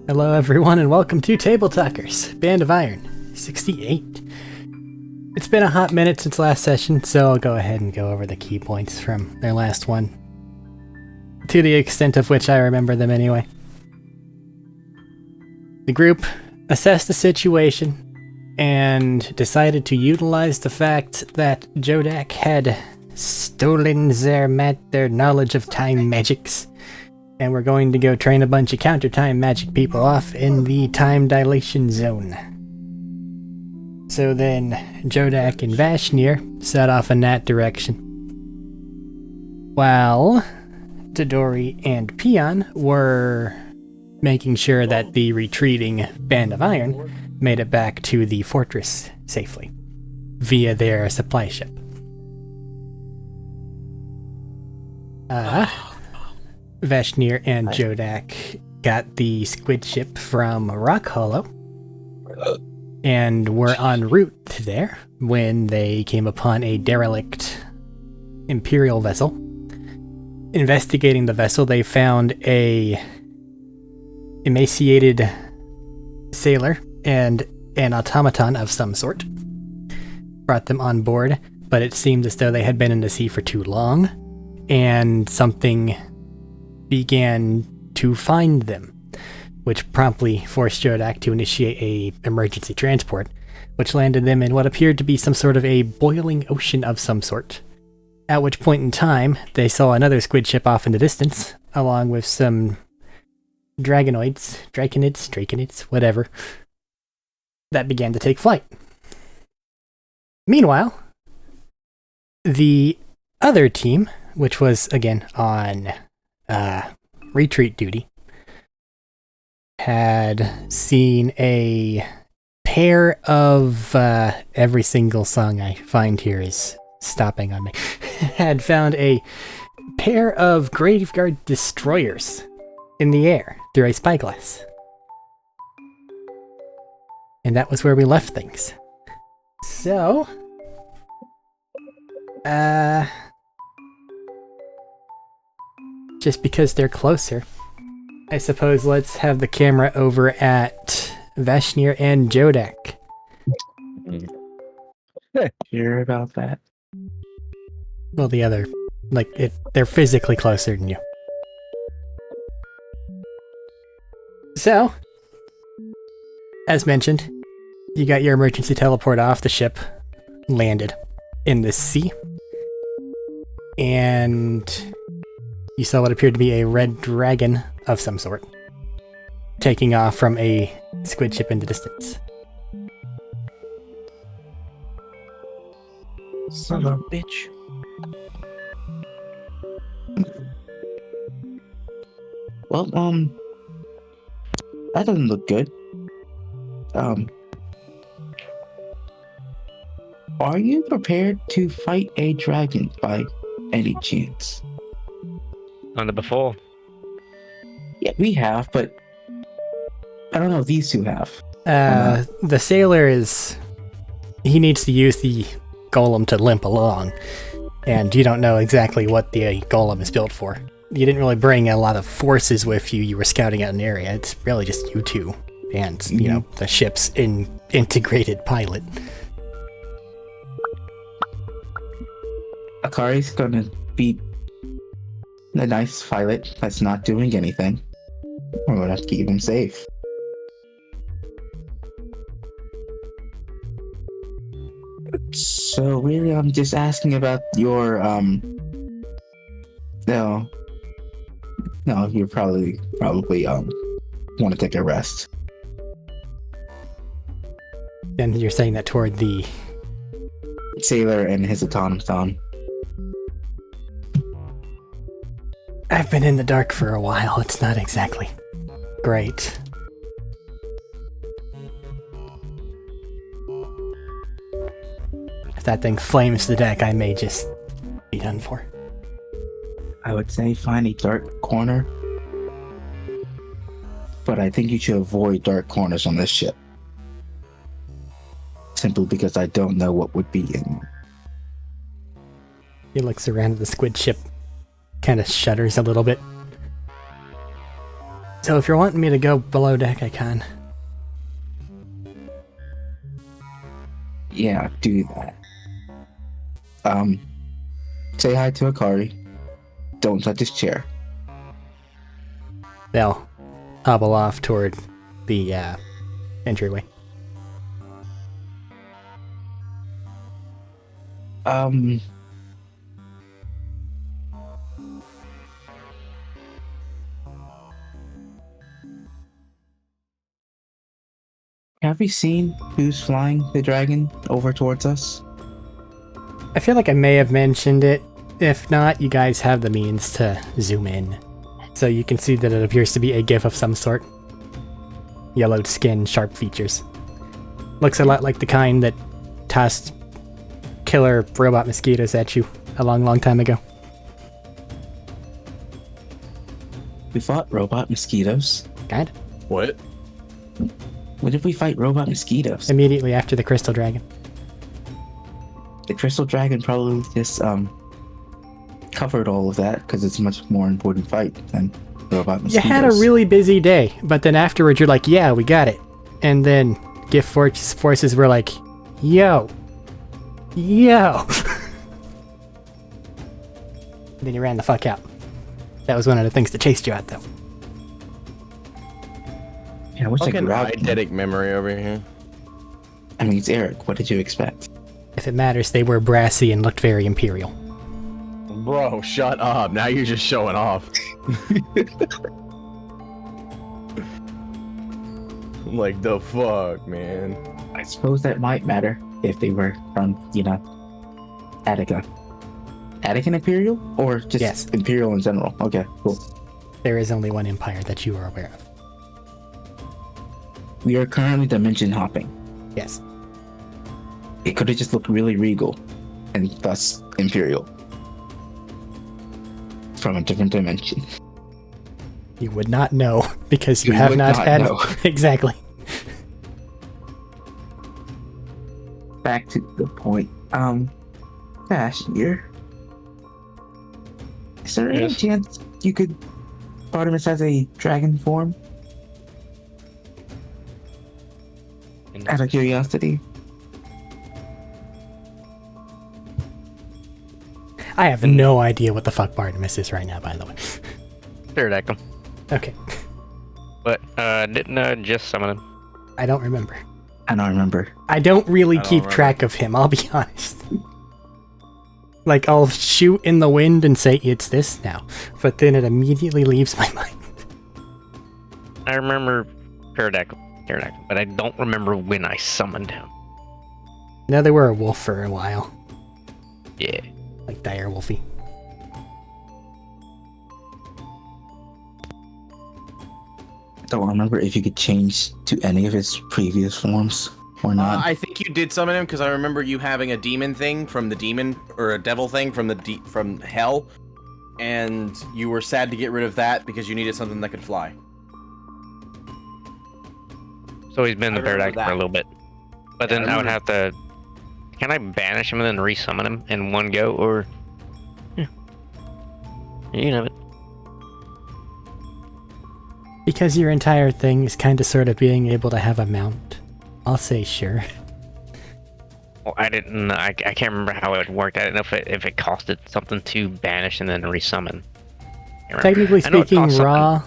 Hello everyone and welcome to Tabletalkers, Band of Iron, 68. It's been a hot minute since last session, so I'll go ahead and go over the key points from their last one. To the extent of which I remember them anyway. The group assessed the situation and decided to utilize the fact that Jodak had stolen their knowledge of time magics, and we're going to go train a bunch of counter-time magic people off in the time dilation zone. So then, Jodak and Vashnir set off in that direction, while Tadori and Peon were making sure that the retreating Band of Iron made it back to the fortress safely, via their supply ship. Vashnir and Jodak got the squid ship from Rock Hollow and were en route there when they came upon a derelict Imperial vessel. Investigating the vessel, they found a emaciated sailor and an automaton of some sort. Brought them on board, but it seemed as though they had been in the sea for too long, and something began to find them, which promptly forced Jodak to initiate a emergency transport, which landed them in what appeared to be some sort of a boiling ocean of some sort. At which point in time, they saw another squid ship off in the distance, along with some draconids, whatever, that began to take flight. Meanwhile, the other team, which was again on retreat duty, had seen a pair of every single song I find here is stopping on me, had found a pair of graveyard destroyers in the air through a spyglass. And that was where we left things. So, just because they're closer, I suppose let's have the camera over at Vashnir and Jodak. Hear about that? Well, the other, they're physically closer than you. So, as mentioned, you got your emergency teleport off the ship, landed in the sea, and you saw what appeared to be a red dragon of some sort, taking off from a squid ship in the distance. Son of a bitch. Well, that doesn't look good. Are you prepared to fight a dragon by any chance? Done it before. Yeah, we have, but I don't know if these two have. The sailor he needs to use the golem to limp along, and you don't know exactly what the golem is built for. You didn't really bring a lot of forces with you. You were scouting out an area. It's really just you two and, the ship's integrated pilot. Akari's gonna be a nice pilot that's not doing anything. We're gonna have to keep him safe. So really, I'm just asking about your No, you probably want to take a rest. And you're saying that toward the sailor and his automaton. I've been in the dark for a while. It's not exactly great. If that thing flames the deck, I may just be done for. I would say find a dark corner, but I think you should avoid dark corners on this ship. Simply because I don't know what would be in them. He looks around at the squid ship, kind of shudders a little bit. So if you're wanting me to go below deck, I can. Yeah, do that. Say hi to Akari. Don't touch his chair. They'll hobble off toward the entryway. Have you seen who's flying the dragon over towards us? I feel like I may have mentioned it. If not, you guys have the means to zoom in. So you can see that it appears to be a gif of some sort. Yellowed skin, sharp features. Looks a lot like the kind that tossed killer robot mosquitoes at you a long, long time ago. We fought robot mosquitoes. Kind? What? When did we fight robot mosquitoes? Immediately after the crystal dragon. The crystal dragon probably just covered all of that because it's a much more important fight than robot mosquitoes. You had a really busy day, but then afterwards you're like, yeah, we got it. And then Gift Forces were like, yo. Then you ran the fuck out. That was one of the things that chased you out, though. Yeah, I wish I Fucking could grab him. eidetic memory over here. I mean, it's Arik. What did you expect? If it matters, they were brassy and looked very imperial. Bro, shut up. Now you're just showing off. Like, the fuck, man. I suppose that might matter if they were from, Attica. Attican Imperial? Or just Yes. Imperial in general? Okay, cool. There is only one empire that you are aware of. We are currently dimension hopping. Yes. It could have just looked really regal, and thus Imperial. From a different dimension. You would not know, because you We have would not not had... know. Exactly. Back to the point. Ash, here. Is there any Yes. chance you could Artemis has a dragon form? Out of curiosity. I have no idea what the fuck Bartimus is right now, by the way. Pterodactyl. Okay. But didn't just summon him. I don't remember. I don't remember. I don't really I don't keep remember. track of him, I'll be honest. Like, I'll shoot in the wind and say, it's this now. But then it immediately leaves my mind. I remember Pterodactyl, but I don't remember when I summoned him. No, they were a wolf for a while. Yeah. Like dire wolfy. Don't remember if you could change to any of his previous forms or not. I think you did summon him because I remember you having a demon thing from the demon, or a devil thing from the from hell, and you were sad to get rid of that because you needed something that could fly. So he's been I the remember Pterodactyl for a that. little bit. But Yeah, then I I would remember- have to... Can I banish him and then resummon him in one go, or... Yeah. You know it. Because your entire thing is kind of sort of being able to have a mount. I'll say sure. Well, I didn't... I can't remember how it worked. I didn't know if it costed something to banish and then resummon. I can't remember. Technically I know it speaking, costs something. raw...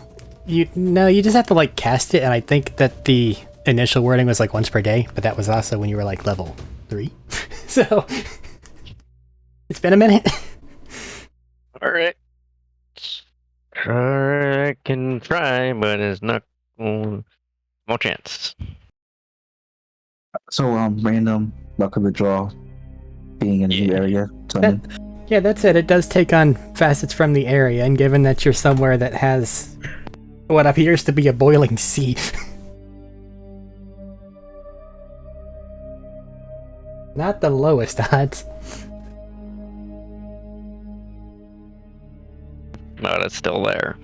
You just have to, like, cast it, and I think that the initial wording was, like, once per day, but that was also when you were, like, level 3. So... It's been a minute. Alright. I can try, but it's not... more chance. So, random luck of the draw, being in a new Yeah. area. Summon. Yeah, that's it. It does take on facets from the area, and given that you're somewhere that has what appears to be a boiling sea. Not the lowest odds. No, that's still there.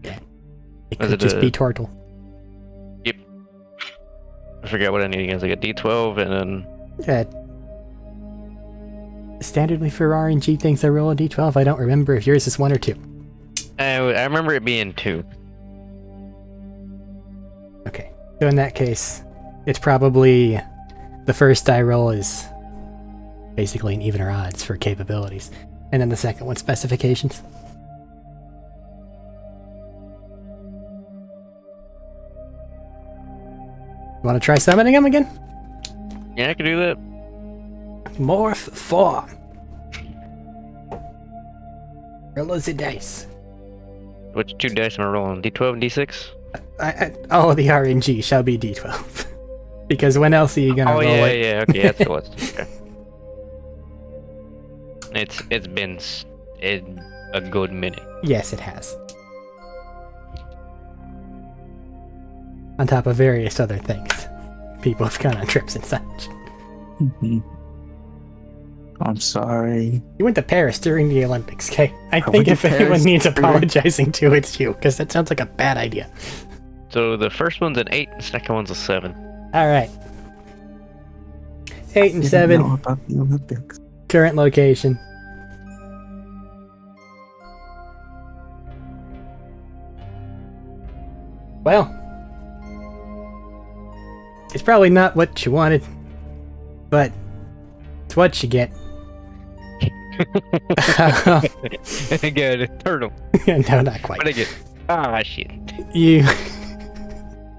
It Is could it just a- be turtle. I forget what I need again. It's like a D12 and then... Standardly for RNG things, I roll a d12. I don't remember if yours is 1 or 2. I remember it being 2. So in that case, it's probably the first die roll is basically an even or odds for capabilities, and then the second one specifications. You want to try summoning him again? Yeah, I can do that. Morph form. Roll the dice. Which 2 dice am I rolling? D12 and D6? Oh, the RNG shall be D12. Because when else are you gonna roll it? Yeah, okay, that's what it was. Okay. It's been a good minute. Yes, it has. On top of various other things. People have gone on trips and such. I'm sorry. You went to Paris during the Olympics, okay? I think went to if anyone Paris needs during- apologizing to, it's you, because that sounds like a bad idea. So the first one's an 8, the second one's a 7. Alright. 8 and Didn't 7, know about the Olympics. current location. Well, it's probably not what you wanted, but it's what you get. I got a turtle. No, not quite. What I get? Ah, shit. You...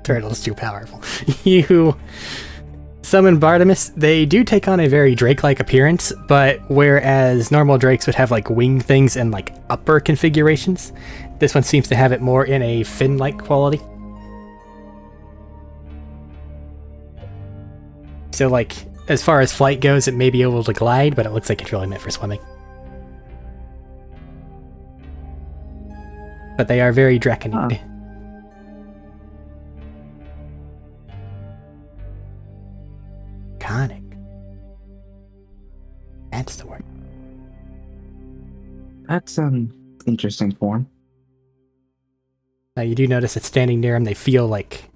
Turtle's too powerful. You summon Bartimus. They do take on a very Drake-like appearance, but whereas normal Drakes would have like wing things and like upper configurations, this one seems to have it more in a fin-like quality. So like, as far as flight goes, it may be able to glide, but it looks like it's really meant for swimming. But they are very Draconid. Iconic. That's the word. That's interesting form. Now you do notice that standing near them, they feel like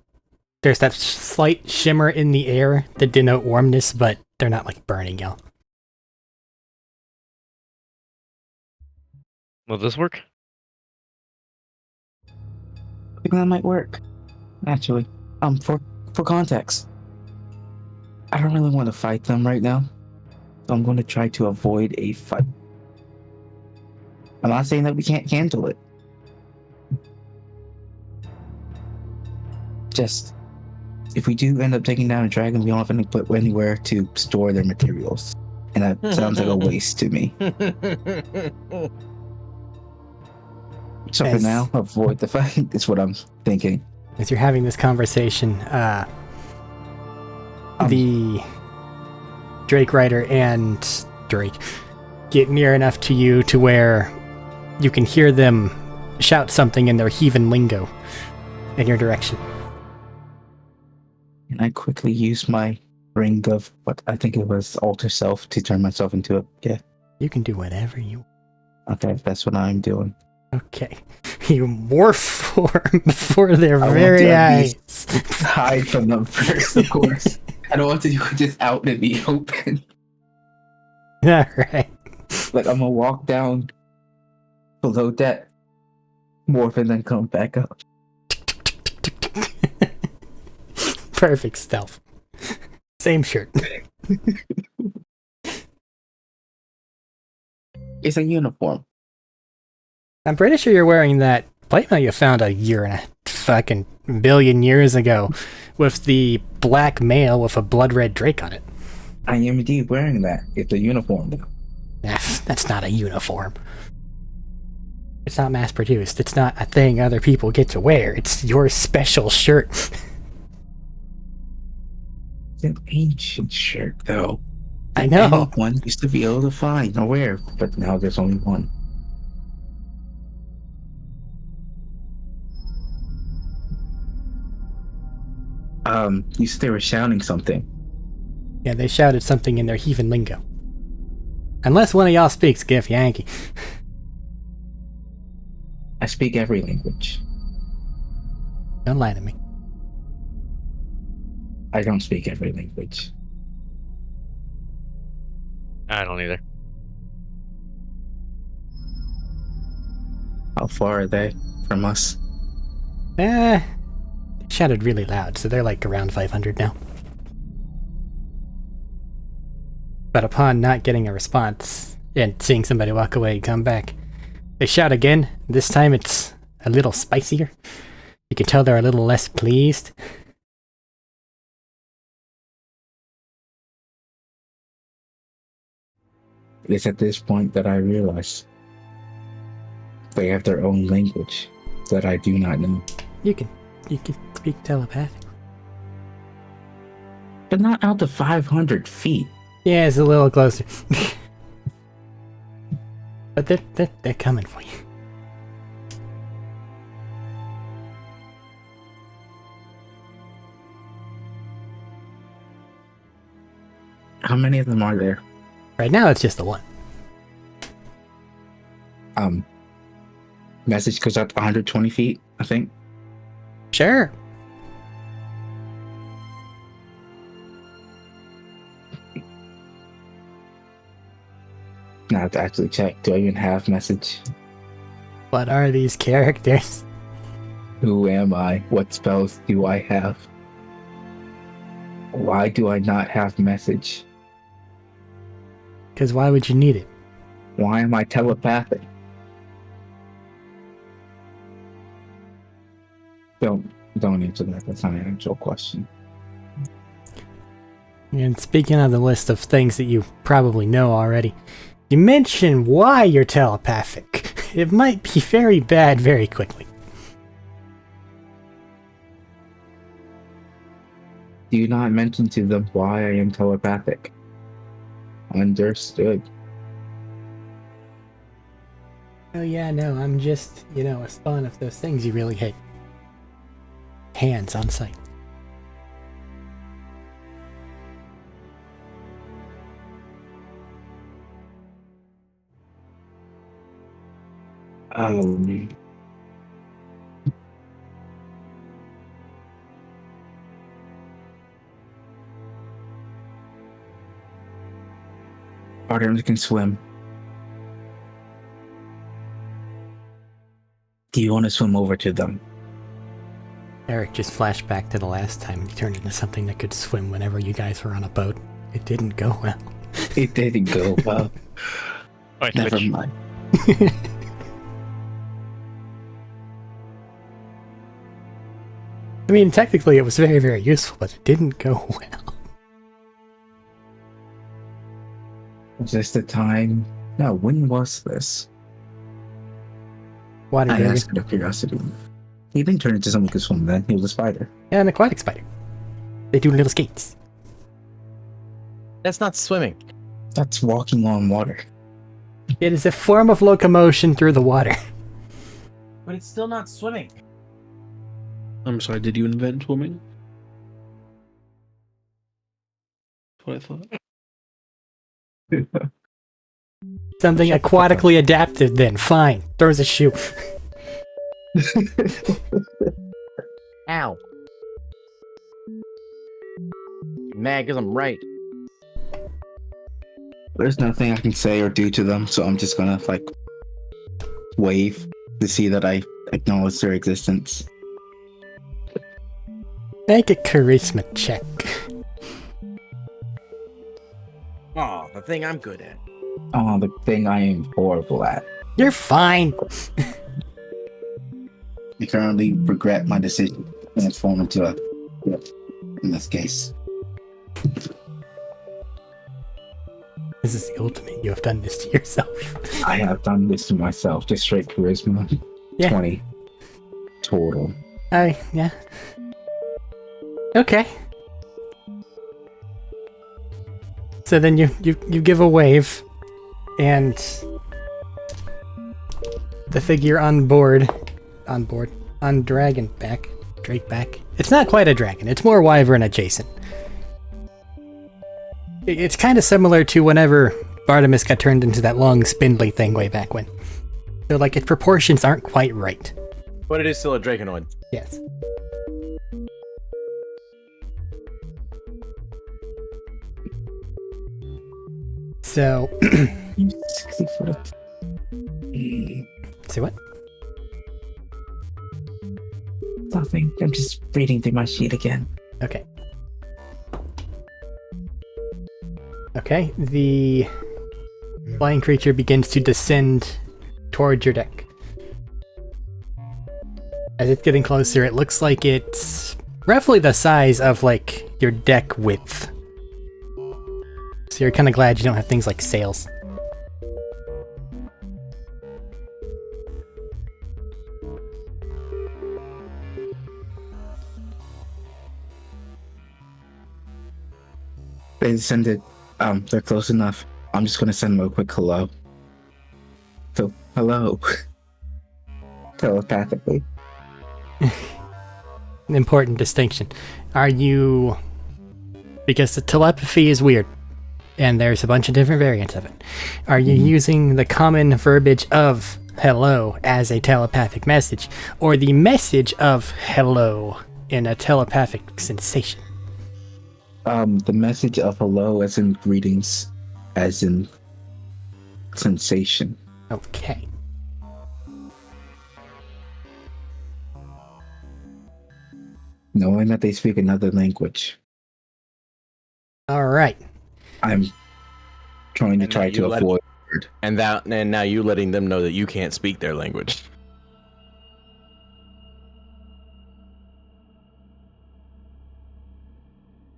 there's that slight shimmer in the air that denote warmness, but they're not like burning y'all. Will this work? I think that might work. Actually, for context, I don't really want to fight them right now, so I'm going to try to avoid a fight. I'm not saying that we can't handle it. Just, if we do end up taking down a dragon, we don't have anywhere to store their materials. And that sounds like a waste to me. So for As- now, avoid the fight is what I'm thinking. As you're having this conversation, the Drake Rider and Drake get near enough to you to where you can hear them shout something in their heathen lingo in your direction. And I quickly use my ring of what I think it was alter self to turn myself into a You can do whatever you... Okay, that's what I'm doing. Okay. You morph form before their I want very to at eyes. least hide from them first, of course. I don't want to do it just out in the open. Alright. Like, I'm gonna walk down below that, morph, and then come back up. Perfect stealth. Same shirt. It's a uniform. I'm pretty sure you're wearing that plate you found a year and a fucking billion years ago with the black male with a blood red drake on it. I am indeed wearing that. It's a uniform, though. That's not a uniform. It's not mass produced. It's not a thing other people get to wear. It's your special shirt. It's an ancient shirt, though. I know. Anyone used to be able to find or wear, but now there's only one. You said they were shouting something. Yeah, they shouted something in their heathen lingo. Unless one of y'all speaks Gif Yankee. I speak every language. Don't lie to me. I don't speak every language. I don't either. How far are they from us? shouted really loud, so they're like around 500 now. But upon not getting a response and seeing somebody walk away and come back, they shout again. This time it's a little spicier. You can tell they're a little less pleased. It's at this point that I realize they have their own language that I do not know. You can speak telepathic. But not out to 500 feet. Yeah, it's a little closer. But they're coming for you. How many of them are there? Right now, it's just the one. Message goes out to 120 feet, I think. Sure. Now I have to actually check. Do I even have message? What are these characters? Who am I? What spells do I have? Why do I not have message? Because why would you need it? Why am I telepathic? Don't answer that. That's not an actual question. And speaking of the list of things that you probably know already, you mention why you're telepathic. It might be very bad very quickly. Do you not mention to them why I am telepathic? Understood. Oh yeah, no, I'm just, a spawn of those things you really hate. Hands on sight. Artemis can swim. Do you want to swim over to them? Arik just flashed back to the last time you turned into something that could swim whenever you guys were on a boat. It didn't go well. It didn't go well. Never mind. I mean, technically it was very, very useful, but it didn't go well. Was this the time? No, when was this? Water I dragon. asked out of curiosity. He didn't turn into someone who could swim then. He was a spider. Yeah, an aquatic spider. They do little skates. That's not swimming. That's walking on water. It is a form of locomotion through the water. But it's still not swimming. I'm sorry, did you invent swimming? That's what I thought. Something aquatically adapted then. Fine. Throws a shoe. Ow. Mad because I'm right. There's nothing I can say or do to them, so I'm just gonna, wave to see that I acknowledge their existence. Make a charisma check. Oh, the thing I'm good at. Oh, the thing I am horrible at. You're fine. I currently regret my decision to transform into a... in this case. This is the ultimate. You have done this to yourself. I have done this to myself. Just straight charisma. Yeah. 20. Total. Yeah. Okay. So then you give a wave, and the figure on Drakeback. It's not quite a dragon. It's more wyvern adjacent. It's kind of similar to whenever Bartimus got turned into that long spindly thing way back when. So its proportions aren't quite right. But it is still a Draconoid. Yes. So, 60 foot. say what? It's not nothing. I'm just reading through my sheet again. Okay. Okay, the flying creature begins to descend towards your deck. As it's getting closer, it looks like it's roughly the size of, like, your deck width. So you're kind of glad you don't have things like sails. They descended. They're close enough. I'm just gonna send them a quick hello. So, hello. Telepathically. An important distinction. Are you... Because the telepathy is weird, and there's a bunch of different variants of it. Are you using the common verbiage of hello as a telepathic message, or the message of hello in a telepathic sensation? The message of hello as in greetings, as in sensation. Okay. Knowing that they speak another language. Alright. I'm trying to And try that you to let- avoid. And now you letting them know that you can't speak their language.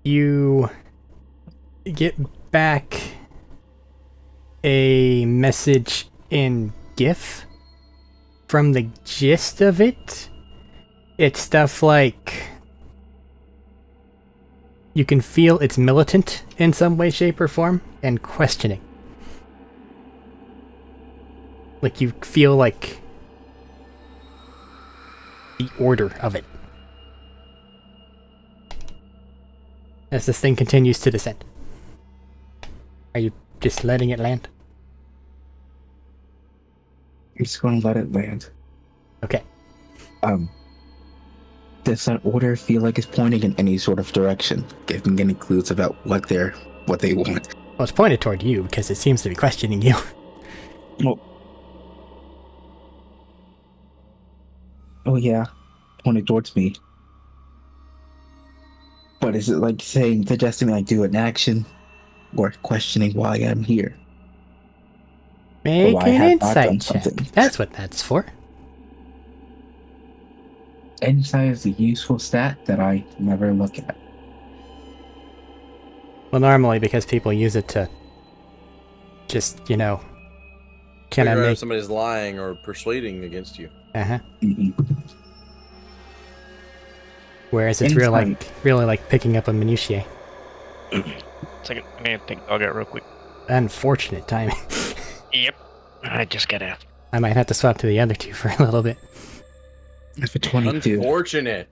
You get back a message in GIF. From the gist of it, it's stuff like you can feel it's militant in some way, shape, or form, and questioning. Like you feel like the order of it. As this thing continues to descend. Are you just letting it land? I'm just going to let it land. Okay. Does that order feel like it's pointing in any sort of direction, giving any clues about what they want? Well, it's pointed toward you because it seems to be questioning you. Oh yeah, pointed towards me. But is it like suggesting I do an action, or questioning why I'm here? Make I an have not done insight check. something. That's what that's for. Insight is a useful stat that I never look at. Well, normally because people use it to just, can I Figure out if make... somebody's lying or persuading against you. Uh-huh. Mhm. Whereas it's Insight. really like picking up a minutiae. Second, I'm gonna take dog out real quick. Unfortunate timing. Yep. I just got out. I might have to swap to the other two for a little bit. For 22. Unfortunate.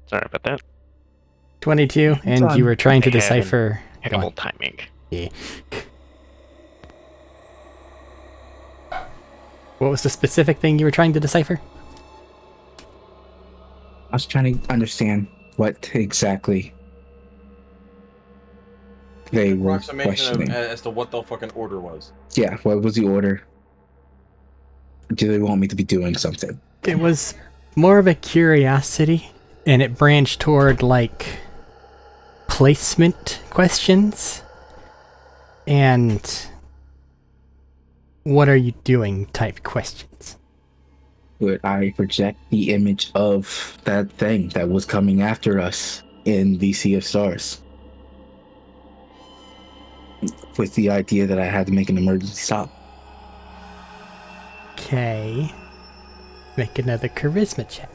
Sorry about that. 22, and Done. you were trying to I have decipher... Go Impeccable on. timing. Yeah. What was the specific thing you were trying to decipher? I was trying to understand what exactly they were Approximation questioning. as to what the fucking order was. Yeah, what was the order? Do they want me to be doing something? It was more of a curiosity, and it branched toward, like, placement questions, and what are you doing type questions. Would I project the image of that thing that was coming after us in the Sea of Stars? With the idea that I had to make an emergency stop. Okay. Make another charisma check.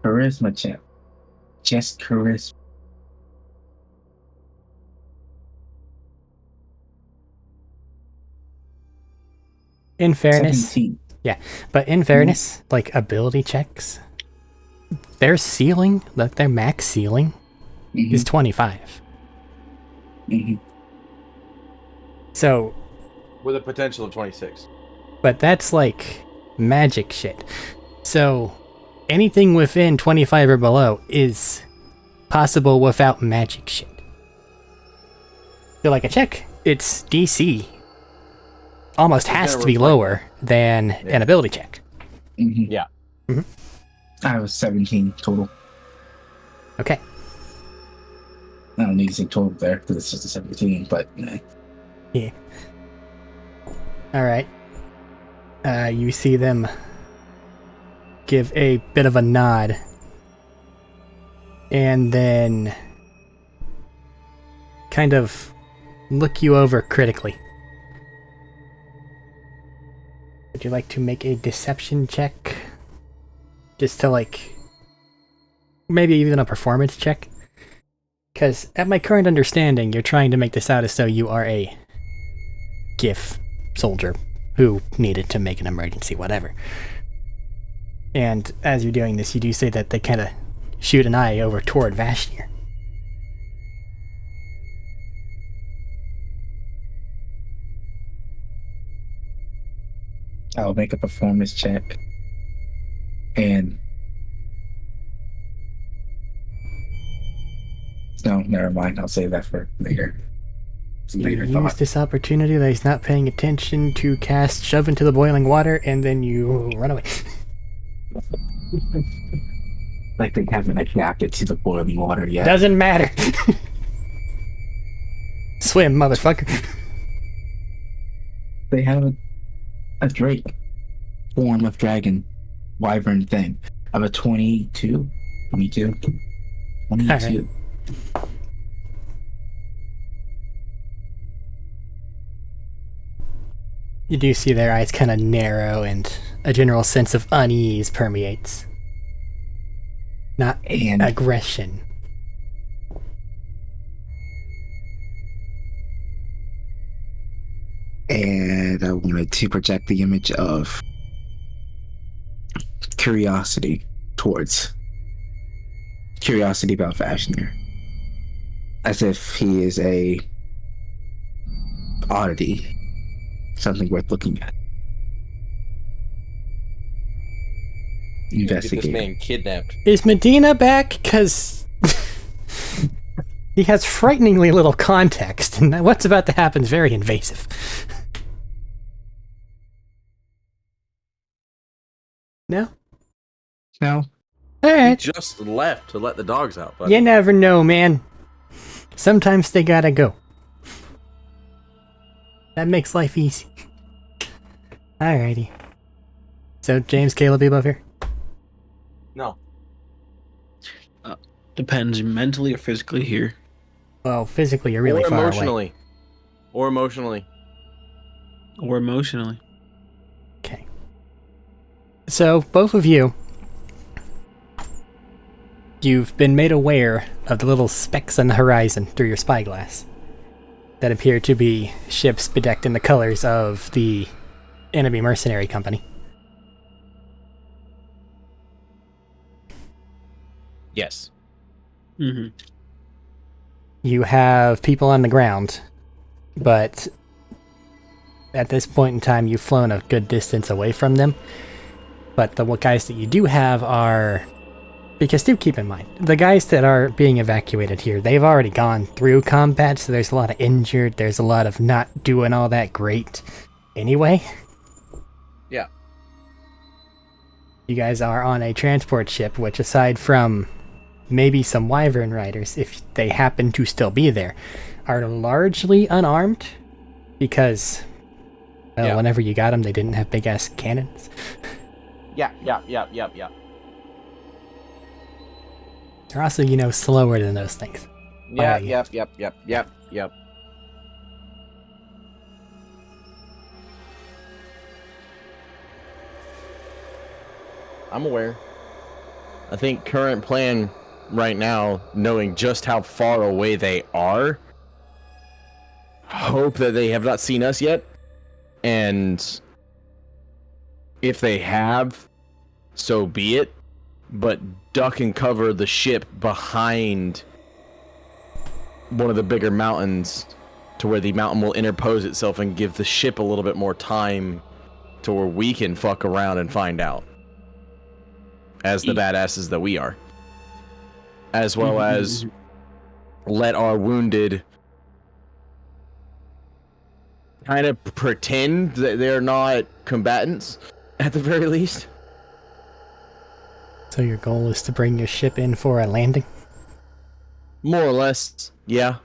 Charisma check. Just charisma. In fairness, 17. but in fairness, like ability checks, their ceiling, like their max ceiling, is 25. Mhm. So, With a potential of 26. but that's like magic shit. So, anything within 25 or below is possible without magic shit. So, like a check, it's DC almost It's has gonna to be reflect lower than an ability check. Mhm. Yeah. I was 17 total. Okay. I don't need to say total there because it's just a 17, but Yeah. All right. You see them give a bit of a nod, and then kind of look you over critically. Would you like to make a deception check? Just to, like, maybe even a performance check? Because at my current understanding, you're trying to make this out as though you are a GIF soldier who needed to make an emergency whatever. And as you're doing this, you do say that they kind of shoot an eye over toward Vashnir. I'll make a performance check. And no, never mind. I'll save that for later. You Later use thought. this opportunity that he's not paying attention to cast Shove into the Boiling Water, and then you run away. Like they haven't adapted to the boiling water yet. Doesn't matter. Swim, motherfucker. They have a drake form of dragon wyvern thing of a 22. 22. 22. You do see their eyes kind of narrow, and a general sense of unease permeates. Not And aggression. And I wanted to project the image of curiosity about Vashnir. As if he is a oddity. Something worth looking at. Get this Investigate. man kidnapped. Is Medina back? Because he has frighteningly little context, and what's about to happen is very invasive. No? No. He Alright. just left to let the dogs out, buddy. You never know, man. Sometimes they gotta go. That makes life easy. Alrighty. So, James, Caleb, you above here? No. Depends mentally or physically here. Well, physically, you're really or far away. emotionally. Or emotionally. Or emotionally. Okay. So, both of you, you've been made aware of the little specks on the horizon through your spyglass that appear to be ships bedecked in the colors of the enemy mercenary company. Yes. Mm-hmm. You have people on the ground, but at this point in time, you've flown a good distance away from them. But the guys that you do have are... Because do keep in mind, the guys that are being evacuated here, they've already gone through combat, so there's a lot of injured, there's a lot of not doing all that great anyway. Yeah. You guys are on a transport ship, which aside from maybe some wyvern riders, if they happen to still be there, are largely unarmed, because, well, Yeah. whenever you got them, they didn't have big-ass cannons. Yeah. They're also, you know, slower than those things. Yep. I'm aware. I think current plan right now, knowing just how far away they are, hope that they have not seen us yet. And if they have, so be it. But duck and cover the ship behind one of the bigger mountains to where the mountain will interpose itself and give the ship a little bit more time to where we can fuck around and find out. As the badasses that we are. As well as let our wounded kind of pretend that they're not combatants, at the very least. So your goal is to bring your ship in for a landing? More or less, yeah.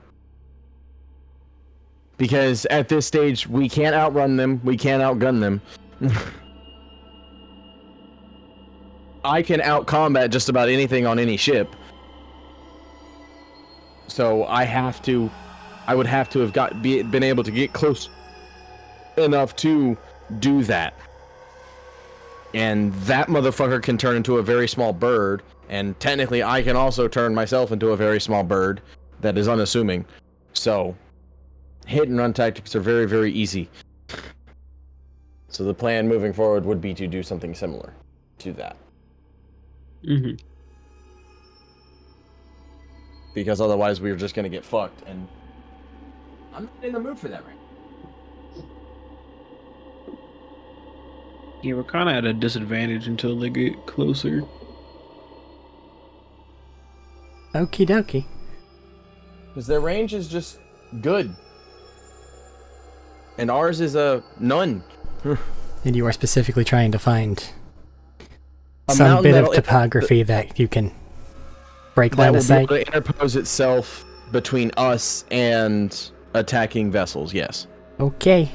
Because at this stage, we can't outrun them, we can't outgun them. I can outcombat just about anything on any ship. So I would have to have been able to get close enough to do that. And that motherfucker can turn into a very small bird, and technically I can also turn myself into a very small bird that is unassuming. So hit and run tactics are very, very easy. So the plan moving forward would be to do something similar to that. Mm-hmm. Because otherwise we're just gonna get fucked, and I'm not in the mood for that right now. Yeah, we're kind of at a disadvantage until they get closer. Okie dokie. Because their range is just good. And ours is a none. And you are specifically trying to find A some mountain bit of that'll- topography that you can break that line will of be sight? able to interpose itself between us and attacking vessels, yes. Okay.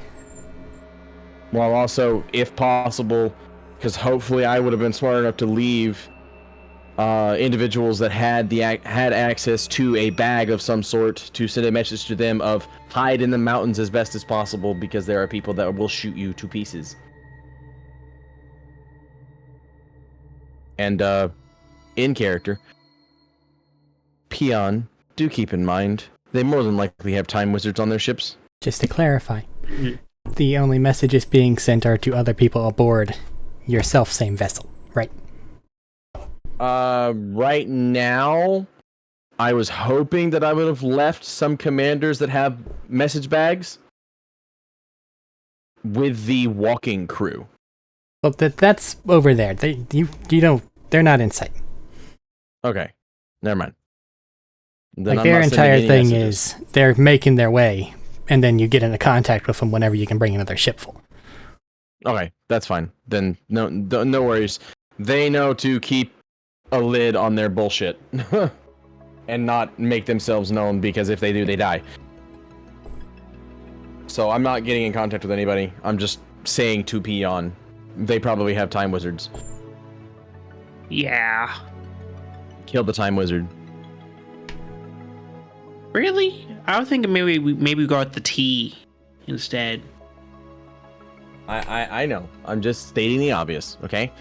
While also, if possible, because hopefully I would have been smart enough to leave individuals that had had access to a bag of some sort to send a message to them of hide in the mountains as best as possible, because there are people that will shoot you to pieces. And in character, Peon, do keep in mind, they more than likely have time wizards on their ships. Just to clarify, the only messages being sent are to other people aboard yourself, same vessel, right? Right now, I was hoping that I would have left some commanders that have message bags with the walking crew. Well, that's over there. They're not in sight. Okay, never mind. Then Like I'm their not sending entire any thing messages. is they're making their way, and then you get into contact with them whenever you can bring another ship full. Okay, that's fine. Then no worries. They know to keep a lid on their bullshit and not make themselves known, because if they do, they die. So I'm not getting in contact with anybody. I'm just saying to Peon. They probably have time wizards. Yeah. Kill the time wizard. Really? I was thinking maybe we go with the T instead. I know. I'm just stating the obvious, okay?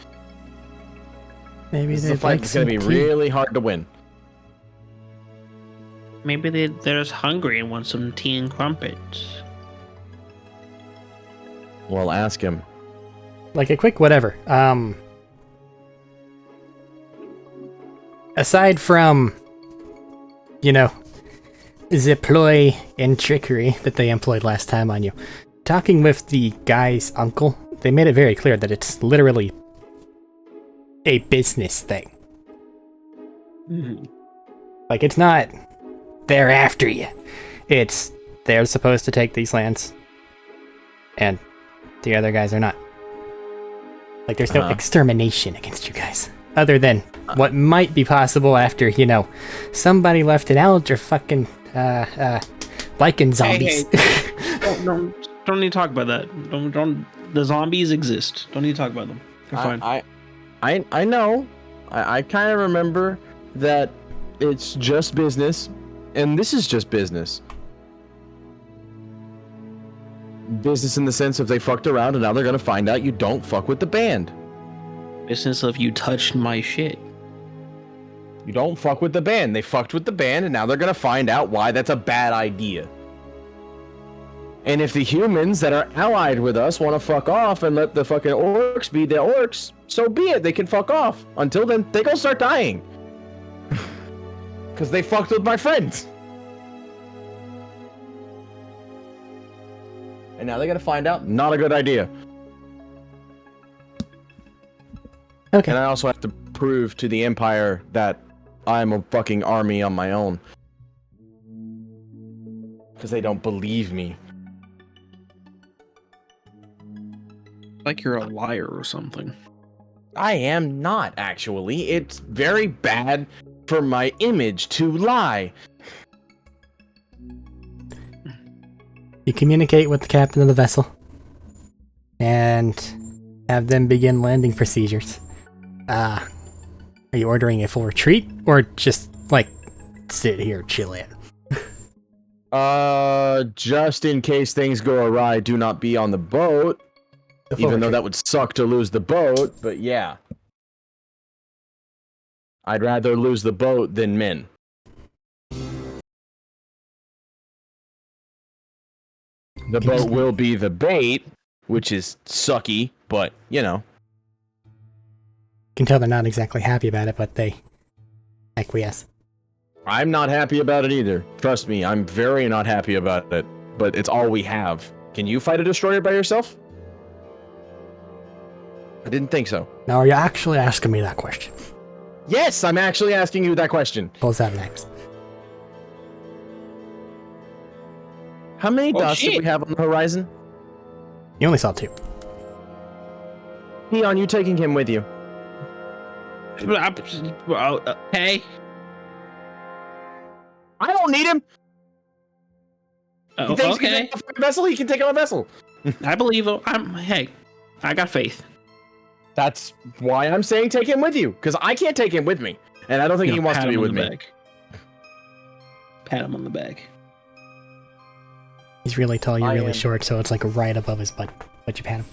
Maybe This is a they'd fight like that's some going to be tea. really hard to win. Maybe they're just hungry and want some tea and crumpets. Well, ask him. Like a quick whatever. Aside from, the ploy and trickery that they employed last time on you, talking with the guy's uncle, they made it very clear that it's literally a business thing. Mm-hmm. Like, it's not they're after you. It's they're supposed to take these lands, and the other guys are not. Like, there's no extermination against you guys, other than what might be possible after, somebody left an algae fucking lichen zombies. Hey. Don't need to talk about that. Don't. The zombies exist. Don't need to talk about them. They're fine. I know. I kind of remember that it's just business, and this is just business. Business in the sense of they fucked around, and now they're gonna find out you don't fuck with the band. Business of you touched my shit. You don't fuck with the band. They fucked with the band, and now they're gonna find out why that's a bad idea. And if the humans that are allied with us want to fuck off and let the fucking orcs be the orcs, so be it. They can fuck off. Until then, they gonna start dying. Because they fucked with my friends. And now they gotta find out, not a good idea. Okay. And I also have to prove to the Empire that I'm a fucking army on my own. Because they don't believe me. Like you're a liar or something. I am not, actually. It's very bad for my image to lie. You communicate with the captain of the vessel and have them begin landing procedures. Are you ordering a full retreat or just like sit here, chill it? Just in case things go awry, do not be on the boat. Even though that would suck to lose the boat, but yeah. I'd rather lose the boat than men. The boat will be the bait, which is sucky, but, you know. You can tell they're not exactly happy about it, but they acquiesce. I'm not happy about it either. Trust me, I'm very not happy about it, but it's all we have. Can you fight a destroyer by yourself? I didn't think so. Now, are you actually asking me that question? Yes, I'm actually asking you that question. What was that next? How many dust do shit. we have on the horizon? You only saw 2. Peon, you taking him with you? Okay. I don't need him. He thinks he Okay. can take a vessel. He can take on a vessel. I believe him. Hey, I got faith. That's why I'm saying take him with you, because I can't take him with me, and I don't think he wants to be with me. Pat him on the back. He's really tall, you're I really am. short, so it's like right above his butt. But you pat him.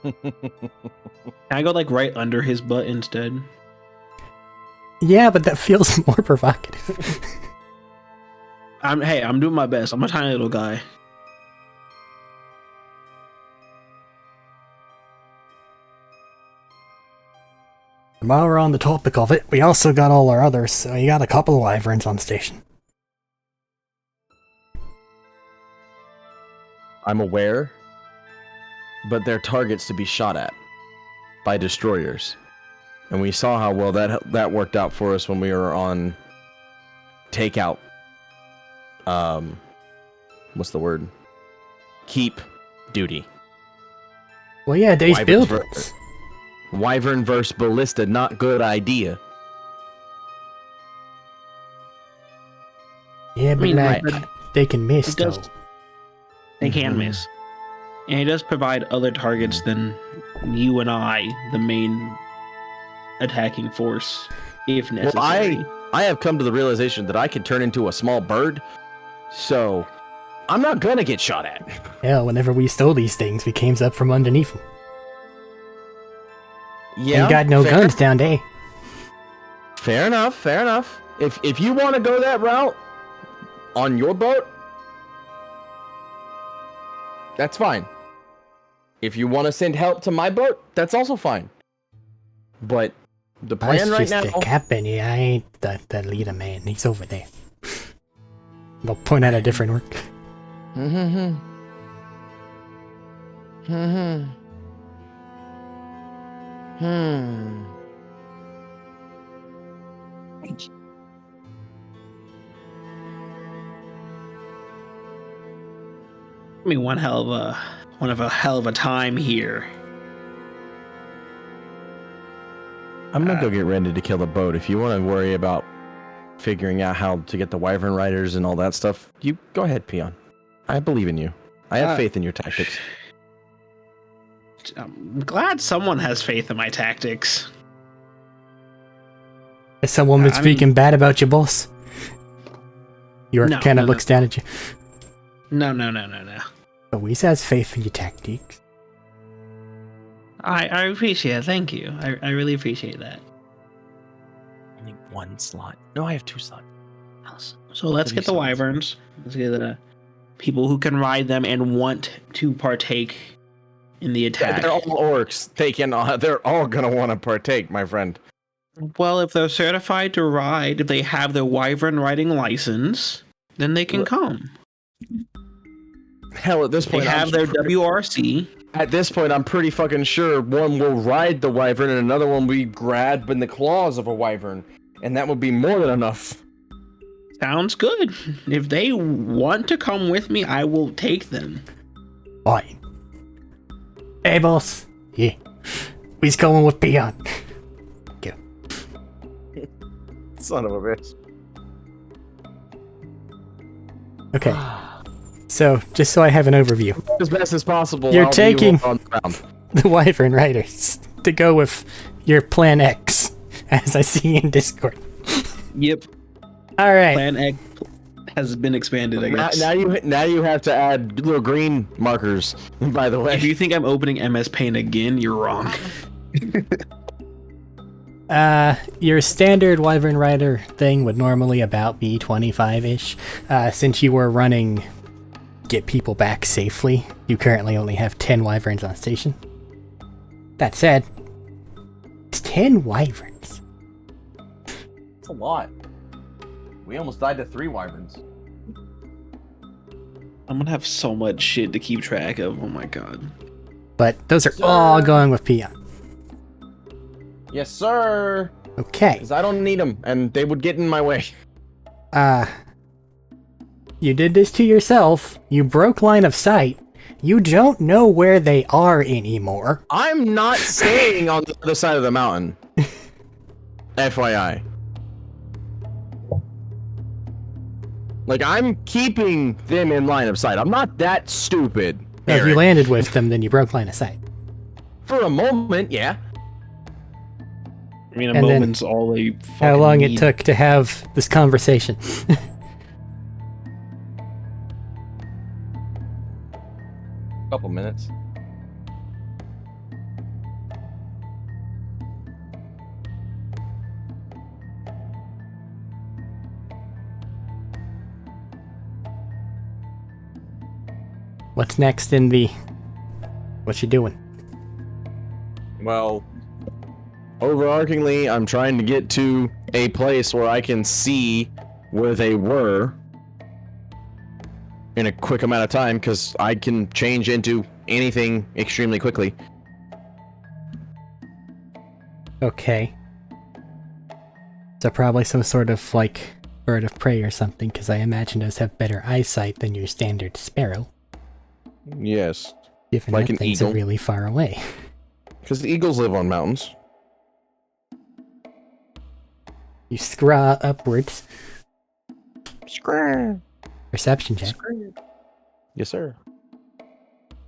Can I go like right under his butt instead? Yeah, but that feels more provocative. I'm doing my best. I'm a tiny little guy. While we're on the topic of it, we also got all our others, so you got a couple of wyverns on station. I'm aware, but they're targets to be shot at by destroyers, and we saw how well that worked out for us when we were on takeout. What's the word? Keep duty. Well, yeah, Dave's Wyverns buildings. Wyvern versus ballista, not good idea. Yeah, but mean, like, right, they can miss, it does- though. They can Mhm. miss. And he does provide other targets than you and I, the main attacking force, if necessary. I have come to the realization that I can turn into a small bird, so I'm not gonna get shot at. Hell, whenever we stole these things, we came up from underneath them. Yeah, Ain't got no fair. guns down there. Fair enough, fair enough. If you want to go that route on your boat, that's fine. If you want to send help to my boat, that's also fine. But the I was plan right just now, the captain, yeah, I ain't the leader, man. He's over there. They'll point at a different work. Mm-hmm. Mm-hmm. I mean, one of a hell of a time here. I'm gonna go get ready to kill the boat. If you want to worry about figuring out how to get the wyvern riders and all that stuff, you go ahead, Peon. I believe in you. I have faith in your tactics. I'm glad someone has faith in my tactics. Is someone been I mean- speaking bad about your boss? York No, kind of no, looks down at you. No. But Whis has faith in your tactics. I appreciate it. Thank you. I really appreciate that. Only one slot. No, I have 2 slots. So let's get the wyverns. Let's get the people who can ride them and want to partake in the attack. They're all orcs. They're all gonna want to partake, my friend. Well, if they're certified to ride, if they have their wyvern riding license, then they can come. Hell, at this They point, have their WRC. At this point, I'm pretty fucking sure one will ride the wyvern and another one will be grabbed in the claws of a wyvern, and that would be more than enough. Sounds good. If they want to come with me, I will take them. Fine. Hey, boss. Yeah. We's going with Peon. Go. Son of a bitch. Okay. So, just so I have an overview, As best as possible. You're I'll be taking- on the ground. the Wyvern Riders to go with your Plan X, as I see in Discord. Yep. All right. Plan X has been expanded, I guess. Now you have to add little green markers. By the way, If you think I'm opening MS Paint again, you're wrong. Your standard Wyvern Rider thing would normally about be 25-ish. Since you were running Get People Back Safely, you currently only have 10 Wyverns on station. That said, it's 10 Wyverns. that's a lot. We almost died to 3 wyverns. I'm gonna have so much shit to keep track of. Oh my god. But those are all going with Peon. Yes, sir. Okay. Because I don't need them, and they would get in my way. You did this to yourself. You broke line of sight. You don't know where they are anymore. I'm not staying on the other side of the mountain. FYI. Like, I'm keeping them in line of sight. I'm not that stupid. If you Eric. landed with them, then you broke line of sight. For a moment, yeah. I mean, a And then moment's all they How fucking long need. it took to have this conversation. Couple minutes. What's next in the... What you doing? Well, overarchingly, I'm trying to get to a place where I can see where they were in a quick amount of time, because I can change into anything extremely quickly. Okay. So probably some sort of, like, bird of prey or something, because I imagine those have better eyesight than your standard sparrow, Yes, given Like that an things eagle. are really far away. because the eagles live on mountains. You scraw upwards. Scram. Perception check. Yes, sir.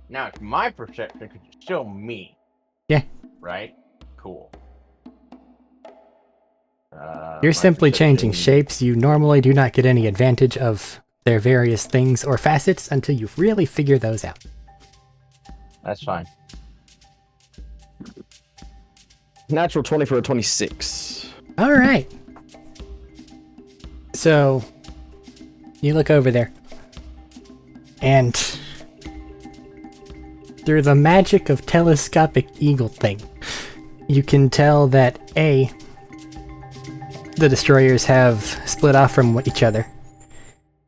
Now it's my perception because it's still me. Yeah. Right? Cool. You're My simply changing perception- shapes. You normally do not get any advantage of their various things or facets until you really figure those out. That's fine. Natural 20 for a 26. All right. So you look over there, and through the magic of telescopic eagle thing, you can tell that A, the destroyers have split off from each other,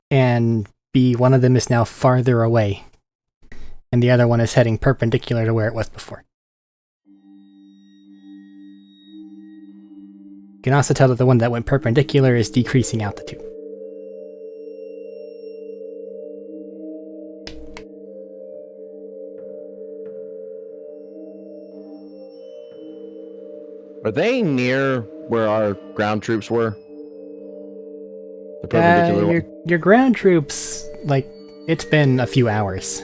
and B, one of them is now farther away, and the other one is heading perpendicular to where it was before. You can also tell that the one that went perpendicular is decreasing altitude. Are they near where our ground troops were? The perpendicular one? Your ground troops, like, it's been a few hours.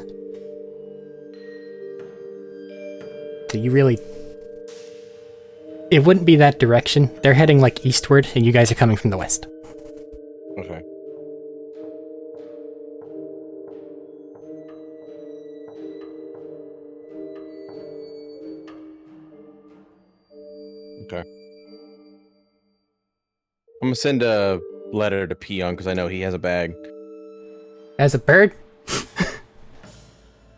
So you really... It wouldn't be that direction. They're heading, like, eastward, and you guys are coming from the west. Okay. Okay. I'm gonna send a letter to Peon because I know he has a bag. As a bird?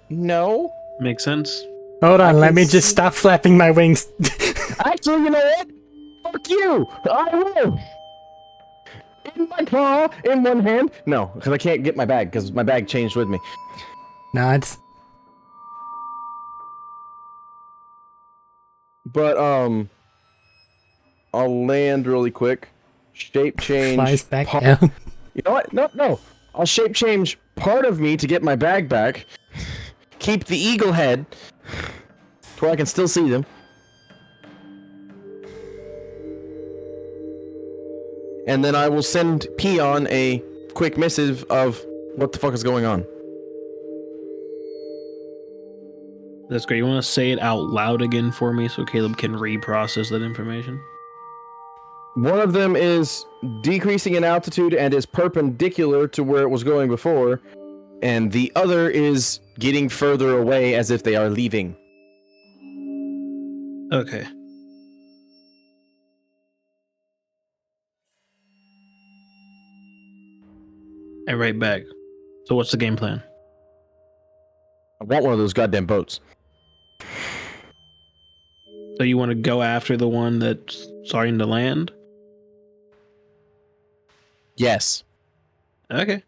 No. Makes sense. Hold on, let can me just see- stop flapping my wings. Actually, you know what? Fuck you! I will! In my claw, in one hand. No, because I can't get my bag, because my bag changed with me. Nods. But, I'll land really quick. Shape change. Flies back part- down. You know what? No. I'll shape change part of me to get my bag back. Keep the eagle head. to where I can still see them. And then I will send Peon a quick missive of what the fuck is going on. That's great. You want to say it out loud again for me so Caleb can reprocess that information? One of them is decreasing in altitude and is perpendicular to where it was going before, and the other is getting further away as if they are leaving. Okay. I write back. So what's the game plan? I want one of those goddamn boats. So you want to go after the one that's starting to land? Yes. Okay.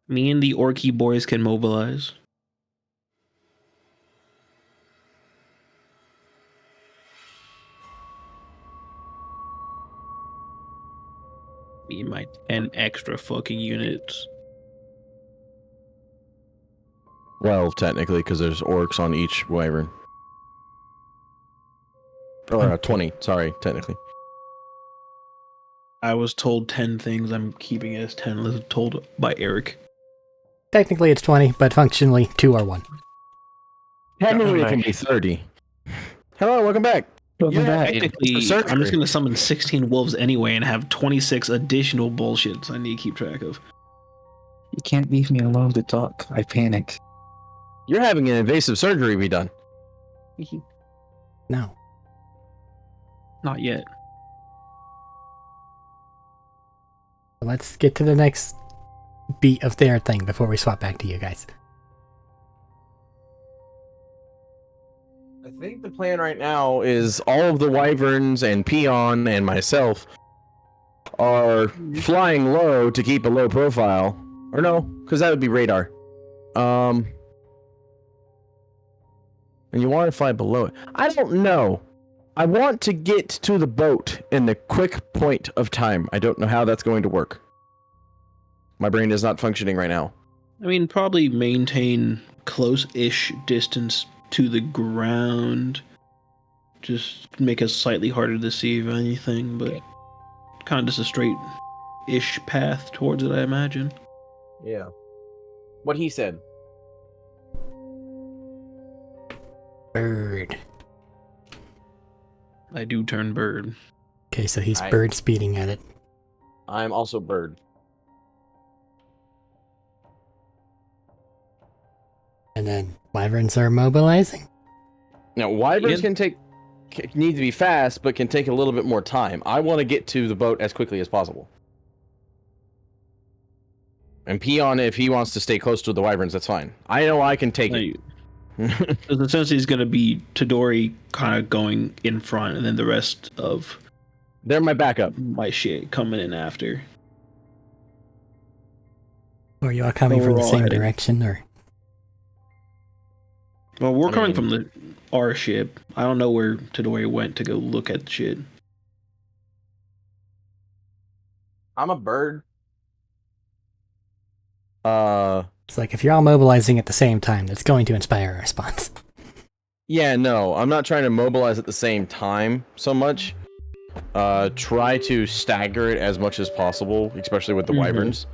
Me and the Orky boys can mobilize. Me and my 10 extra fucking units. 12, technically, because there's orcs on each wyvern. Or 20, sorry, technically. I was told 10 things. I'm keeping it as 10 as told by Arik. Technically it's 20, but functionally 2 or 1. Technically, it can be 30. Hello, welcome back. Welcome back. Technically, I'm just going to summon 16 wolves anyway and have 26 additional bullshits I need to keep track of. You can't leave me alone to talk. I panic. You're having an invasive surgery be done. No. Not yet. Let's get to the next beat of their thing before we swap back to you guys. I think the plan right now is all of the wyverns and Peon and myself are flying low to keep a low profile. Or no, because that would be radar. And you want to fly below it. I don't know. I want to get to the boat in the quick point of time. I don't know how that's going to work. My brain is not functioning right now. I mean, probably maintain close-ish distance to the ground. Just make it slightly harder to see if anything, but kind of just a straight-ish path towards it, I imagine. Yeah. What he said. Bird. I do turn bird. Okay, so he's bird speeding at it. I'm also bird. And then wyverns are mobilizing. Now, wyverns need to be fast, but can take a little bit more time. I want to get to the boat as quickly as possible. And Peon, if he wants to stay close to the wyverns, that's fine. I know I can take it. So essentially, it's going to be Tadori kind of going in front, and then the rest of They're my backup. my shit coming in after. Or you all coming So from we're the all same heading- direction, or Well, we're I coming mean- from our ship. I don't know where Tadori went to go look at shit. I'm a bird. it's like if you're all mobilizing at the same time, that's going to inspire a response. Yeah, no, I'm not trying to mobilize at the same time so much. Try to stagger it as much as possible, especially with the wyverns.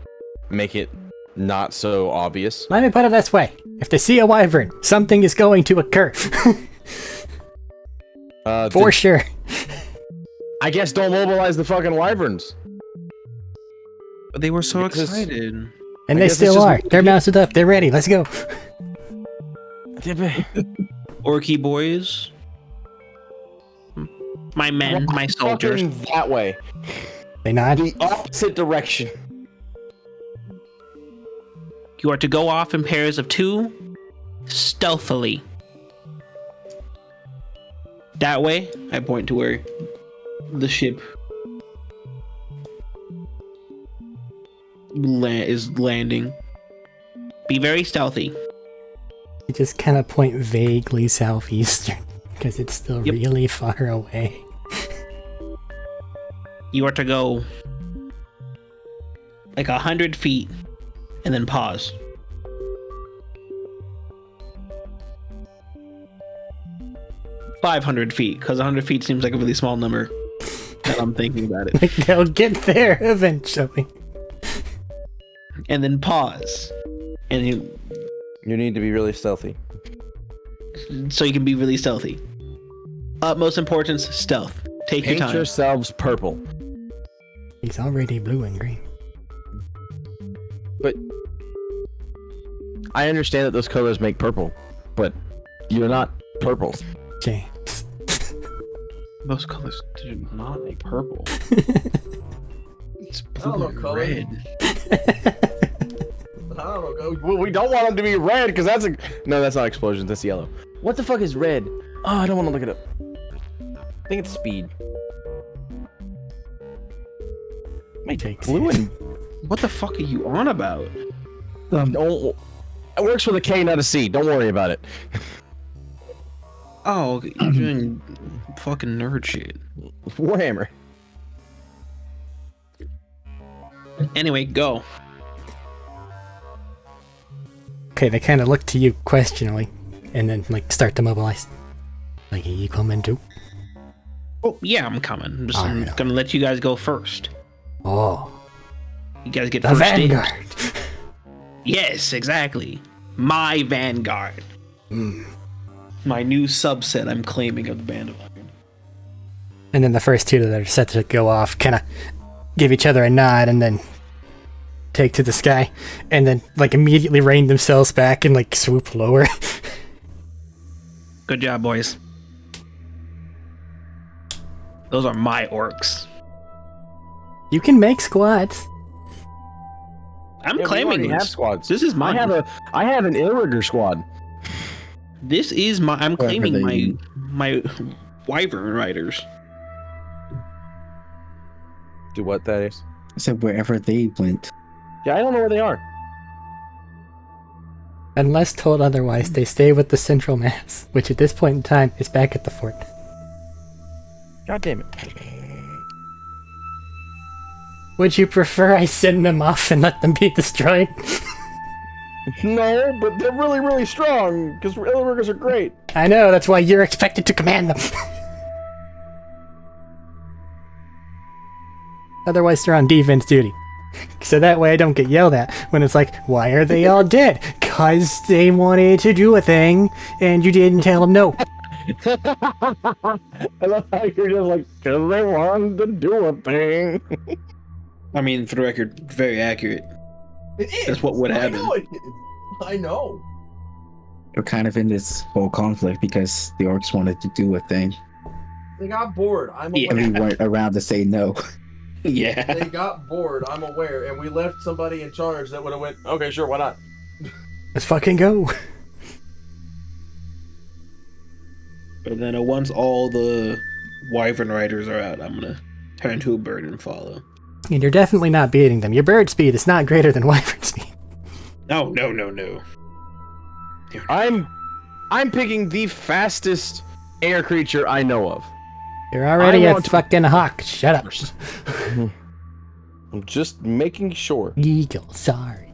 Make it not so obvious. Let me put it this way. If they see a wyvern, something is going to occur. For sure. I guess don't mobilize the fucking wyverns. But they were so Because- excited. And I they guess it's still just- are. They're mounted up. They're ready. Let's go. Orky boys. My men, my soldiers. Fucking that way. They nod. The opposite direction. You are to go off in pairs of 2, stealthily. That way, I point to where the ship is landing. Be very stealthy. You just kind of point vaguely southeastern because it's still Yep. really far away. You are to go like 100 feet and then pause. 500 feet, because 100 feet seems like a really small number. Now I'm thinking about it. They'll get there eventually. And then pause. And You need to be really stealthy. so you can be really stealthy. Utmost importance, stealth. Take Paint your time. yourselves purple. He's already blue and green. But I understand that those colors make purple, but you're not purple. James. Those colors do not make purple. It's I don't blue know and color. red. I don't know. Well, we don't want them to be red because that's a no. That's not explosions. That's yellow. What the fuck is red? Oh, I don't want to look it up. I think it's speed. Wait, Jake's blue and What the fuck are you on about? don't. It works with a K, not a C. Don't worry about it. Oh, you're doing fucking nerd shit. Warhammer. Anyway, go. Okay, they kind of look to you questioningly, and then like start to mobilize. Like, are you coming too? Oh, yeah, I'm coming. I'm Alright. gonna let you guys go first. Oh, You guys get the first vanguard. dibs. Yes, exactly. My vanguard. My new subset I'm claiming of the Band of Iron. And then the first two that are set to go off kind of give each other a nod and then take to the sky, and then like immediately rein themselves back and like swoop lower. Good job, boys. Those are my orcs. You can make squads. I'm Yeah, we claiming already have this. squads. This is mine. I have an Illrigger squad. This is my. I'm Wherever claiming they- my wyvern riders. Do what that is? I said wherever they went. Yeah, I don't know where they are. Unless told otherwise, they stay with the central mass, which at this point in time is back at the fort. God damn it. Would you prefer I send them off and let them be destroyed? No, but they're really, really strong because Illriggers are great. I know, that's why you're expected to command them. Otherwise, they're on defense duty. So that way I don't get yelled at when it's like, why are they all dead? 'Cause they wanted to do a thing and you didn't tell them no. I love how you're just like, because they wanted to do a thing. I mean, for the record, very accurate. It is. That's what would happen. I know it is. I know. We're kind of in this whole conflict because the orcs wanted to do a thing. They got bored. I'm Yeah. aware. And we weren't around to say no. Yeah. They got bored. I'm aware, and we left somebody in charge that would have went. Okay, sure, why not? Let's fucking go. But then once all the wyvern riders are out, I'm gonna turn to a bird and follow. And you're definitely not beating them. Your bird speed is not greater than wyvern speed. No, no, no, no. I'm picking the fastest air creature I know of. You're already I a want to- fucking hawk. Shut up. I'm just making sure. Eagle, sorry.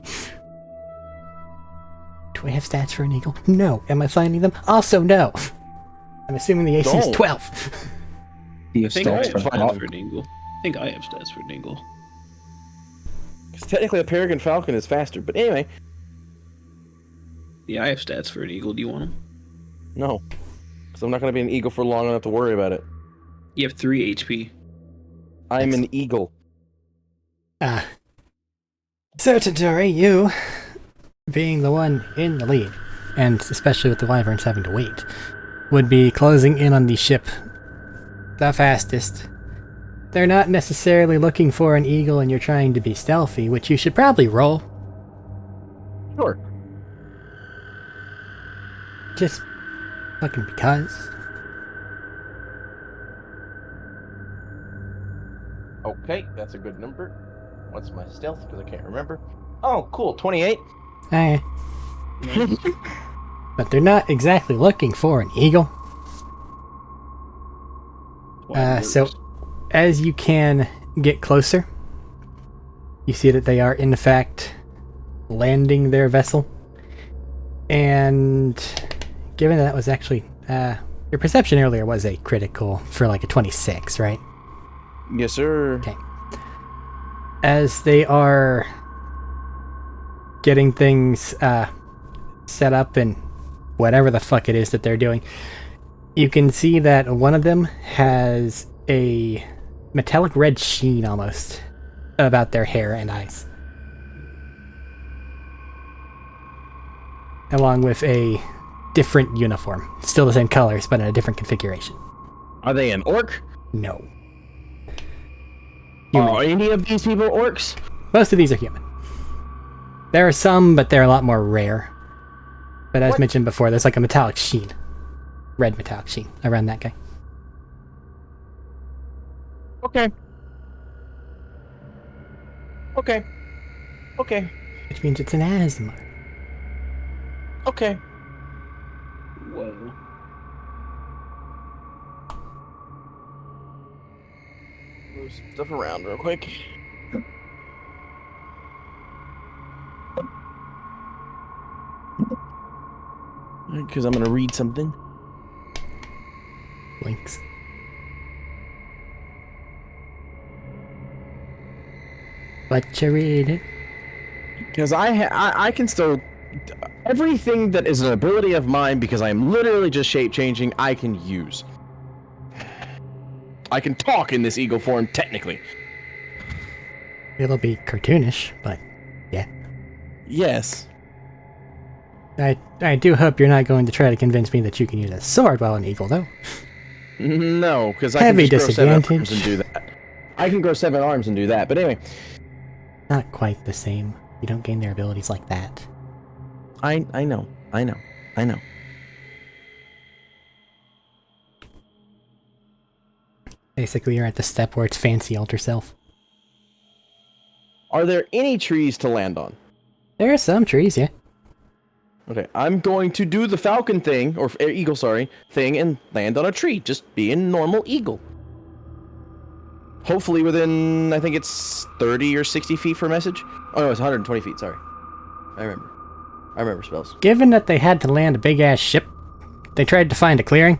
Do I have stats for an eagle? No. Am I finding them? Also, no. I'm assuming the AC is Don't. 12. You I think I have stats for stats hawk. for an eagle. I think I have stats for an eagle. 'Cause technically, a peregrine falcon is faster. But anyway, Yeah, I have stats for an eagle. Do you want them? no. Because I'm not going to be an eagle for long enough to worry about it. You have 3 HP. I'm an eagle. So, Tadori, you, being the one in the lead, and especially with the wyverns having to wait, would be closing in on the ship the fastest. They're not necessarily looking for an eagle and you're trying to be stealthy, which you should probably roll. Sure. Just fucking because. Okay, that's a good number. What's my stealth? Because I can't remember. Oh, cool. 28. Eh. But they're not exactly looking for an eagle. So, as you can get closer, you see that they are in fact landing their vessel. And given that was actually Your perception earlier was a critical for like a 26, right? Yes, sir. Okay. As they are getting things set up and whatever the fuck it is that they're doing, you can see that one of them has a metallic red sheen almost about their hair and eyes. Along with a different uniform. Still the same colors, but in a different configuration. Are they an orc? No. Human. Are any of these people orcs? Most of these are human. There are some, but they're a lot more rare. But as mentioned before, there's like a metallic sheen. Red metallic sheen around that guy. Okay. Okay. Okay. Which means it's an asthma. Okay. Whoa. Move some stuff around real quick. Because I'm going to read something. Blinks. What you reading? Because I can still... Everything that is an ability of mine, because I'm literally just shape-changing, I can use. I can talk in this eagle form, technically. It'll be cartoonish, but yeah. Yes. I do hope you're not going to try to convince me that you can use a sword while an eagle, though. No, because I can Heavy just grow 7 arms disadvantage. and do that. I can grow 7 arms and do that, but anyway. Not quite the same. You don't gain their abilities like that. I know. Basically, you're at the step where it's fancy alter self. Are there any trees to land on? There are some trees, yeah. Okay, I'm going to do the falcon thing, or eagle, sorry, thing, and land on a tree. Just be a normal eagle. Hopefully within, I think it's 30 or 60 feet for message. Oh no, it's 120 feet, sorry. I remember spells. Given that they had to land a big-ass ship, they tried to find a clearing.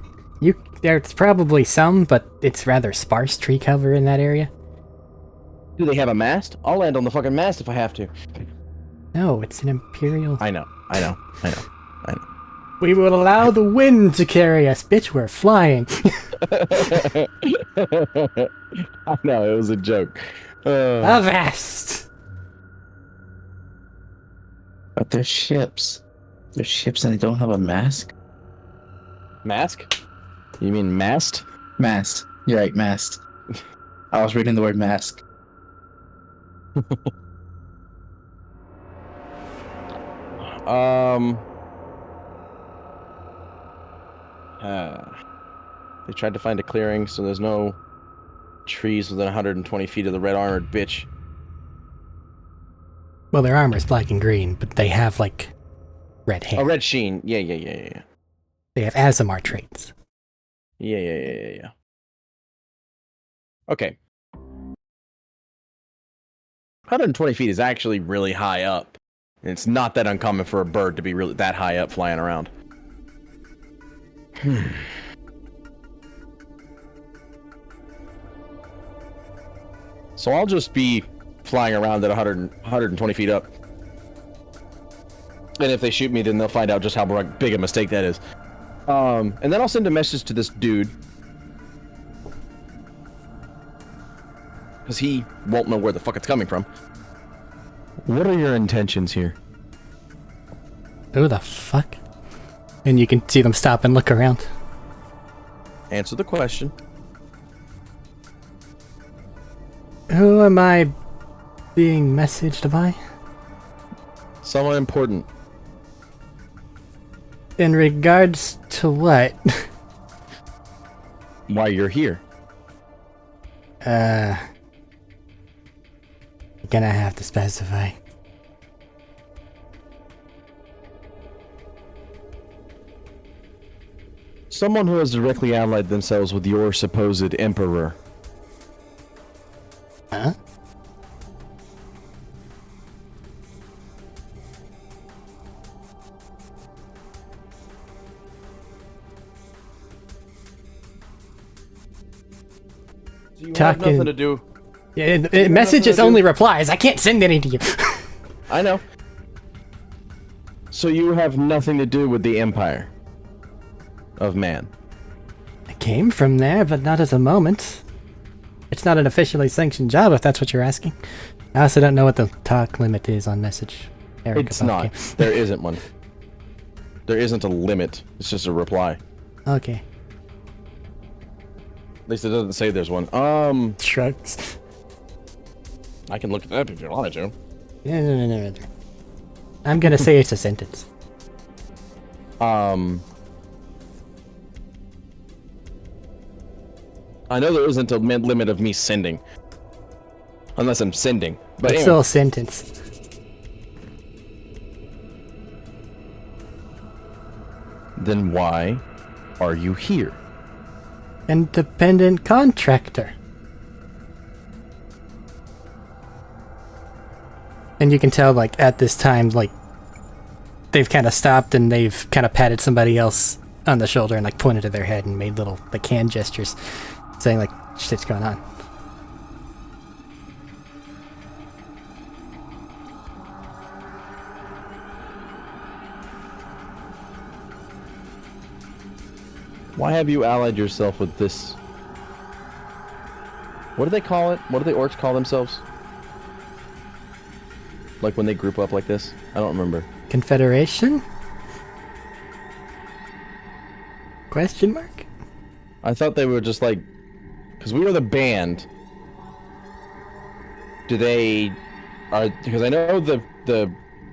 There's probably some, but it's rather sparse tree cover in that area. Do they have a mast? I'll land on the fucking mast if I have to. No, it's an imperial... I know. We will allow the wind to carry us, bitch, we're flying. I know, it was a joke. Avast! But they're ships. They're ships and they don't have a mask? Mask? You mean mast? Mast. You're right, mast. I was reading the word mask. They tried to find a clearing, so there's no trees within 120 feet of the red armored bitch. Well, their armor's black and green, but they have, like, red hair. Oh, red sheen. Yeah. They have Azamar traits. Yeah. Okay. 120 feet is actually really high up. And it's not that uncommon for a bird to be really that high up flying around. So I'll just be flying around at 120 feet up. And if they shoot me, then they'll find out just how big a mistake that is. And then I'll send a message to this dude. Because he won't know where the fuck it's coming from. What are your intentions here? Who the fuck? And you can see them stop and look around. Answer the question. Who am I being messaged by? Someone important. In regards to what? Why you're here. Gonna have to specify. Someone who has directly allied themselves with your supposed emperor. Huh? So you talking. have nothing to do. Yeah, messages only replies. I can't send any to you. I know. So you have nothing to do with the Empire of Man. I came from there, but not at the moment. It's not an officially sanctioned job, if that's what you're asking. I also don't know what the talk limit is on message. Arik It's above not. game. There isn't one. There isn't a limit. It's just a reply. Okay. At least it doesn't say there's one. Shrugs. I can look it up if you want to. No. I'm gonna say it's a sentence. I know there isn't a limit of me sending. Unless I'm sending. But It's anyway. still a sentence. Then why are you here? Independent contractor. And you can tell, like, at this time, like, they've kind of stopped and they've kind of patted somebody else on the shoulder and, like, pointed to their head and made little, like, hand gestures, saying, like, shit's going on. Why have you allied yourself with this? What do they call it? What do the orcs call themselves? Like when they group up like this? I don't remember. Confederation? Question mark? I thought they were just like... Because we were the band. Do they... Because I know the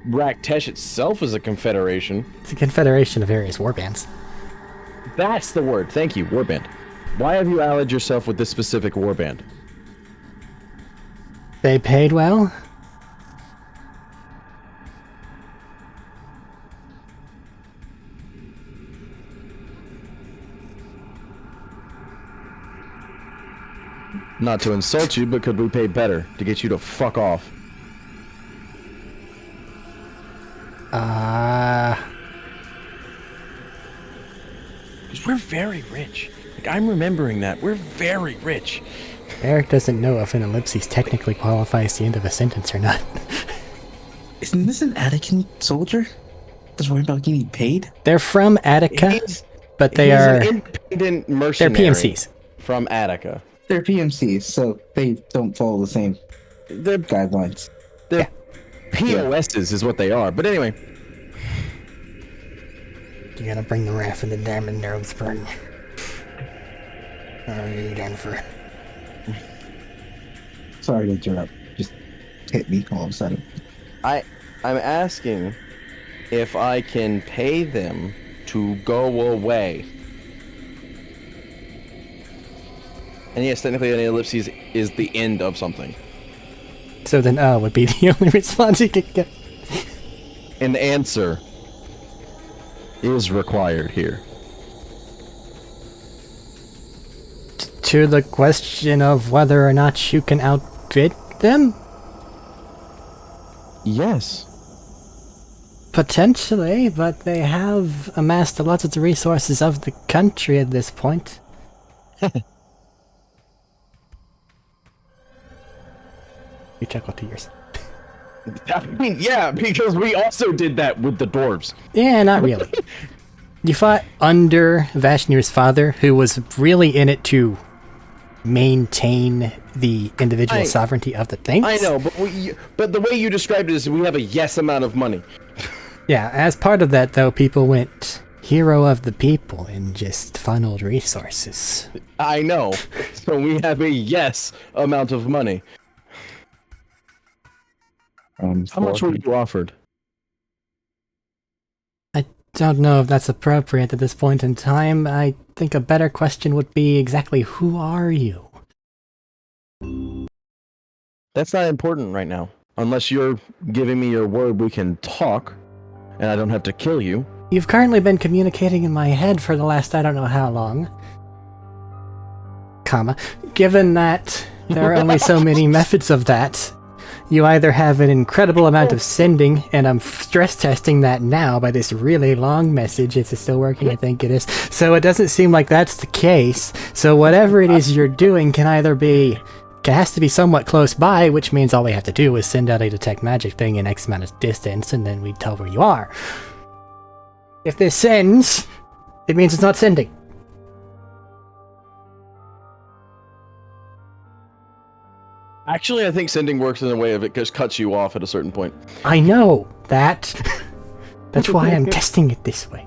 Raktesh itself is a confederation. It's a confederation of various warbands. That's the word. Thank you, warband. Why have you allied yourself with this specific warband? They paid well? Not to insult you, but could we pay better to get you to fuck off? Because we're very rich. Like, I'm remembering that. We're very rich. Arik doesn't know if an ellipsis technically qualifies the end of a sentence or not. Isn't this an Attican soldier? That's worried about getting paid? They're from Attica, He's- but they He's are... an independent They're mercenary PMCs. from Attica. They're PMCs, so they don't follow the same They're guidelines. POSs is what they are. But anyway, You gotta bring the raft and the diamond nerves burn. Oh, you done for... Sorry to interrupt. Just hit me all of a sudden. I'm asking if I can pay them to go away. And yes, technically an ellipsis is the end of something. So then, would be the only response you could get. An answer is required here. To the question of whether or not you can outbid them? Yes. Potentially, but they have amassed a lot of the resources of the country at this point. You chuckle to yourself. I mean, yeah, because we also did that with the dwarves. Yeah, not really. You fought under Vashnir's father, who was really in it to maintain the individual sovereignty of the things. I know, but the way you described it is we have a yes amount of money. Yeah, as part of that, though, people went hero of the people and just funneled resources. I know. So we have a yes amount of money. How much were you offered? I don't know if that's appropriate at this point in time. I think a better question would be exactly who are you? That's not important right now. Unless you're giving me your word we can talk, and I don't have to kill you. You've currently been communicating in my head for the last I don't know how long. Comma. Given that there are only so many methods of that, You either have an incredible amount of sending, and I'm stress testing that now by this really long message. Is it still working? I think it is. So it doesn't seem like that's the case. So whatever it is you're doing has to be somewhat close by, which means all we have to do is send out a detect magic thing in X amount of distance, and then we tell where you are. If this sends, it means it's not sending. Actually, I think sending works in a way of it just cuts you off at a certain point. I know that. That's why I'm testing it this way.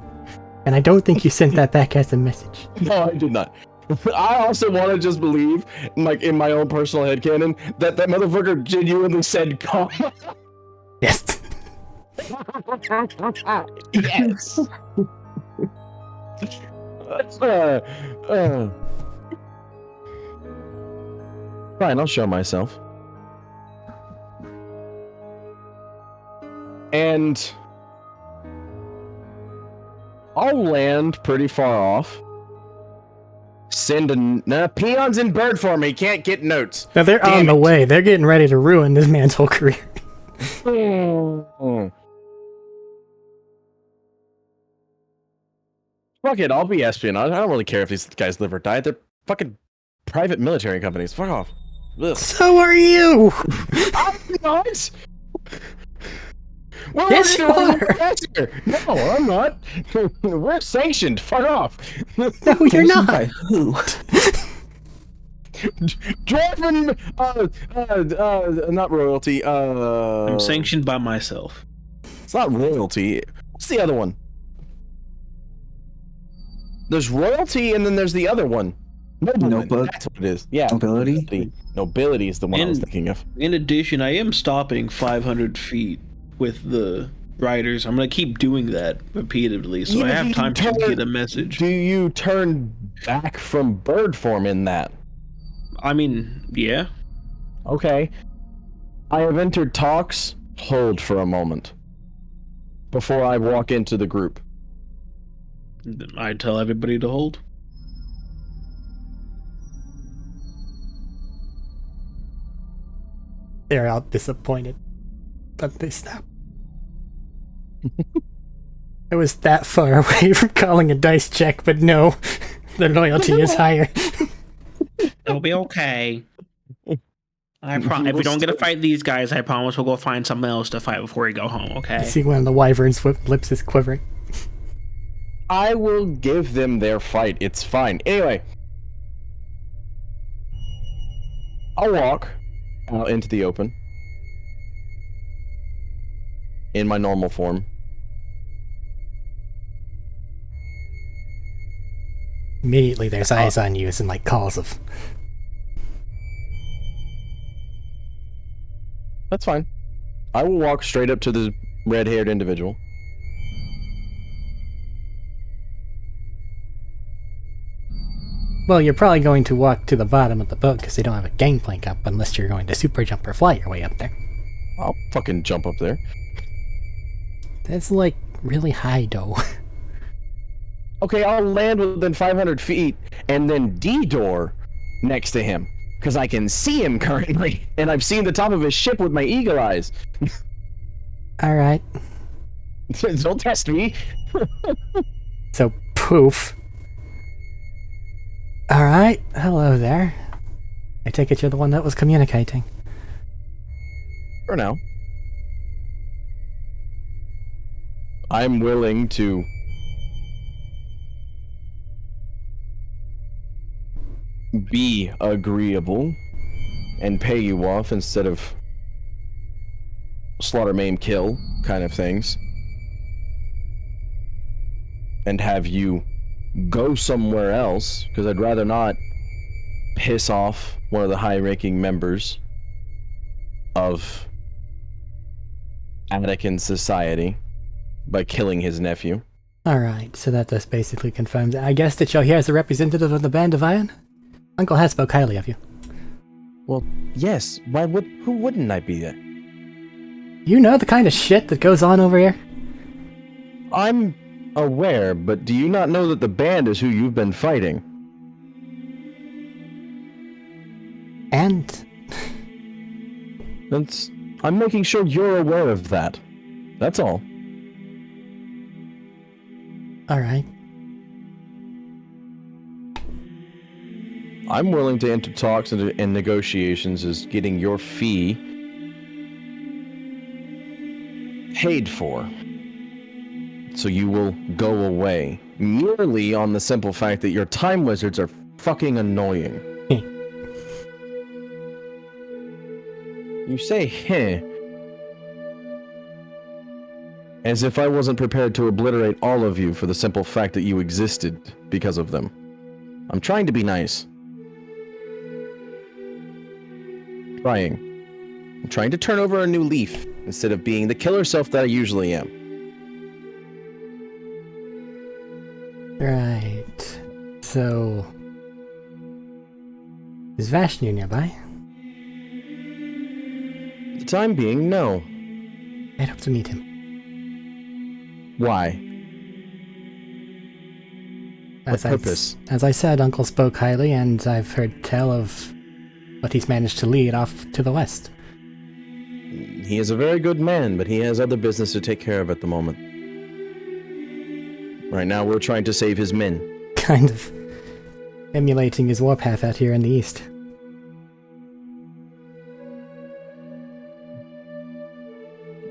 And I don't think you sent that back as a message. No, I did not. I also want to just believe, like in my own personal headcanon, that motherfucker genuinely said comma. Yes. Yes. Fine, I'll show myself. And I'll land pretty far off. Send a peons in bird form. He can't get notes. Now they're on the way. They're getting ready to ruin this man's whole career. Fuck it, I'll be espionage. I don't really care if these guys live or die. They're fucking private military companies. Fuck off. Ugh. So are you! I'm not! We're Yes, you are! No, I'm not. We're sanctioned. Fuck off. No, you're not! By who? Dwarven, not royalty, I'm sanctioned by myself. It's not royalty. What's the other one? There's royalty and then there's the other one. Nobleman. That's what it is. Yeah. Nobility? Nobility is the one I was thinking of. In addition, I am stopping 500 feet with the riders. I'm going to keep doing that repeatedly, so I have time to get a message. Do you turn back from bird form in that? I mean, yeah. Okay. I have entered talks. Hold for a moment. Before I walk into the group. I tell everybody to hold. They're out disappointed. But they stop. I was that far away from calling a dice check, but no. Their loyalty is higher. It'll be okay. If we don't get to fight these guys, I promise we'll go find something else to fight before we go home, okay? You see one of the wyvern's lips is quivering. I will give them their fight. It's fine. Anyway. I'll walk out into the open. In my normal form. Immediately there's eyes on you and like calls of... That's fine. I will walk straight up to the red-haired individual. Well, you're probably going to walk to the bottom of the boat because they don't have a gangplank up unless you're going to super jump or fly your way up there. I'll fucking jump up there. That's like really high though. Okay, I'll land within 500 feet and then D-door next to him. Because I can see him currently, and I've seen the top of his ship with my eagle eyes. Alright. Don't test me. So, poof. Alright, hello there. I take it you're the one that was communicating. For now. I'm willing to... be agreeable and pay you off instead of slaughter, maim, kill kind of things. And have you go somewhere else, because I'd rather not piss off one of the high-ranking members of Anakin society by killing his nephew. Alright, so that just basically confirms it. I guess that you're here as a representative of the Band of Iron? Uncle has spoke highly of you. Well, yes. Who wouldn't I be there? You know the kind of shit that goes on over here? I'm aware, but do you not know that the band is who you've been fighting? And... That's I'm making sure you're aware of that. That's all. Alright. I'm willing to enter talks and negotiations as getting your fee paid for. So you will go away. Merely on the simple fact that your time wizards are fucking annoying. You say, heh. As if I wasn't prepared to obliterate all of you for the simple fact that you existed because of them. I'm trying to be nice. I'm trying to turn over a new leaf instead of being the killer self that I usually am. Right. So... Is Vashnu nearby? For the time being, no. I'd hope to meet him. Why? What purpose? As I said, Uncle spoke highly, and I've heard tell of what he's managed to lead off to the west. He is a very good man, but he has other business to take care of at the moment. Right now, we're trying to save his men. Kind of emulating his warpath out here in the east.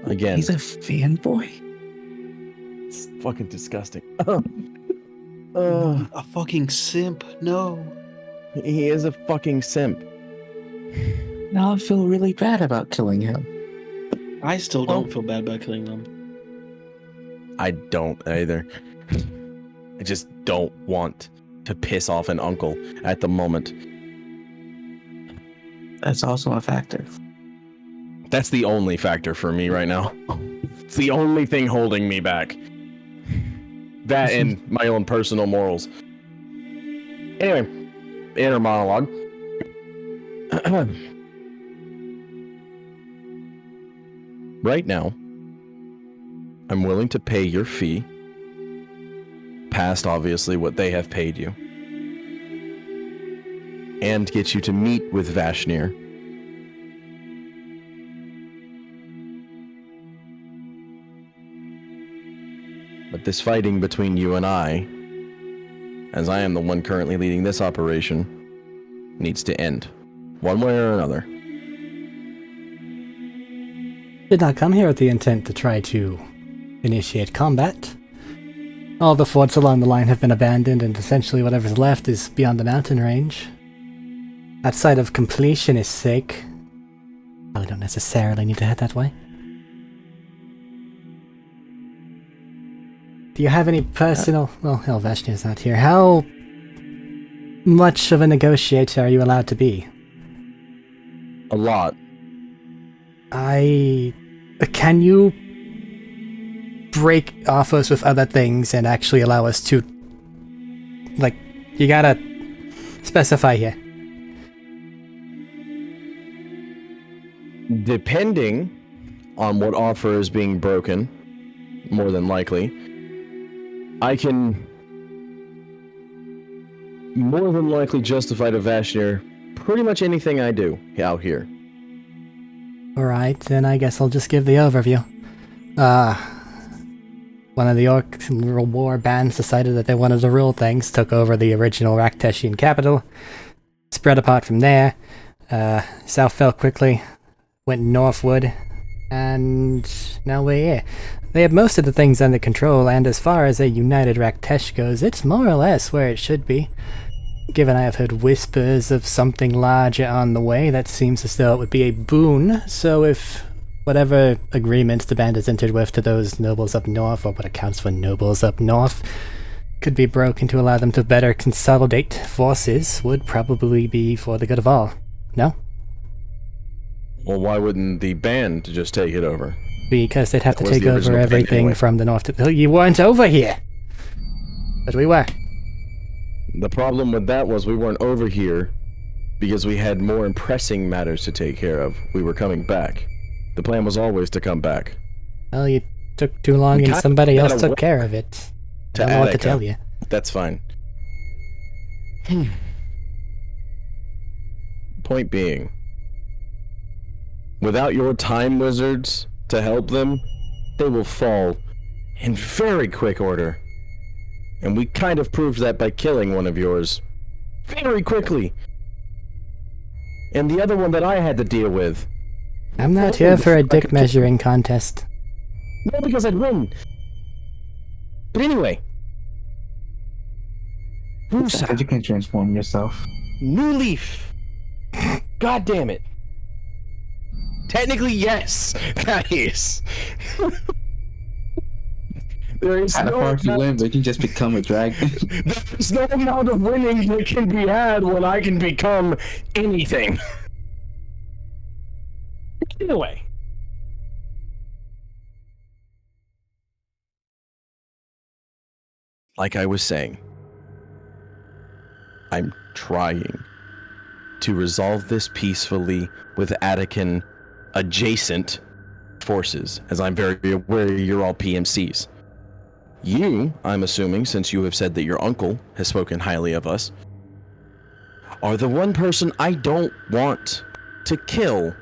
Again. He's a fanboy? It's fucking disgusting. A fucking simp. No. He is a fucking simp. Now I feel really bad about killing him. I still don't feel bad about killing them. I don't either. I just don't want to piss off an uncle at the moment. That's also a factor. That's the only factor for me right now. It's the only thing holding me back. That and my own personal morals. Anyway, inner monologue. Right now, I'm willing to pay your fee, past obviously what they have paid you, and get you to meet with Vashnir. But this fighting between you and I, as I am the one currently leading this operation, needs to end, one way or another. Did not come here with the intent to try to initiate combat. All the forts along the line have been abandoned, and essentially whatever's left is beyond the mountain range. Outside of completionist sake, probably don't necessarily need to head that way. Do you have any personal... Well, Vashnia's not here. How much of a negotiator are you allowed to be? A lot. Can you break offers with other things and actually allow us to... Like, you gotta specify here. Depending on what offer is being broken, more than likely, I can more than likely justify to Vashnir pretty much anything I do out here. Alright, then I guess I'll just give the overview. One of the Orc war bands decided that they wanted to rule things, took over the original Rakteshian capital, spread apart from there, south fell quickly, went northward, and now we're here. They have most of the things under control, and as far as a united Raktesh goes, it's more or less where it should be. Given I have heard whispers of something larger on the way, that seems as though it would be a boon, so if whatever agreements the band has entered with to those nobles up north, or what accounts for nobles up north, could be broken to allow them to better consolidate forces, would probably be for the good of all. No? Well, why wouldn't the band just take it over? Because they'd have to That was take the over original plan everything anyway. from the north to... You weren't over here! But we were. The problem with that was we weren't over here because we had more pressing matters to take care of. We were coming back. The plan was always to come back. Well, you took too long We and kinda somebody got else took away care of it. I to don't know what to Attica. tell you. That's fine. Point being, Without your time wizards to help them, they will fall in very quick order. And we kind of proved that by killing one of yours very quickly. And the other one that I had to deal with. I'm not here for a dick measuring contest. No, because I'd win. But anyway. Rusa, You can transform yourself. new leaf. God damn it. Technically, yes, guys. There is How no far if you amount, win, but you can just become a dragon. there's no amount of winning that can be had when I can become anything. Anyway. Like I was saying, I'm trying to resolve this peacefully with Attican adjacent forces, as I'm very aware you're all PMCs. You, I'm assuming, since you have said that your uncle has spoken highly of us, are the one person I don't want to kill,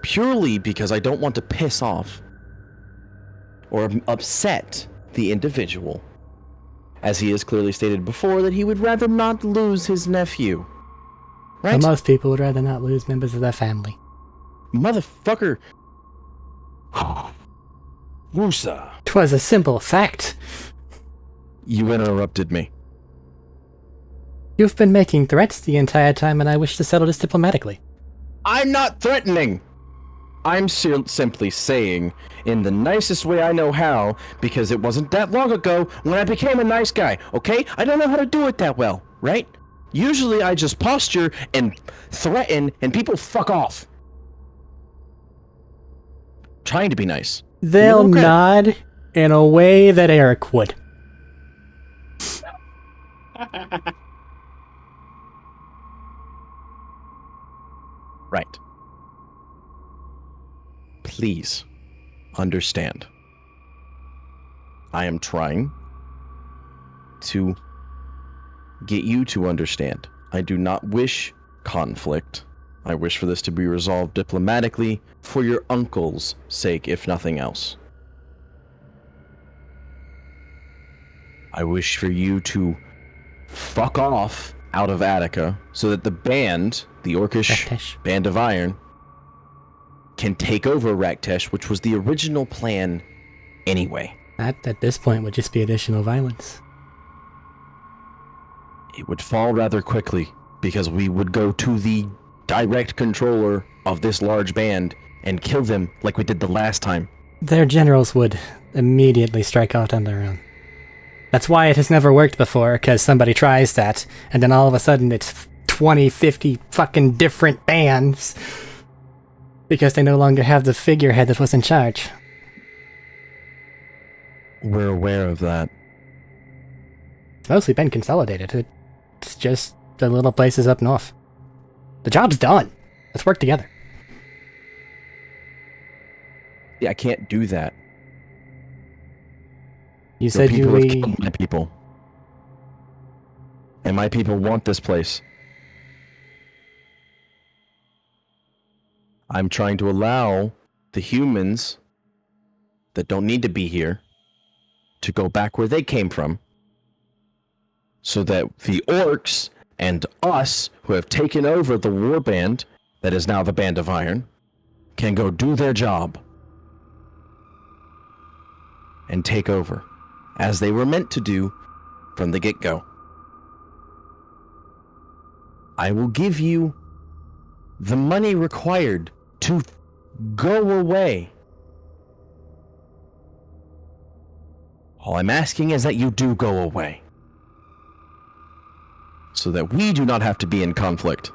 purely because I don't want to piss off or upset the individual, as he has clearly stated before that he would rather not lose his nephew. Right? But most people would rather not lose members of their family. Motherfucker. Wusa. 'Twas a simple fact. You interrupted me. You've been making threats the entire time, and I wish to settle this diplomatically. I'm not threatening. I'm simply saying, in the nicest way I know how, because it wasn't that long ago when I became a nice guy, okay? I don't know how to do it that well, right? Usually I just posture and threaten and people fuck off. Trying to be nice. They'll Okay. nod in a way that Arik would. Right. Please understand. I am trying to get you to understand. I do not wish conflict. I wish for this to be resolved diplomatically for your uncle's sake, if nothing else. I wish for you to fuck off out of Attica so that the band, the Orcish Raktesh. Band of Iron, can take over Raktesh, which was the original plan anyway. That, at this point, would just be additional violence. It would fall rather quickly because we would go to the direct controller of this large band and kill them like we did the last time. Their generals would immediately strike out on their own. That's why it has never worked before, because somebody tries that, and then all of a sudden it's 20, 50 fucking different bands. Because they no longer have the figurehead that was in charge. We're aware of that. It's mostly been consolidated. It's just the little places up north. The job's done. Let's work together. Yeah, I can't do that. You Your said people have you... killed my people. And my people want this place. I'm trying to allow the humans that don't need to be here to go back where they came from, so that the orcs and us, who have taken over the warband that is now the Band of Iron, can go do their job and take over, as they were meant to do from the get-go. I will give you the money required to go away. All I'm asking is that you do go away, so that we do not have to be in conflict.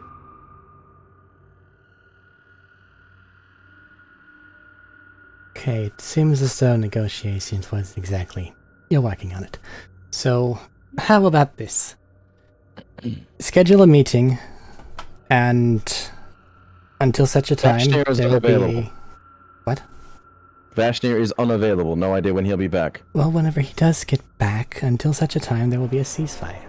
Okay, it seems as though negotiations was exactly... You're working on it. So, how about this? Schedule a meeting, and until such a time, Vashtir is there will unavailable. be... What? Vashtir is unavailable. No idea when he'll be back. Well, whenever he does get back, until such a time, there will be a ceasefire.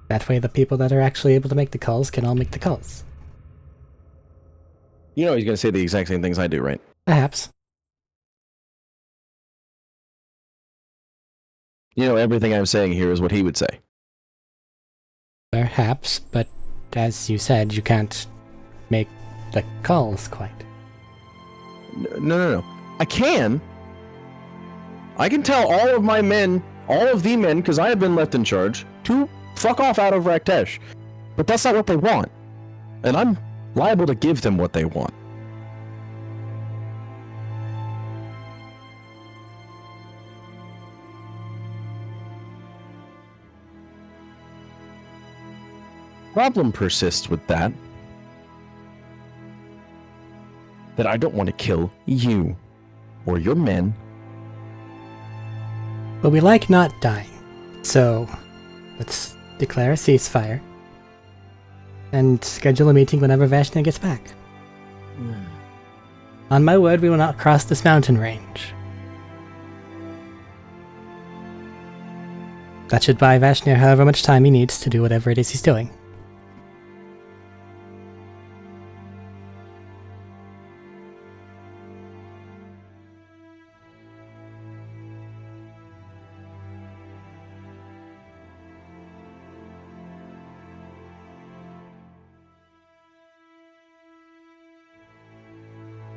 That way the people that are actually able to make the calls can all make the calls. You know he's going to say the exact same things I do, right? Perhaps. You know, everything I'm saying here is what he would say. Perhaps, but as you said, you can't make the calls quite. No. I can tell all of my men, all of the men, because I have been left in charge, to fuck off out of Raktesh. But that's not what they want. And I'm liable to give them what they want. Problem persists with that I don't want to kill you or your men. But we like not dying. So, let's declare a ceasefire. And schedule a meeting whenever Vashna gets back. On my word, we will not cross this mountain range. That should buy Vashna however much time he needs to do whatever it is he's doing.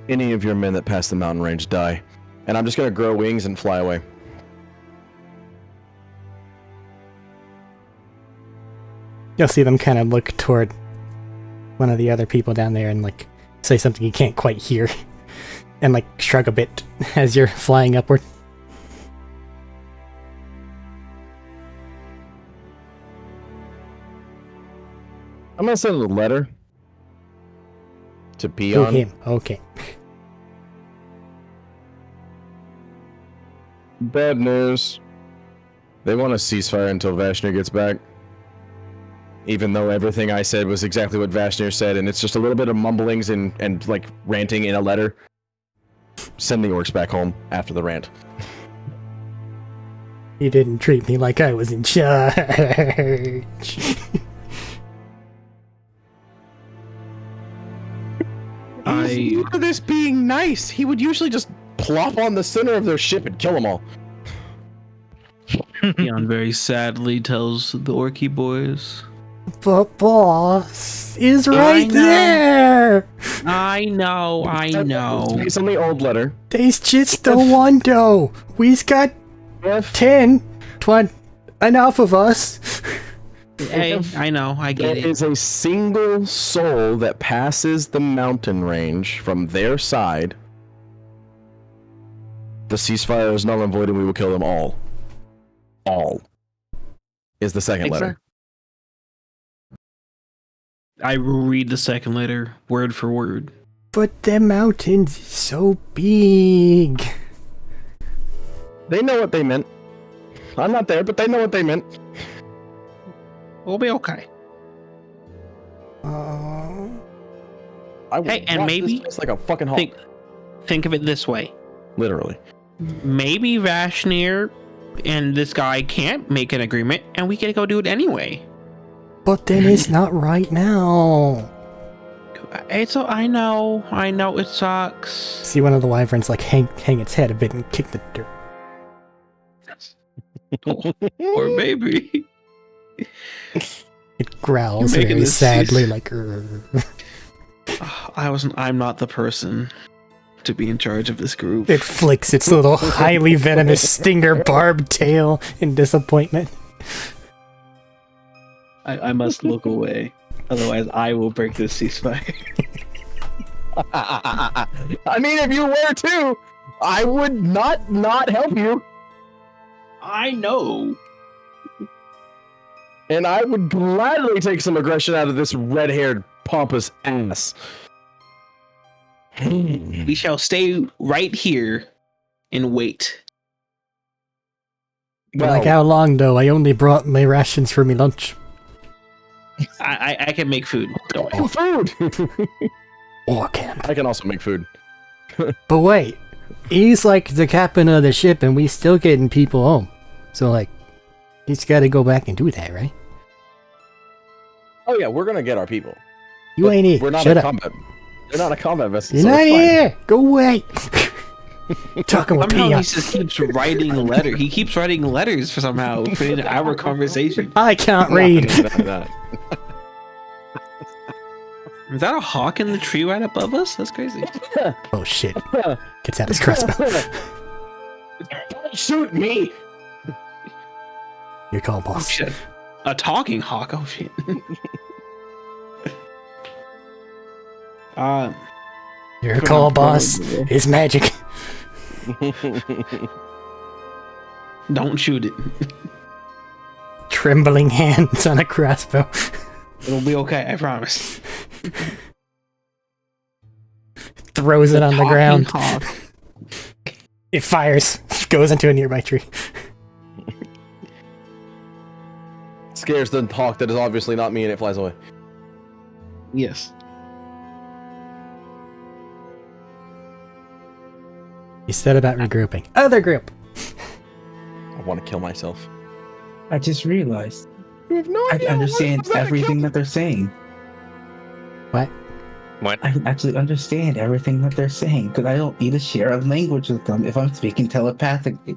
Any of your men that pass the mountain range die. And I'm just going to grow wings and fly away. You'll see them kind of look toward one of the other people down there and like say something you can't quite hear. And like shrug a bit as you're flying upward. I'm going to send a letter to To Peon. him, okay. Bad news. They want a ceasefire until Vashnir gets back. Even though everything I said was exactly what Vashnir said, and it's just a little bit of mumblings and like ranting in a letter. Send the orcs back home after the rant. You didn't treat me like I was in charge. He's new to this being nice. He would usually just plop on the center of their ship and kill them all. Peon very sadly tells the Orky boys. But boss is I right know. there. I know. It's on the old letter. There's just the one though. We've got If 10, 20, enough of us. Hey, I know. I get there it. is a single soul that passes the mountain range from their side, the ceasefire is null and void and we will kill them all. All. Is the second letter. I read the second letter word for word. But the mountain's so big. They know what they meant. I'm not there, but they know what they meant. We'll be okay. Uh, I will Hey, and watch maybe- this place like a fucking hawk. Think of it this way. Literally. Maybe Vashnir and this guy can't make an agreement, and we can go do it anyway. but then it's not right now. I know it sucks. See one of the wyverns like hang its head a bit and kick the dirt. Or maybe. It growls You're making very this sadly like "Urgh." I'm not the person to be in charge of this group. It flicks its little highly venomous stinger barbed tail in disappointment. I must look away. Otherwise, I will break this ceasefire. I mean, if you were too, I would not help you. I know. And I would gladly take some aggression out of this red-haired, pompous ass. We shall stay right here and wait. Like how long though? I only brought my rations for me lunch. I can make food. Don't worry. Food! Oh, I can. I can also make food. But wait, he's like the captain of the ship, and we still getting people home. So like, he's got to go back and do that, right? Oh yeah, we're gonna get our people. You But ain't here. We're not Shut a up. combat. We're not a combat vessel. You're so not it's fine. here. Go away. Talking with Somehow he peons. just keeps writing letters. He keeps writing letters for somehow in our conversation. I can't No, read. no. Is that a hawk in the tree right above us? That's crazy. Oh shit. Gets out his crossbow. Don't shoot me! Your call, Oh boss. shit. A talking hawk. Oh shit. Your Come call, on, boss. come on. Is magic. Don't shoot it. Trembling hands on a crossbow. It'll be okay. I promise. Throws it on the Talking ground. hawk. It fires. Goes into a nearby tree. Scares the hawk that is obviously not me and it flies away. Yes. You said about regrouping. Other group. I want to kill myself. I just realized You have no I idea. understand everything that they're saying. What? What? I can actually understand everything that they're saying because I don't need to share a language with them if I'm speaking telepathically.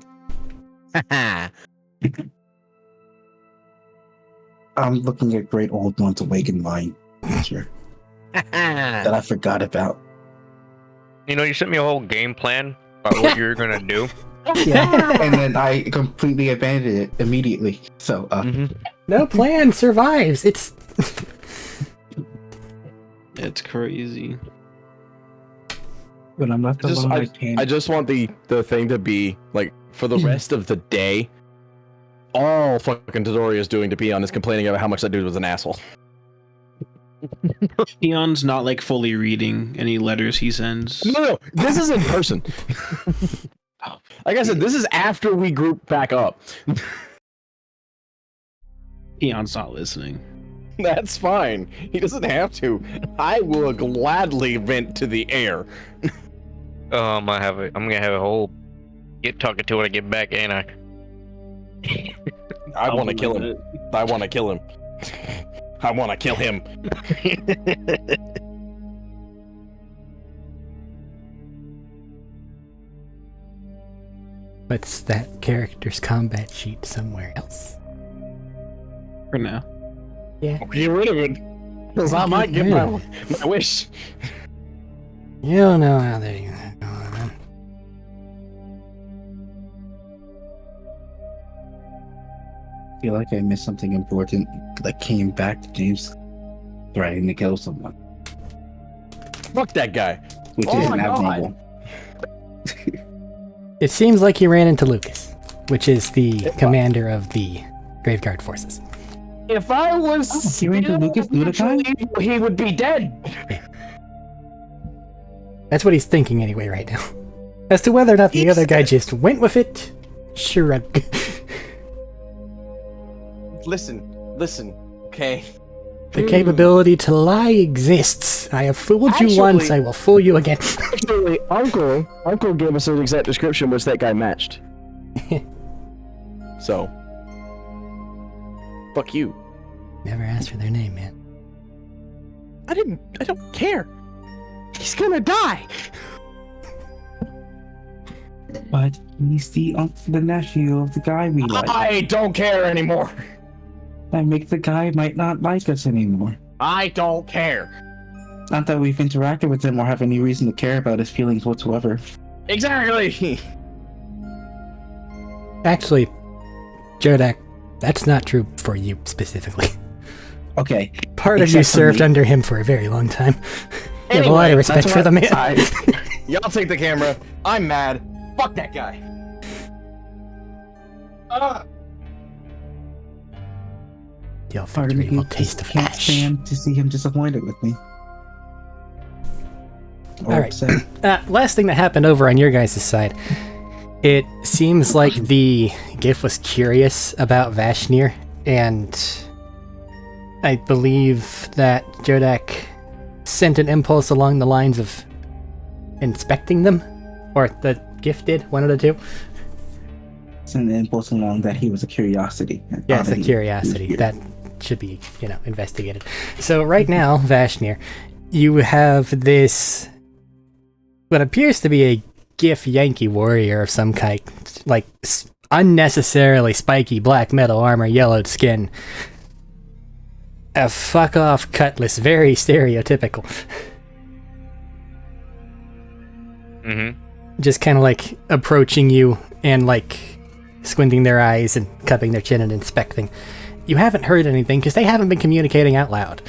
I'm looking at Great Old One's Awakened Mind picture that I forgot about. You know, you sent me a whole game plan about what you're gonna do. Yeah, and then I completely abandoned it immediately. So, No plan survives. It's It's crazy. when I'm left alone, I can't. I just want the thing to be like for the rest of the day. All fucking Todori is doing to Peon is complaining about how much that dude was an asshole. Peon's not like fully reading any letters he sends. No, this is in person. Like I said, this is after we group back up. Peon's not listening. That's fine. He doesn't have to. I will gladly vent to the air. I'm gonna have a whole get talking to when I get back, ain't I? I want to kill him. I want to kill him. I want to kill him. What's that character's combat sheet somewhere else? For now. Yeah. Get rid of it. Because I might get my wish. You don't know how they're going on. I feel like I missed something important that came back to James threatening to kill someone, Fuck that guy. which Oh is my God. abnormal. It seems like he ran into Lucas, which is the commander of the Graveguard forces. If I was he ran to Lucas Ludokai? evil, he would be dead. That's what he's thinking anyway right now. As to whether or not the other guy just went with it, shrug. Listen, okay? The capability to lie exists. I have fooled you once, I will fool you again. Actually, Uncle gave us an exact description which that guy matched. So, fuck you. Never asked for their name, man. I don't care. He's gonna die. But he's the nephew of the guy we like. I don't care anymore. That makes the guy might not like us anymore. I don't care. Not that we've interacted with him or have any reason to care about his feelings whatsoever. Exactly. Actually, Jodak, that's not true for you specifically. Okay. Part of you Except for served me. under him for a very long time. You have a lot of respect That's for the man. Y'all take the camera. I'm mad. Fuck that guy. Your Part of me victory will taste of can't ash. stand to see him disappointed with me. Or All right. upset. Last thing that happened over on your guys' side. It seems like the GIF was curious about Vashnir, and I believe that Jodak sent an impulse along the lines of inspecting them, or the GIF did, one of the two. Send an impulse along that he was a curiosity. Yeah, it's a He was curiosity. here. That should be, investigated. So right now, Vashnir, you have this, what appears to be a Gif Yankee warrior of some kind, like unnecessarily spiky black metal armor, yellowed skin, a fuck off cutlass, very stereotypical. Mm-hmm. Just kind of like approaching you and like squinting their eyes and cupping their chin and inspecting. You haven't heard anything because they haven't been communicating out loud.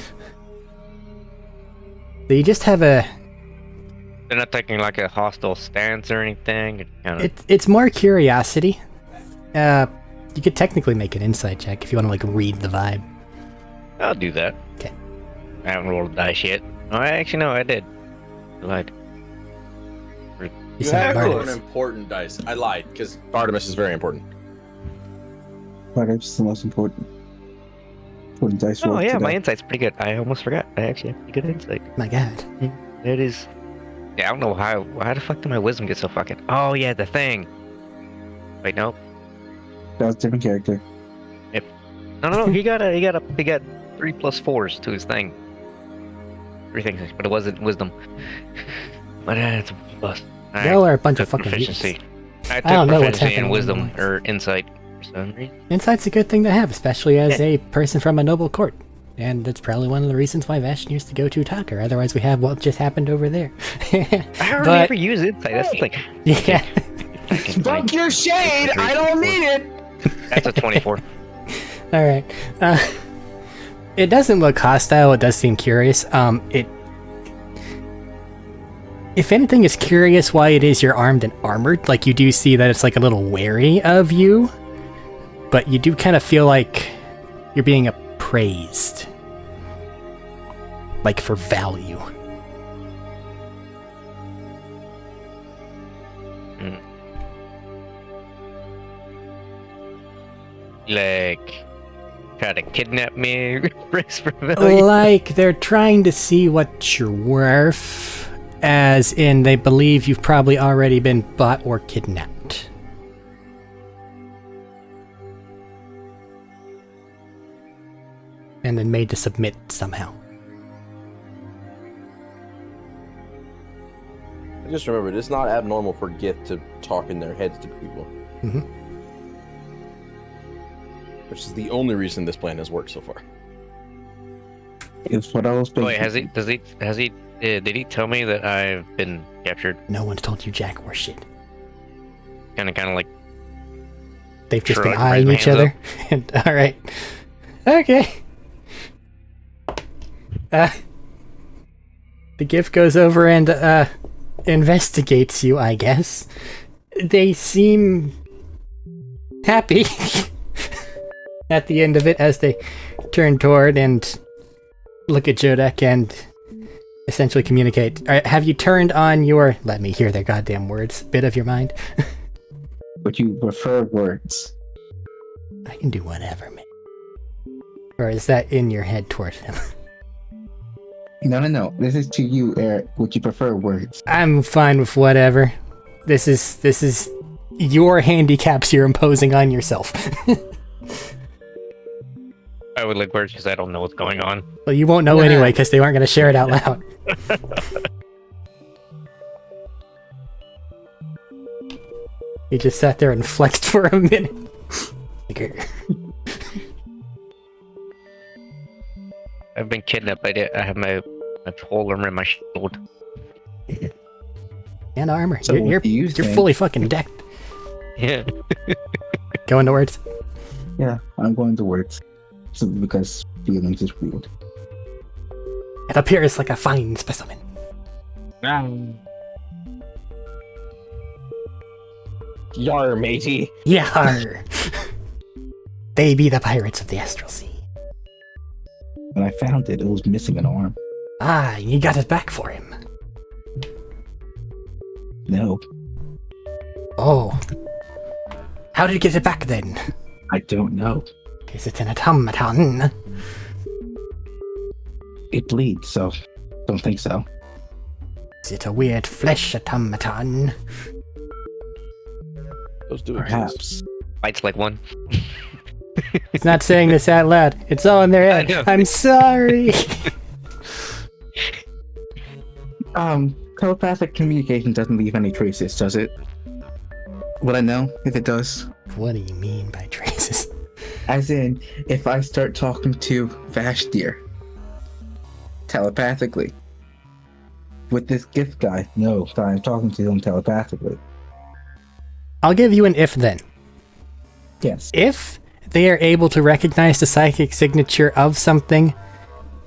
So you just have a... They're not taking like a hostile stance or anything. It's more curiosity. You could technically make an insight check if you want to like read the vibe. I'll do that. Okay. I haven't rolled a dice yet. Oh, actually, no, I did. I lied. You sound have Barnabas. an important dice. I lied, because Barnabas is very important. Barnabas is the most important dice roll Oh, yeah, today. my insight's pretty good. I almost forgot. I actually have pretty good insight. My god. It is. Yeah, I don't know how the fuck did my wisdom get so fucking. Oh, yeah, the thing. Wait, no. That was a different character. No, he got 3 + 4s to his thing. 3 things, but it wasn't wisdom. But it's a plus. Y'all are a bunch of took fucking proficiency. I took don't know what's proficiency in happening wisdom in the or insight for some reason. Insight's a good thing to have, especially as a person from a noble court. And that's probably one of the reasons why Vash needs to go to Tucker. Otherwise, we have what just happened over there. I hardly But- ever use insight. That's the thing. Yeah. Fuck your shade! I don't need it! That's a 24. Alright. It doesn't look hostile. It does seem curious. If anything is curious why it is you're armed and armored, like you do see that it's like a little wary of you, but you do kind of feel like you're being appraised. Like for value. Like, try to kidnap me, race for value. Like they're trying to see what you're worth, as in they believe you've probably already been bought or kidnapped. And then made to submit somehow. Just remember, it's not abnormal for Gith to talk in their heads to people. Mm-hmm. Which is the only reason this plan has worked so far. It's what I was thinking. Wait, did he tell me that I've been captured? No one's told you jack or shit. Kind of like, They've just Sure, been I can raise eyeing my each hands other. And, alright. Okay. The gift goes over and investigates you, I guess. They seem happy at the end of it as they turn toward and look at Jodek and essentially communicate. Alright, have you turned on your, let me hear their goddamn words, bit of your mind? But you prefer words. I can do whatever, man. Or is that in your head towards him? No. This is to you, Eric. Would you prefer words? I'm fine with whatever. This is your handicaps you're imposing on yourself. I would like words because I don't know what's going on. Well, you won't know anyway because they weren't going to share it out loud. He just sat there and flexed for a minute. I've been kidnapped. I have my pole armor in my shield. And armor. So You're what do you think? fully fucking decked. Yeah. Going to words. Yeah, I'm going to words. So because feelings is weird. It appears like a fine specimen. Yar, matey. Yar! They be the pirates of the Astral Sea. When I found it, it was missing an arm. Ah, you got it back for him. No, Oh. How did you get it back then? I don't know. Is it an automaton? It bleeds, so don't think so. Is it a weird flesh automaton? Those do exist. Perhaps. Fights like one. He's not saying this out loud. It's all in their I head. know. I'm sorry. Telepathic communication doesn't leave any traces, does it? Would I know if it does? What do you mean by traces? As in, if I start talking to Vashtir telepathically with this gift guy, no, I'm talking to him telepathically. I'll give you an if then. Yes. If they are able to recognize the psychic signature of something,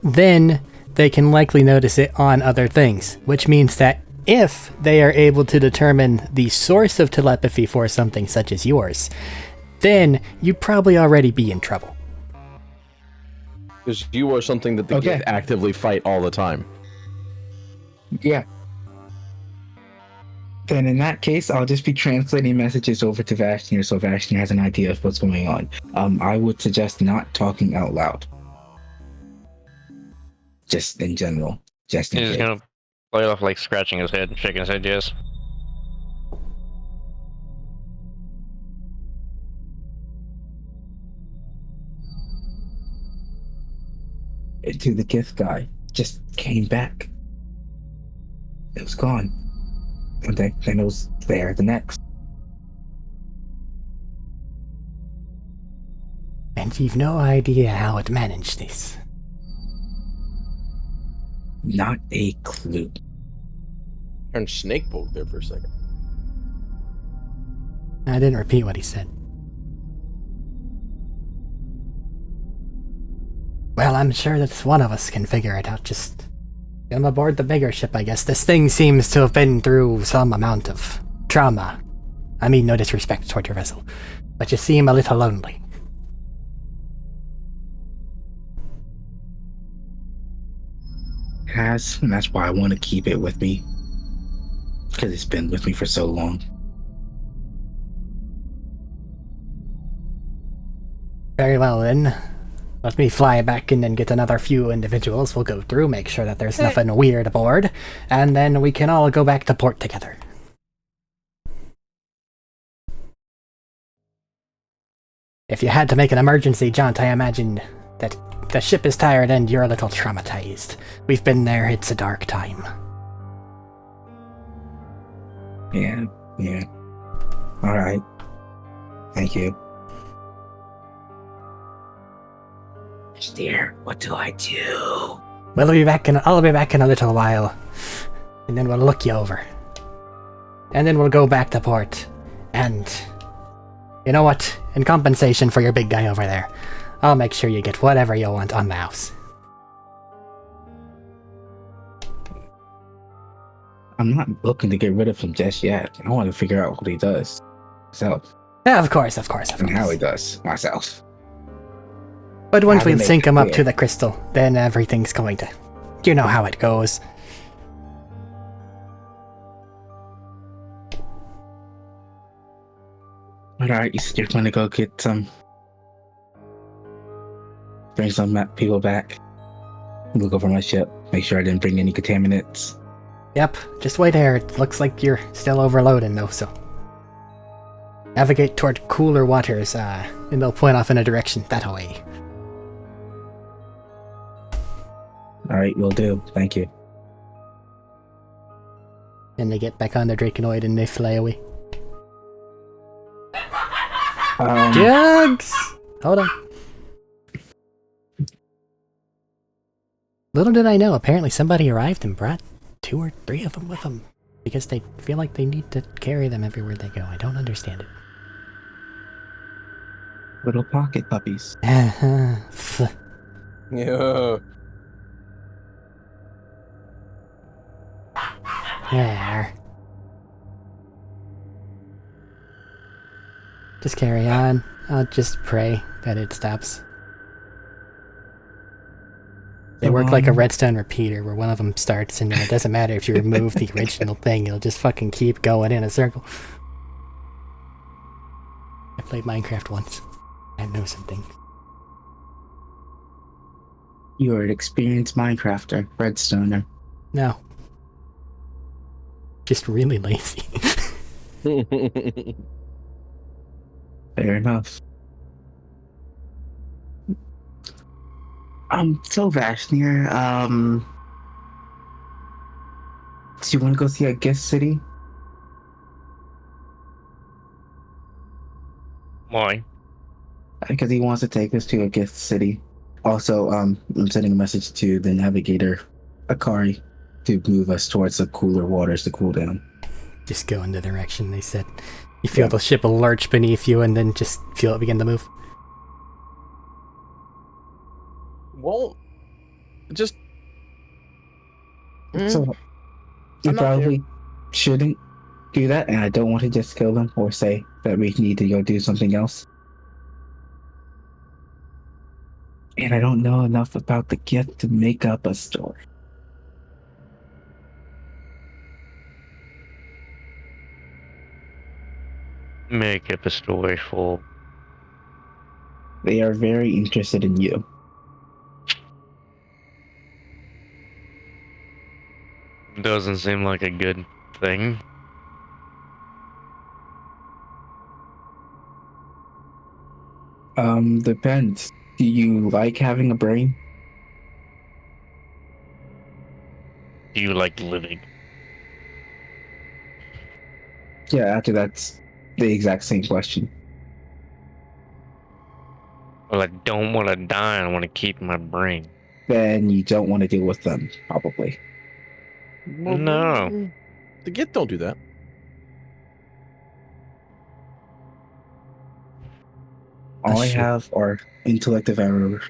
then they can likely notice it on other things, which means that if they are able to determine the source of telepathy for something such as yours, then you'd probably already be in trouble. Because you are something that the Okay. Gith actively fight all the time. Yeah. Then in that case, I'll just be translating messages over to Vashtir so Vashtir has an idea of what's going on. I would suggest not talking out loud. Just in general. Just in He's case. gonna play off like scratching his head and shaking his head, yes. To the gift guy just came back. It was gone. And then it was there the next. And you've no idea how it managed this. Not a clue. Turned snake bolt there for a second. I didn't repeat what he said. Well, I'm sure that one of us can figure it out. Just get him aboard the bigger ship, I guess. This thing seems to have been through some amount of trauma. I mean, no disrespect toward your vessel, but you seem a little lonely. It has, and that's why I want to keep it with me. Because it's been with me for so long. Very well, then. Let me fly back in and get another few individuals. We'll go through, make sure that there's nothing weird aboard, and then we can all go back to port together. If you had to make an emergency jaunt, I imagine that the ship is tired and you're a little traumatized. We've been there, it's a dark time. Yeah. Alright. Thank you. Dear, what do I do? I'll be back in a little while, and then we'll look you over. And then we'll go back to port, and you know what? In compensation for your big guy over there, I'll make sure you get whatever you want on the house. I'm not looking to get rid of him just yet. I want to figure out what he does myself. Yeah, of course. And how he does myself. But once we How to sync make him up clear. to the crystal, then everything's going to... You know how it goes. Alright, you're going to go get some... Bring some people back. Look over my ship. Make sure I didn't bring any contaminants. Yep, just wait there. It looks like you're still overloading though, so... Navigate toward cooler waters, and they'll point off in a direction that way. Alright, will do. Thank you. And they get back on their Draconoid and they fly away. Jugs! Hold on. Little did I know, apparently somebody arrived and brought 2 or 3 of them with them. Because they feel like they need to carry them everywhere they go. I don't understand it. Little pocket puppies. Yeah. There. Just carry on. I'll just pray that it stops. They work like a redstone repeater where one of them starts and then it doesn't matter if you remove the original thing, it'll just fucking keep going in a circle. I played Minecraft once. I know something. You are an experienced Minecrafter, Redstoner. No. Just really lazy. Fair enough. So Vashnir, do you want to go see a gift city? Why? Because he wants to take us to a gift city. Also, I'm sending a message to the navigator, Akari, to move us towards the cooler waters to cool down. Just go in the direction they said. You feel Yeah. the ship will lurch beneath you and then just feel it begin to move. Well, just So you I'm not there. probably shouldn't do that, and I don't want to just kill them or say that we need to go do something else. And I don't know enough about the gift to make up a story. Make up a story for. They are very interested in you. Doesn't seem like a good thing. Depends. Do you like having a brain? Do you like living? Yeah, after that's the exact same question. Well, I don't want to die. I want to keep my brain. Then you don't want to deal with them, probably. Well, No. the Gith don't do that. All I shoot. have are intellect devourer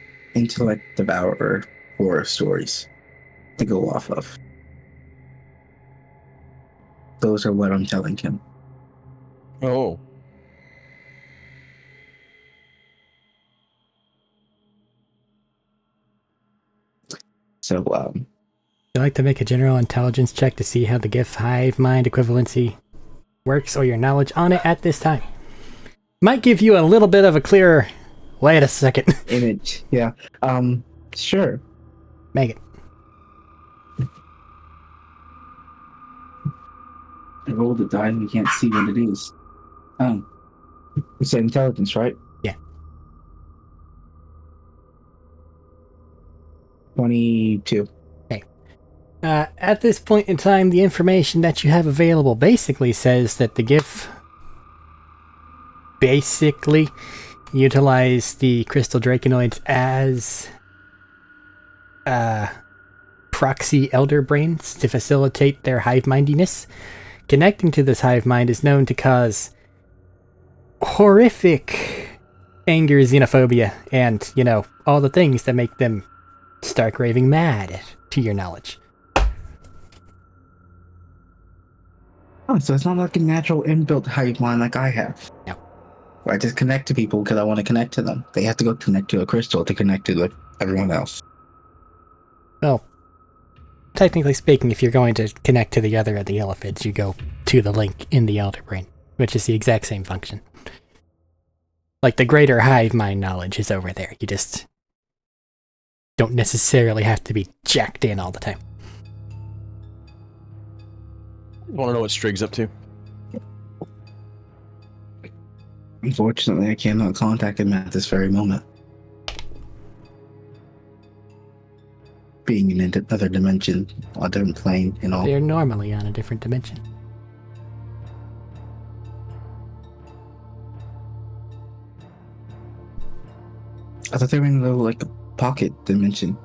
horror stories to go off of. Those are what I'm telling him. Oh, Would So, you like to make a general intelligence check to see how the GIF hive mind equivalency works or your knowledge on it at this time? Might give you a little bit of a clearer... Wait a second. image, yeah. Sure. Make it. I rolled the die and we can't see what it is. It's intelligence, right? Yeah. 22. At this point in time, the information that you have available basically says that the GIF basically utilize the crystal draconoids as proxy elder brains to facilitate their hive mindiness. Connecting to this hive mind is known to cause horrific anger, xenophobia, and, you know, all the things that make them stark raving mad, to your knowledge. Oh, so it's not like a natural inbuilt hive mind like I have. No. Where I just connect to people because I want to connect to them. They have to go connect to a crystal to connect to like everyone else. Well, technically speaking, if you're going to connect to the other of the elephants, you go to the link in the elder brain, which is the exact same function. Like, the greater hive mind knowledge is over there. You just don't necessarily have to be jacked in all the time. want to know what Strig's up to? Unfortunately, I cannot contact him at this very moment. Being in another dimension, a different plane, and all. They're normally on a different dimension. I thought they were in the like pocket dimension.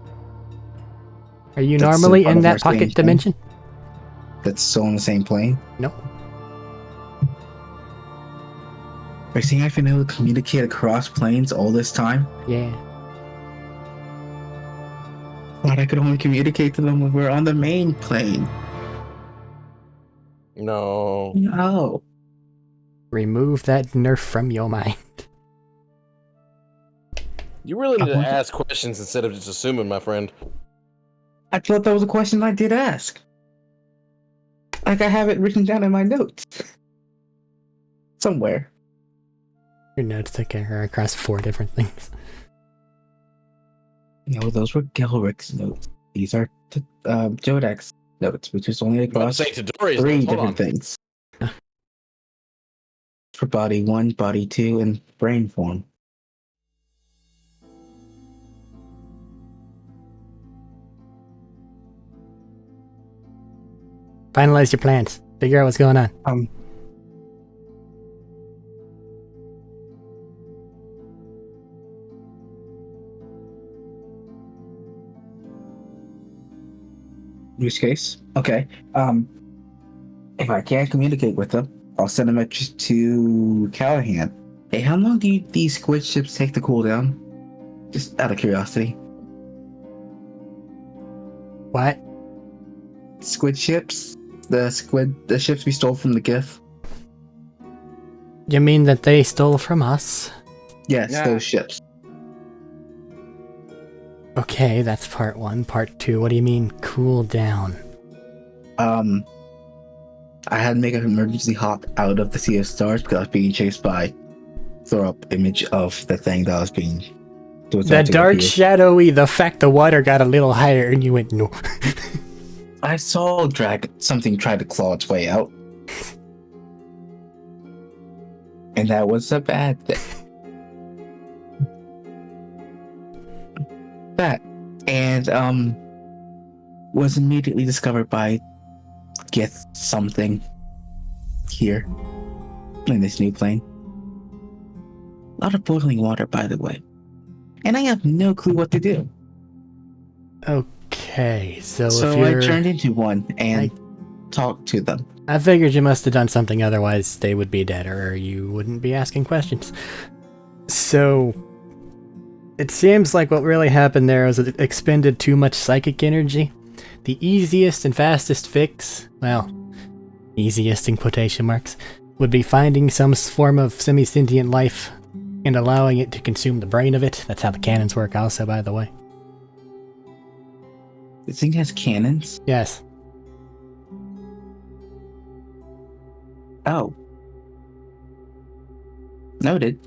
Are you That's normally part in of our that pocket strange dimension? That's still on the same plane. No. Are you saying I've been able to communicate across planes all this time? Yeah. Thought I could only communicate to them when we're on the main plane. No. No. Remove that nerf from your mind. You really need to what? ask questions instead of just assuming, my friend. I thought that was a question I did ask. Like I have it written down in my notes. Somewhere. Your notes took her across 4 different things. No, those were Gelrick's notes. These are Jodak's notes, which is only About to across say Tadori's 3 notes. Hold different on. things. For body 1, body 2, and brain form. Finalize your plans. Figure out what's going on. In which case, okay. If I can't communicate with them, I'll send a message to Callahan. Hey, how long do these squid ships take to cool down? Just out of curiosity. What? Squid ships? The ships we stole from the GIF? You mean that they stole from us? Yes, Yeah. those ships. Okay, that's part one. Part two, what do you mean cool down? I had to make an emergency hop out of the Sea of Stars because I was being chased by throw up image of the thing that I was being. The dark shadowy, the fact the water got a little higher and you went no. I saw something try to claw its way out. And that was a bad thing. That. And was immediately discovered by Gith something here in this new plane. A lot of boiling water, by the way. And I have no clue what to do. Okay, so if So you're... I turned into one and talked to them. I figured you must have done something, otherwise they would be dead, or you wouldn't be asking questions. So, it seems like what really happened there is it expended too much psychic energy. The easiest and fastest fix, well, easiest in quotation marks, would be finding some form of semi-sentient life and allowing it to consume the brain of it. That's how the cannons work also, by the way. This thing has cannons? Yes. Oh. Noted.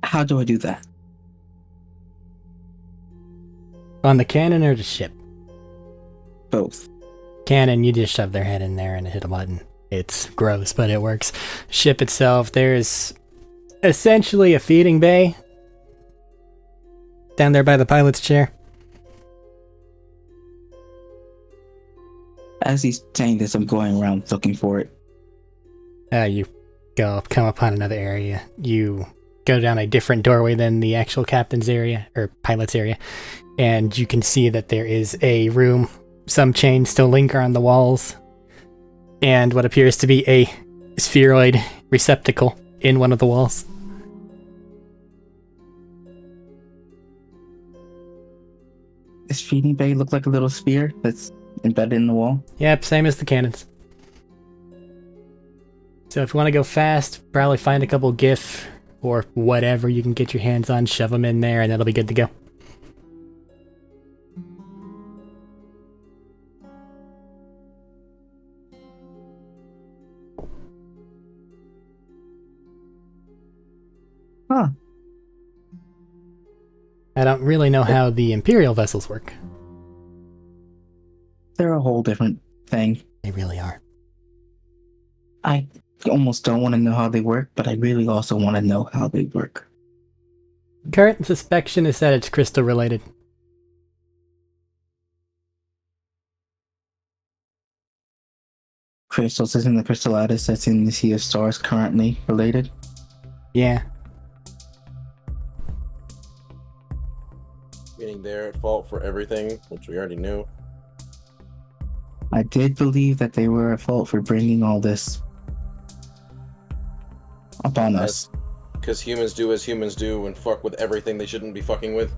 How do I do that? On the cannon or the ship? Both. Cannon, you just shove their head in there and hit a button. It's gross, but it works. Ship itself, there's essentially a feeding bay down there by the pilot's chair. As he's saying this, I'm going around looking for it. You come upon another area. You go down a different doorway than the actual captain's area, or pilot's area, and you can see that there is a room. Some chains still linger on the walls, and what appears to be a spheroid receptacle in one of the walls. This feeding bay look like a little spear that's embedded in the wall? Yep, same as the cannons. So if you want to go fast, probably find a couple GIF or whatever you can get your hands on, shove them in there, and that'll be good to go. Huh. I don't really know how the Imperial vessels work. They're a whole different thing. They really are. I almost don't want to know how they work, but I really also want to know how they work. Current suspicion is that it's crystal related. Crystals, isn't the crystal lattice that's in the Sea of Stars currently related? Yeah. Meaning they're at fault for everything, which we already knew. I did believe that they were at fault for bringing all this upon us. Because humans do as humans do and fuck with everything they shouldn't be fucking with.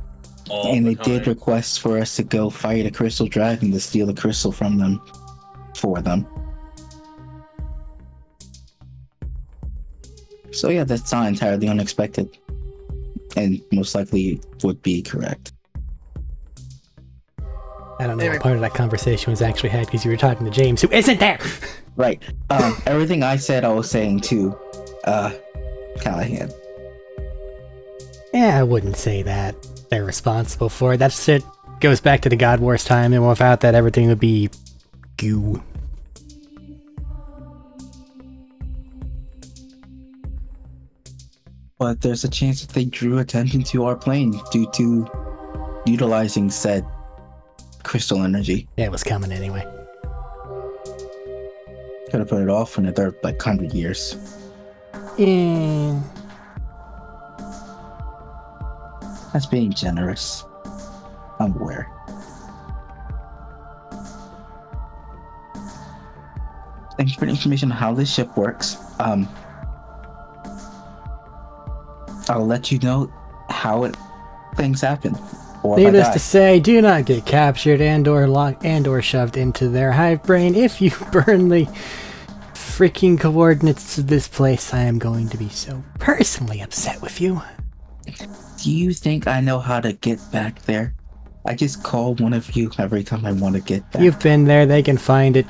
All And the they did time. request for us to go fight a crystal dragon to steal the crystal from them. For them. So yeah, that's not entirely unexpected. And most likely would be correct. I don't know what part of that conversation was actually had because you were talking to James, who isn't there! Right. Everything I said I was saying to Callahan. Yeah, I wouldn't say that. They're responsible for it. That shit goes back to the God Wars time, and without that, everything would be goo. But there's a chance that they drew attention to our plane due to utilizing said crystal energy. Yeah, it was coming anyway. Could have put it off for another 100 years. Yeah. That's being generous. I'm aware. Thank you for the information on how this ship works. I'll let you know how things happen. Or if I Needless die. to say, do not get captured and/or locked and/or shoved into their hive brain. If you burn the freaking coordinates of this place, I am going to be so personally upset with you. Do you think I know how to get back there? I just call one of you every time I want to get back. You've been there, they can find it.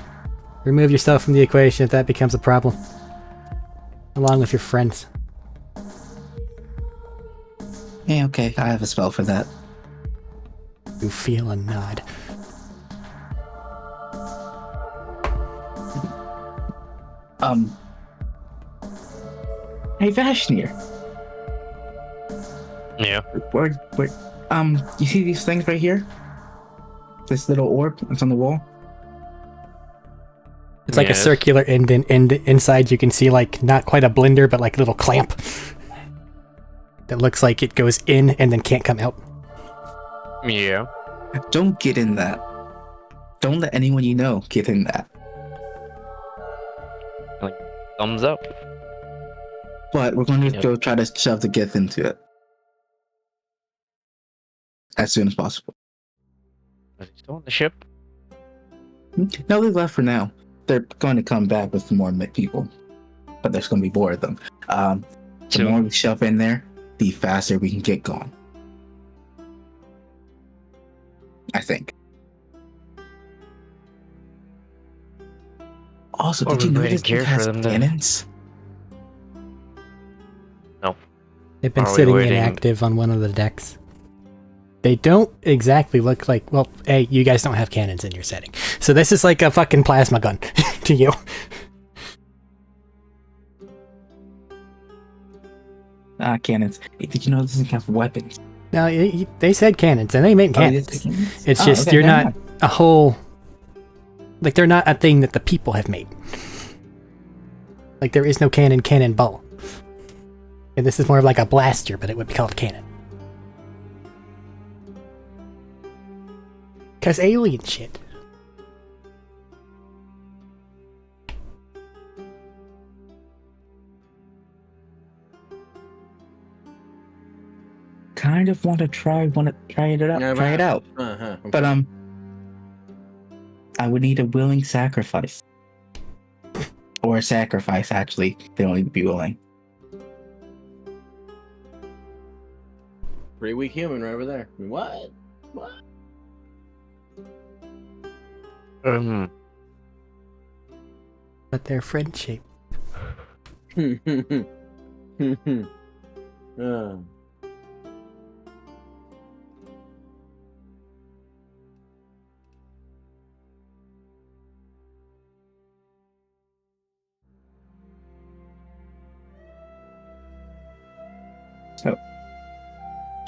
Remove yourself from the equation if that becomes a problem. Along with your friends. Yeah, okay, I have a spell for that. You feel a nod. Hey Vashnir, Yeah. you see these things right here? This little orb that's on the wall? It's like a Yes. circular end, and inside you can see like not quite a blender, but like a little clamp that looks like it goes in and then can't come out. Yeah. Don't get in that. Don't let anyone you know get in that. Thumbs up. But we're going to Yep. go try to shove the Gith into it. As soon as possible. Is he still on the ship? No, they left for now. They're going to come back with more people. But there's going to be more of them. The Soon. more we shove in there, the faster we can get going. I think. Also, Or did you we know wait this and care thing for has them to- cannons? They've been Are we sitting waiting? inactive on one of the decks. They don't exactly look like, well, hey, you guys don't have cannons in your setting. So this is like a fucking plasma gun to you. Cannons. Hey, did you know this thing has weapons? Now, they said cannons, and they meant Oh, cannons. it is cannons? It's Oh, just okay, you're never not mind. a whole... Like, they're not a thing that the people have made. Like, there is no cannonball. And this is more of like a blaster, but it would be called cannon. Because alien shit. Kind of want to try it out. Yeah, Try it out. Uh-huh. But I would need a willing sacrifice. Or a sacrifice, actually. They don't need to be willing. Pretty weak human right over there. What? But they're friend-shaped. uh.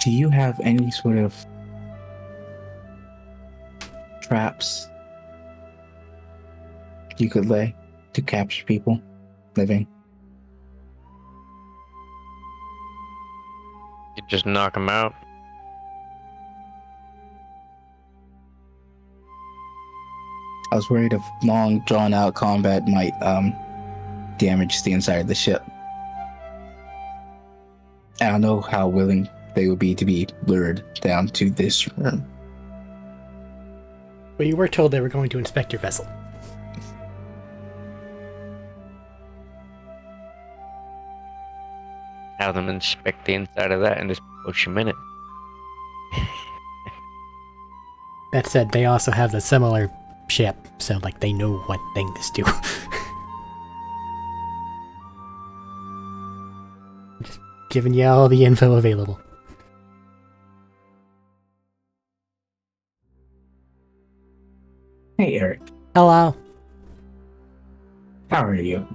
Do you have any sort of traps you could lay to capture people living? You just knock him out. I was worried if long drawn out combat might damage the inside of the ship. I don't know how willing they would be to be lured down to this room. But you were told they were going to inspect your vessel. Have them inspect the inside of that and just push him in it. That said, they also have the similar ship, so like they know what things do. Just giving you all the info available. Hey, Eric. Hello. How are you?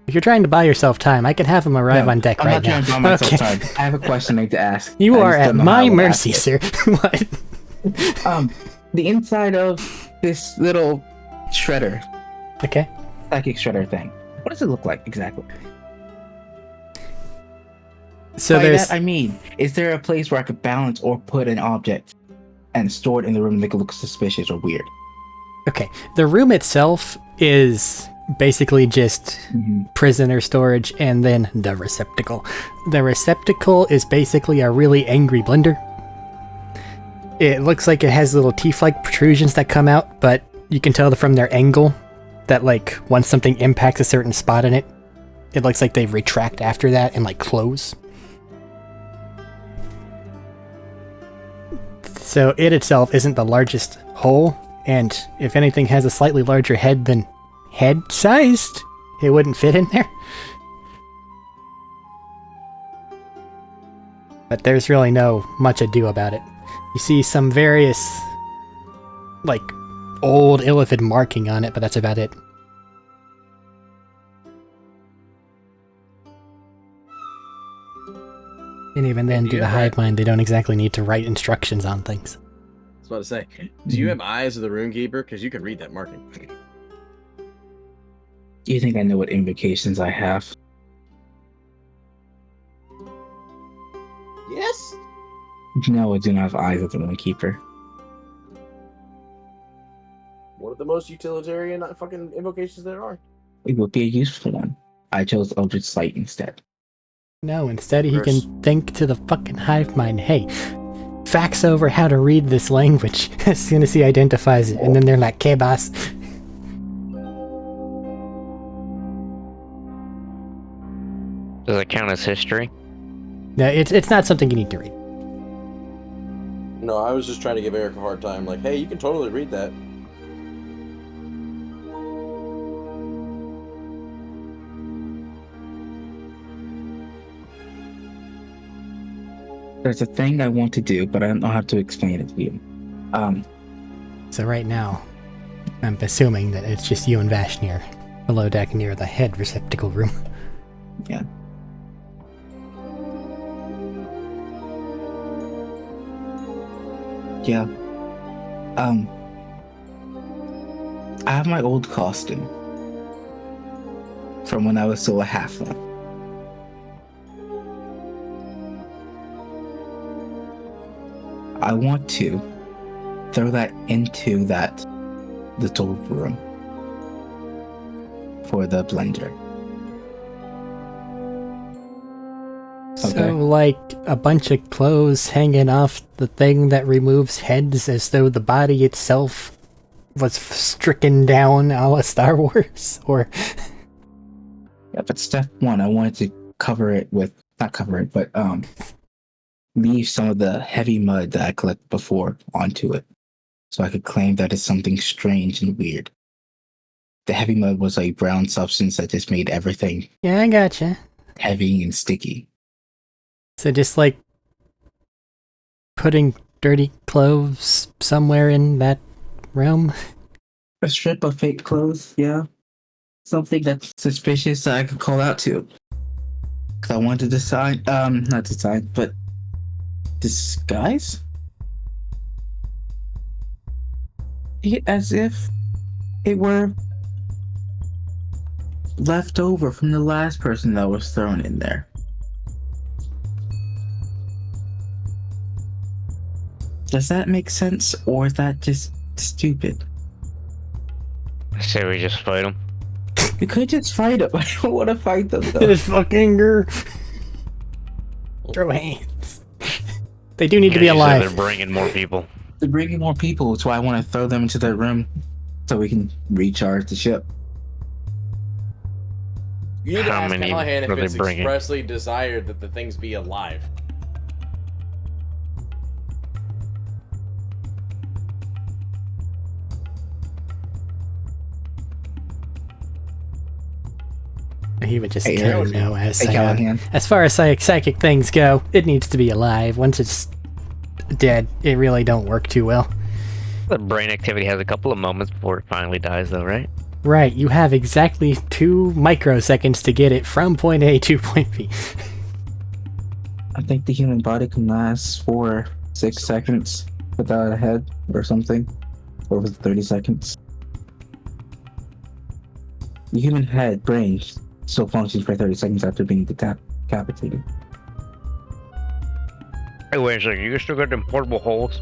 If you're trying to buy yourself time, I can have him arrive No, on deck I'm right not trying now. to buy myself Okay. time. I have a question I need to ask. You I are just at don't know how I my would mercy, ask sir. What? it. The inside of this little shredder, Okay. psychic shredder thing. What does it look like exactly? So By there's that I mean, is there a place where I could balance or put an object and store it in the room and make it look suspicious or weird? okay. The room itself is basically just prisoner storage and then the receptacle. The receptacle is basically a really angry blender. It looks like it has little teeth-like protrusions that come out, but you can tell from their angle that like once something impacts a certain spot in it, it looks like they retract after that and like close. So it itself isn't the largest hole, and if anything has a slightly larger head than head-sized, it wouldn't fit in there. But there's really no much ado about it. You see some various, like, old illithid marking on it, but that's about it. And even then, do due you to have hive mind, they don't exactly need to write instructions on things. I was about to say, do you have eyes of the runekeeper? Because you can read that marking. Do you think I know what invocations I have? Yes. No, I do not have eyes of the Runekeeper. One of the most utilitarian fucking invocations there are. It would be a useful one. I chose Eldritch Sight instead. No, instead he Verse. can think to the fucking hive mind, hey, fax over how to read this language as soon as he identifies it, and then they're like, okay, boss. Does it count as history? No, it's not something you need to read. No, I was just trying to give Eric a hard time. Like, hey, you can totally read that. There's a thing I want to do, but I don't know how to explain it to you. So right now, I'm assuming that it's just you and Vashnir below deck near the head receptacle room. Yeah. Yeah. I have my old costume from when I was still a halfling. I want to throw that into that little room for the blender. So, Okay. like, a bunch of clothes hanging off the thing that removes heads as though the body itself was stricken down a la Star Wars? Or... Yeah, but step one, I wanted to cover it with, not cover it, but leave some of the heavy mud that I collected before onto it. So I could claim that it's something strange and weird. The heavy mud was a brown substance that just made everything Yeah, I gotcha. heavy and sticky. So just, like, putting dirty clothes somewhere in that realm? A strip of fake clothes, yeah. Something that's suspicious that I could call out to. Because I want to decide, not decide, but disguise? It as if it were left over from the last person that was thrown in there. Does that make sense, or is that just stupid? I say we just fight him. We could just fight them. I don't want to fight them, though. This fucking girl. Throw hands. They do need to be You said alive. They're bringing more people. They're bringing more people, so I want to throw them into their room so we can recharge the ship. You need to How ask many Callahan if are they it's bringing? expressly desired that the things be alive. He would just Hey, tell Eric. no as Hey, Callahan. as far as psychic things go, it needs to be alive. Once it's dead, it really don't work too well. The brain activity has a couple of moments before it finally dies, though, right? Right, you have exactly 2 microseconds to get it from point A to point B. I think the human body can last for 6 seconds without a head or something. Or was it 30 seconds? The human head, brain, still functions for 30 seconds after being decapitated. Hey, wait a second. You still got them portable holes?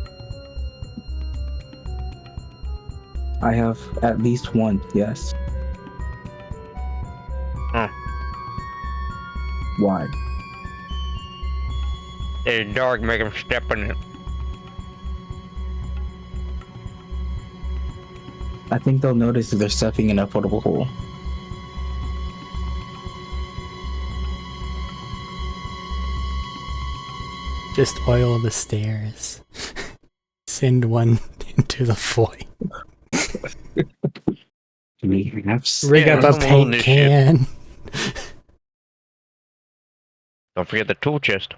I have at least one, yes. Huh. Why? Hey, dog, make him step in it. I think they'll notice if they're stepping in a portable hole. Just oil the stairs. Send one into the void. Perhaps. Rig up a I'm paint on this can. Don't forget the tool chest.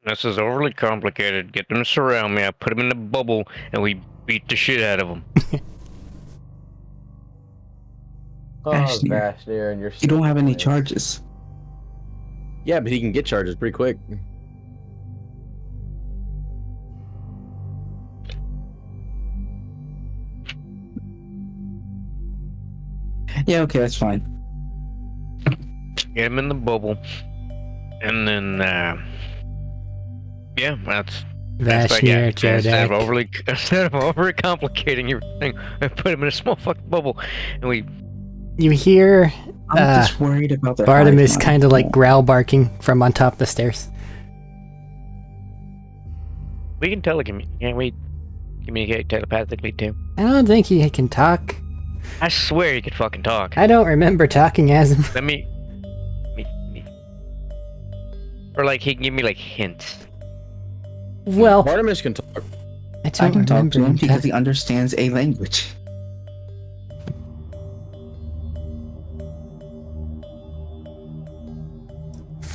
This is overly complicated. Get them to surround me. I put them in the bubble, and we beat the shit out of them. Oh, Ashley, Vashtir, and you're You don't have any so charges. Yeah, but he can get charges pretty quick. Yeah, okay, that's fine. Get them in the bubble, and then, yeah, that's what I Vashtir, got. Instead Jodak. of overly complicating everything, I put them in a small fucking bubble, and we. You hear I'm just worried about the Bartimus hive kind of mind. like growl barking from on top of the stairs. We can can't we communicate telepathically too? I don't think he can talk. I swear he could fucking talk. I don't remember talking as him. Let me. Or like he can give me like hints. Well, Bartimus can talk. I I don't can talk remember to him him because he understands a language.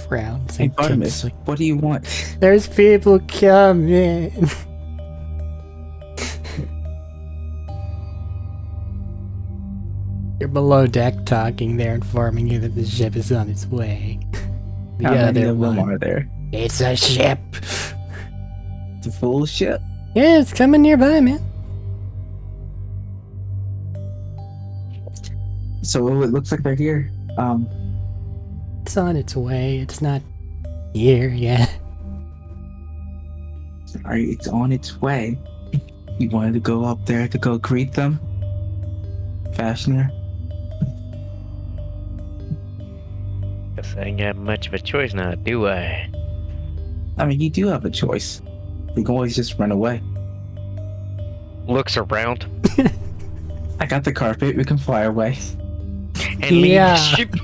frowns Hey, and Bartimus, kicks. what do you want? There's people coming. You're below deck talking there, informing you that the ship is on its way. The How many other of them one. are there? It's a ship. It's a full ship. Yeah, it's coming nearby, man. So it looks like they're here. It's on its way. It's not here yet. Alright, it's on its way. You wanted to go up there to go greet them? Fashioner? Guess I ain't got much of a choice now, do I? I mean, you do have a choice. You can always just run away. Looks around I got the carpet. We can fly away. and leave Yeah. the ship.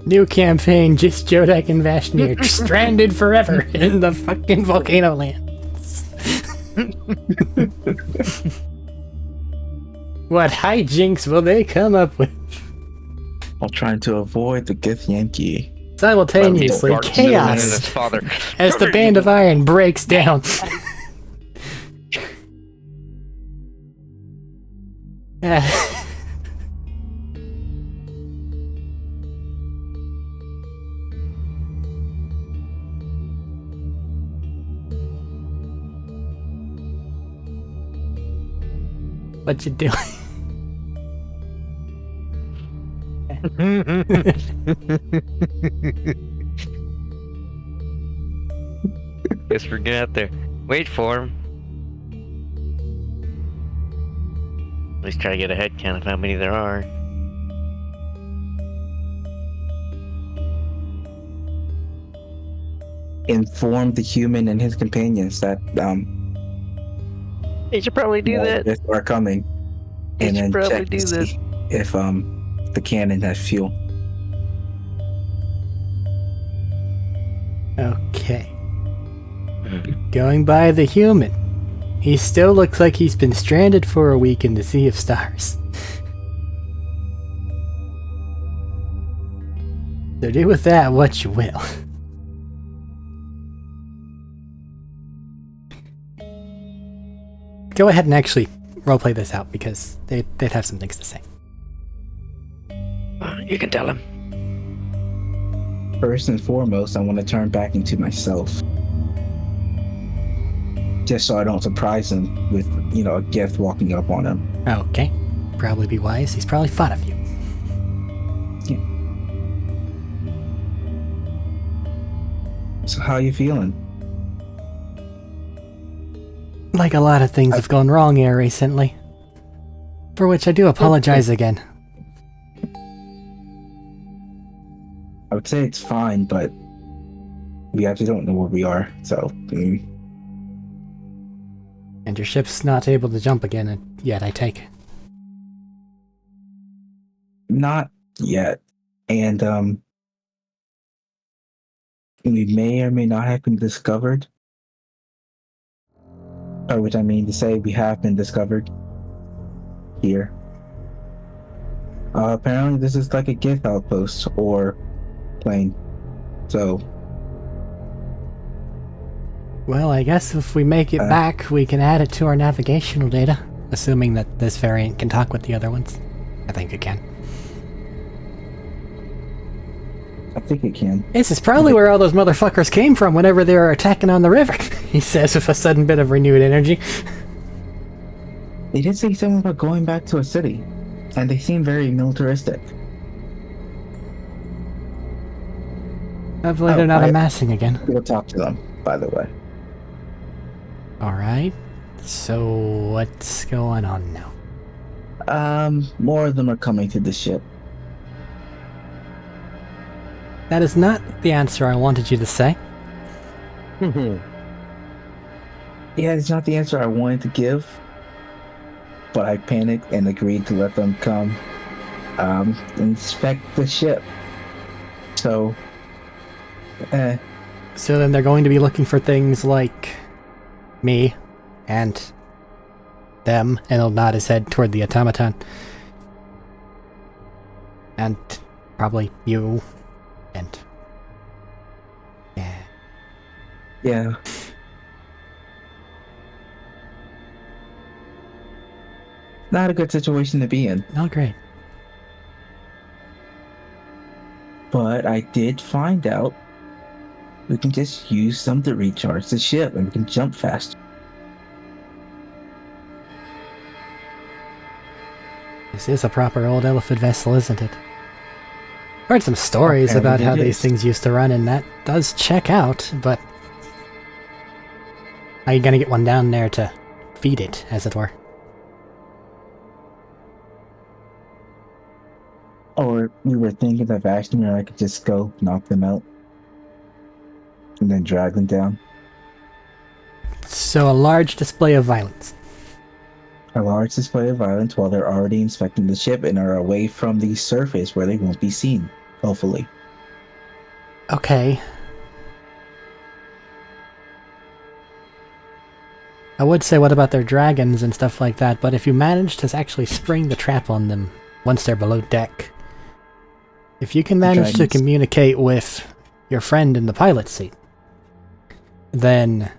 New campaign, just Jodak and Vashtir stranded forever in the fucking volcano lands. What hijinks will they come up with? While trying to avoid the Githyanki. Simultaneously, Bart Simpson and his chaos father. as the Band of Iron breaks down. What you doing? Guess we're getting out there. Wait for him. At least try to get a head count of how many there are. Inform the human and his companions that You should probably do that. are coming. You And should then probably check do to this. see if the cannon has fuel. Okay. Going by the human. He still looks like he's been stranded for a week in the Sea of Stars. So do with that what you will. go ahead and actually roleplay this out, because they'd have some things to say. You can tell him. First and foremost, I want to turn back into myself. Just so I don't surprise him with, a gift walking up on him. Okay. Probably be wise. He's probably fond of you. Yeah. So how you feeling? Like a lot of things have gone wrong here recently. For which I do apologize again. I would say it's fine, but we actually don't know where we are, so... And your ship's not able to jump again yet, I take. Not yet. And, we may or may not have been discovered. Or which I mean to say, we have been discovered. Here. Apparently this is like a gift outpost, or plane. So... Well, I guess if we make it back, we can add it to our navigational data. Assuming that this variant can talk with the other ones. I think it can. I think it can. This is probably where all those motherfuckers came from whenever they were attacking on the river, he says with a sudden bit of renewed energy. They did say something about going back to a city, and they seem very militaristic. Hopefully they're not amassing again. We'll talk to them, by the way. Alright. So, what's going on now? More of them are coming to the ship. That is not the answer I wanted you to say. Yeah, it's not the answer I wanted to give. But I panicked and agreed to let them come, inspect the ship. So, So then they're going to be looking for things like me and them, and he'll nod his head toward the automaton. And probably you, and... yeah. Not a good situation to be in. Oh, great. But I did find out we can just use some to recharge the ship and we can jump faster. This is a proper old elephant vessel, isn't it? Heard some stories about how these things used to run, and that does check out, but... Are you gonna get one down there to feed it, as it were? Or we were thinking of action where I could just go knock them out. And then drag them down. So a large display of violence. A large display of violence while they're already inspecting the ship and are away from the surface where they won't be seen, hopefully. Okay. I would say what about their dragons and stuff like that, but if you manage to actually spring the trap on them once they're below deck, if you can manage to communicate with your friend in the pilot seat, then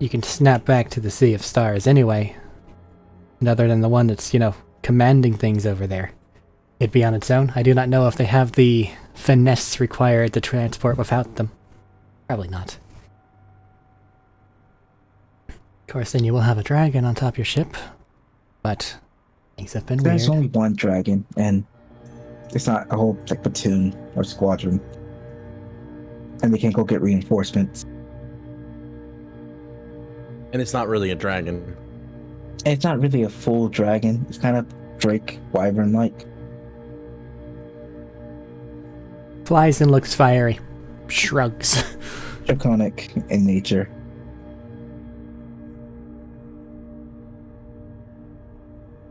you can snap back to the Sea of Stars anyway. And other than the one that's, commanding things over there. It'd be on its own. I do not know if they have the finesse required to transport without them. Probably not. Of course, then you will have a dragon on top of your ship. But things have been weird. There's only one dragon, and it's not a whole platoon or squadron. And they can't go get reinforcements. And it's not really a dragon. It's not really a full dragon. It's kind of Drake Wyvern-like. Flies and looks fiery. Shrugs. Draconic in nature.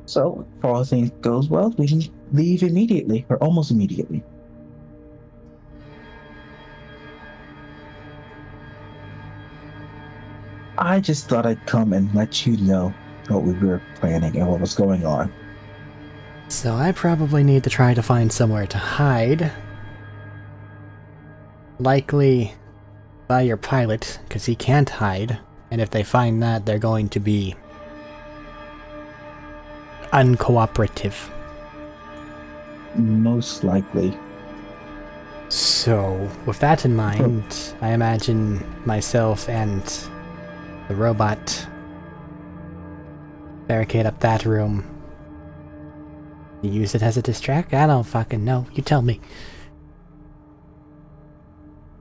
So, if all things goes well, we can leave immediately, or almost immediately. I just thought I'd come and let you know what we were planning and what was going on. So I probably need to try to find somewhere to hide. Likely by your pilot, because he can't hide. And if they find that, they're going to be uncooperative. Most likely. So, with that in mind, I imagine myself and the robot barricade up that room. You use it as a distract? I don't fucking know. You tell me.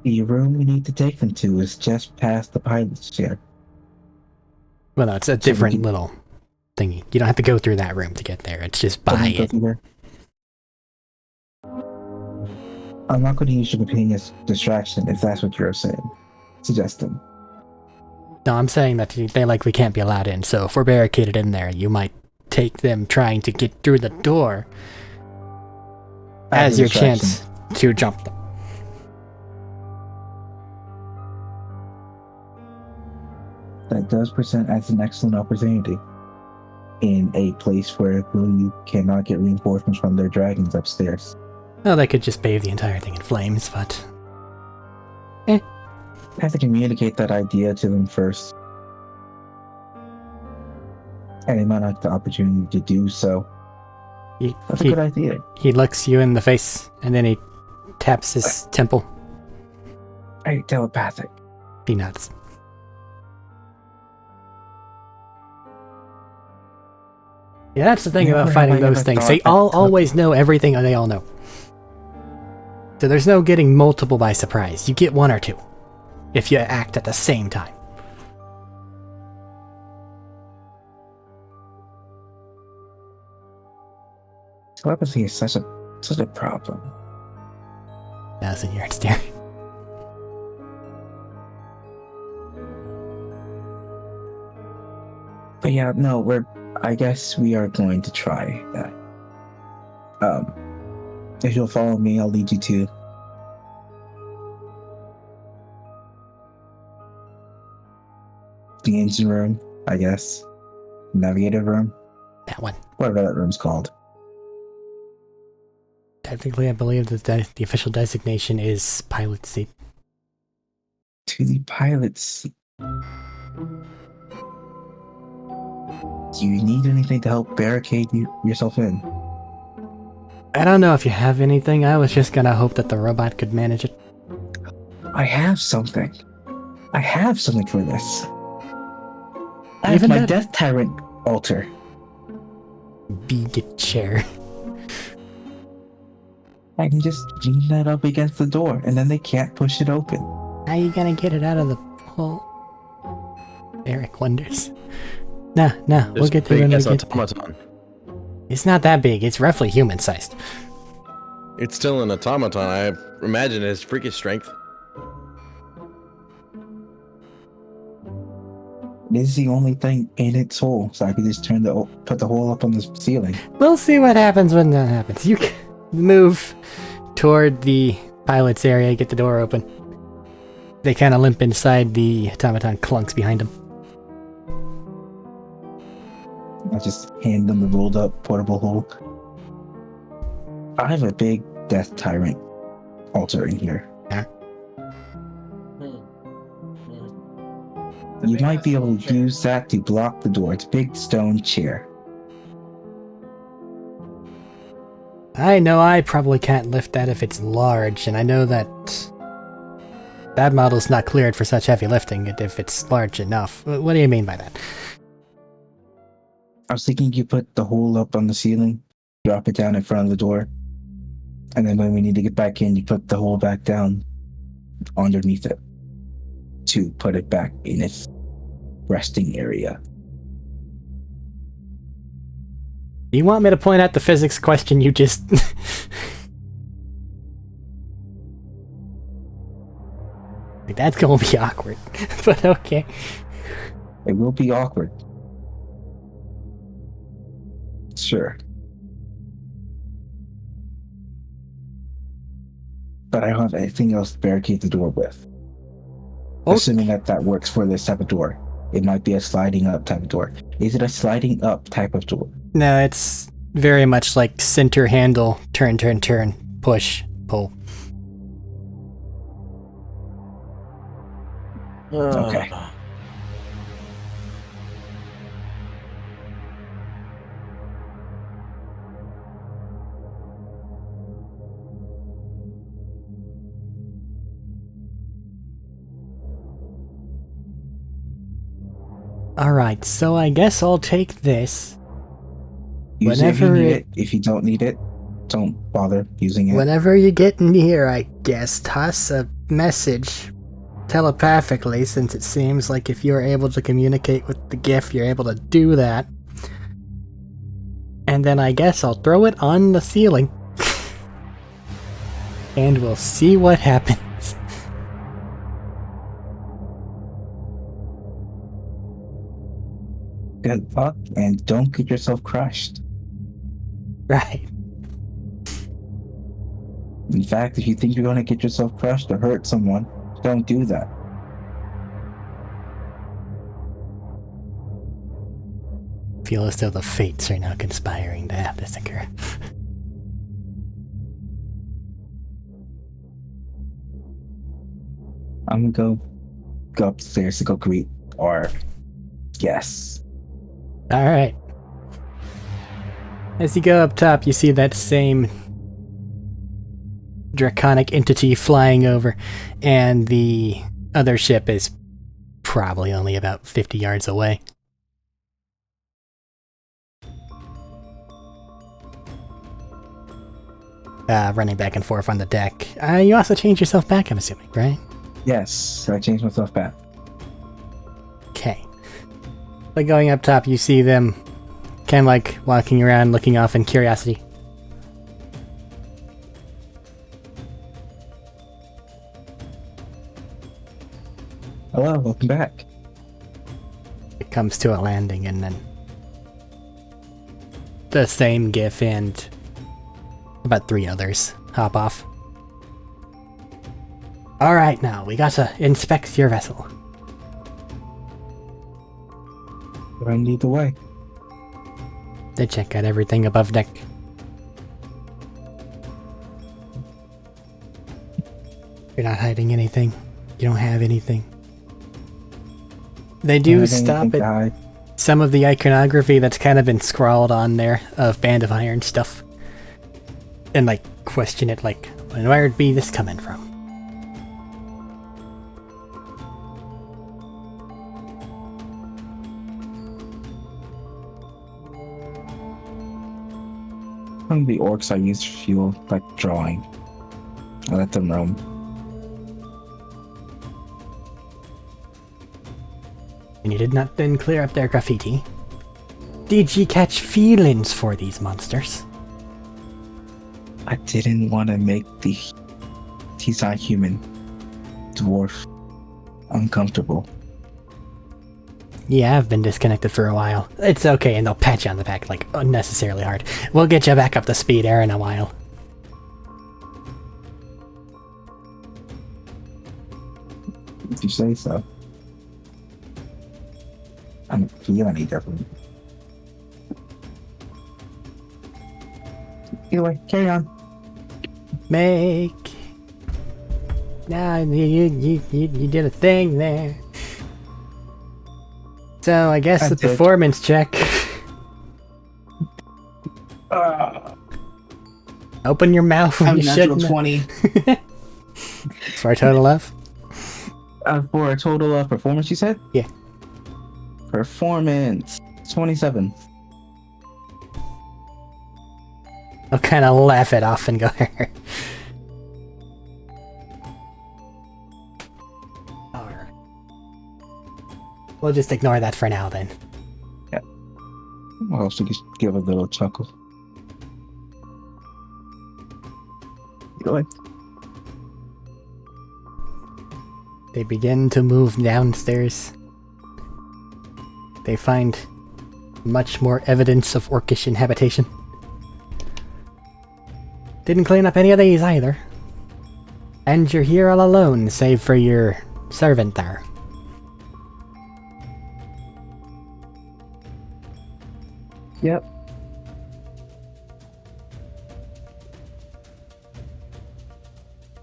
The room we need to take them to is just past the pilot's chair. Well, no, it's a different little thingy. You don't have to go through that room to get there. It's just by it. I'm not going to use your opinion as distraction if that's what you're saying. Suggesting. No, I'm saying that they likely can't be allowed in, so if we're barricaded in there, you might take them trying to get through the door as your chance to jump them. That does present as an excellent opportunity in a place where you cannot get reinforcements from their dragons upstairs. Well, they could just bathe the entire thing in flames, but... I have to communicate that idea to them first. And they might not have the opportunity to do so. That's a good idea. He looks you in the face, and then he taps his temple. Hey, telepathic. He nods. Yeah, that's the thing about fighting those things. They all always know everything, and they all know. So there's no getting multiple by surprise. You get one or two, if you act at the same time. Telepathy is such a problem. That's in your staring. But yeah, no, I guess we are going to try that. If you'll follow me, I'll lead you to the engine room, I guess. Navigator room. That one. Whatever that room's called. Technically, I believe that the official designation is pilot seat. To the pilot seat. Do you need anything to help barricade yourself in? I don't know if you have anything. I was just gonna hope that the robot could manage it. I have something. I have something for this. I have Even my that- Death Tyrant altar. Get chair. I can just lean that up against the door, and then they can't push it open. How are you gonna get it out of the hole? Arik wonders. Nah, we'll get there when we get there. Automaton. It's not that big. It's roughly human-sized. It's still an automaton. I imagine it has freakish strength. This is the only thing in its hole, so I can just put the hole up on the ceiling. We'll see what happens when that happens. You can move toward the pilot's area, get the door open. They kind of limp inside. The automaton clunks behind them. I just hand them the rolled up portable hole. I have a big Death Tyrant altar in here. You might be able to use that to block the door. It's a big stone chair. I know I probably can't lift that if it's large, and I know that that model's not cleared for such heavy lifting if it's large enough. What do you mean by that? I was thinking you put the hole up on the ceiling, drop it down in front of the door, and then when we need to get back in, you put the hole back down underneath it to put it back in its resting area. Do you want me to point out the physics question you just... Like, that's gonna be awkward, but okay. It will be awkward. Sure. But I don't have anything else to barricade the door with. Okay. Assuming that works for this type of door. It might be a sliding up type of door. Is it a sliding up type of door? No, it's very much like center handle, turn, push, pull. Okay. Alright, so I guess I'll take this. Use it if you Whenever need it- it. If you don't need it, don't bother using it. Whenever you get near, I guess, toss a message telepathically, since it seems like if you're able to communicate with the GIF, you're able to do that. And then I guess I'll throw it on the ceiling. And we'll see what happens. Good luck, and don't get yourself crushed. Right. In fact, if you think you're going to get yourself crushed or hurt someone, don't do that. Feel as though the fates are now conspiring to have this occur. I'm gonna go upstairs to go greet or yes. Alright. As you go up top, you see that same draconic entity flying over, and the other ship is probably only about 50 yards away. Running back and forth on the deck. You also changed yourself back, I'm assuming, right? Yes, I changed myself back. Okay. But going up top, you see them kind of like walking around, looking off in curiosity. Hello, welcome back. It comes to a landing, and then the same GIF and about 3 others hop off. Alright, now we gotta inspect your vessel. But I need the way. They check out everything above deck. You're not hiding anything. You don't have anything. They do stop at some of the iconography that's kind of been scrawled on there of Band of Iron stuff. And like question it like, where'd be this coming from? Some of the orcs I used fuel like drawing. I let them roam. And you did not then clear up their graffiti. Did ye catch feelings for these monsters? I didn't want to make the he's not human dwarf uncomfortable. Yeah, I've been disconnected for a while. It's okay, and they'll pat you on the back like unnecessarily hard. We'll get you back up to speed here in a while. If you say so. I don't feel any different. Either way, carry on. Make. Nah, you did a thing there. So I guess I the did. performance check. Open your mouth when I'm you natural shouldn't. 20 For a total of? for a total of performance, you said? Yeah. Performance 27. I'll kind of laugh it off and go. Alright. We'll just ignore that for now then. I'll also just give a little chuckle. Go ahead. They begin to move downstairs. They find much more evidence of orcish inhabitation. Didn't clean up any of these either. And you're here all alone, save for your servant there. Yep.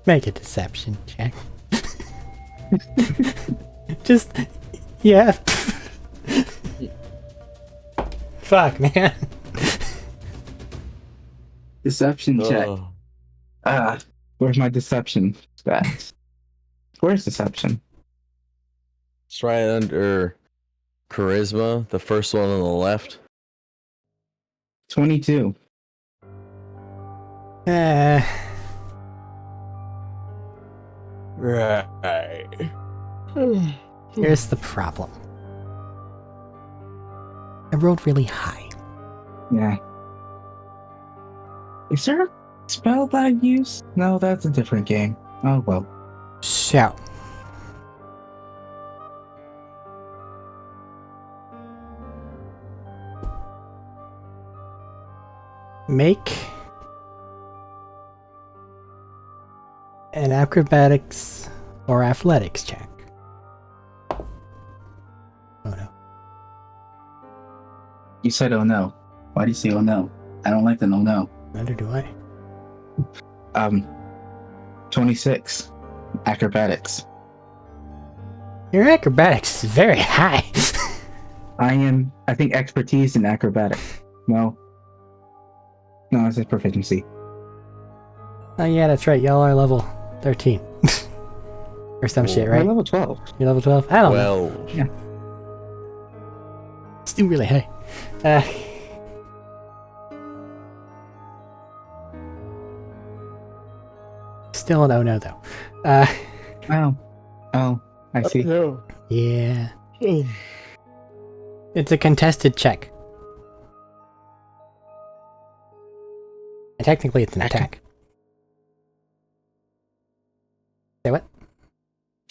Make a deception check. Just, yeah. Fuck, man. Deception check. Where's my deception stats? Where's deception? It's right under Charisma, the first one on the left. 22. Right. Here's the problem. I rolled really high. Yeah. Is there a spell that I use? No, that's a different game. Oh well. So, make an acrobatics or athletics check. Oh no. You said oh no. Why do you say oh no? I don't like the no no. Neither do I. 26. Acrobatics. Your acrobatics is very high. I think expertise in acrobatics. No, it says proficiency. Oh yeah, that's right. Y'all are level 13. Or some shit, We're right? level 12. You're level 12? I don't know. Well, Yeah. Still really high. Still an oh no, though. Oh, I see. no. Yeah. It's a contested check. And technically, it's an attack. Say what?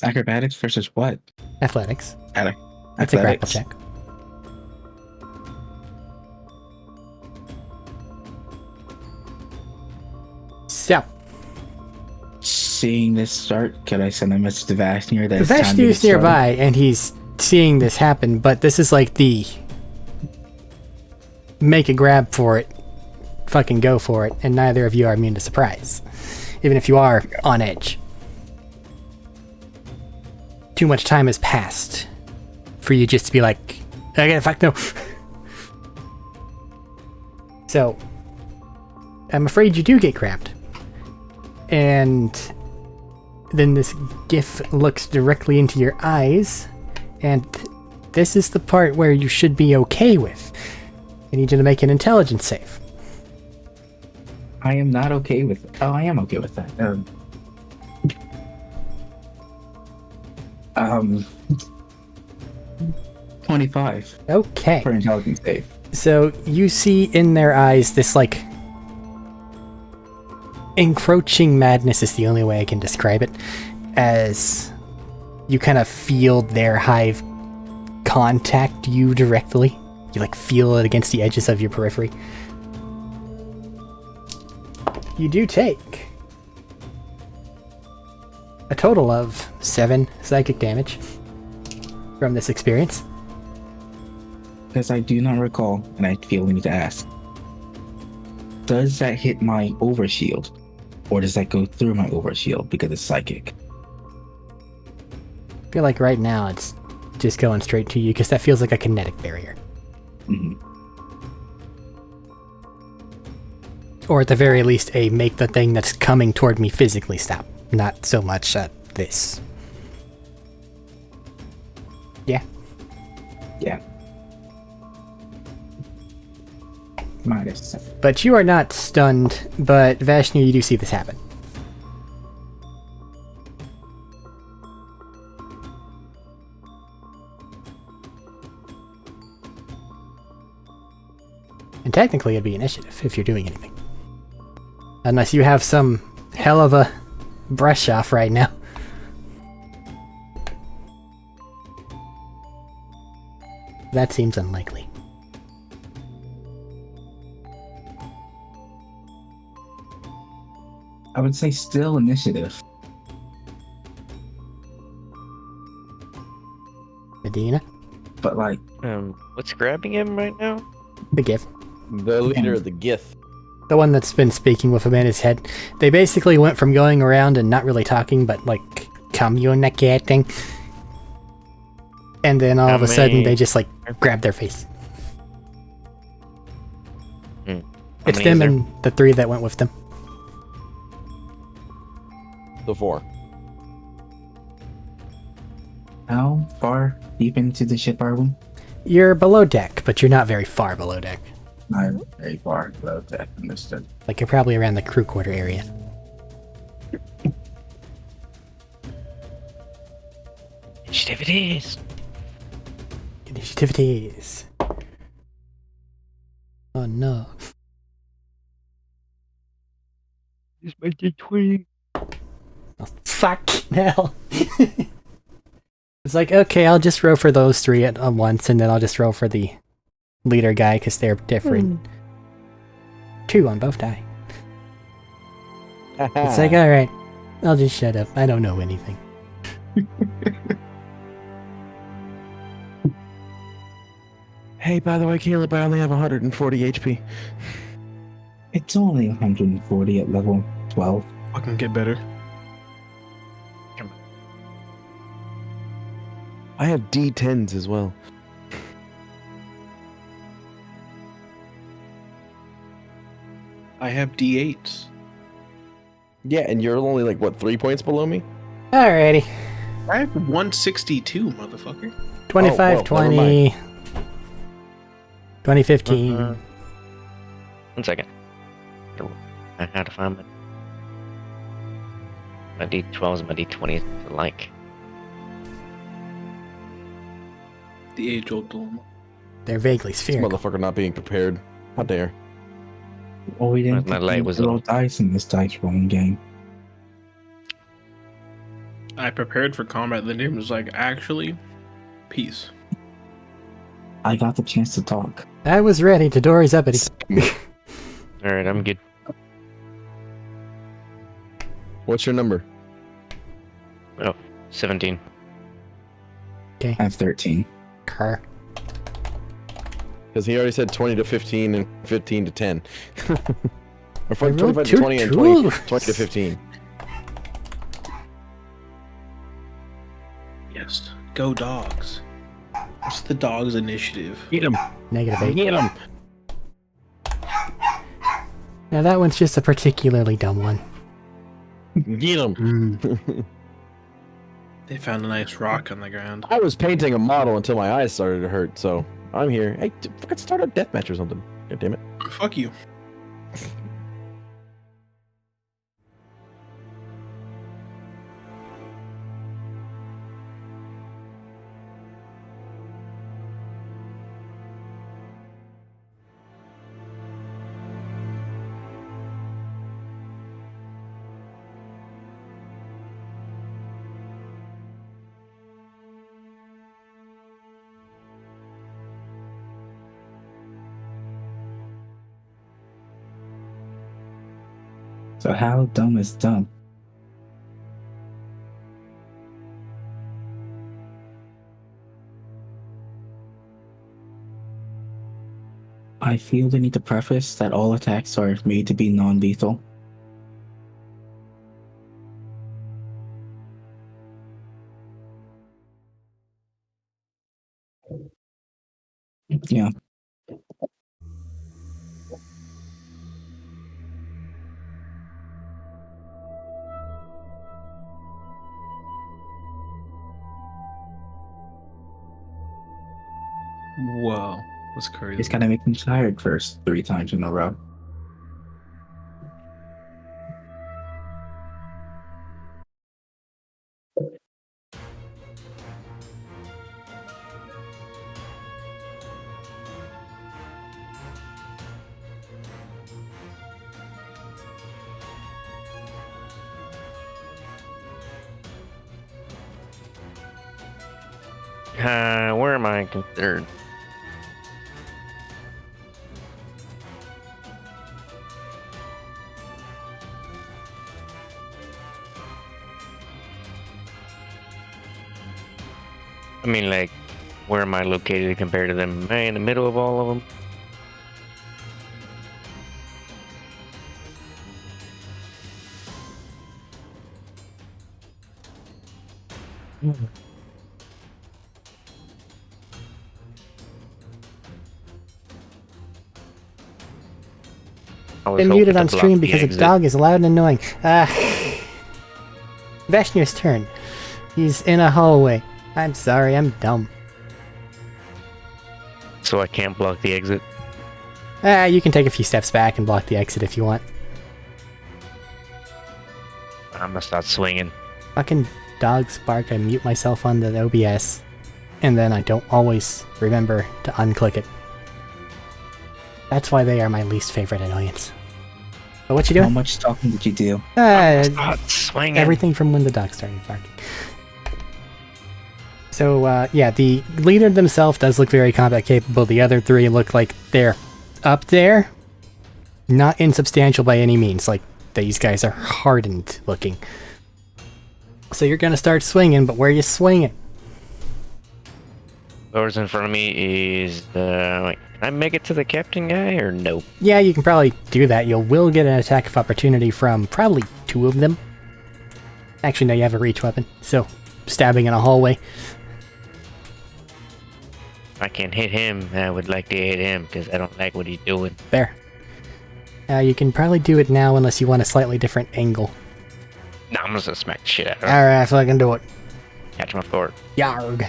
Acrobatics versus what? Athletics. Athletics. It's a grapple check. So, Seeing this start, could I send a message to Vashnir that it's time to get Vashni's started? nearby, and he's seeing this happen, but this is like the make a grab for it, fucking go for it, and neither of you are immune to surprise. Even if you are on edge. Too much time has passed for you just to be like, okay, fuck no. So, I'm afraid you do get grabbed. And then this GIF looks directly into your eyes, and this is the part where you should be okay with. I need you to make an intelligence save. I am not okay with. Oh, I am okay with that. 25 Okay. for intelligence save. So you see in their eyes this like encroaching madness is the only way I can describe it, as you kind of feel their hive contact you directly. You like feel it against the edges of your periphery. You do take a total of 7 psychic damage from this experience. Because I do not recall, and I feel we need to ask. Does that hit my overshield? Or does that go through my overshield because it's psychic? I feel like right now it's just going straight to you because that feels like a kinetic barrier. Mm-hmm. Or at the very least, a make the thing that's coming toward me physically stop. Not so much this. Yeah. Yeah. Minus. But you are not stunned, but Vashni, you do see this happen. And technically it'd be initiative if you're doing anything. Unless you have some hell of a brush off right now. That seems unlikely. I would say still initiative. Medina, But like, What's grabbing him right now? the gift. The leader of the Gith. The one that's been speaking with him in his head. They basically went from going around and not really talking, but like communicating. And then all of a sudden they just like grab their face. It's many is them there? and the 3 that went with them. The 4. how far deep into the ship are we? You're below deck, but you're not very far below deck. I'm very far below that. Understood. Like, you're probably around the crew quarter area. Initiative it is. Initiativities. Oh no. This might be 20. Oh, fuck hell. It's like, okay, I'll just roll for those three at once, and then I'll just roll for the leader guy, because they're different. 2 on both die. It's like, alright, I'll just shut up. I don't know anything. Hey, by the way, Caleb, I only have 140 HP. It's only 140 at level 12. Fucking get better. I have D10s as well. I have D8s. Yeah, and you're only like, what, 3 points below me? Alrighty. I have 162, motherfucker. 25, well, 20. 2015. 1 second. I had to find my D12s and my D20s alike. The age-old dilemma. They're vaguely This spherical. motherfucker not being prepared. How dare. Oh, we didn't My light was roll off. dice in this dice rolling game. I prepared for combat. The name was like, actually, peace. I got the chance to talk. I was ready to Dory's uppity. Alright, I'm good. What's your number? 17. I have 13. Car. Because he already said 20 to 15 and 15 to 10. Or I from rolled 25 to two 20 and 20 to twos. 15. Yes. Go dogs. What's the dog's initiative? Get him! Negative 8. Get him! Now that one's just a particularly dumb one. Get him! They found a nice rock on the ground. I was painting a model until my eyes started to hurt, so I'm here. Hey, fucking start a deathmatch or something. God damn it. Fuck you. So how dumb is dumb? I feel the need to preface that all attacks are made to be non-lethal. Yeah. Whoa. That's crazy. It's gotta make me tired first 3 times in a row. Where am I considered? I mean, like, where am I located compared to them? Am I in the middle of all of them? I was Been hoping muted to on block stream the because the exit. dog is loud and annoying. Veshnir's turn. He's in a hallway. I'm sorry, I'm dumb. so I can't block the exit. You can take a few steps back and block the exit if you want. I'm gonna start swinging. Fucking dogs bark. I mute myself on the OBS, and then I don't always remember to unclick it. That's why they are my least favorite annoyance. But what you How doing? much talking did you do? Start swinging. Everything from when the dog started barking. So, yeah, the leader themselves does look very combat capable. The other three look like they're up there. Not insubstantial by any means. Like, these guys are hardened looking. So you're gonna start swinging, but where are you swinging? Whoever's in front of me is, wait, can I make it to the captain guy, or no? Yeah, you can probably do that. You will get an attack of opportunity from probably 2 of them. Actually, no, you have a reach weapon. So, stabbing in a hallway. I can hit him. I would like to hit him, because I don't like what he's doing. There. You can probably do it now unless you want a slightly different angle. Nah, I'm just gonna smack the shit out of him. Alright, fucking do it. Catch him off guard. Yarg.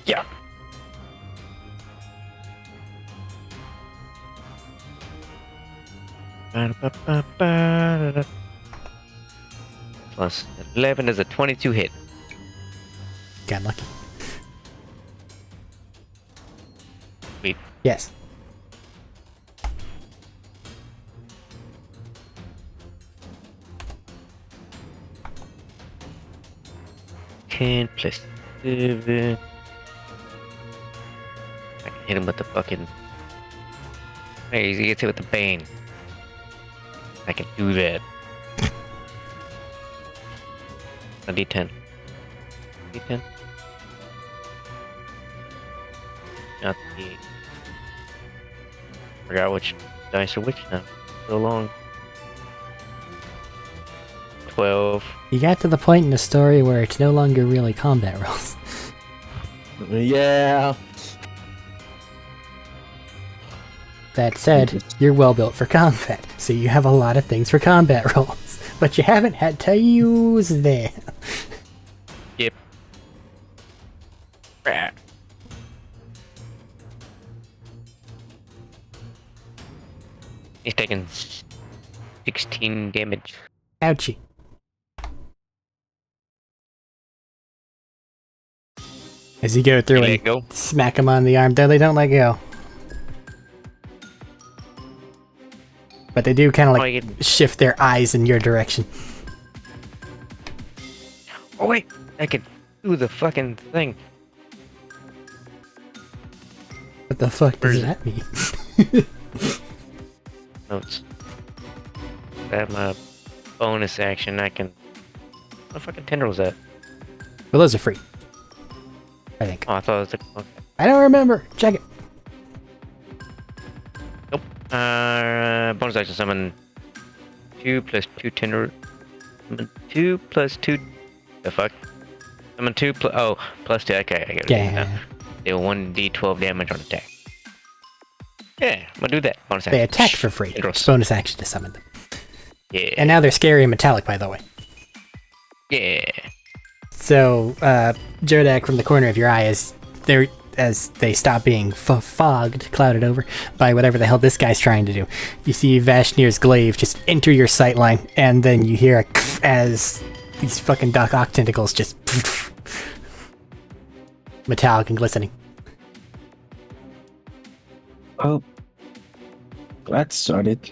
Yeah. Plus 11 is a 22 hit. Got lucky. Sweet. Yes. Ten plus 7. I can hit him with the fucking. Hey, he gets hit with the bane. I can do that. A D10. D10. Not the. Forgot which dice are which now. So long. 12. You got to the point in the story where it's no longer really combat rolls. Yeah. That said, you're well built for combat, so you have a lot of things for combat rolls, but you haven't had to use them. Yep. Rah. He's taking 16 damage. Ouchie. As you go through Let and it go. smack them on the arm, though they don't let go. But they do kind of Oh, like you get- shift their eyes in your direction. Oh wait, I could do the fucking thing. What the fuck Where does is that mean? Notes. I have my bonus action. I can. What fucking tendrils that? Well, those are free. I think. Oh, I thought it was a. Okay. I don't remember. Check it. Nope. Bonus action summon 2 plus 2 tendril. Summon 2 plus 2. The fuck? Summon 2 plus. Oh, plus 2. Okay, I got it. Yeah. Deal 1d12 damage on attack. Yeah, I'm gonna do that. Bonus action. They attack for free. Tendrils. It's bonus action to summon them. Yeah. And now they're scary and metallic, by the way. Yeah. So, Jodak from the corner of your eye as they stop being fogged, clouded over by whatever the hell this guy's trying to do. You see Vashnir's glaive just enter your sightline, and then you hear a as these fucking Doc Ock tentacles just metallic and glistening. Oh, that started.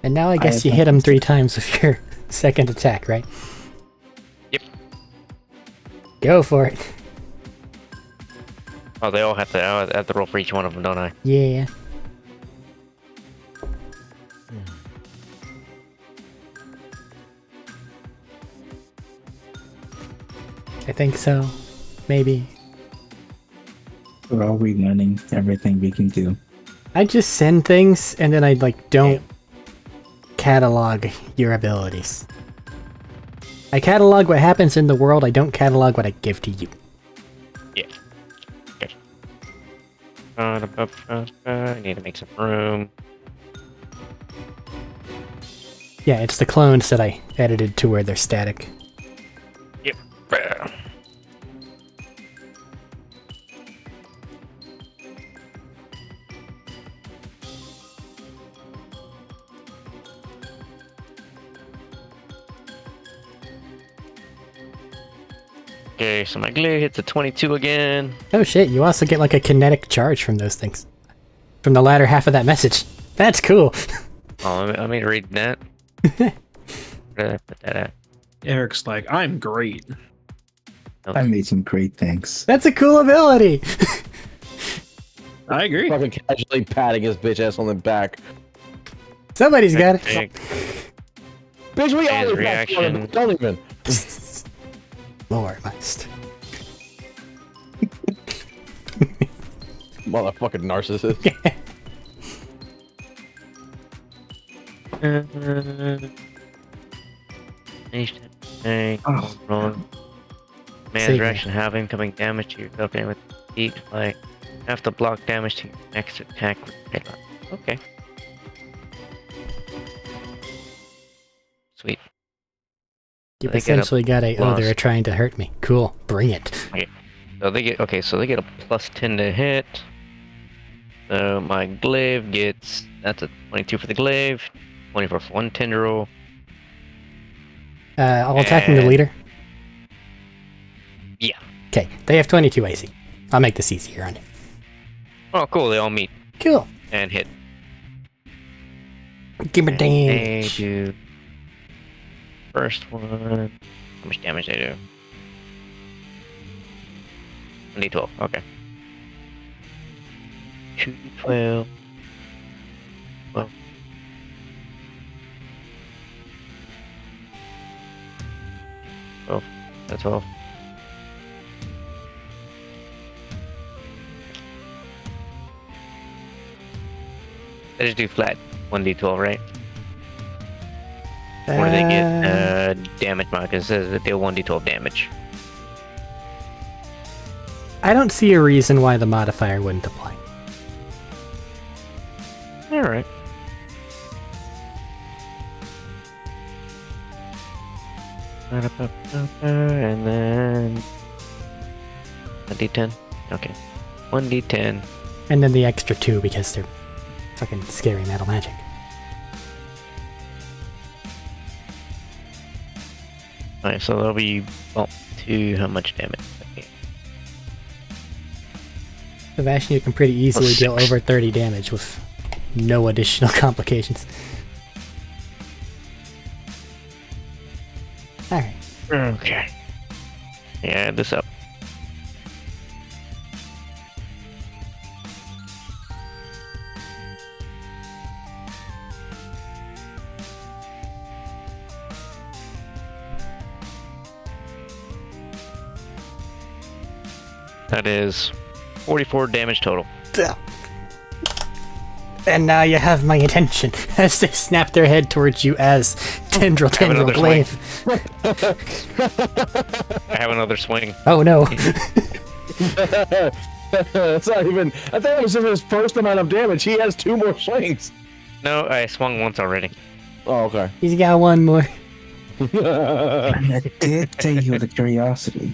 And now I guess you hit him 3 times with your second attack, right? Yep. Go for it. Oh, they all have to. I have to roll for each one of them, don't I? Yeah. I think so. Maybe. We're all relearning everything we can do. I just send things and then I don't catalog your abilities. I catalog what happens in the world, I don't catalog what I give to you. Yeah. Okay. I need to make some room. Yeah, it's the clones that I edited to where they're static. Yep. Okay, so my glaive hits a 22 again. Oh shit, you also get like a kinetic charge from those things. From the latter half of that message. That's cool. Oh, let me read that. Where did I put that at? Eric's like, I'm great. I made some great things. That's a cool ability. I agree. Fucking casually patting his bitch ass on the back. Somebody's got it. Bitch, we His always reaction. don't even. Lord, must. Motherfucking narcissist. Man's Save reaction have incoming damage to your token with feet like have to block damage to your next attack with headlock. Okay. Sweet. You've They get a essentially got a, oh, they're plus. trying to hurt me. Cool. Bring it. So they get a plus 10 to hit. So my glaive gets that's a 22 for the glaive, 24 for one tendril. All attacking the And- leader? Yeah. Okay, they have 22 AC. I'll make this easier on you. Oh, cool. They all meet Cool. and hit. Give me And they damage. do. First one. How much damage they do? 1d12. Okay. 2d12. 12. That's 12. They just do flat 1d12, right? Or do they get damage mod? Because it says that deal 1d12 damage. I don't see a reason why the modifier wouldn't apply. Alright. And then a d10. Okay. 1d10. And then the extra 2 because they're fucking scary metal magic. Alright, so that'll be bumped to how much damage? Okay. Sebastian, you can pretty easily Plus deal 6. over 30 damage with no additional complications. Alright. Okay. Yeah, add this up. That is 44 damage total. And now you have my attention as they snap their head towards you as Tendril another Glaive. I have another swing. Oh no. That's not even. I think it was just his first amount of damage. He has 2 more swings. No, I swung once already. Oh, okay. He's got one more. I did say he was a curiosity.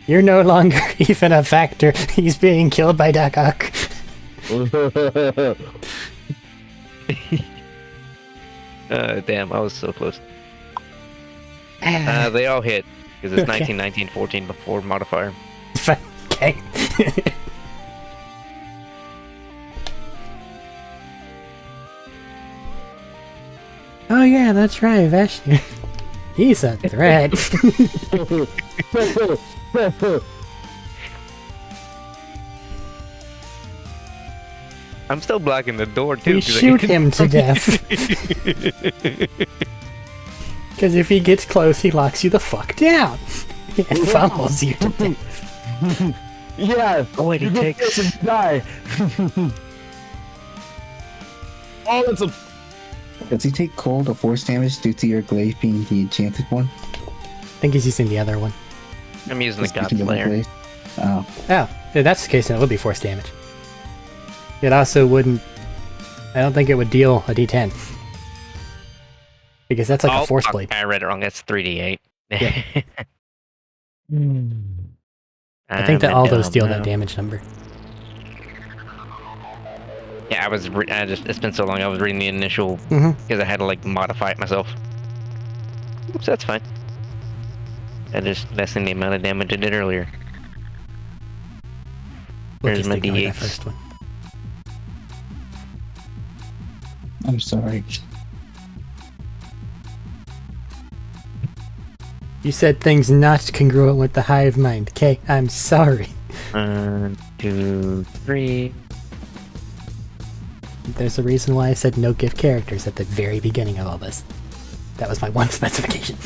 You're no longer even a factor. He's being killed by Doc Ock. Damn, I was so close. They all hit because it's Okay. 19, 19, 14 before modifier. Okay. Oh yeah, that's right, Vashti. He's a threat. I'm still blocking the door too. We 'cause I shoot can- him to death. Because if he gets close, he locks you the fuck down. And fumbles you to death. Yeah. Oh wait, he You go takes. first and die. Oh, that's a. Does he take cold or force damage due to your glaive being the enchanted one? I think he's using the other one. I'm using the God Speaking of the Slayer. glaive. Oh, Oh, if that's the case, then it would be force damage. It also wouldn't. I don't think it would deal a d10. Because that's like a force fuck, blade. I read it wrong. That's 3d8. Yeah. I think that all those deal that damage number. Yeah, it's been so long. I was reading the initial Mm-hmm. because I had to like modify it myself. Oops, that's fine. That is less than the amount of damage I did earlier. We'll Here's just my ignore that D8s. first one. I'm sorry. You said things not congruent with the hive mind. Okay, I'm sorry. 1, 2, 3. There's a reason why I said no gift characters at the very beginning of all this. That was my one specification.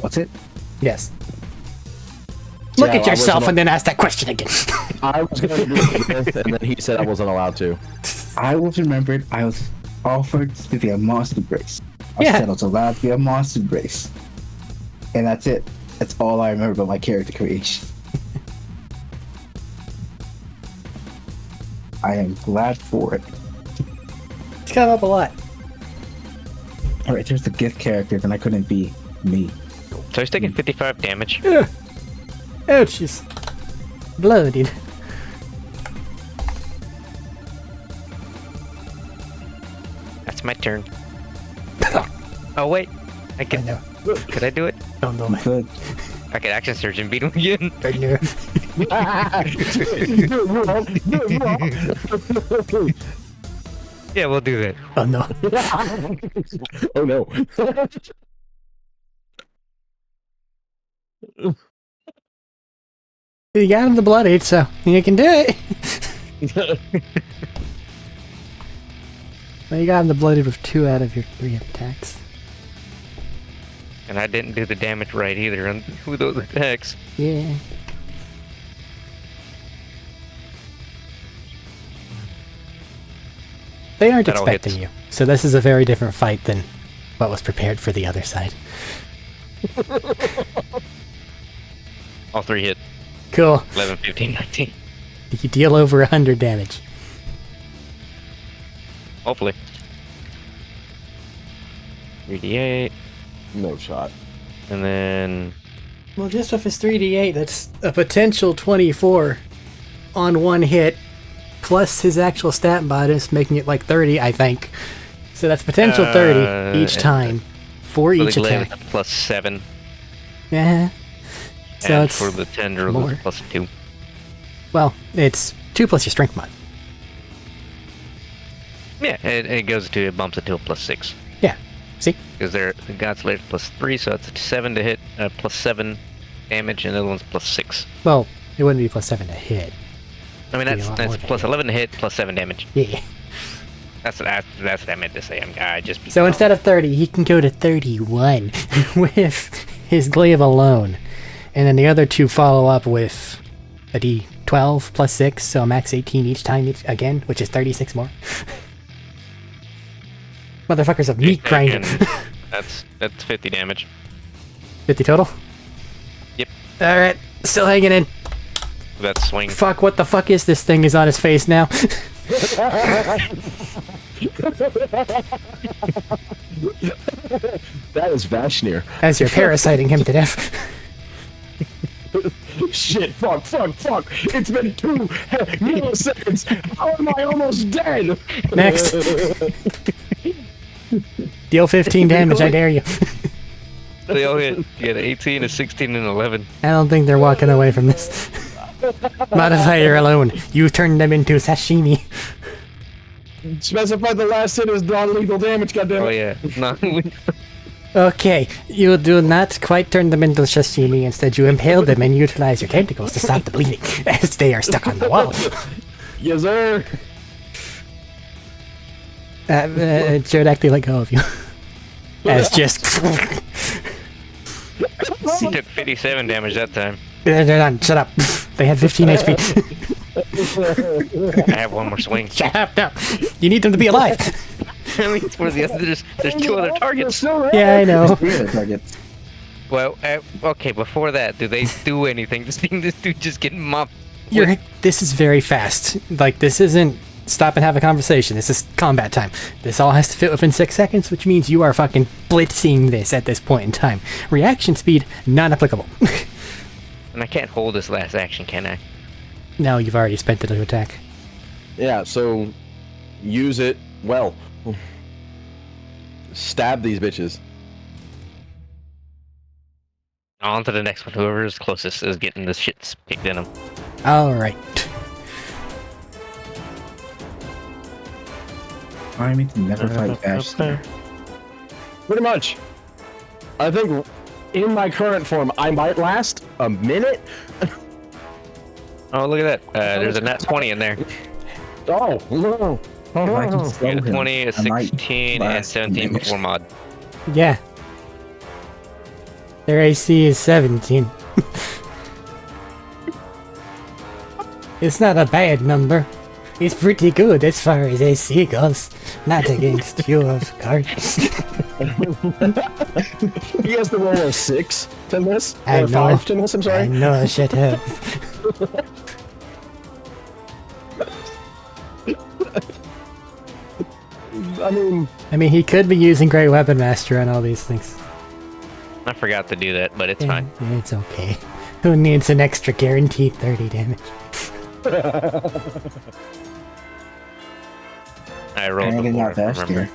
What's it? Yes. Look Yeah, at I yourself wasn't- and then ask that question again. I was going to do it with, and then he said I wasn't allowed to. I was remembered I was offered to be a monster brace. I Yeah. said I was allowed to be a monster brace. And that's it. That's all I remember about my character creation. I am glad for it. It's come up a lot. Alright, there's the gift character, then I couldn't be me. So he's taking 55 damage. Ugh. Ouchies. Blooded. That's my turn. Oh wait, I I can. know. Could I do it? Don't know. I'm good. I could action surge and beat him again. I know. Yeah, we'll do that. Oh no. Oh no. You got him the bloodied, so you can do it. Well, you got him the bloodied with 2 out of your 3 attacks. And I didn't do the damage right either on with those attacks. Yeah. They aren't That all expecting hits. you, so this is a very different fight than what was prepared for the other side. All 3 hit. Cool. 11, 15, 19. You deal over 100 damage. Hopefully. 3d8. No shot. And then... Well, just with his 3d8, that's a potential 24 on one hit, plus his actual stat bonus, making it like 30, I think. So that's potential 30 each time for for each the glaive, attack. it's plus 7. Yeah. So And it's for the tendril, more. it's plus 2. well, it's 2 plus your strength mod. Yeah, it bumps it to a plus 6. Yeah. See? Because the God's Blade is plus 3, so it's 7 to hit, plus 7 damage, and the other one's plus 6. Well, it wouldn't be plus 7 to hit. I mean, Be a lot that's more to plus hit. 11 to hit, plus 7 damage. Yeah. That's what I meant to say. I just beat So him. instead of 30, he can go to 31 with his glaive alone. And then the other 2 follow up with a d12 plus 6, so max 18 each time again, which is 36 more. Motherfucker's a meat grinder. And that's 50 damage. 50 total? Yep. Alright, still hanging in. That swing. Fuck, what the fuck is this thing is on his face now? That is Vashnir. As you're parasiting him to death. Shit, fuck. It's been 2 milliseconds. How am I almost dead? Next. Deal 15 damage, I dare you. They all hit. You had 18, a 16, and 11. I don't think they're walking away from this. Modifier alone. You turned them into sashimi. Specify the last hit as non-lethal damage, goddammit. Oh yeah. No, Okay, you do not quite turn them into sashimi. Instead, you impale them and utilize your tentacles to stop the bleeding, as they are stuck on the wall. Yes, sir. Pterodactyl let go of you. As just... he took 57 damage that time. They're done, shut up. They had 15 HP. I have one more swing. Shut up, no. You need them to be alive. I mean, it's for the other. There's 2 other targets. Yeah, I know. Targets. Well, okay. Before that, do they do anything? This dude just getting mopped. This is very fast. Like, this isn't stop and have a conversation. This is combat time. This all has to fit within 6 seconds, which means you are fucking blitzing this at this point in time. Reaction speed, not applicable. And I can't hold this last action, can I? No, you've already spent it to attack. Yeah, so use it well. Stab these bitches. On to the next one. Whoever is closest is getting this shit kicked in them. Alright. I mean to never fight Vashti. Pretty much. I think in my current form, I might last a minute. Oh, look at that. There's a nat 20 in there. Oh, no. Oh, if I can slow You got a him, 20, a I might 16, and last a 17 minute. before mod. Yeah. Their AC is 17. It's not a bad number. It's pretty good as far as AC goes. Not against you, of course. He has the roll of 6 to this? I Or know. 5 to this, I'm I sorry. know, shut up. I mean, he could be using Great Weapon Master on all these things. I forgot to do that, but it's fine. It's okay. Who needs an extra guaranteed 30 damage? I rolled Apparently before, not Vashti. remember.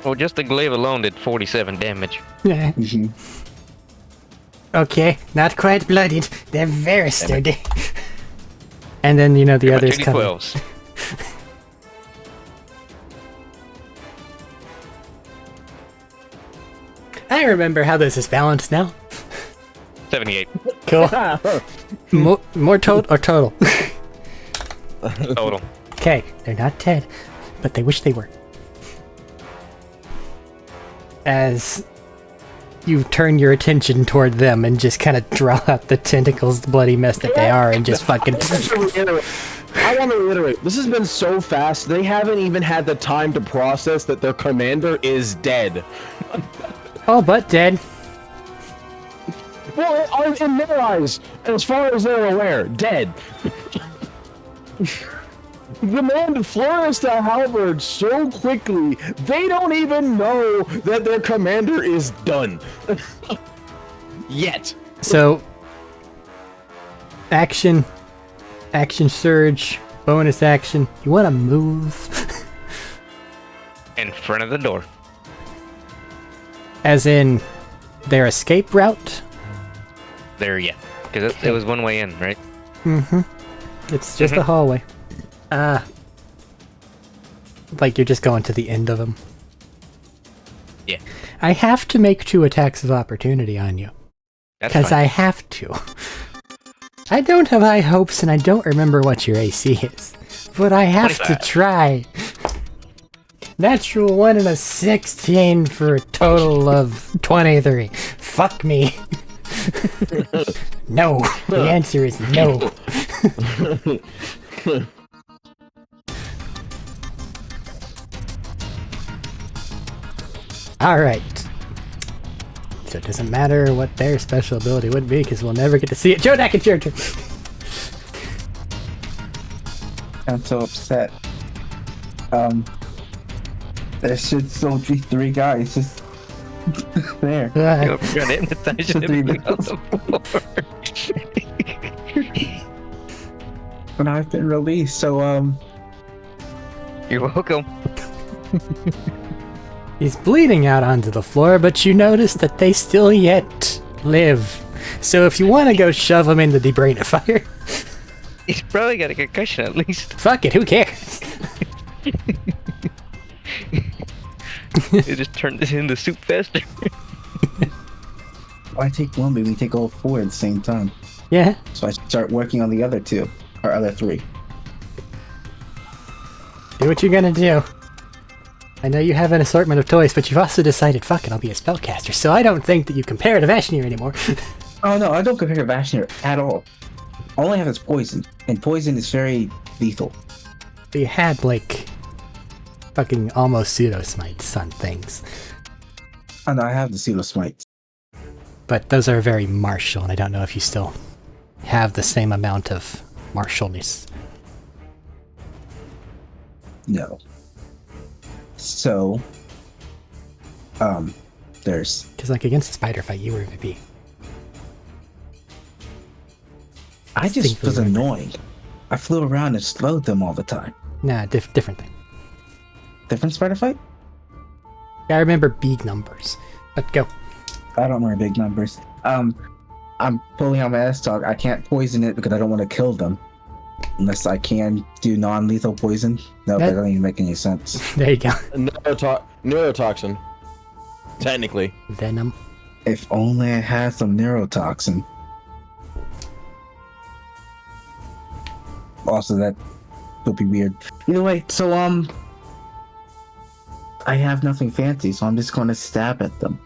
Well, just the glaive alone did 47 damage. Yeah. Mhm. Okay, not quite bloodied. They're very sturdy. And then, the Get my others come. 2d12s. I remember how this is balanced now. 78 Cool. More total or total? total. Okay, they're not dead, but they wish they were. As you turn your attention toward them and just kind of draw out the tentacles, the bloody mess that they are, and just fucking. I want to reiterate, this has been so fast, they haven't even had the time to process that their commander is dead. Oh, but dead. Well, in their eyes, as far as they're aware, dead. The man flourished a halberd so quickly, they don't even know that their commander is done. Yet. So, action surge, bonus action. You want to move? In front of the door. As in, their escape route? There, yeah. Because it was one way in, right? Mm-hmm. It's just a hallway. Like you're just going to the end of them. Yeah. I have to make 2 attacks of opportunity on you. That's Because fine. I have to. I don't have high hopes and I don't remember what your AC is. But I have to 25. try. Natural 1 and a 16 for a total of 23. Fuck me. No. The answer is no. Alright. So it doesn't matter what their special ability would be, because we'll never get to see it. Jodak, it's your turn! I'm so upset. There should still be 3 guys just there. You're gonna hypnotize Should be everything on the floor. But I've been released, so You're welcome. He's bleeding out onto the floor, but you notice that they still yet live. So if you want to go shove them in the debrainifier, He's probably got a concussion at least. fuck it, who cares? They just turned this into soup faster. I take 1, but we take all 4 at the same time. Yeah, So I start working on the other 2, or other 3. do what you're gonna do. I know you have an assortment of toys, but you've also decided, fuck it, I'll be a spellcaster, so I don't think that you compare to Vashnier anymore. Oh no, I don't compare to Vashnier at all. All I have is poison, and poison is very lethal. You had, like, fucking almost pseudo-smites on things. And I have the pseudo smites. But those are very martial, and I don't know if you still have the same amount of martialness. No. So, there's. Because, like, against a spider fight, you were VP. I just Distinctly was remember. annoying. I flew around and slowed them all the time. Nah, different thing. Different spider fight? I remember big numbers. But go. I don't remember big numbers. I'm pulling out my S-Dog. I can't poison it because I don't want to kill them. Unless I can do non-lethal poison. No, that doesn't even make any sense. There you go. Neurotoxin. Technically. Venom. If only I had some neurotoxin. Also, that would be weird. Either way, so, I have nothing fancy, so I'm just going to stab at them.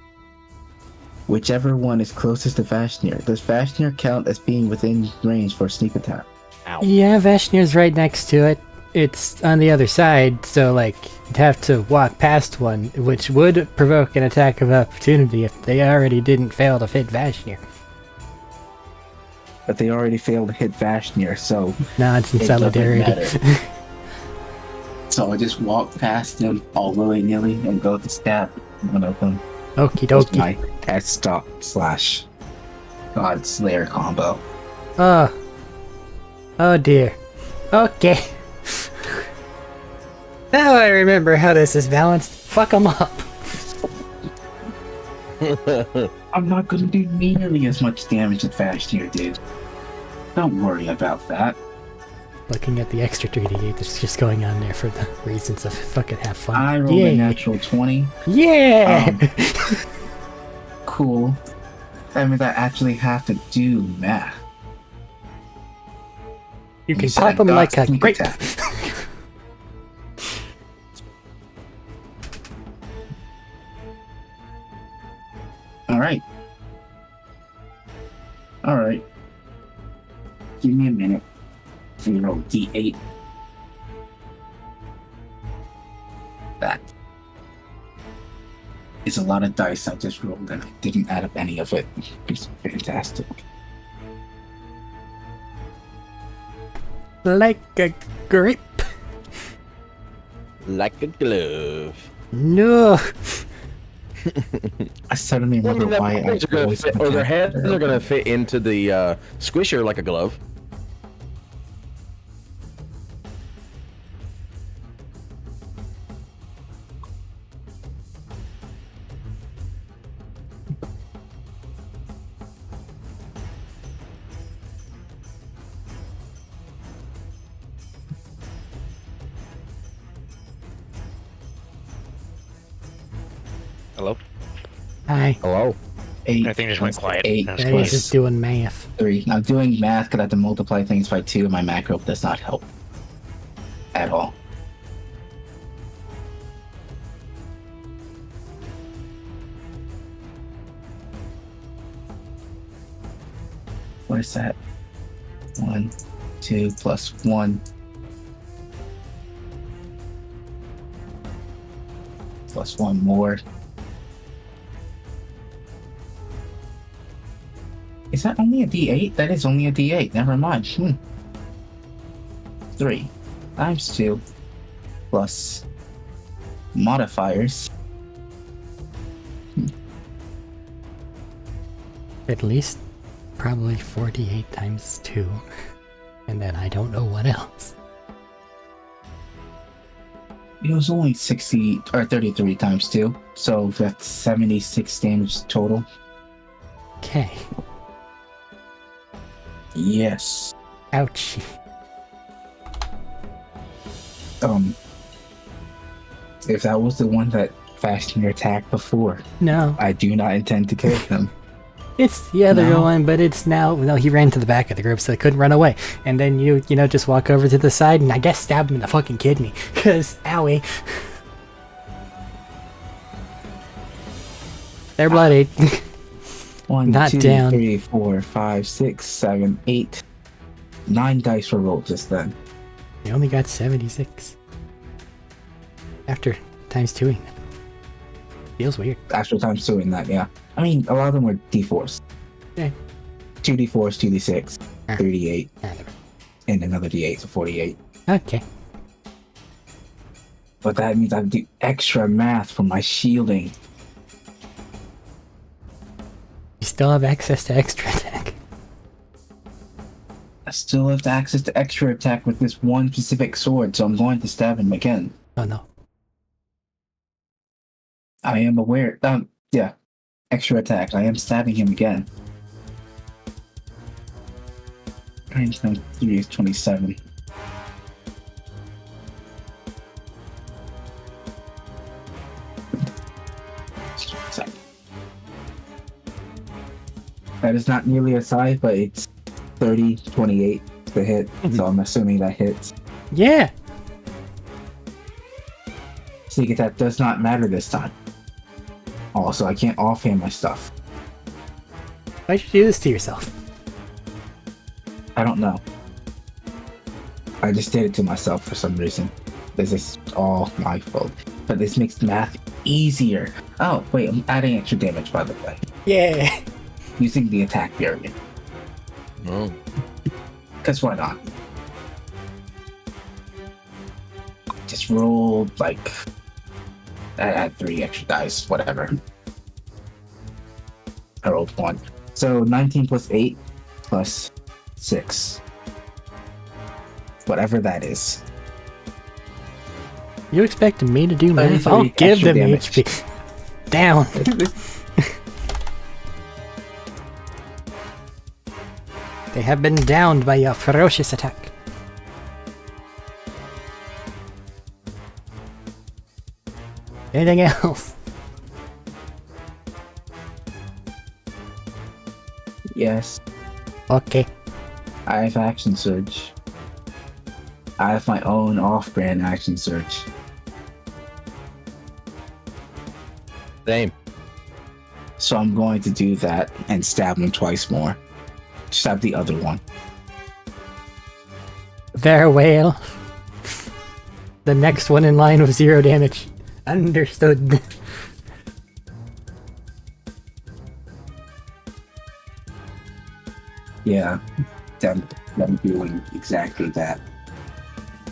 Whichever one is closest to Vashnir. Does Vashnir count as being within range for a sneak attack? Ow. Yeah, Vashnir's right next to it. It's on the other side, so like you'd have to walk past one, which would provoke an attack of opportunity if they already didn't fail to hit Vashnir. But they already failed to hit Vashnir, so Nods in it doesn't solidarity. matter. So I just walk past them all willy-nilly and go to stab one of them. Okie That's dokie. my S-Stop / God Slayer combo. Oh. Oh dear. Okay. Now I remember how this is balanced. Fuck 'em up. I'm not gonna do nearly as much damage as Vashnir did. Don't worry about that. Looking at the extra 3d8 that's just going on there for the reasons of fucking have fun. I rolled a natural 20. Yeah! Cool. That means I actually have to do math. You can said pop them dot like a sneak grape. attack. Alright. Alright. Give me a minute. And roll D8. That is a lot of dice I just rolled and I didn't add up any of it. It's fantastic. Like a grape. Like a glove. No. I suddenly Well, I remember mean, why I are gonna always fit, or their attack heads are going to fit into the squisher like a glove. Hello? Hi. Hello. 8. Everything just went quiet. 8 That's I was just doing math. 3. I'm doing math because I have to multiply things by 2 and my macro does not help. At all. What is that? 1, 2 plus 1. Plus 1 more. Is that only a D8? That is only a D8. Never mind. 3 times 2 plus modifiers. At least probably 48 times 2. And then I don't know what else. It was only 60 or 33 times 2, so that's 76 damage total. Okay. Yes. Ouchie. If that was the one that fastened your attack before, No. I do not intend to kill him. It's the other No. one, but it's now... No, he ran to the back of the group, so they couldn't run away. And then you know, just walk over to the side and I guess stab him in the fucking kidney. Because, owie. They're bloodied. 1, Not 2, down. 3, 4, 5, 6, 7, 8. 9 dice were rolled just then. They only got 76. After times 2ing them. Feels weird. Actual times 2 in that, yeah. I mean, a lot of them were D4s. Yeah. 2 D4s, 2 D6, Ah. 38, and another D8, so 48. Okay. But that means I have to do extra math for my shielding. You still have access to extra attack. I still have access to extra attack with this one specific sword, so I'm going to stab him again. Oh no. I am aware. Yeah. Extra attack. I am stabbing him again. 3 is 27. That is not nearly as high, but it's 30, 28 to hit, so I'm assuming that hits. Yeah. See, that does not matter this time. Also, I can't offhand my stuff. Why should you do this to yourself? I don't know. I just did it to myself for some reason. This is all my fault. But this makes math easier. Oh, wait, I'm adding extra damage, by the way. Yeah. Using the attack variant. Oh. Because why not? Just roll, like... add 3 extra dice, whatever. I rolled 1. So 19 plus 8 plus 6. Whatever that is. You expect me to do math? 33 I'll give extra them damage. HP. Down. They have been downed by your ferocious attack. Anything else? Yes. Okay. I have action surge. I have my own off-brand action surge. Same. So I'm going to do that and stab him twice more. Stab the other one. Very well. The next one in line with 0 damage. Understood. Yeah, them doing exactly that.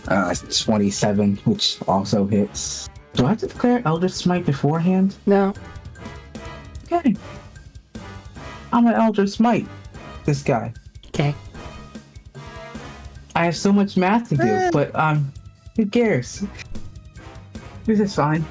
27, which also hits. Do I have to declare Eldritch Smite beforehand? No. Okay. I'm an Eldritch Smite. This guy. Okay. I have so much math to do, but who cares? This is fine.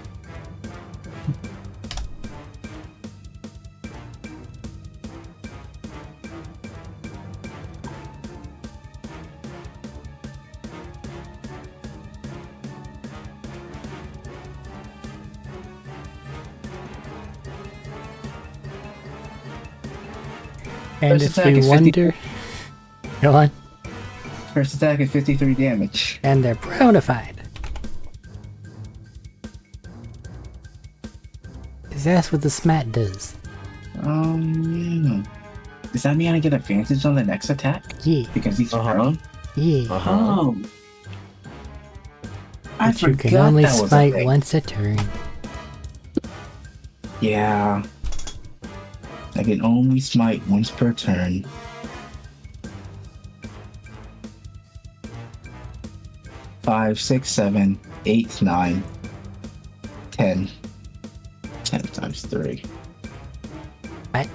And First if attack we is wonder... Go on. First attack is 53 damage. And they're brownified. Cause that's what the smat does. Does that mean I get advantage on the next attack? Yeah. Because he's prone? Yeah. Oh. I But you can forgot only that was a smite thing. once a turn. Yeah. I can only smite once per turn. Five, 6, 7, 8, 9, 10. 10 times 3. What?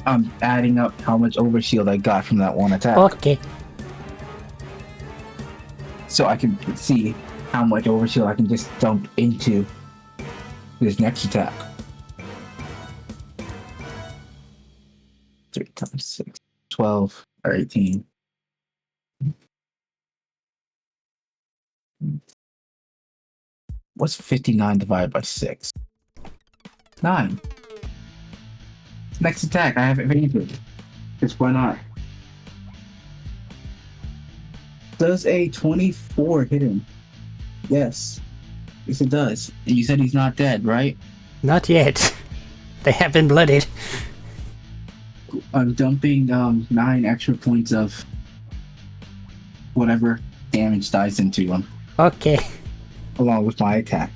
I'm adding up how much overshield I got from that one attack. Okay. So I can see how much overshield I can just dump into this next attack. 3 times 6, 12 or 18. What's 59 divided by 6? 9. Next attack, I have advantage. Just why not? Does a 24 hit him? Yes. Yes, it does. And you said he's not dead, right? Not yet. They have been blooded. I'm dumping 9 extra points of whatever damage dice into him, Okay. along with my attack.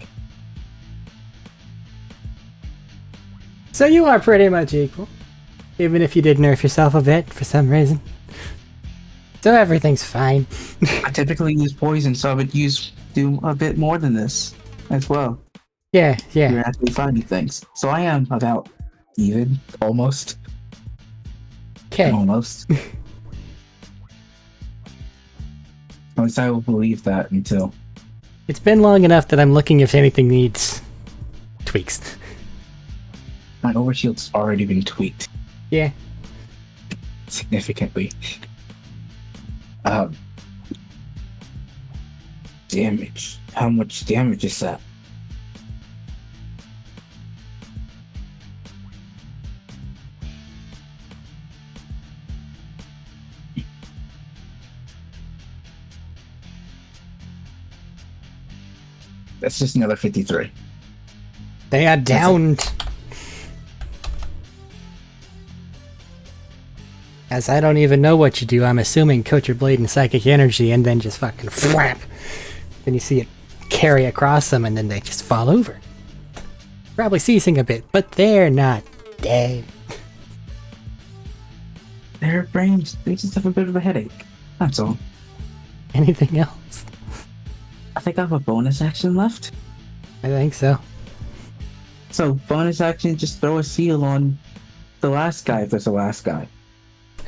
So you are pretty much equal. Even if you did nerf yourself a bit for some reason. So everything's fine. I typically use poison, so I would do a bit more than this as well. Yeah, yeah. You're actually finding things. So I am about even, almost. Okay. Almost. At least I will believe that until It's been long enough that I'm looking if anything needs tweaks. my overshield's already been tweaked Yeah. significantly. Damage. How much damage is that? That's just another 53. They are downed. As I don't even know what you do, I'm assuming coat your blade in psychic energy and then just fucking flap. Then you see it carry across them and then they just fall over. Probably seizing a bit, but they're not dead. Their brains, they just have a bit of a headache. That's all. Anything else? I think I have a bonus action left. I think so. So, bonus action, just throw a seal on the last guy if there's a last guy.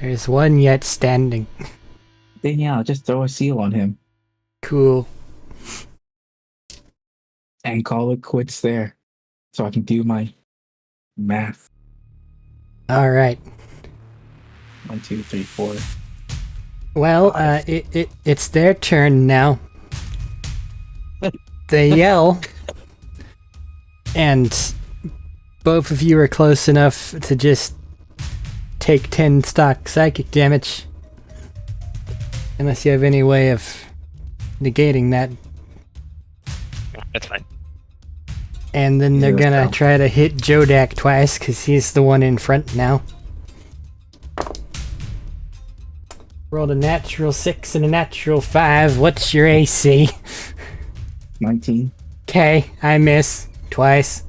There's one yet standing. Then yeah, just throw a seal on him. Cool. And call it quits there. So I can do my math. Alright. 1, 2, 3, 4. Well, it's their turn now. They yell. And both of you are close enough to just take 10 stock psychic damage. Unless you have any way of negating that. That's fine. And then they're Yeah, gonna so. try to hit Jodak twice, because he's the one in front now. Rolled a natural 6 and a natural 5. What's your AC? 19. Okay, I miss. Twice.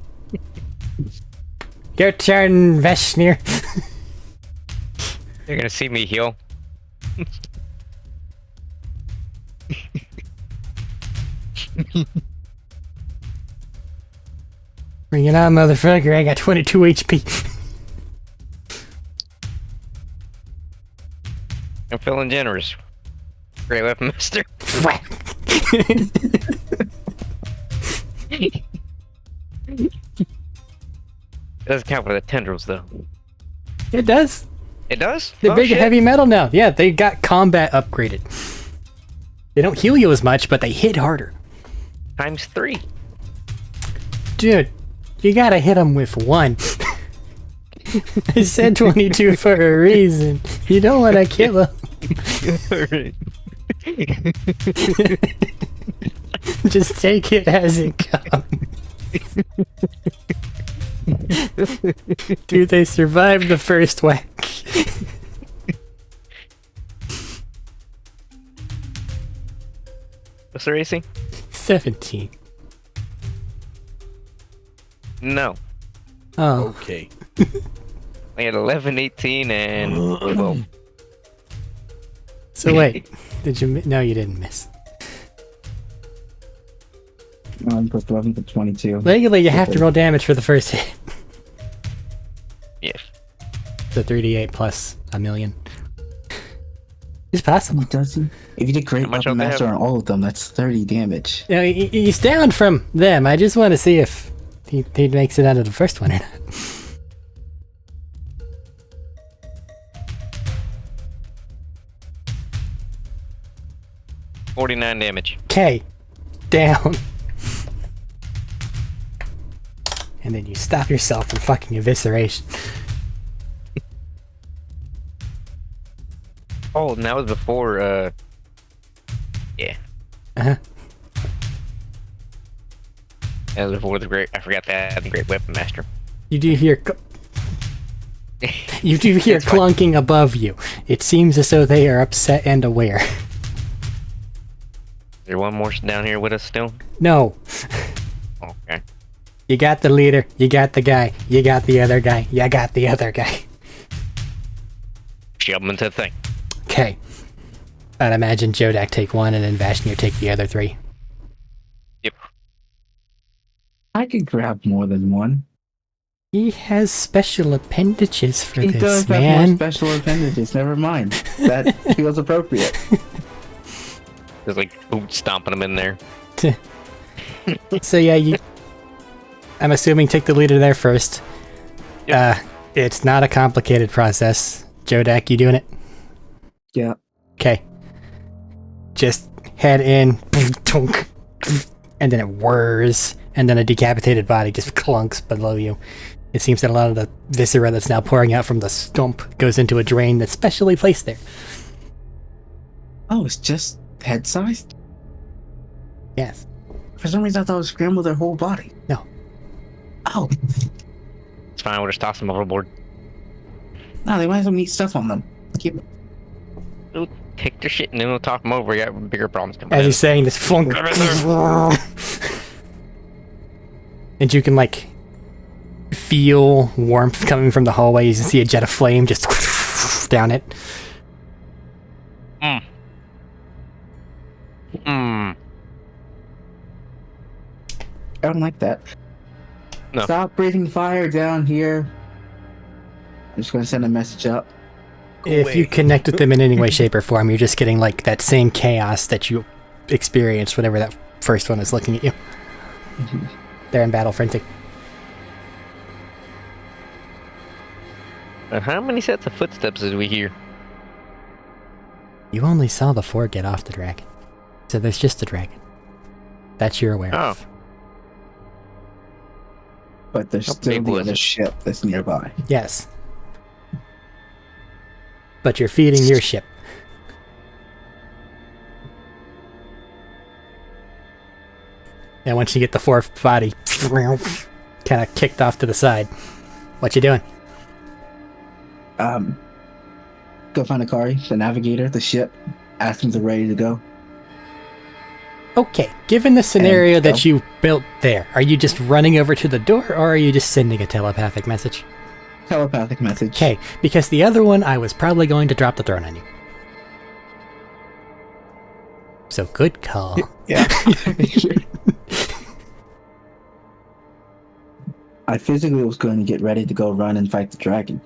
Your turn, Veshnir. You're gonna see me heal. Bring it on, motherfucker. I got 22 HP. I'm feeling generous. Great weapon master. It doesn't count for the tendrils, though. It does. It does? They're Oh, big shit. heavy metal now. Yeah, they got combat upgraded. They don't heal you as much, but they hit harder. Times 3. Dude, you gotta hit them with 1. I said 22 for a reason. You don't want to kill them. Just take it as it comes. Dude, they survived the first whack. What's the racing? 17. No. Oh, Okay. I had 11, 18, and 12. so wait. Did you no, you didn't miss. 9 plus 11 for 22. Legally, you have to roll damage for the first hit. Yes. So 3d8 plus a million. It's possible. Doesn't. If you did great How much weapon health they master have? on all of them, that's 30 damage. You know, he's down from them. I just want to see if he makes it out of the first one or not. 49 damage. Okay, down. And then you stop yourself from fucking evisceration. Oh, and that was before, yeah. Uh-huh. That was before the great, I forgot that, the great weapon master. You do hear... You do hear It's fine. clunking above you. It seems as though they are upset and aware. Is there one more down here with us still? No. Okay. You got the leader, you got the guy, you got the other guy, you got the other guy. Shove them into the thing. Okay. I'd imagine Jodak take one and then Vashnir take the other 3. Yep. I could grab more than one. He has special appendages for He this, does have more man. special appendages. Never mind. That feels appropriate. Just like boot stomping them in there. So yeah, I'm assuming take the leader there first. Yep. It's not a complicated process. Jodak, you doing it? Yeah. Okay. Just head in, and then it whirs, and then a decapitated body just clunks below you. It seems that a lot of the viscera that's now pouring out from the stump goes into a drain that's specially placed there. Oh, it's just head sized? Yes. For some reason, I thought it was scrambled their whole body. No. Oh, It's fine. We'll just toss them overboard. no, they might have some neat stuff on them. Keep it. We'll take their shit and then we'll talk them over. We got bigger problems coming. As he's saying this, flunk, and you can like feel warmth coming from the hallway. You can see a jet of flame just down it. I don't like that. No. Stop breathing fire down here. I'm just gonna send a message up. If you connect with them in any way, shape, or form, you're just getting like that same chaos that you experienced whenever that first one is looking at you. They're in battle frenzy. How many sets of footsteps did we hear? You only saw the 4 get off the dragon. So there's just a dragon. That you're aware of. But there's How still big the was other it? ship that's nearby. Yes. But you're feeding your ship. And once you get the 4th body kind of kicked off to the side, what you doing? Go find Akari, the navigator, the ship. Ask him if they're ready to go. Okay, given the scenario And that go. you built there, are you just running over to the door, or are you just sending a telepathic message? Telepathic message. Okay, because the other one, I was probably going to drop the throne on you. So good call. Yeah. I physically was going to get ready to go run and fight the dragon.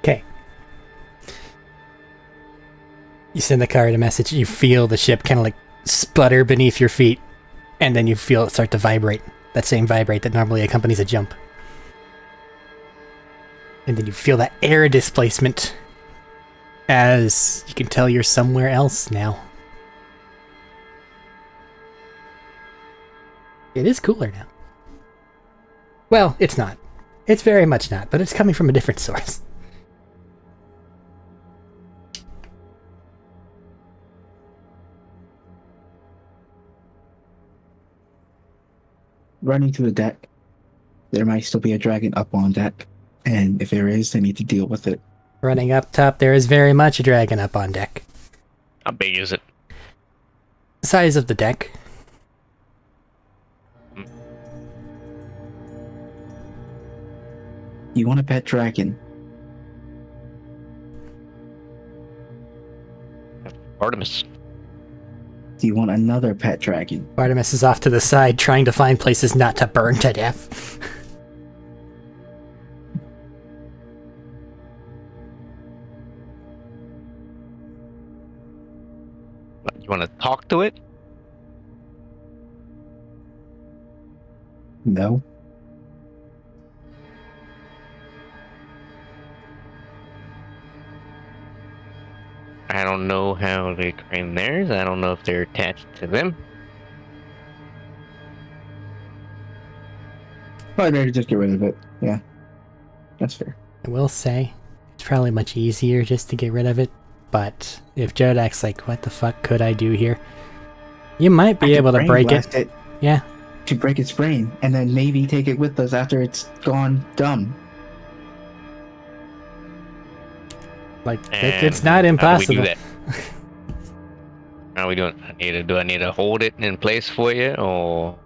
Okay. You send the card a message, you feel the ship kind of like sputter beneath your feet, and then you feel it start to vibrate. That same vibrate that normally accompanies a jump. And then you feel that air displacement as you can tell you're somewhere else now. It is cooler now. Well, it's not. It's very much not, but it's coming from a different source. Running to the deck. There might still be a dragon up on deck. And if there is, they need to deal with it. Running up top, there is very much a dragon up on deck. How big is it? Size of the deck. You want a pet dragon? Artemis. Do you want another pet dragon? Artemis is off to the side trying to find places not to burn to death. You want to talk to it? No. I don't know how they train theirs. I don't know if they're attached to them. Probably better to just get rid of it. Yeah. That's fair. I will say, it's probably much easier just to get rid of it, but if Jodak's like, what the fuck could I do here? You might be able to Brain break blast it. Yeah. To break its brain, and then maybe take it with us after it's gone dumb. Like, And it's not How do we impossible. do that? How are we doing? Do I need to hold it in place for you, or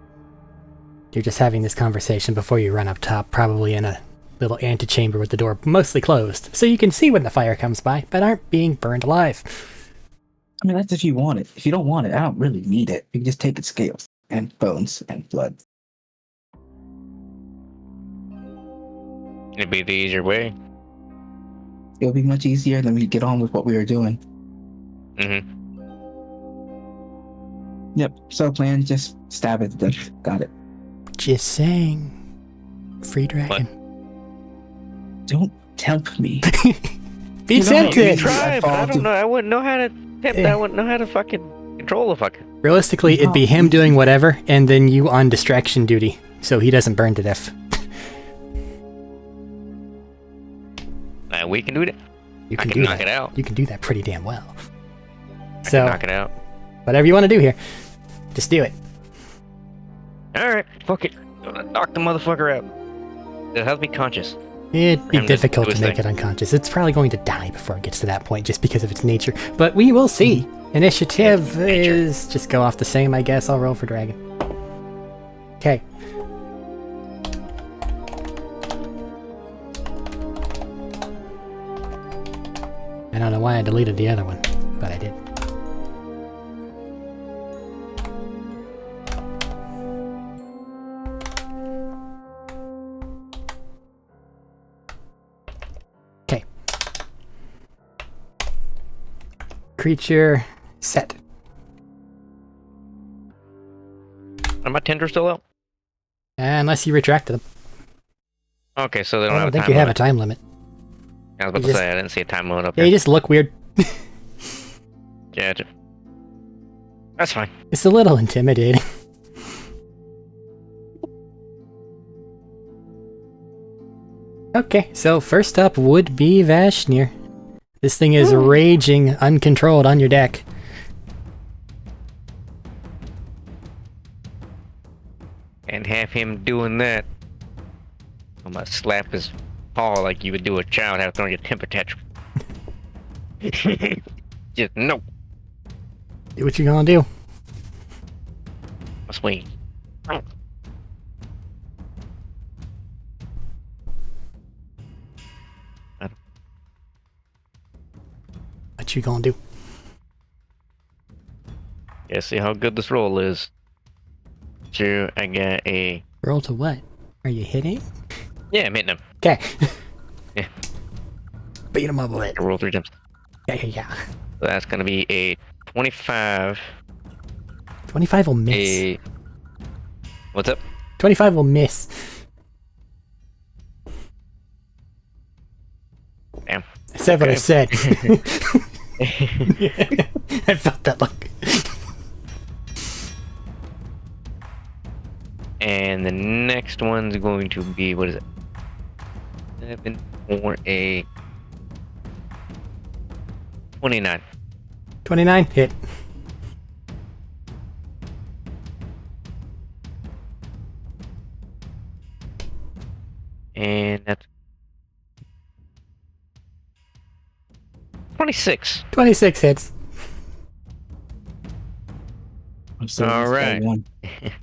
You're just having this conversation before you run up top, probably in a little antechamber with the door mostly closed, so you can see when the fire comes by, but aren't being burned alive. I mean, that's if you want it. If you don't want it, I don't really need it. You can just take its scales and bones and blood. it'd be the easier way? It'll be much easier than we get on with what we were doing. Mm-hmm. Yep. So plan, just stab it to death. Got it. Just saying. Free dragon. Don't tempt me. Be You know how tempted. easy- Try, but I fall don't to- know. I wouldn't know how to tempt. I wouldn't know how to fucking control the fucker. Realistically, it'd be him doing whatever, and then you on distraction duty, so he doesn't burn to death. We can do that. You I can can do knock that. it out. You can do that pretty damn well. I So, can knock it out. whatever you want to do here, just do it. All right, fuck it. Knock the motherfucker out. It has me conscious. It'd be Him to difficult do to his make thing. it unconscious. It's probably going to die before it gets to that point, just because of its nature. But we will see. Initiative Nature. is just go off the same, I guess. I'll roll for dragon. Okay. I don't know why I deleted the other one, but I did. Okay. Creature set. Are my tenders still out? Unless you retracted them. Okay, so they I don't have don't a think time you have a limit. time limit. I was about you to just- say I didn't see a time limit up Yeah, there. you just look weird. Gotcha. That's fine. It's a little intimidating. Okay, so first up would be Vashnir. This thing is raging uncontrolled on your deck. And have him doing that. I'm gonna slap his paw like you would do a child after throwing a temper tantrum. Just no. Do what you gonna do. My swing. What you gonna do? Yeah, see how good this roll is. Sure, I got a. Roll to what? Are you hitting? Yeah, I'm hitting him. Okay. Yeah. Beat him up a bit. I roll 3 times. Yeah. So that's gonna be a 25. 25 will miss. A. What's up? 25 will miss. Damn. I said what I Okay. said. I felt that look. And the next one's going to be, what is it? 7 for a 29. 29, hit. And that's 26. 26 hits. I'm still All on right. one.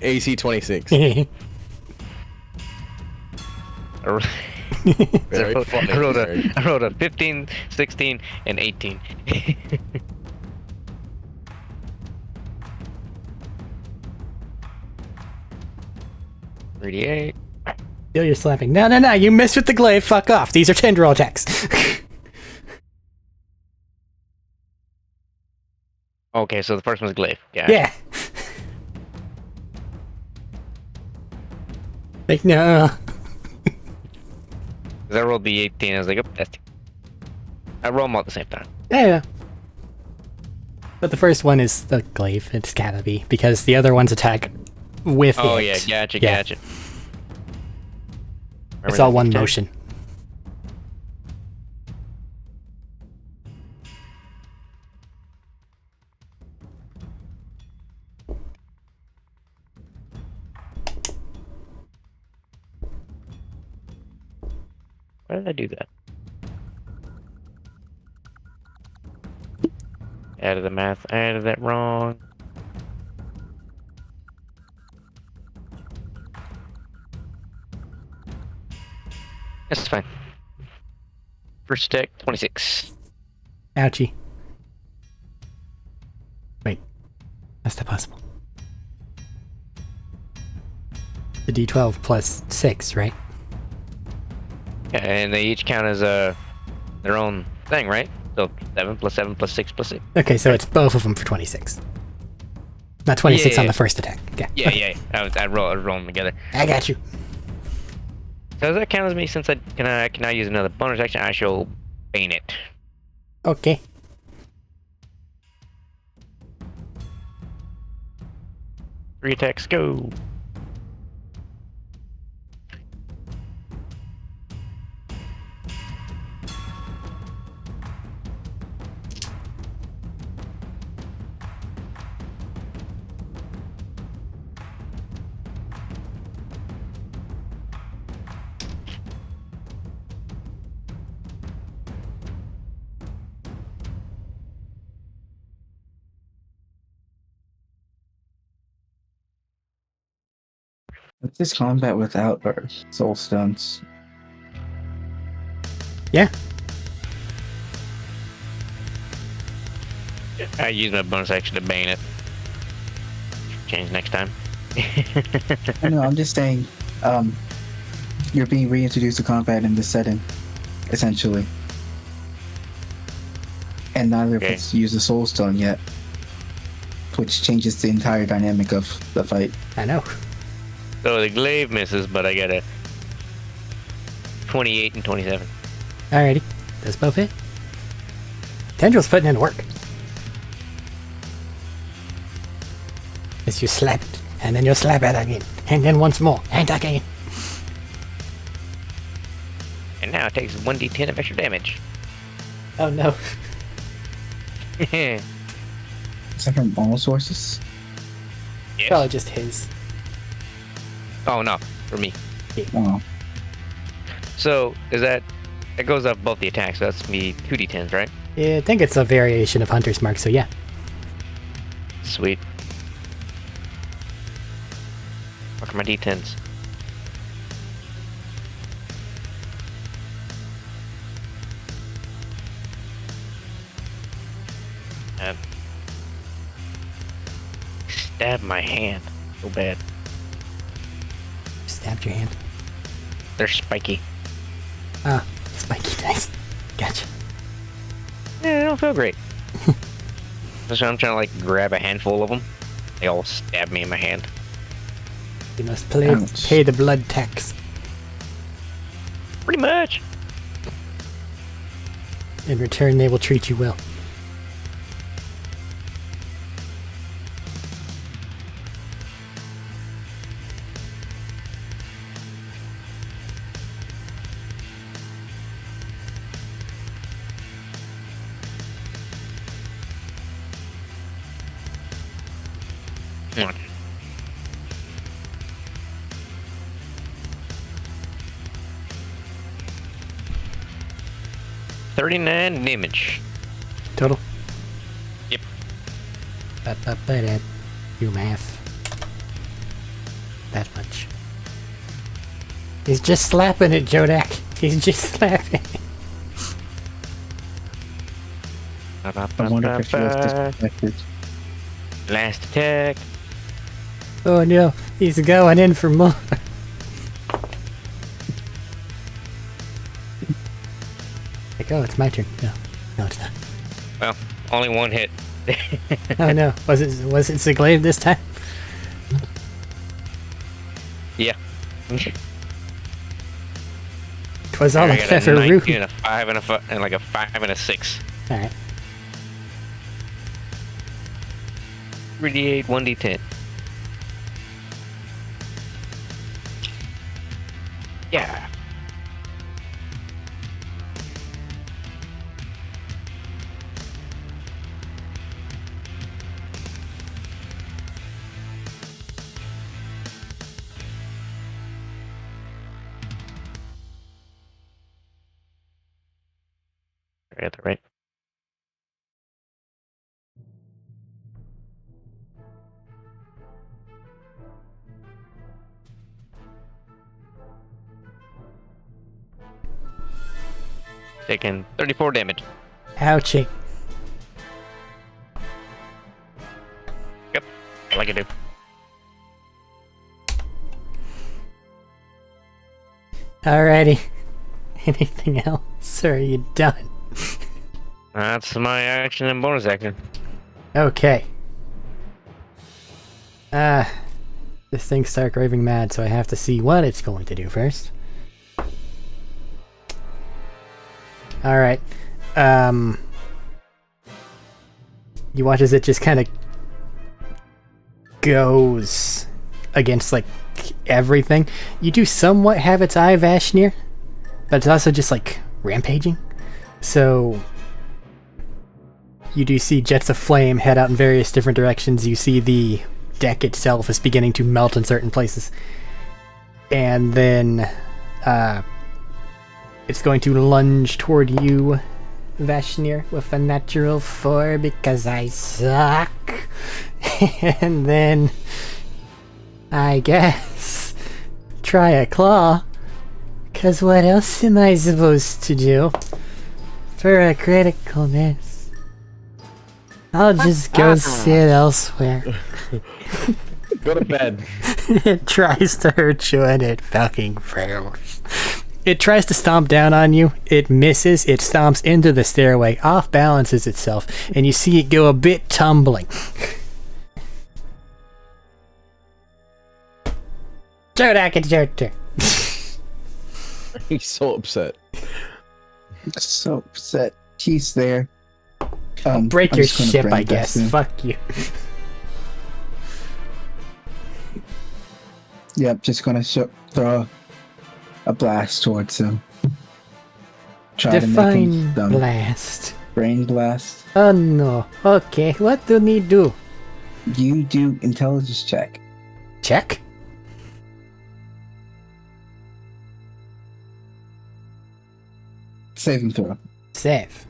AC 26. I ro- Very funny. I rolled a 15, 16, and 18. 38. Still you're slapping. No, you missed with the glaive. Fuck off. These are tendril attacks. Okay, so the first one's glaive. Yeah. Yeah. Like, no. 'Cause I rolled the 18. I was like, oh, that's. I roll them all at the same time. Yeah. But the first one is the glaive. It's gotta be. Because the other one's attack with Oh, it. yeah, gotcha, Yeah. gotcha. It's all one motion. Why did I do that? Added the math. I added that wrong. That's fine. First attack, 26. Ouchie. Wait. That's not possible. The D12 plus 6, right? Yeah, and they each count as their own thing, right? So 7 plus 7 plus 6 plus 6. Okay, so it's both of them for 26. Not 26 on Yeah. the first attack. Okay. Yeah. I'd roll them together. I got you. So does that count as me since I can I use another bonus action? I shall bane it. Okay. Three attacks, go. What's this combat without our soul stones? Yeah. I use my bonus action to bane it. Change next time. I know, I'm just saying, you're being reintroduced to combat in this setting, essentially. And neither of Okay. us use a soul stone yet, which changes the entire dynamic of the fight. I know. So the glaive misses, but I got a 28 and 27. Alrighty. Does both hit? Tendril's putting in work. As you slap it, and then you slap it again, and then once more, and again. And now it takes 1d10 of extra damage. Oh no. Yes. Is that from all sources? Probably just his. Oh no, for me. Oh, So is that goes up both the attacks? So that's me 2d10s, right? Yeah, I think it's a variation of Hunter's Mark, so yeah. Sweet. What are my d10s? Stab my hand so bad. Stabbed your hand. They're spiky. Ah, spiky dice. Gotcha. Yeah, they don't feel great. So I'm trying to like grab a handful of them. They all stab me in my hand. You must Ouch. pay the blood tax. Pretty much. In return, they will treat you well. Come on. $39 damage. Total? Yep. Ba-ba-ba-da. Do math. That much. He's just slapping it, Jodak. He's just slapping it. I wonder if she was disrespected. Last attack. Oh no, he's going in for more. Like, oh, it's my turn. No, it's not. Well, only one hit. Oh no, was it Ziglaive this time? Yeah. 'Twas all I a got a clever 19 ruse. and a 5 and and like a 5 and a 6. Alright. 3d8, 1d10. Yeah. I got that right. Taking 34 damage. Ouchie. Yep, like I do. Alrighty. Anything else? Or are you done? That's my action and bonus action. Okay. This thing's stark raving mad, so I have to see what it's going to do first. Alright. You watch as it just kind of goes against, like, everything. You do somewhat have its eye, Vashnir, but it's also just, like, rampaging. So you do see jets of flame head out in various different directions. You see the deck itself is beginning to melt in certain places. And then it's going to lunge toward you, Vashnir, with a natural 4 because I suck. And then, I guess, try a claw. Because what else am I supposed to do? For a critical miss. I'll just go sit elsewhere. Go to bed. It tries to hurt you and it fucking fails. It tries to stomp down on you. It misses. It stomps into the stairway, off balances itself, and you see it go a bit tumbling. Jodak, it's your turn. He's so upset. So upset. He's there. Break I'm your just gonna ship, I brain guess. dust him. Fuck you. Yep, just gonna throw a blast towards him. Try to make Define him dumb. blast. Brain blast. Oh no. Okay, what do we do? You do intelligence check. Check? Save and throw. Save.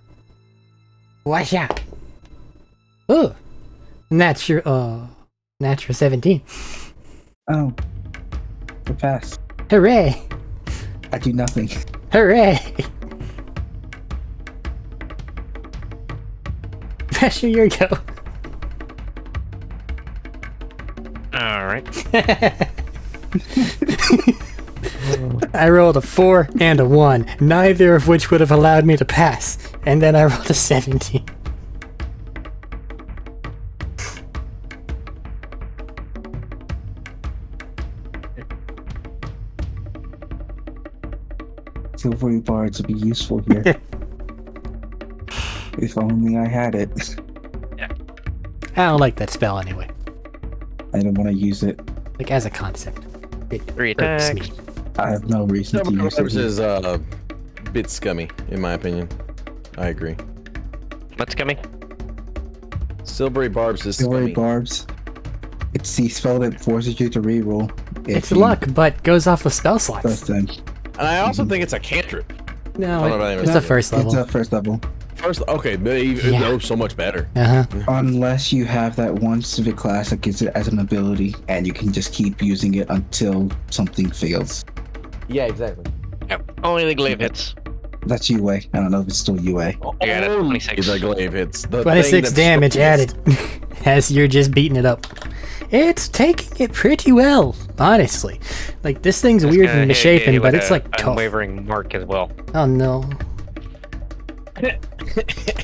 Watch out. Ooh. Natural 17. Oh. The pass. Hooray. I do nothing. Hooray. Vasher, your go. Alright. I rolled a 4 and a 1, neither of which would have allowed me to pass. And then I rolled a 17. Silvery bards would be useful here. If only I had it. I don't like that spell anyway. I don't want to use it. Like, as a concept. It 3 irks attacks. me. I have no reason to use it. Is a bit scummy, in my opinion. I agree. What's coming? Silvery Barbs is Silvery scummy. barbs. It's the spell that forces you to reroll. It's luck, but goes off of spell slots. First time. And I also think it's a cantrip. No, I don't know about it's anything. the first It's level. a first level. First, okay, but even Yeah. though so much better. Uh-huh. Unless you have that one specific class that gives it as an ability, and you can just keep using it until something fails. Yeah, exactly. Yep. Only the glaive hits. That's UA. I don't know if it's still UA. I got it. 26. The glaive hits. The 26 thing that's damage so- added as you're just beating it up. It's taking it pretty well, honestly. Like, this thing's It's weird gonna and hit misshapen, you but with it's a like tough. unwavering mark as well. Oh no.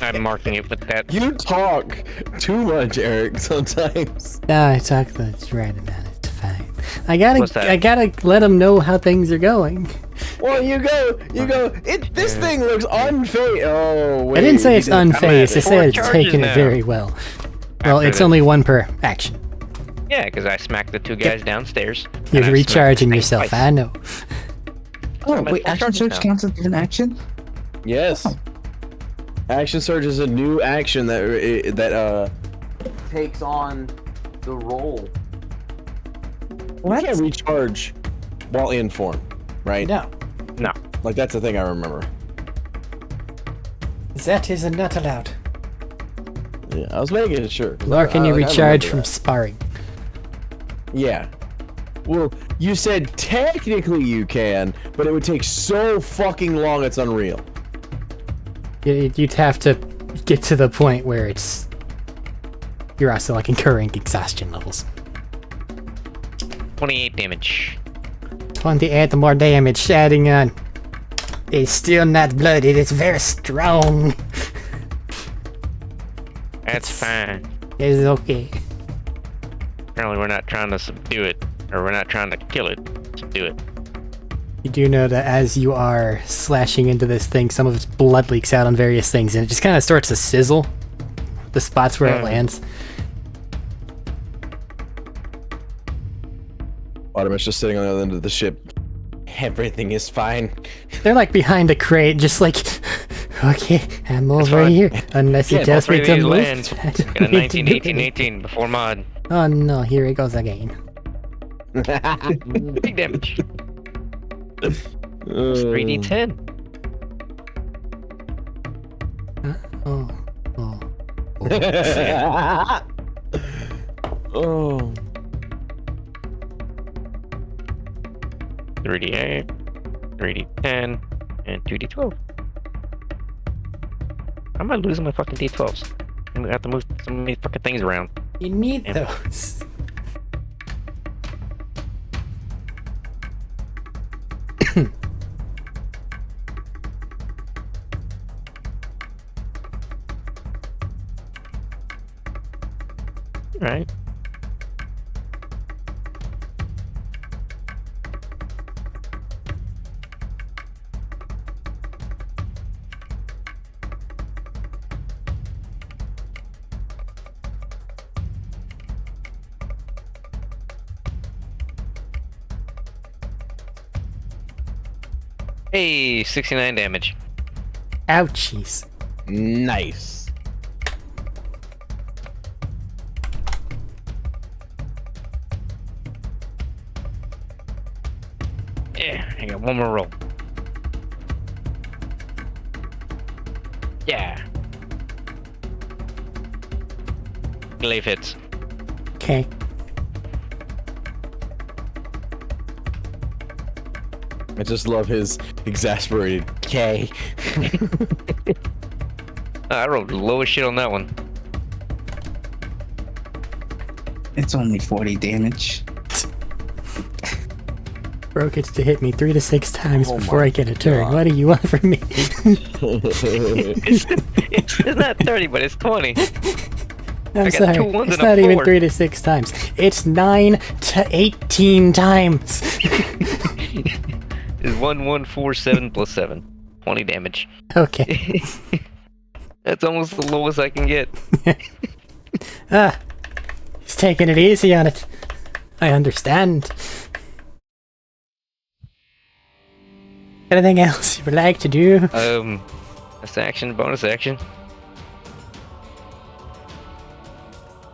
I'm marking it with that. You talk too much, Eric, sometimes. No, I talk that's right about it. It's fine. What's that? I gotta let them know how things are going. Well, you go, this thing looks unfair. Oh, wait. I didn't say it's you didn't- unfazed, I Four said it's charges taking it now. very well. Well, After it's the- only one per action. Yeah, because I smacked the 2 guys downstairs. and You're I smacked recharging the thing yourself, twice. I know. Oh, I'm at wait, full action charges surge now. counts as an action? Yes. Action Surge is a new action that takes on the role. You can't recharge while in form, right? No, No. Like, that's the thing I remember. that is not allowed. Yeah, I was making sure. Nor can you I recharge remember from that. sparring. Yeah. Well, you said technically you can, but it would take so fucking long it's unreal. You'd have to get to the point where it's... You're also, like, incurring exhaustion levels. 28 damage. 28 more damage adding on. It's still not blooded, it's very strong. That's fine. It's okay. apparently we're not trying to subdue it, or we're not trying to kill it. Subdue it. You do know that as you are slashing into this thing, some of its blood leaks out on various things, and it just kind of starts to sizzle the spots where it lands. Artemis just sitting on the other end of the ship. Everything is fine. They're like behind a crate, just like, okay, I'm over fine. here. Unless he All tells me three to of these move. lands. I don't Got a need to 19, do 18, anything. 18 before mod. Oh no, here he goes again. Big damage. 3d10. Oh, oh. Oh. 3d8, 3d10, and 2d12. How am I losing my fucking d12s? I'm gonna have to move so many fucking things around. You need Damn. those. Right? Hey, 69 damage. Ouchies. Nice. Yeah, I got one more roll. Yeah. Glaive hits. Okay. I just love his exasperated K. I rolled the lowest shit on that one. It's only 40 damage. Bro gets to hit me 3 to 6 times Oh before my I get a turn. God. What do you want from me? It's not 30, but it's 20. I'm got sorry. 2 ones It's and a not even 4. 3 to 6 times. It's 9 to 18 times. Is 1147 plus 7. 20 damage. Okay. That's almost the lowest I can get. He's taking it easy on it. I understand. Anything else you would like to do? That's action, bonus action.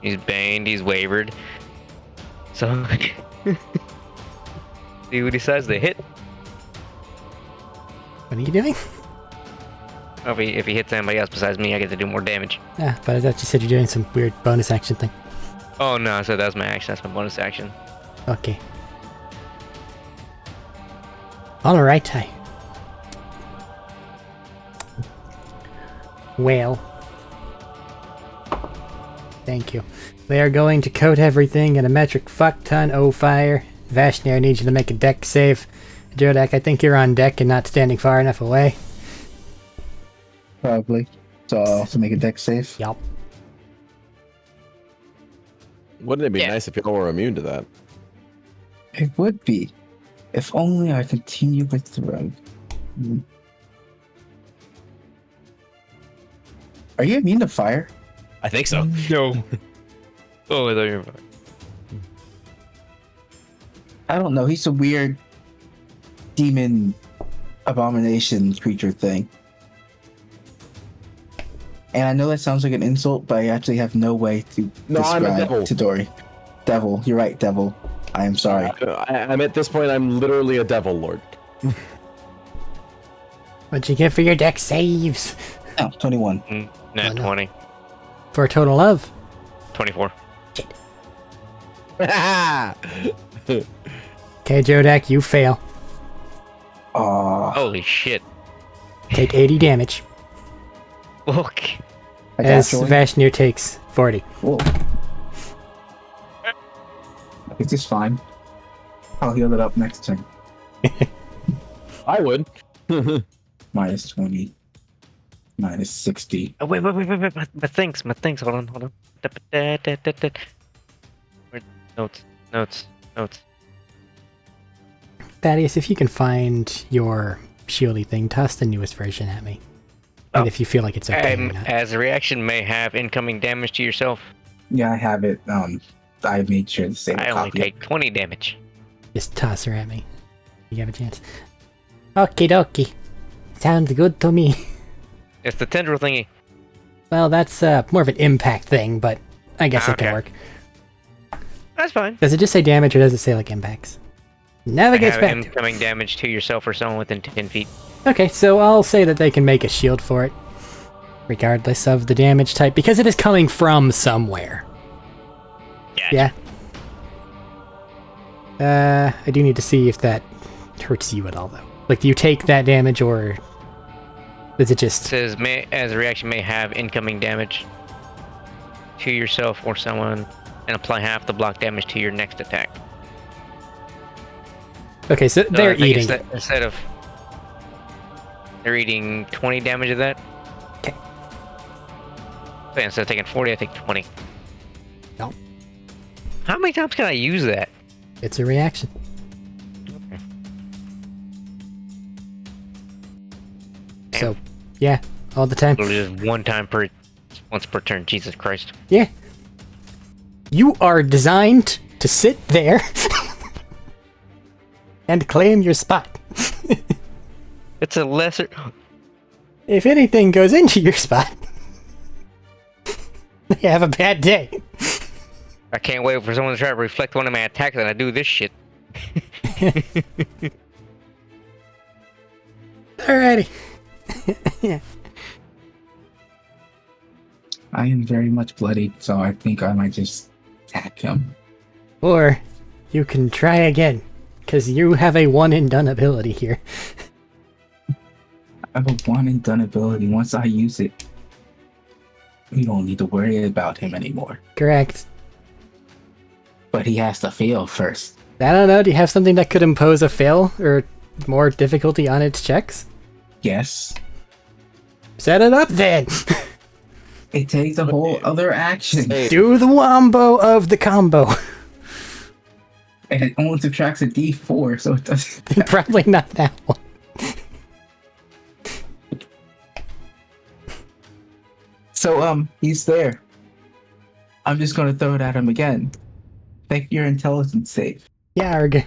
He's banged, he's wavered. So, see who decides to hit. What are you doing? Or if he hits anybody else besides me, I get to do more damage. Ah, but I thought you said you're doing some weird bonus action thing. Oh no, so that's my action, that's my bonus action. Okay. Alright, Well. Thank you. They are going to coat everything in a metric fuck ton of fire. Vashni, I need you to make a deck save. Jodak, I think you're on deck and not standing far enough away. Probably. So I'll have to make a deck save. Yup. Wouldn't it be Yeah. nice if y'all were immune to that? It would be. If only I continue with the road. Are you immune to fire? I think so. No. Oh, I thought you were... I don't know. He's a weird demon abomination creature thing. And I know that sounds like an insult, but I actually have no way to No, I'm a devil. describe to Dory. Devil. You're right, devil. I am sorry. I'm at this point, I'm literally a devil lord. What'd you get for your deck saves? Oh, 21. Nat Oh, no. 20. For a total of? 24. Okay, Jodak, you fail. Aw. Holy shit. Take 80 damage. Okay. As Actually, Vashnir takes 40. whoa. It's just fine. I'll heal it up next turn. I would. Minus 20. Minus 60. Oh, wait. My things. Hold on. Notes. Thaddeus, if you can find your shieldy thing, toss the newest version at me. And Oh. if you feel like it's okay or not. As a reaction, may have incoming damage to yourself. Yeah, I have it. I made sure to save I a only copy. take 20 damage. Just toss her at me. You have a chance. Okie dokie. Sounds good to me. It's the tendril thingy. Well, that's more of an impact thing, but I guess it can Okay. work. That's fine. Does it just say damage or does it say like impacts? Never gets have back to it. incoming damage to yourself or someone within 10 feet. Okay, so I'll say that they can make a shield for it, regardless of the damage type, because it is coming from somewhere. Yeah. Yeah. I do need to see if that hurts you at all, though. Like, do you take that damage, or is it It just... says as a reaction may have incoming damage to yourself or someone, and apply half the block damage to your next attack. Okay, so So they're I think eating it. instead of they're eating 20 damage of that. Okay. So instead of taking 40, I take 20. No. How many times can I use that? It's a reaction. Okay. So, yeah, all the time. Literally just once per turn. Jesus Christ. Yeah. You are designed to sit there and claim your spot. It's a lesser. If anything goes into your spot, they have a bad day. I can't wait for someone to try to reflect one of my attacks and I do this shit. Alrighty. Yeah. I am very much bloodied, so I think I might just attack him. Or you can try again, because you have a one and done ability here. I have a one and done ability. Once I use it, we don't need to worry about him anymore. Correct. But he has to fail first. I don't know, do you have something that could impose a fail or more difficulty on its checks? Yes. Set it up then! It takes a whole other action. Hey, Do the wombo of the combo. And it only subtracts a d4, so it doesn't. Probably not that one. So, he's there. I'm just gonna throw it at him again. Make your intelligence save. Yarg.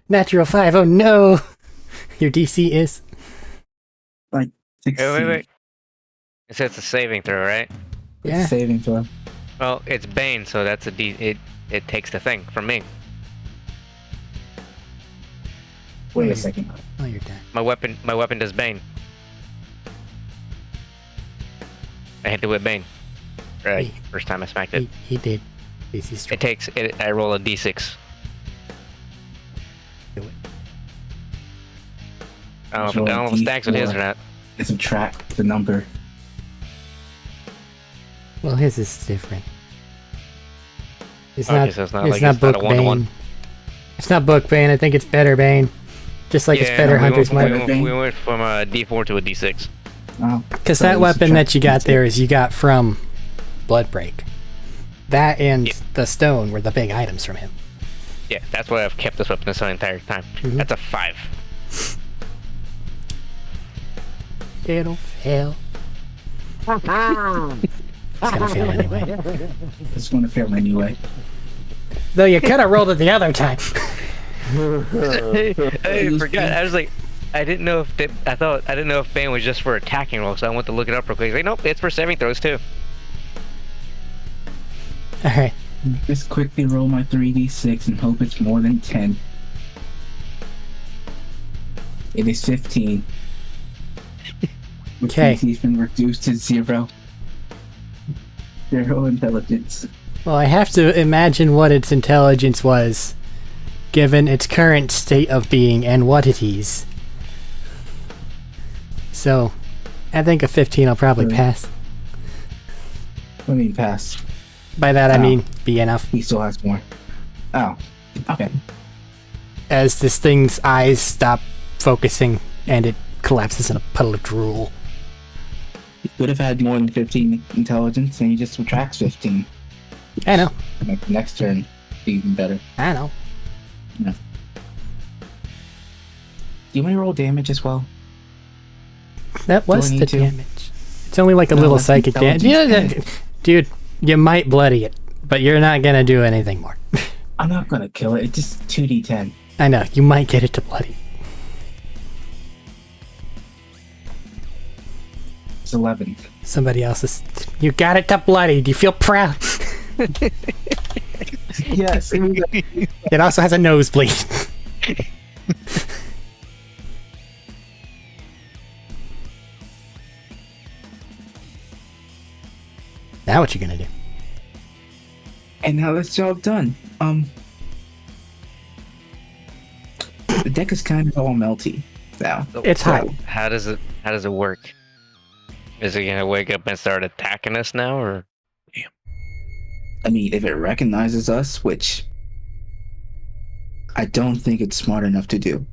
Natural 5, oh no! Your DC is... 16. Wait. It says it's a saving throw, right? Yeah. Saving throw. Well, it's Bane, so that's a D. It takes the thing from me. Wait a second. Oh, you're done. My weapon does Bane. I hit it with Bane. Right, Hey. first time I smacked it. He did. This is true. It takes it. I roll a D6. Do it. I don't know if it stacks with his or not. And subtract the number. Well, his is different. It's Okay, not. so it's not it's like not it's not book a one-to-one. Bane. It's not book Bane. I think it's better Bane. Just like it's better we Hunter's went, Mark. we went from a D4 to a D6. Oh, Because so that you weapon subtract that you got d6. there is you got from Bloodbreak. That and Yeah. the stone were the big items from him. Yeah, that's why I've kept this weapon this entire time. Mhm. That's a 5. It'll fail. It's gonna fail anyway. It's gonna fail anyway. Though you could have rolled it the other time. I forgot. I was like, I didn't know if I didn't know if Bane was just for attacking rolls, so I went to look it up real quick. Like, nope, it's for saving throws too. Alright. Just quickly roll my 3d6 and hope it's more than 10. It is 15. Which Okay. means he's been reduced to 0. 0 intelligence. Well, I have to imagine what its intelligence was, given its current state of being and what it is. So, I think a 15 will probably Right. pass. Let me pass. By that I Oh. mean be enough. He still has more. Oh. Okay. As this thing's eyes stop focusing and it collapses in a puddle of drool. He could have had more than 15 intelligence and he just subtracts 15. I know. Like next turn. Even better. I know. Do you want to roll damage as well? That was Do I the need to? damage. It's only like a No, little that's psychic damage. intelligence Yeah, damage. dude, you might bloody it, but you're not gonna do anything more. I'm not gonna kill it. It's just 2d10. I know, you might get it to bloody. It's 11. Somebody else's. You got it to bloody. Do you feel proud? Yes. It also has a nosebleed. Now what you gonna do? And now that's job done. The deck is kind of all melty now. It's hot. How does it work? Is it gonna wake up and start attacking us now, or? I mean, if it recognizes us, which I don't think it's smart enough to do.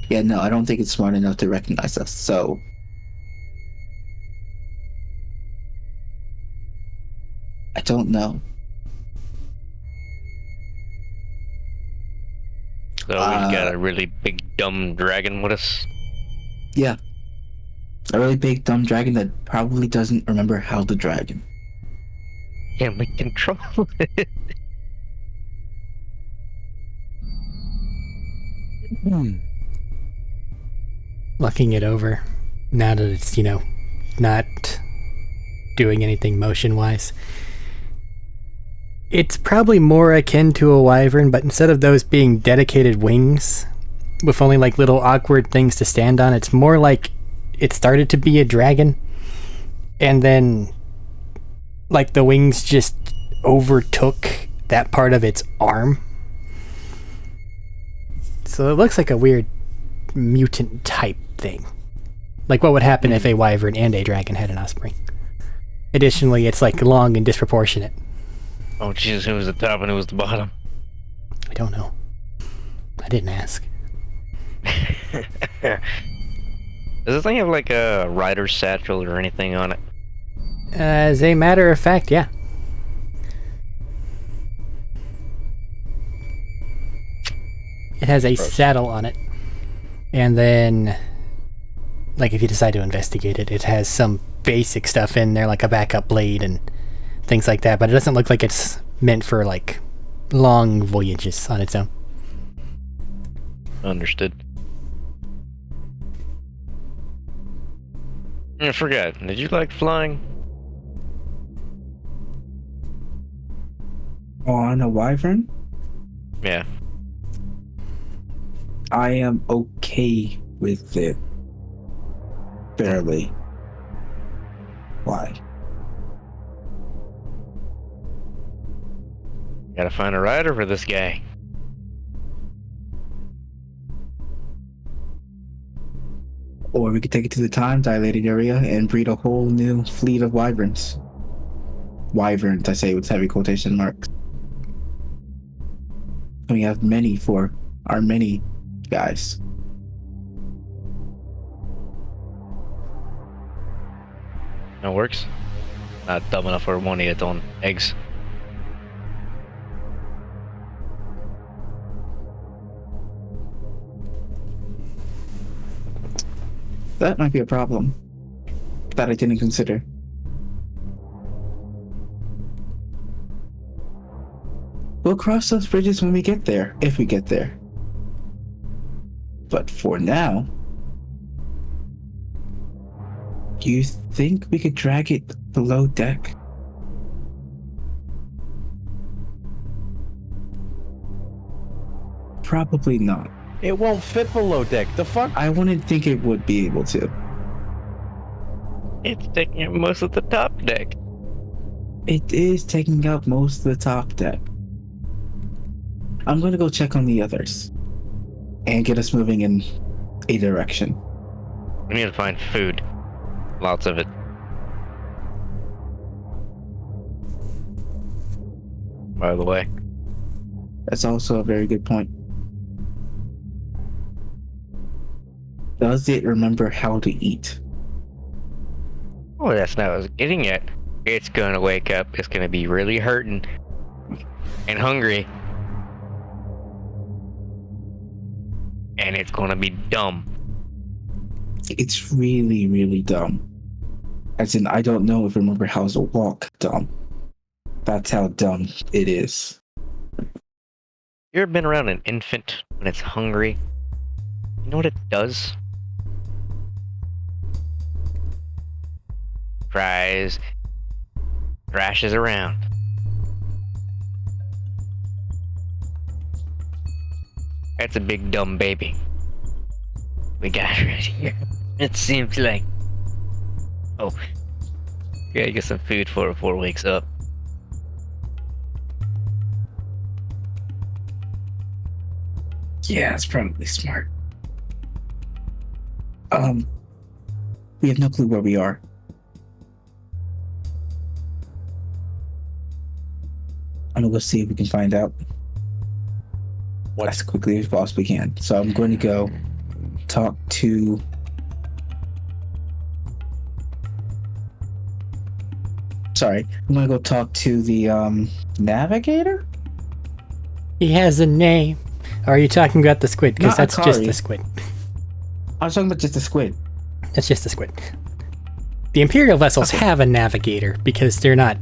Yeah, no, I don't think it's smart enough to recognize us, so... I don't know. So we've got a really big dumb dragon with us. Yeah. A really big dumb dragon that probably doesn't remember how to dragon. Can we control it? Looking it over, now that it's, not doing anything motion-wise. It's probably more akin to a wyvern, but instead of those being dedicated wings, with only like little awkward things to stand on, it's more like it started to be a dragon, and then like the wings just overtook that part of its arm. So it looks like a weird mutant type thing. Like what would happen if a wyvern and a dragon had an offspring. Additionally, it's like long and disproportionate. Oh Jesus, who was the top and who was the bottom? I don't know. I didn't ask. Does this thing have like a rider's satchel or anything on it? As a matter of fact, yeah. It has a saddle on it. And then, like if you decide to investigate it, it has some basic stuff in there, like a backup blade and things like that, but it doesn't look like it's meant for like long voyages on its own. Understood. I forgot. Did you like flying? On a wyvern, Yeah. I am okay with it. Barely. Why? Gotta find a rider for this guy. Or we could take it to the time dilated area and breed a whole new fleet of wyverns. Wyverns, I say with heavy quotation marks. We have many for our many guys. That works. Not dumb enough for one to eat its own eggs. That might be a problem that I didn't consider. We'll cross those bridges when we get there, if we get there. But for now, do you think we could drag it below deck? Probably not. It won't fit below deck. The fuck? I wouldn't think it would be able to. It's taking up most of the top deck. It is taking up most of the top deck. I'm gonna go check on the others and get us moving in a direction. We need to find food. Lots of it. By the way. That's also a very good point. Does it remember how to eat? Oh, that's not what I was getting at. It's gonna wake up. It's gonna be really hurting. and hungry. And it's gonna be dumb. It's really, really dumb. As in, I don't know if I remember how to walk dumb. That's how dumb it is. You ever been around an infant when it's hungry? You know what it does? Cries, thrashes around. That's a big dumb baby. We got it right here. It seems like. Oh, gotta get some food before it wakes up. Yeah, it's probably smart. We have no clue where we are. I'm gonna go see if we can find out as quickly as possibly can. So I'm going to go talk to. Sorry, I'm gonna go talk to the navigator. He has a name. Or are you talking about the squid? Because Not that's just Akari. the squid. I was talking about just the squid. That's just the squid. The Imperial vessels have a navigator because they're not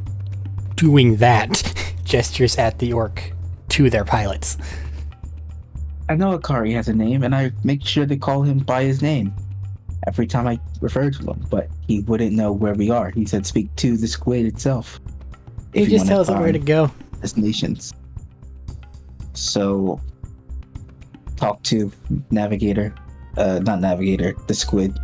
doing that gestures at the orc to their pilots. I know Akari has a name, and I make sure to call him by his name every time I refer to him, but he wouldn't know where we are. He said speak to the squid itself. He just tells it where to go. Destinations. So, talk to navigator, not navigator, the squid.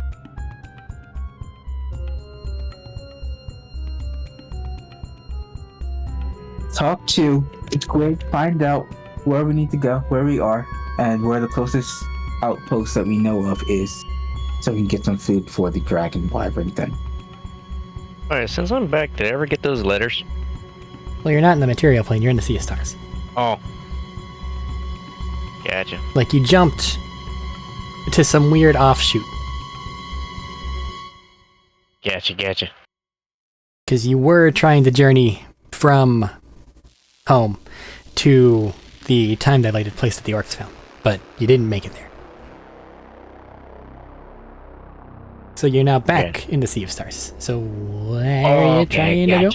Talk to the squid, find out where we need to go, where we are, and where the closest outpost that we know of is, so we can get some food for the dragon wyvern thing. Alright, since I'm back, did I ever get those letters? Well, you're not in the material plane, you're in the Sea of Stars. Oh. Gotcha. Like, you jumped to some weird offshoot. Gotcha. Because you were trying to journey from home to the time-dilated place that the orcs found, but you didn't make it there. So you're now back in the Sea of Stars. So where are you trying to go?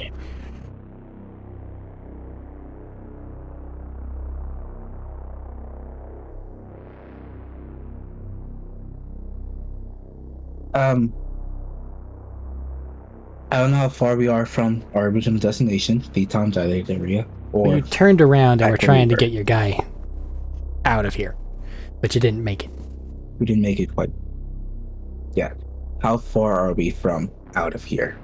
I don't know how far we are from our original destination, the time-dilated area, or You turned around and were back where trying we to were. get your guy out of here, but you didn't make it. we didn't make it quite yet. How far are we from out of here?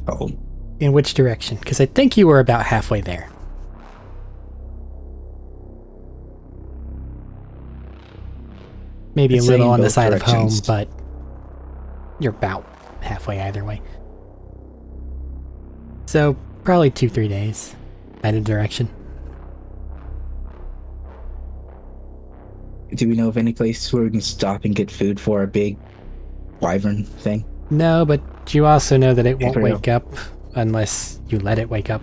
Home. In which direction? Because I think you were about halfway there. Maybe It's a little saying on the both side of home, directions. but you're about halfway either way. So, probably 2-3 days. Either direction. Do we know of any place where we can stop and get food for our big wyvern thing? No, but you also know that it won't Imperial. wake up unless you let it wake up.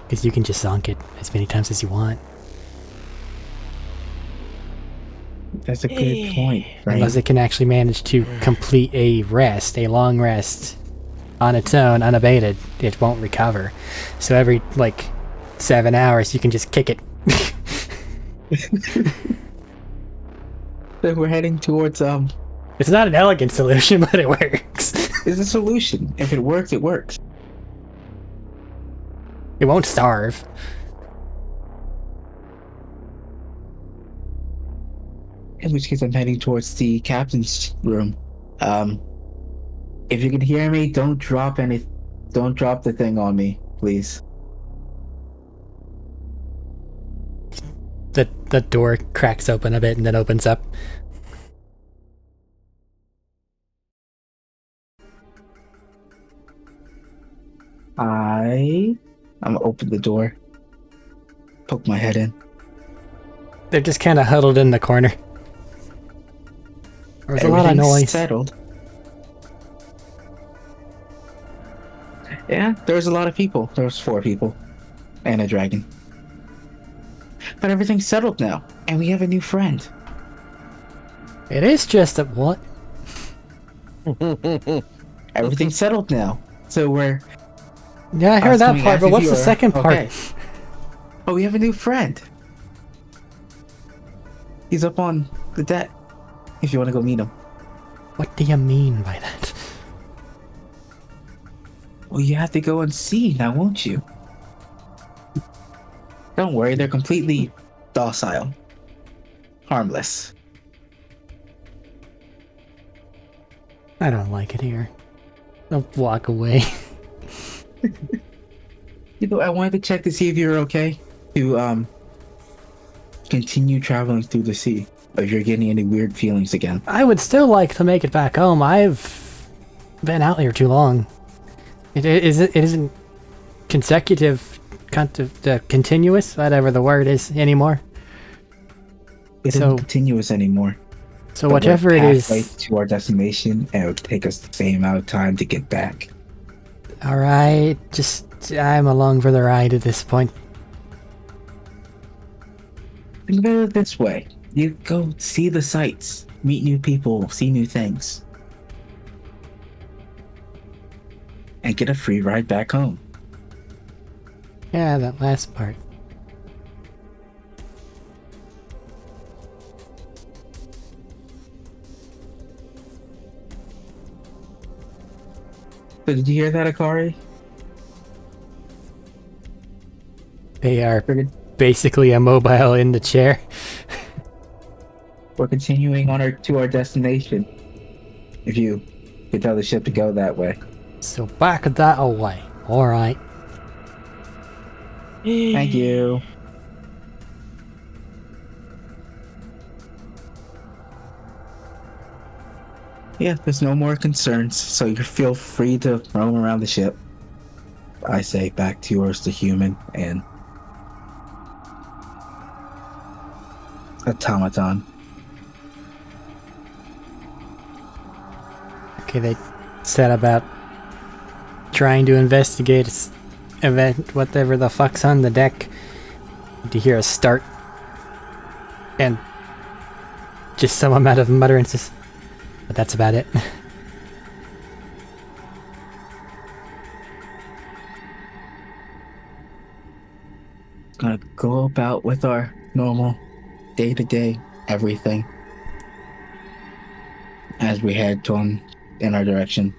Because you can just zonk it as many times as you want. That's a good point, right? Unless it can actually manage to complete a long rest, on its own, unabated, it won't recover. So every, 7 hours, you can just kick it. So we're heading towards It's not an elegant solution, but it works. It's a solution. If it works, it works. It won't starve. In which case, I'm heading towards the captain's room. If you can hear me, don't drop the thing on me, please. The door cracks open a bit and then opens up. I'm gonna open the door. Poke my head in. They're just kind of huddled in the corner. There's a lot of Everything's noise. settled. Yeah, there was a lot of people. There was 4 people. And a dragon. But everything's settled now. And we have a new friend. It is just a what? Everything's settled now. So we're... Yeah, I I heard was that coming part, but after what's you, the or- second part? okay. Oh, we have a new friend. He's up on the deck. If you want to go meet him. What do you mean by that? Well, you have to go and see now, won't you? Don't worry, they're completely docile. Harmless. I don't like it here. I'll walk away. You know, I wanted to check to see if you're okay to continue traveling through the sea. Or if you're getting any weird feelings again. I would still like to make it back home. I've been out here too long. It isn't consecutive, continuous, whatever the word is anymore. It isn't continuous anymore. So But whatever we're it halfway is, to our destination, and it would take us the same amount of time to get back. all right. Just I'm along for the ride at this point. Think about it this way. You go see the sights, meet new people, see new things. And get a free ride back home. Yeah, that last part. So did you hear that, Akari? They are We're, basically immobile in the chair. we're continuing on to our destination. If you could tell the ship to go that way. So back that away. All right. Thank you. Yeah, there's no more concerns, so you feel free to roam around the ship. I say back towards the human and automaton. Okay, they set about trying to investigate this event, whatever the fuck's on the deck. To hear a start and just some amount of mutterances, but that's about it. Gonna go about with our normal day-to-day everything as we head in our direction.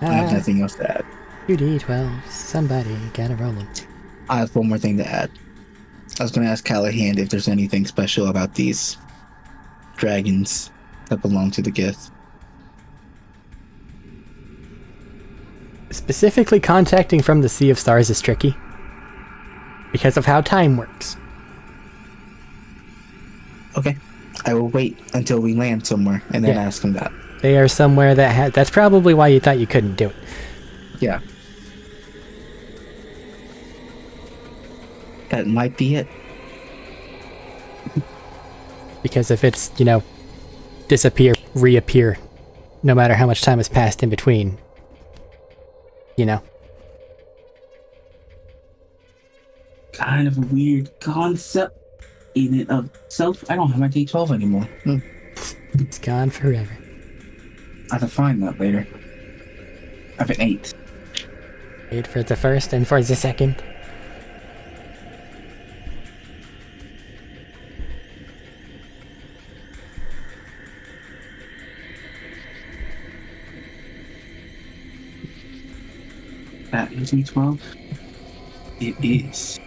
I have nothing else to add. 2D12, somebody gotta roll them. I have one more thing to add. I was gonna ask Callahan if there's anything special about these dragons that belong to the Gith. Specifically contacting from the Sea of Stars is tricky because of how time works. Okay. I will wait until we land somewhere and then Yeah. ask him that. They are somewhere that that's probably why you thought you couldn't do it. Yeah. That might be it. Because if it's, disappear, reappear, no matter how much time has passed in between, Kind of a weird concept in it of itself. I don't have my D12 anymore. it's gone forever. I have to find that later. I have an 8. Wait for the first and for the second. That is D12. It is.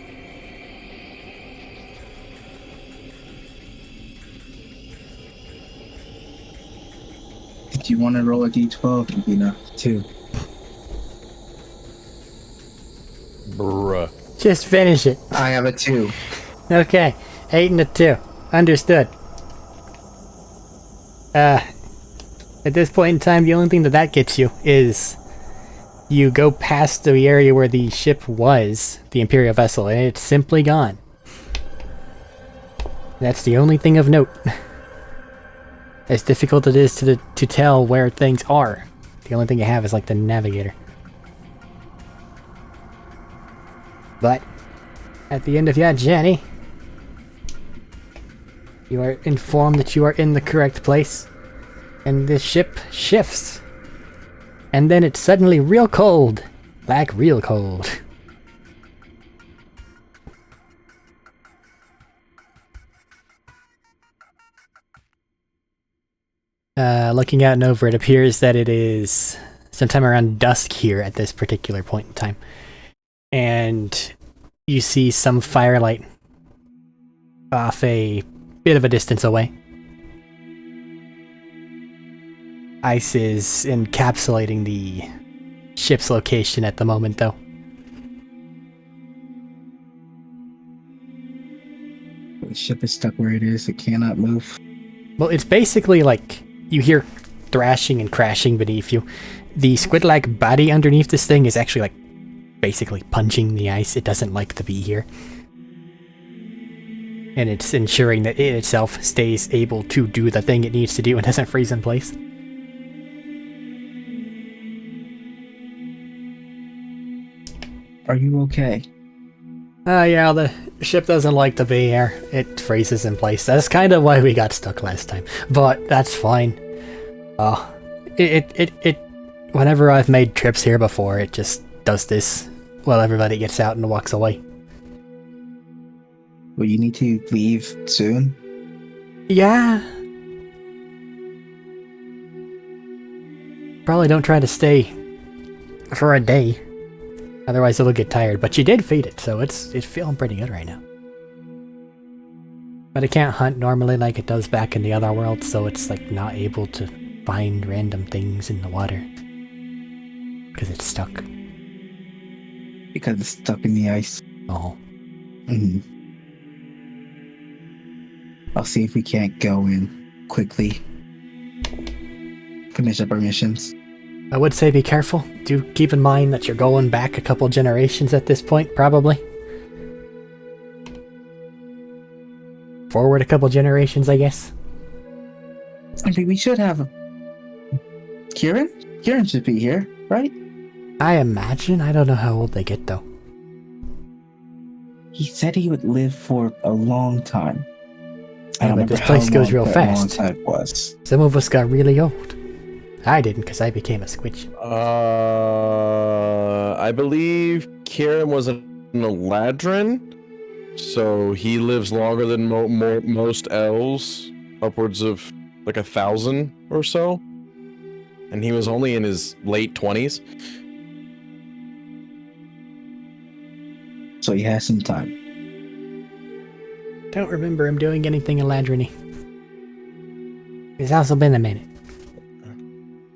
Did you want to roll a D12? It'd be enough. 2. Bruh. Just finish it. I have a 2. Okay, 8 and a 2. Understood. At this point in time, the only thing that gets you is you go past the area where the ship was, the Imperial vessel, and it's simply gone. That's the only thing of note. As difficult it is to tell where things are, The only thing you have is like the navigator. But at the end of your journey, you are informed that you are in the correct place, and the ship shifts. And then it's suddenly real cold. Like real cold. Looking out and over, it appears that it is sometime around dusk here at this particular point in time. And you see some firelight off a bit of a distance away. Ice is encapsulating the ship's location at the moment, though. The ship is stuck where it is. It cannot move. Well, it's basically like you hear thrashing and crashing beneath you. The squid-like body underneath this thing is actually like basically punching the ice. It doesn't like to be here. And it's ensuring that it itself stays able to do the thing it needs to do and doesn't freeze in place. Are you okay? Yeah, the ship doesn't like to be here. It freezes in place. That's kind of why we got stuck last time. But that's fine. Whenever I've made trips here before, it just does this while everybody gets out and walks away. Will you need to leave soon? Yeah. Probably don't try to stay for a day. Otherwise it'll get tired. But you did feed it, so it's feeling pretty good right now. But it can't hunt normally like it does back in the other world, so it's like not able to find random things in the water. Because it's stuck. Because it's stuck in the ice. Oh. Mm. I'll see if we can't go in quickly. Finish up our missions. I would say be careful. Do keep in mind that you're going back a couple generations at this point, probably. Forward a couple generations, I guess. I mean, we should have... Kieran? Kieran should be here, right? I imagine. I don't know how old they get, though. He said he would live for a long time. Yeah, but this place goes real fast. Long time was. Some of us got really old. I didn't, because I became a squitch. I believe Kieran was an Eladrin, so he lives longer than most elves, upwards of like 1,000 or so, and he was only in his late 20s. So he has some time. Don't remember him doing anything Eladrin-y. It's also been a minute.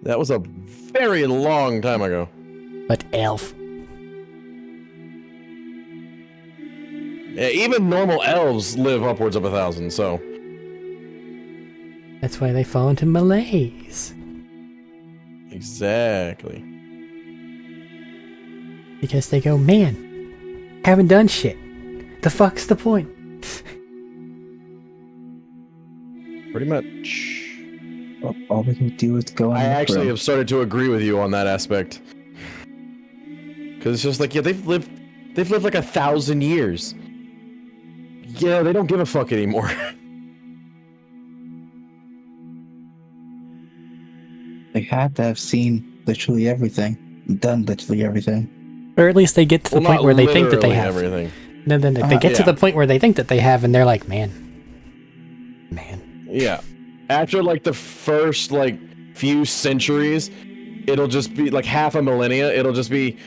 That was a very long time ago. But elf. Yeah, even normal elves live upwards of 1,000, so... That's why they fall into malaise. Exactly. Because they go, man, haven't done shit. The fuck's the point? Pretty much. Well, all we can do is go. I actually have started to agree with you on that aspect. Because it's just like, yeah, they've lived like 1,000 years. Yeah, they don't give a fuck anymore. They had to have seen literally everything, done literally everything. Or at least they get to the point where they think that they literally have. everything. Then they get to the point where they think that they have, and they're like, man. Yeah. After like the first like few centuries, it'll just be like half a millennia. It'll just be,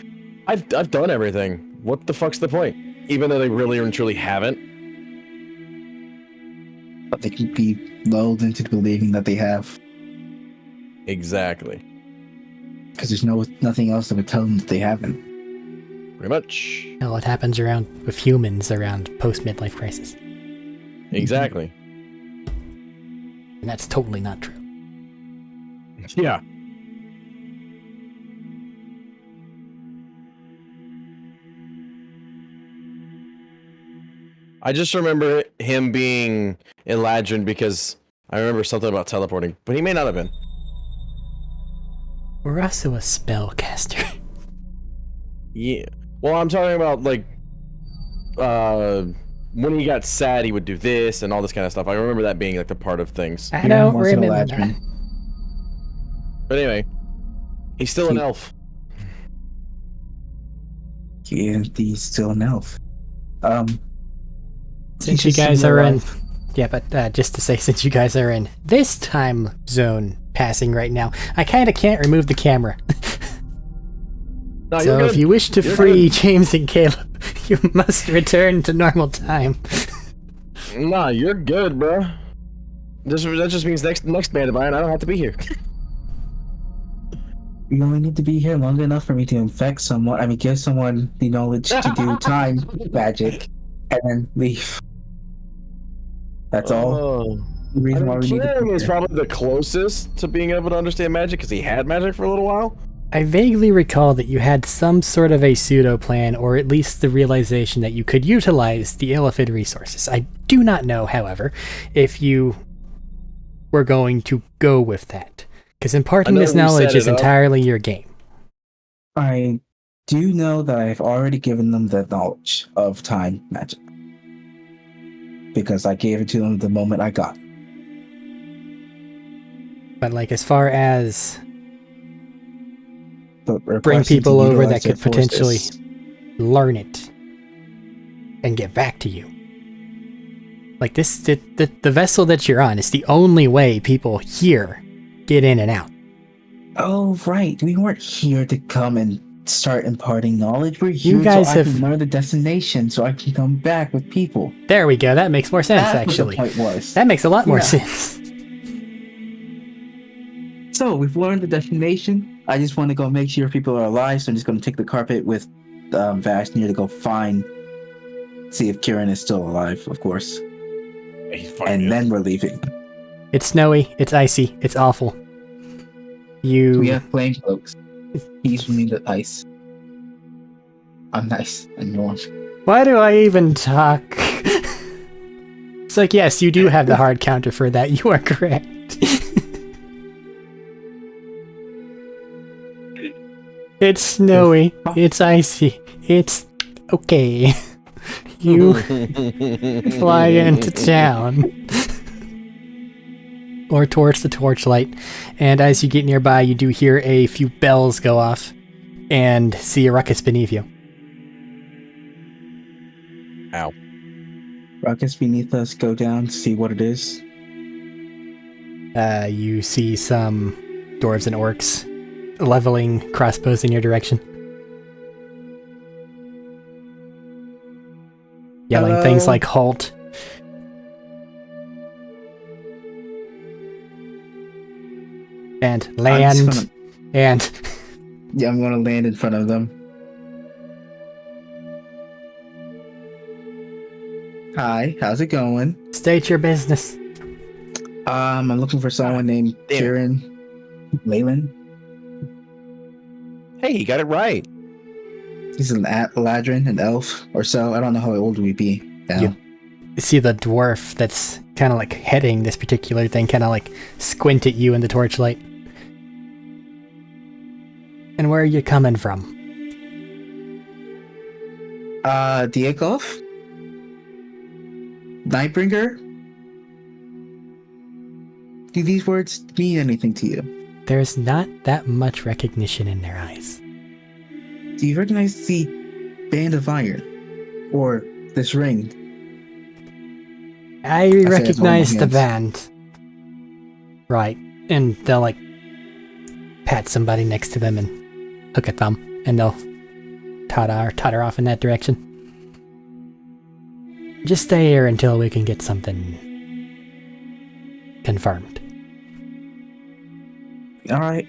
I've done everything. What the fuck's the point? Even though they really and truly haven't. But they can be lulled into believing that they have. Exactly. Because there's nothing else that would tell them that they haven't. Pretty much. Hell, it happens around with humans around post-midlife crisis. Exactly. And that's totally not true. Yeah. I just remember him being Eladrin because I remember something about teleporting, but he may not have been. We're also a spellcaster. Yeah. Well, I'm talking about like when he got sad, he would do this and all this kind of stuff. I remember that being like the part of things. I don't once in a remember that. lifetime. But anyway, he's still an elf. Yeah, he's still an elf. Since he's you just guys real are in... life. Yeah, but just to say, since you guys are in this time zone passing right now, I kind of can't remove the camera. No, So you're if good. you wish to You're free good. James and Caleb, you must return to normal time. Nah, you're good, bro. That just means next band of iron, I don't have to be here. You only need to be here long enough for me to infect someone. I mean, give someone the knowledge to do time magic, and then leave. That's all. Oh. The I reason mean, why we need to Kieran be is here. probably the closest to being able to understand magic because he had magic for a little while. I vaguely recall that you had some sort of a pseudo plan, or at least the realization that you could utilize the Illithid resources. I do not know, however, if you were going to go with that, because imparting know this we knowledge set is it up. entirely your game. I do know that I've already given them the knowledge of time magic because I gave it to them the moment I got it. But like, as far as But bring requesting to people over utilize that their could potentially forces- learn it and get back to you. Like this, the vessel that you're on is the only way people here get in and out. Oh, right. We weren't here to come and start imparting knowledge. We're here guys so I have- can learn the destination so I can come back with people. There we go. That makes more sense, That's actually. what the point was. That makes a lot more Yeah. sense. So we've learned the destination. I just want to go make sure people are alive. So I'm just going to take the carpet with Vashnir to go see if Kieran is still alive, of course. He's fucking And good. then we're leaving. It's snowy. It's icy. It's awful. We have flame cloaks. He's me the ice. I'm nice and warm. Why do I even talk? It's like, yes, you do have the hard counter for that. You are correct. It's snowy. It's icy. It's okay. You fly into town. Or towards the torchlight. And as you get nearby, you do hear a few bells go off and see a ruckus beneath you. Ow. Rockets beneath us go down to see what it is. You see some dwarves and orcs leveling crossbows in your direction. Yelling Hello? things like halt. And I'm land. just And Yeah, I'm gonna land in front of them. Hi, how's it going? state your business. I'm looking for someone named damn it. Kieran Leyland. Hey, you got it right. He's an ladrin, an elf or so. I don't know how old we'd be now. You see the dwarf that's kind of like heading this particular thing, kind of like squint at you in the torchlight. And where are you coming from? Diakov? Nightbringer? Do these words mean anything to you? There's not that much recognition in their eyes. Do you recognize the Band of Iron? Or this ring? I that's one of my recognize the hands. band. Right. And they'll like pat somebody next to them and hook a thumb, and they'll totter off in that direction. Just stay here until we can get something confirmed. Alright.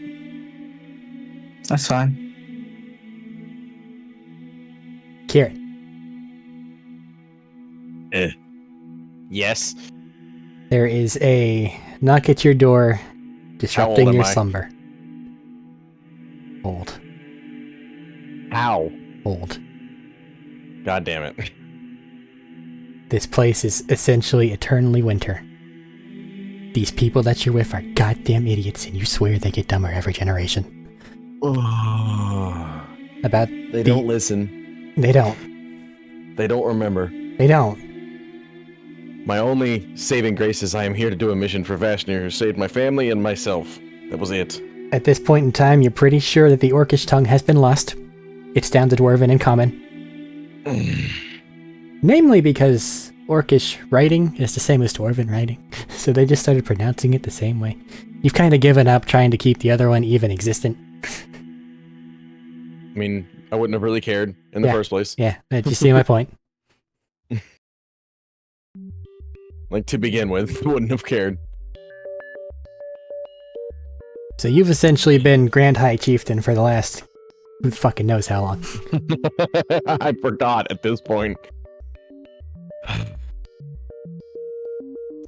That's fine. Kieran, Yes. there is a knock at your door, disrupting am your I? slumber. Old. Ow. Old. God damn it. This place is essentially eternally winter. These people that you're with are goddamn idiots, and you swear they get dumber every generation. About They don't listen. They don't. They don't remember. They don't. My only saving grace is I am here to do a mission for Vashnir, who saved my family and myself. That was it. At this point in time, you're pretty sure that the Orcish tongue has been lost. It's down to Dwarven and Common. Namely because Orcish writing is the same as Dwarven writing, so they just started pronouncing it the same way. You've kind of given up trying to keep the other one even existent. I mean, I wouldn't have really cared in the first place. Yeah, you see my point. Like, to begin with, wouldn't have cared. So you've essentially been Grand High Chieftain for the last who fucking knows how long. I forgot at this point.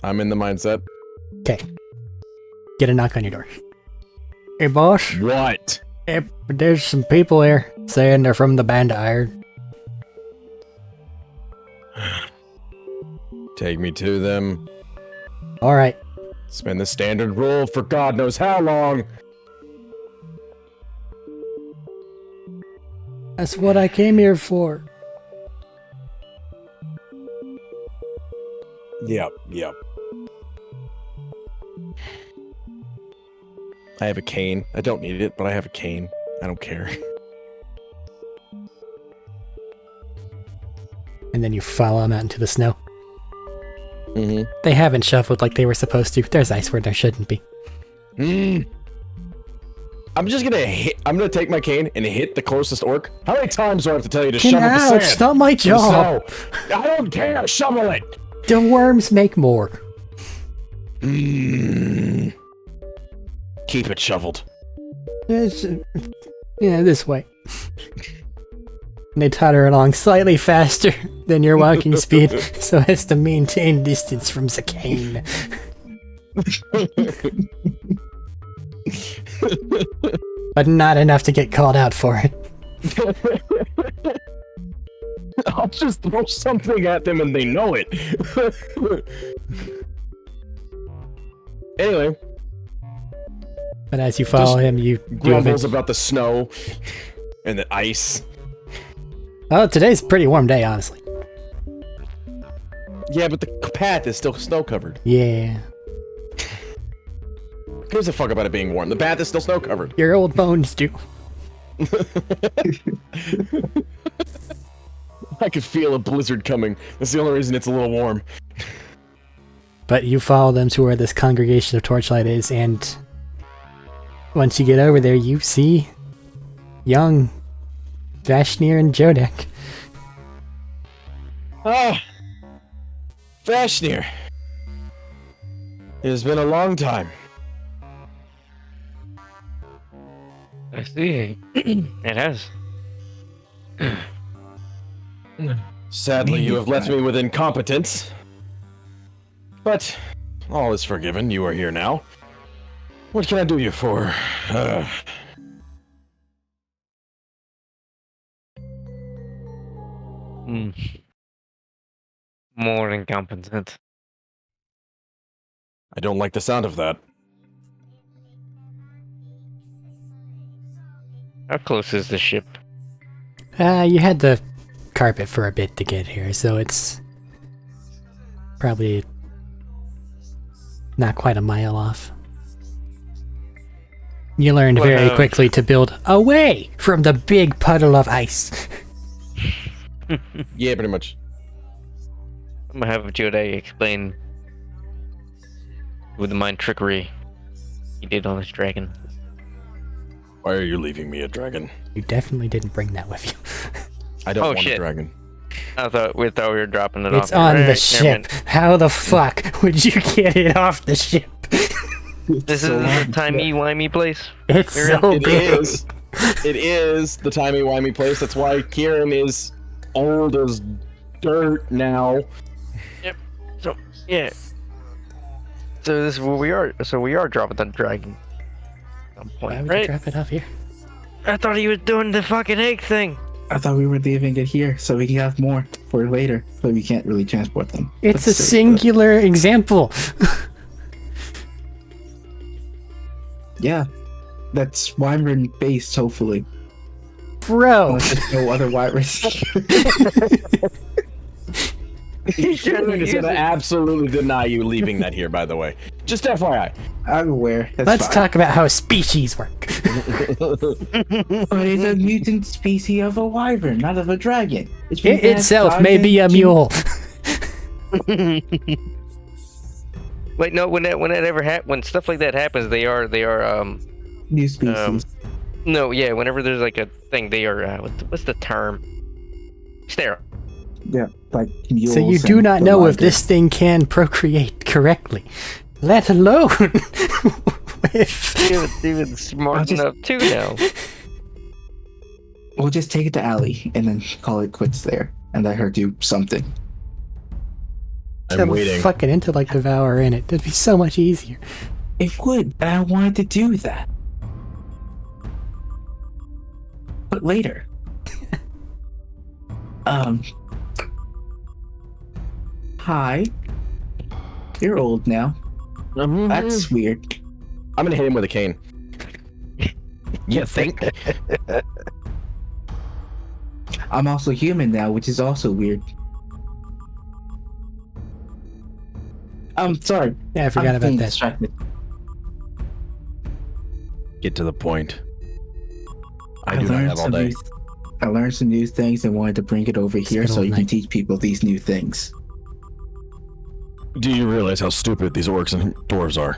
I'm in the mindset. Okay. Get a knock on your door. Hey, boss. What? Hey, there's some people here saying they're from the Band of Iron. Take me to them. All right. It's been the standard rule for God knows how long. That's what I came here for. Yep. I have a cane. I don't need it, but I have a cane. I don't care. And then you follow them out into the snow. Mm-hmm. They haven't shuffled like they were supposed to. There's ice where there shouldn't be. I'm just gonna hit. I'm gonna take my cane and hit the closest orc. How many times do I have to tell you to shovel the sand? It's not my job. So, I don't care. Shovel it. The worms make more. Keep it shoveled. This way. And they totter along slightly faster than your walking speed, so as to maintain distance from the cane. But not enough to get called out for it. I'll just throw something at them and they know it. Anyway. But as you follow him, you grumbles about the snow and the ice. Oh, today's a pretty warm day, honestly. Yeah, but the path is still snow covered. Yeah. Who gives a fuck about it being warm? The path is still snow covered. Your old bones do. I could feel a blizzard coming. That's the only reason it's a little warm. But you follow them to where this congregation of Torchlight is, and once you get over there, you see young Vashnir and Jodek. Ah, Vashnir. It has been a long time. I see. It has. Sadly, you have left me with incompetence. But all is forgiven. You are here now. What can I do you for? More incompetent. I don't like the sound of that. How close is the ship? You had the carpet for a bit to get here, so it's probably not quite a mile off. You learned very quickly to build away from the big puddle of ice. Yeah, pretty much. I'm gonna have Jodai explain with the mind trickery he did on this dragon. Why are you leaving me a dragon? You definitely didn't bring that with you. I don't want shit. a dragon. I thought we were dropping it off. It's on the Right, ship. How the fuck would you get it off the ship? This is a timey-wimey place. It's so It big. is. It is the timey-wimey place. That's why Kieran is old as dirt now. So, yeah. So this is where we are. So we are dropping the dragon. At some Why point, would right? you drop it off here? I thought he was doing the fucking egg thing. I thought we were leaving it here so we can have more for later, but we can't really transport them. It's a Let's save singular example. Yeah, That's Wyvern based, hopefully. Bro! There's no other Wyverns. You shouldn't He's use gonna it. absolutely deny you leaving that here, by the way. Just FYI. I'm aware. That's Let's fine. talk about how species work. But it's a mutant species of a wyvern, not of a dragon. It's It itself may be a mule. Wait, no. When stuff like that happens, they are New species. no, yeah. Whenever there's like a thing, they are what's the term? Sterile. Yeah, like mules. So you do and not the know if liger. this thing can procreate correctly, let alone if... It's even smart I'll just- enough too now. We'll just take it to Allie and then call it quits there, and let her do something. I'm have a waiting. fucking intellect devourer in it. That'd be so much easier. It would, but I wanted to do that. But later. Hi. You're old now. That's weird. I'm gonna hit him with a cane. You think? I'm also human now, which is also weird. I'm sorry. Yeah, I forgot I'm about being that. distracted. Get to the point. I do not have all day. I learned some new things and wanted to bring it over here good so old you can night. teach people these new things. Do you realize how stupid these orcs and dwarves are?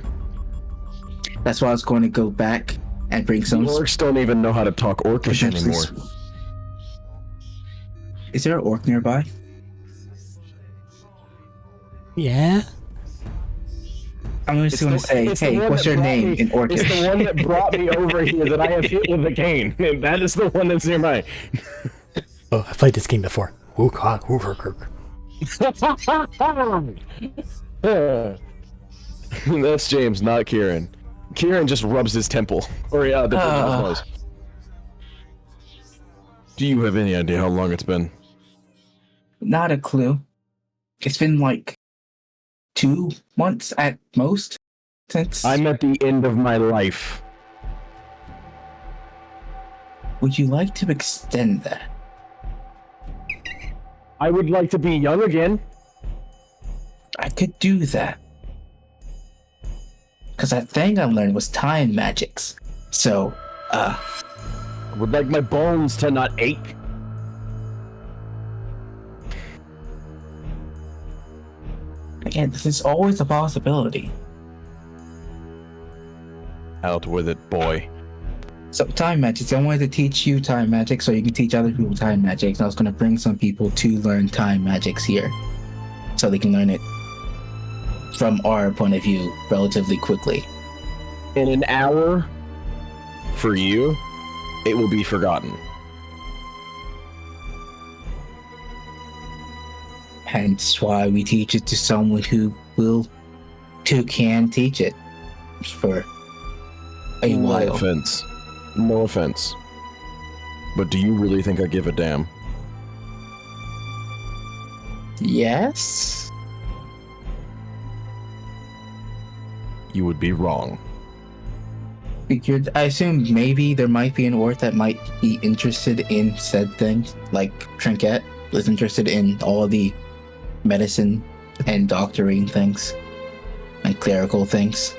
That's why I was going to go back and bring The some. orcs don't even know how to talk orcish potentially anymore. s- Is there an orc nearby? Yeah? I'm just going to say, it's the hey, one what's that your brought name me- in Orcish? It's the one that brought me over here that I have hit with a cane. That is the one that's nearby. Oh, I've played this game before. That's James, not Kieran. Kieran just rubs his temple. Or the tip of his nose. Do you have any idea how long it's been? Not a clue. It's been like 2 months at most since. I'm at the end of my life. Would you like to extend that? I would like to be young again. I could do that. Because that thing I learned was time magics. So, I would like my bones to not ache. again, this is always a possibility. Out with it, boy. So, time magics. I wanted to teach you time magic so you can teach other people time magics. I was going to bring some people to learn time magics here. So they can learn it from our point of view relatively quickly. In an hour, for you, it will be forgotten. Hence why we teach it to someone who can teach it for a No while. offense. No offense. But do you really think I give a damn? Yes? You would be wrong. I assume maybe there might be an orc that might be interested in said things, like Trinket was interested in all the medicine and doctoring things and clerical things.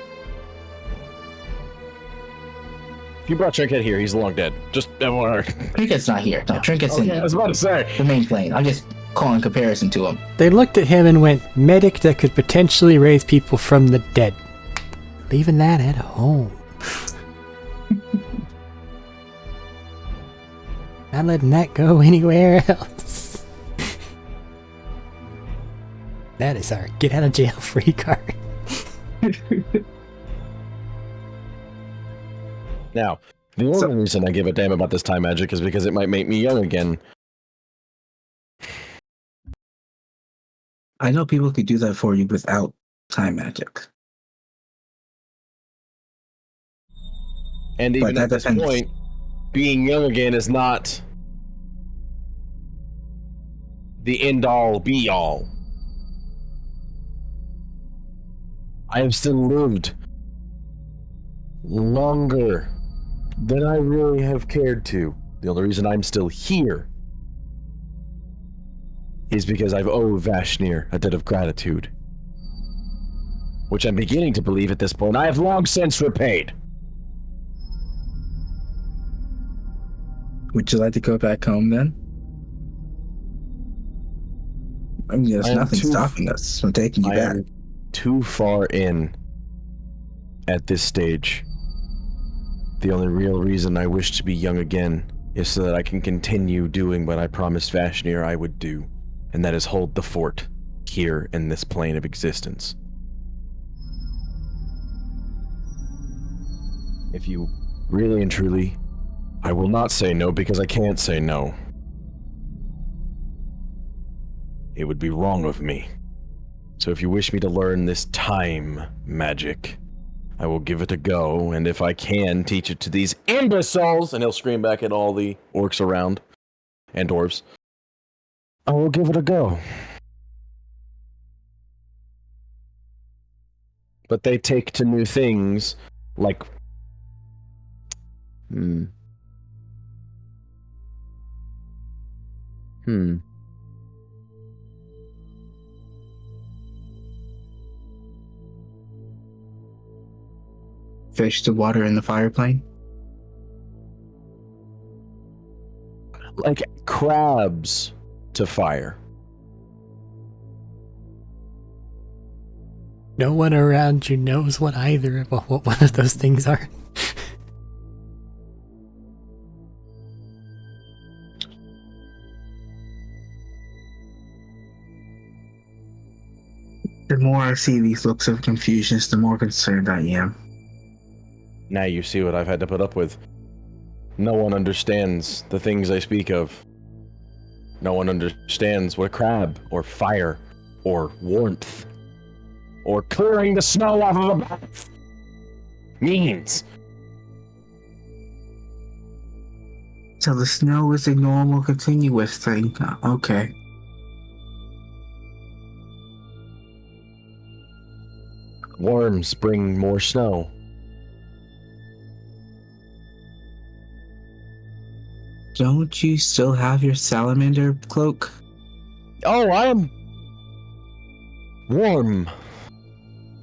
If you brought Trinket here, he's long dead. Just FYI. Trinket's not here. No, Trinket's Okay, I was in about to say. the main plane. I'm just calling comparison to him. They looked at him and went, medic that could potentially raise people from the dead. Leaving that at home. Not letting that go anywhere else. That is our get out of jail free card. Now, the only reason I give a damn about this time magic is because it might make me young again. I know people could do that for you without time magic. And even But that at this depends. point, being young again is not the end-all, be-all. I have still lived longer Then I really have cared to. The only reason I'm still here is because I've owed Vashnir a debt of gratitude. Which I'm beginning to believe at this point I have long since repaid. Would you like to go back home then? I mean, there's nothing stopping us from taking you I back. am too far in at this stage. The only real reason I wish to be young again is so that I can continue doing what I promised Vashnir I would do, and that is hold the fort here in this plane of existence. If you really and truly, I will not say no because I can't say no. It would be wrong of me. So if you wish me to learn this time magic, I will give it a go, and if I can, teach it to these imbeciles, and he'll scream back at all the orcs around, and dwarves. I will give it a go. But they take to new things, like... Fish to water in the fire plane? Like crabs to fire. No one around you knows what what one of those things are. The more I see these looks of confusion, the more concerned I am. Now you see what I've had to put up with. No one understands the things I speak of. No one understands what crab, or fire, or warmth, or clearing the snow off of a bath means. So the snow is a normal, continuous thing. Okay. Worms bring more snow. Don't you still have your salamander cloak? Oh, I am warm.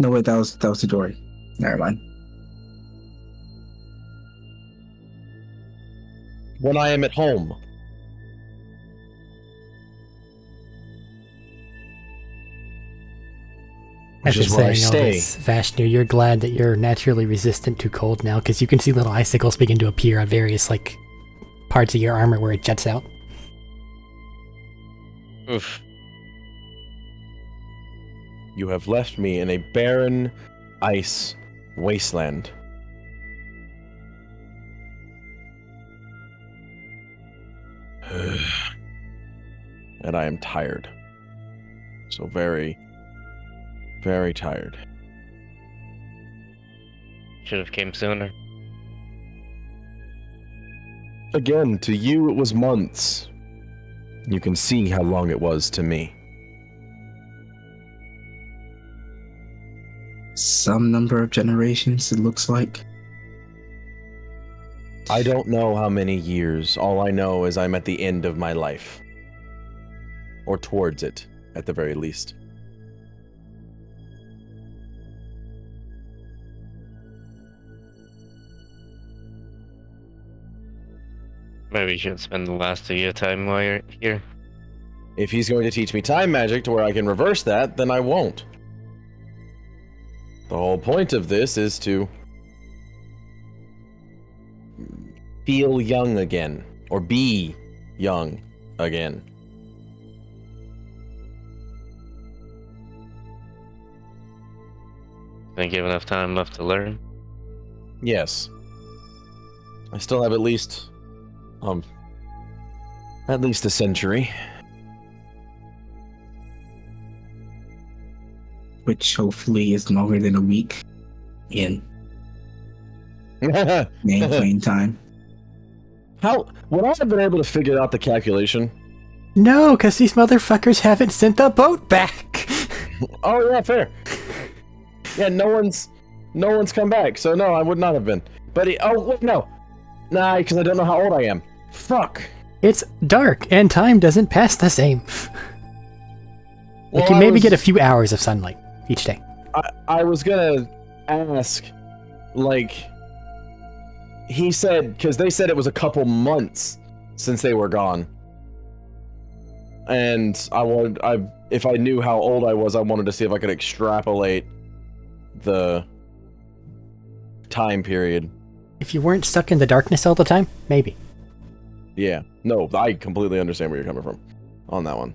No, wait, that was the Dory. Never mind. When I am at home. Which After is where I saying all stay. this, Vashnir, you're glad that you're naturally resistant to cold now, because you can see little icicles begin to appear on various, parts of your armor where it jets out. Oof. You have left me in a barren ice wasteland. And I am tired. So very, very tired. Should have came sooner. Again, to you it was months. You can see how long it was to me. Some number of generations, it looks like. I don't know how many years. All I know is I'm at the end of my life. Or towards it, at the very least. Maybe you should spend the last of your time while you're here. If he's going to teach me time magic to where I can reverse that, then I won't. The whole point of this is to feel young again, or be young again. Think you have enough time left to learn? Yes. I still have at least a century. Which hopefully is longer than a week in main time. How would I have been able to figure out the calculation? No, because these motherfuckers haven't sent the boat back! Oh yeah, fair. Yeah, no one's come back, so no, I would not have been. But oh wait, no, Nah, because I don't know how old I am. Fuck. It's dark, and time doesn't pass the same. Well, You can maybe get a few hours of sunlight each day. I was gonna ask, like, he said, because they said it was a couple months since they were gone. And if I knew how old I was, I wanted to see if I could extrapolate the time period. If you weren't stuck in the darkness all the time, maybe. Yeah. No, I completely understand where you're coming from on that one.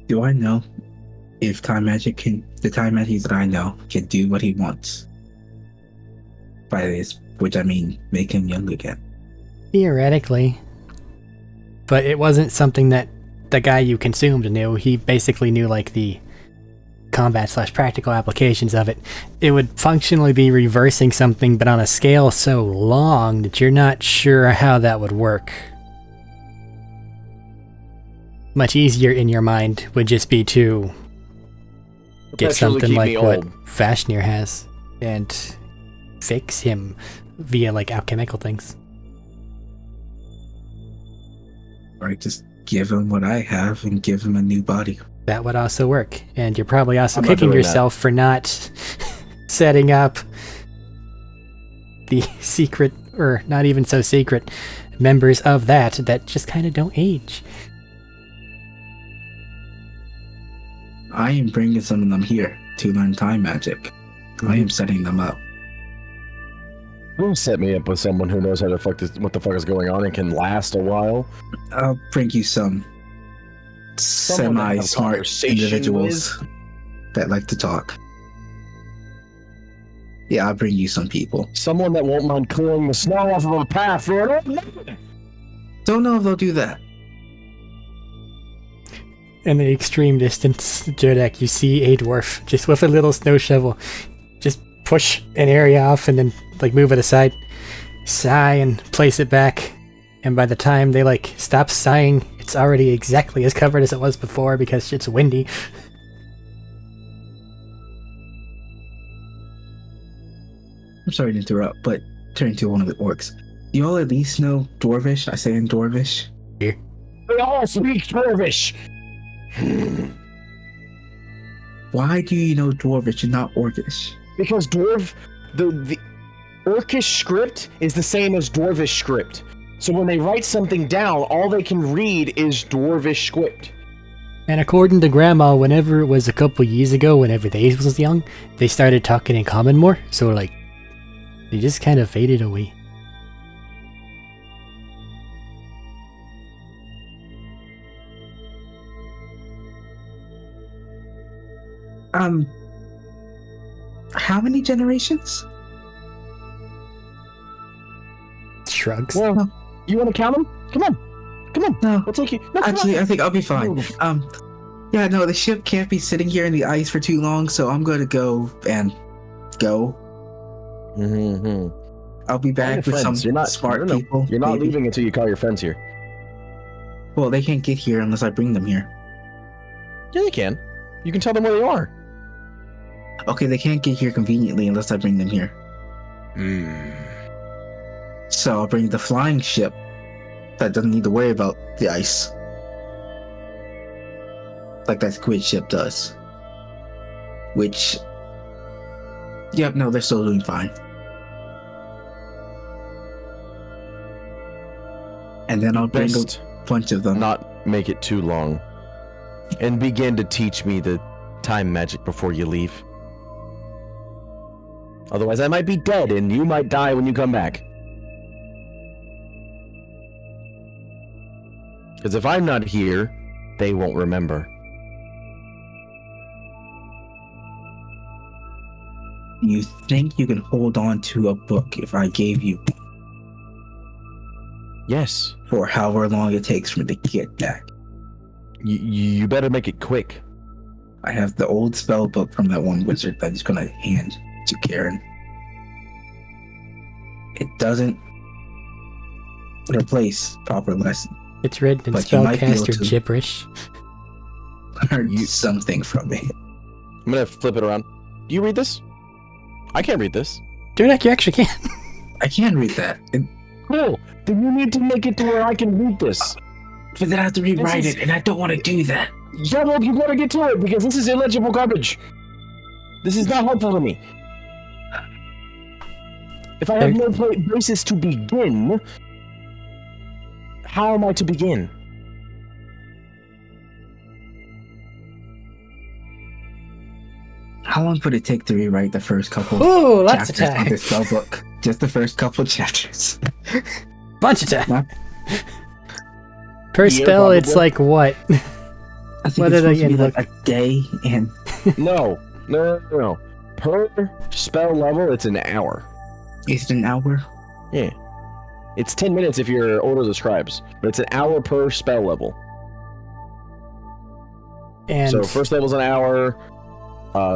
Do I know if the time magic that I know can do what he wants? By this, which I mean, make him young again. Theoretically. But it wasn't something that the guy you consumed knew. He basically knew, like, the combat/practical applications of it. It would functionally be reversing something, but on a scale so long that you're not sure how that would work. Much easier in your mind would just be to get Perpetually something keep like me what old. Fashnir has and fix him via, like, alchemical things. Or just give him what I have and give him a new body. That would also work. And you're probably also I'm not kicking doing yourself for not setting up the secret, or not even so secret, members of that just kind of don't age. I am bringing some of them here to learn time magic. I am setting them up. Don't set me up with someone who knows how to what the fuck is going on and can last a while. I'll bring you some Someone to have semi-smart conversation individuals that like to talk. Yeah, I'll bring you some people. Someone that won't mind clearing the snow off of a path for an old man. Don't know if they'll do that. In the extreme distance, Jodek, you see a dwarf just with a little snow shovel. Just push an area off and then, like, move it aside. Sigh and place it back. And by the time they, like, stop sighing, it's already exactly as covered as it was before because it's windy. I'm sorry to interrupt, but turn to one of the orcs. You all at least know Dwarvish? I say in Dwarvish. They all speak Dwarvish. Why do you know Dwarvish and not Orcish? Because the Orcish script is the same as Dwarvish script. So when they write something down, all they can read is Dwarvish script. And according to Grandma, whenever it was a couple years ago, whenever they was young, they started talking in common more. So, like, they just kind of faded away. How many generations? Shrugs. Well, you want to count them? Come on. No. We'll take you. No, come Actually, on. I think I'll be fine. Yeah, no, the ship can't be sitting here in the ice for too long, so I'm gonna go. Mm-hmm. I'll be back with some smart people. You're not maybe. leaving until you call your friends here. Well, they can't get here unless I bring them here. Yeah, they can. You can tell them where they are. Okay, they can't get here conveniently unless I bring them here. So I'll bring the flying ship that doesn't need to worry about the ice. Like that squid ship does. Which... Yep, no, they're still doing fine. And then I'll bring Best a bunch of them. not make it too long. And begin to teach me the time magic before you leave. Otherwise I might be dead and you might die when you come back. Because if I'm not here, they won't remember. You think you can hold on to a book if I gave you Yes. for however long it takes for me to get back? You better make it quick. I have the old spell book from that one wizard that he's gonna hand to Karen. It doesn't replace proper lesson It's written in But you might be able spellcaster to- gibberish. Learn something from it. I'm gonna flip it around. Do you read this? I can't read this. Jodak, you actually can. I can read that. Cool. Then you need to make it to where I can read this. But then I have to rewrite This is- it, and I don't want to do that. Yeah, well, you gotta get to it because this is illegible garbage. This is not helpful to me. If I have no basis to begin, how am I to begin? How long would it take to rewrite the first couple Ooh, lots of chapters of time. this spell book? Just the first couple chapters. Bunch of time. Not- Per Yeah, spell, it's probably. like what? I think What it's did I supposed to be look? like a day, and No. Per spell level, it's an hour. it's an hour. Yeah. It's 10 minutes if you're Order of the Scribes, but it's an hour per spell level. And So first level's an hour,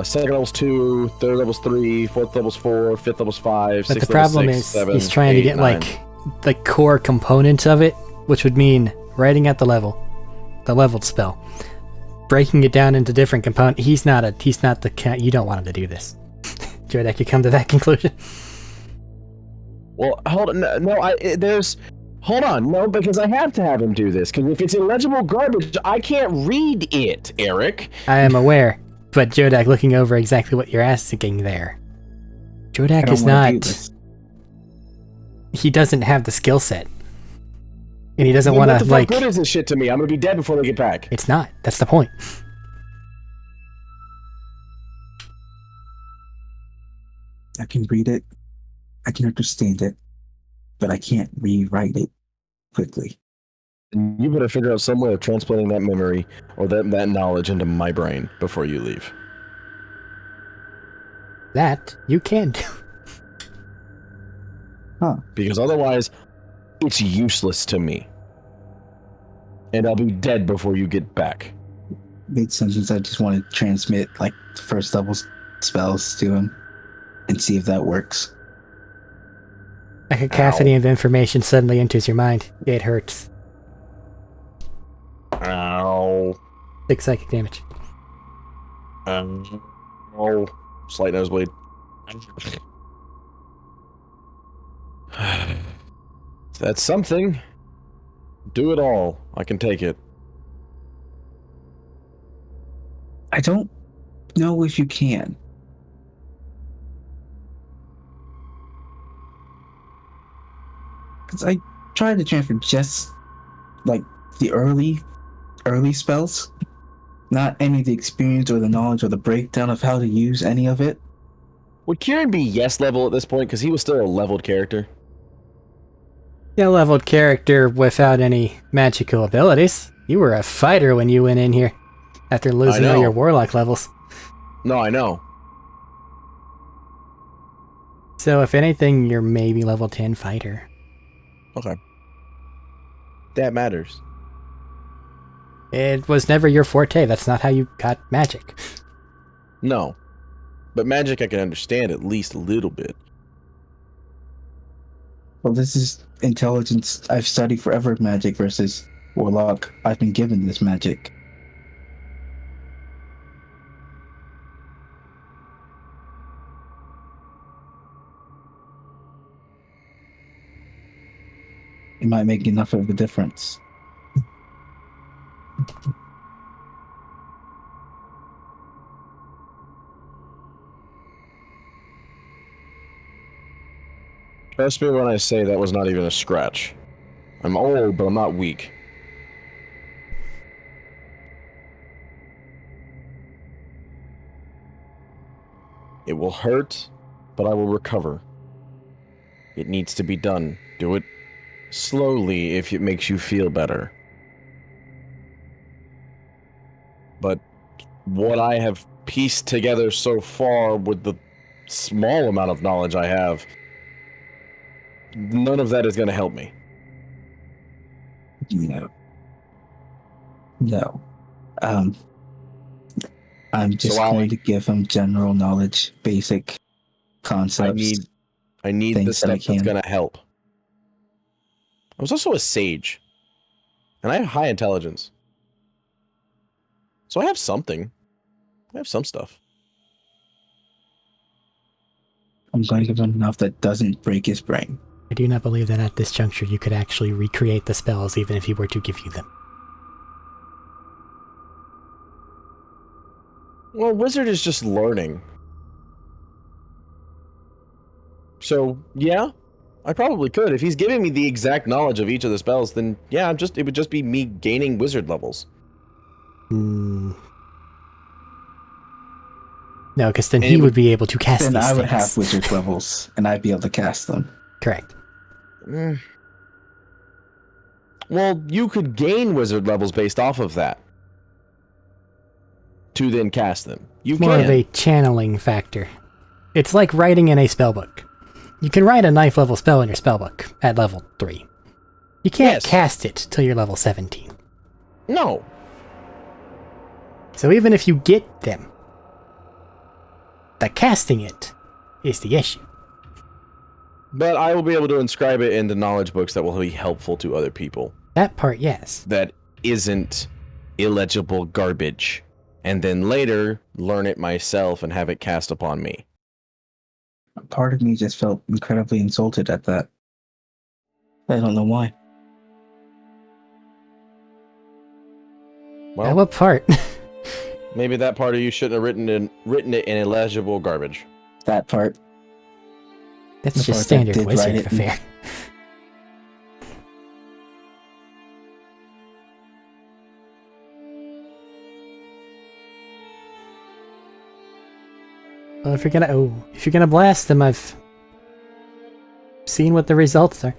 second level's 2, third level's 3, fourth level's 4, fifth level's 5, but the sixth level's problem 6, is 7, he's trying to 8, get 9. like the core components of it, which would mean writing out the leveled spell, breaking it down into different components. He's not the cat. You don't want him to do this. Jodak, you come to that conclusion? Well, hold on. Hold on. No, because I have to have him do this. Because if it's illegible garbage, I can't read it, Arik. I am aware, but Jodak, looking over exactly what you're asking there, I Jodak don't is wanna do not. this. He doesn't have the skill set, and he doesn't Then want what to the like. fuck good is this shit to me? I'm gonna be dead before they get back. It's not. That's the point. I can read it. I can understand it, but I can't rewrite it quickly. And you better figure out some way of transplanting that memory or that knowledge into my brain before you leave. That you can do. Because otherwise, it's useless to me. And I'll be dead before you get back. Made sense. I just want to transmit like the first level spells to him and see if that works. A cacophony of information suddenly enters your mind. It hurts. Ow. 6 psychic damage. Oh. Slight nosebleed. If that's something, do it all. I can take it. I don't know if you can. Because I tried to transfer just like the early spells, not any of the experience or the knowledge or the breakdown of how to use any of it. Would Kieran be yes level at this point? Because he was still a leveled character. Yeah, leveled character without any magical abilities. You were a fighter when you went in here, after losing all know. your warlock levels. No, I know. So if anything, you're maybe level 10 fighter. Okay. That matters. It was never your forte. That's not how you got magic. No. But magic I can understand at least a little bit. Well, this is intelligence. I've studied forever magic versus warlock. I've been given this magic. It might make enough of a difference. Trust me when I say that was not even a scratch. I'm old, but I'm not weak. It will hurt, but I will recover. It needs to be done. Do it slowly if it makes you feel better. But what I have pieced together so far with the small amount of knowledge I have, none of that is going to help me. No. No. I'm just So going to give him general knowledge, basic concepts. I need the things that I stuff that's can. going to help. I was also a sage. And I have high intelligence. So I have something. I have some stuff. I'm going to give him enough that doesn't break his brain. I do not believe that at this juncture you could actually recreate the spells even if he were to give you them. Well, wizard is just learning. So, yeah, I probably could. If he's giving me the exact knowledge of each of the spells, then yeah, it would just be me gaining wizard levels. No, because then he would be able to cast Then these I would things. have wizard levels, and I'd be able to cast them. Correct. Well, you could gain wizard levels based off of that. To then cast them. You More can. of a channeling factor. It's like writing in a spellbook. You can write a knife level spell in your spellbook at level 3. You can't cast it till you're level 17. No. So even if you get them, the casting it is the issue. But I will be able to inscribe it into knowledge books that will be helpful to other people. That part, yes. That isn't illegible garbage. And then later, learn it myself and have it cast upon me. Part of me just felt incredibly insulted at that. I don't know why. Well, what part? Maybe that part of you shouldn't have written it in illegible garbage. That part. That's just standard wizard affair. Well, if you're gonna blast them, I've seen what the results are.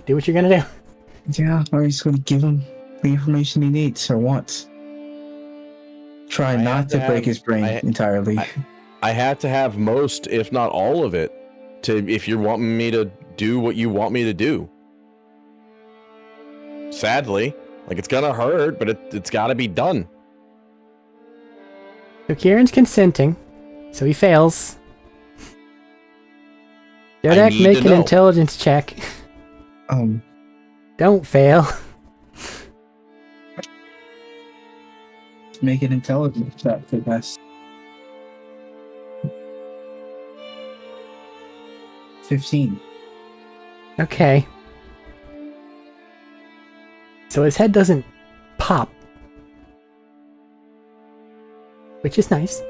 Do what you're gonna do. Yeah, or he's going to give him the information he needs or wants. Try not to break his brain entirely. I have to have most, if not all of it, if you're wanting me to do what you want me to do. Sadly, like it's gonna hurt, but it's got to be done. So Kieran's consenting, so he fails. Yodak, make an intelligence check. Don't fail. Make an intelligence check, I guess. 15. Okay. So his head doesn't pop. Which is nice.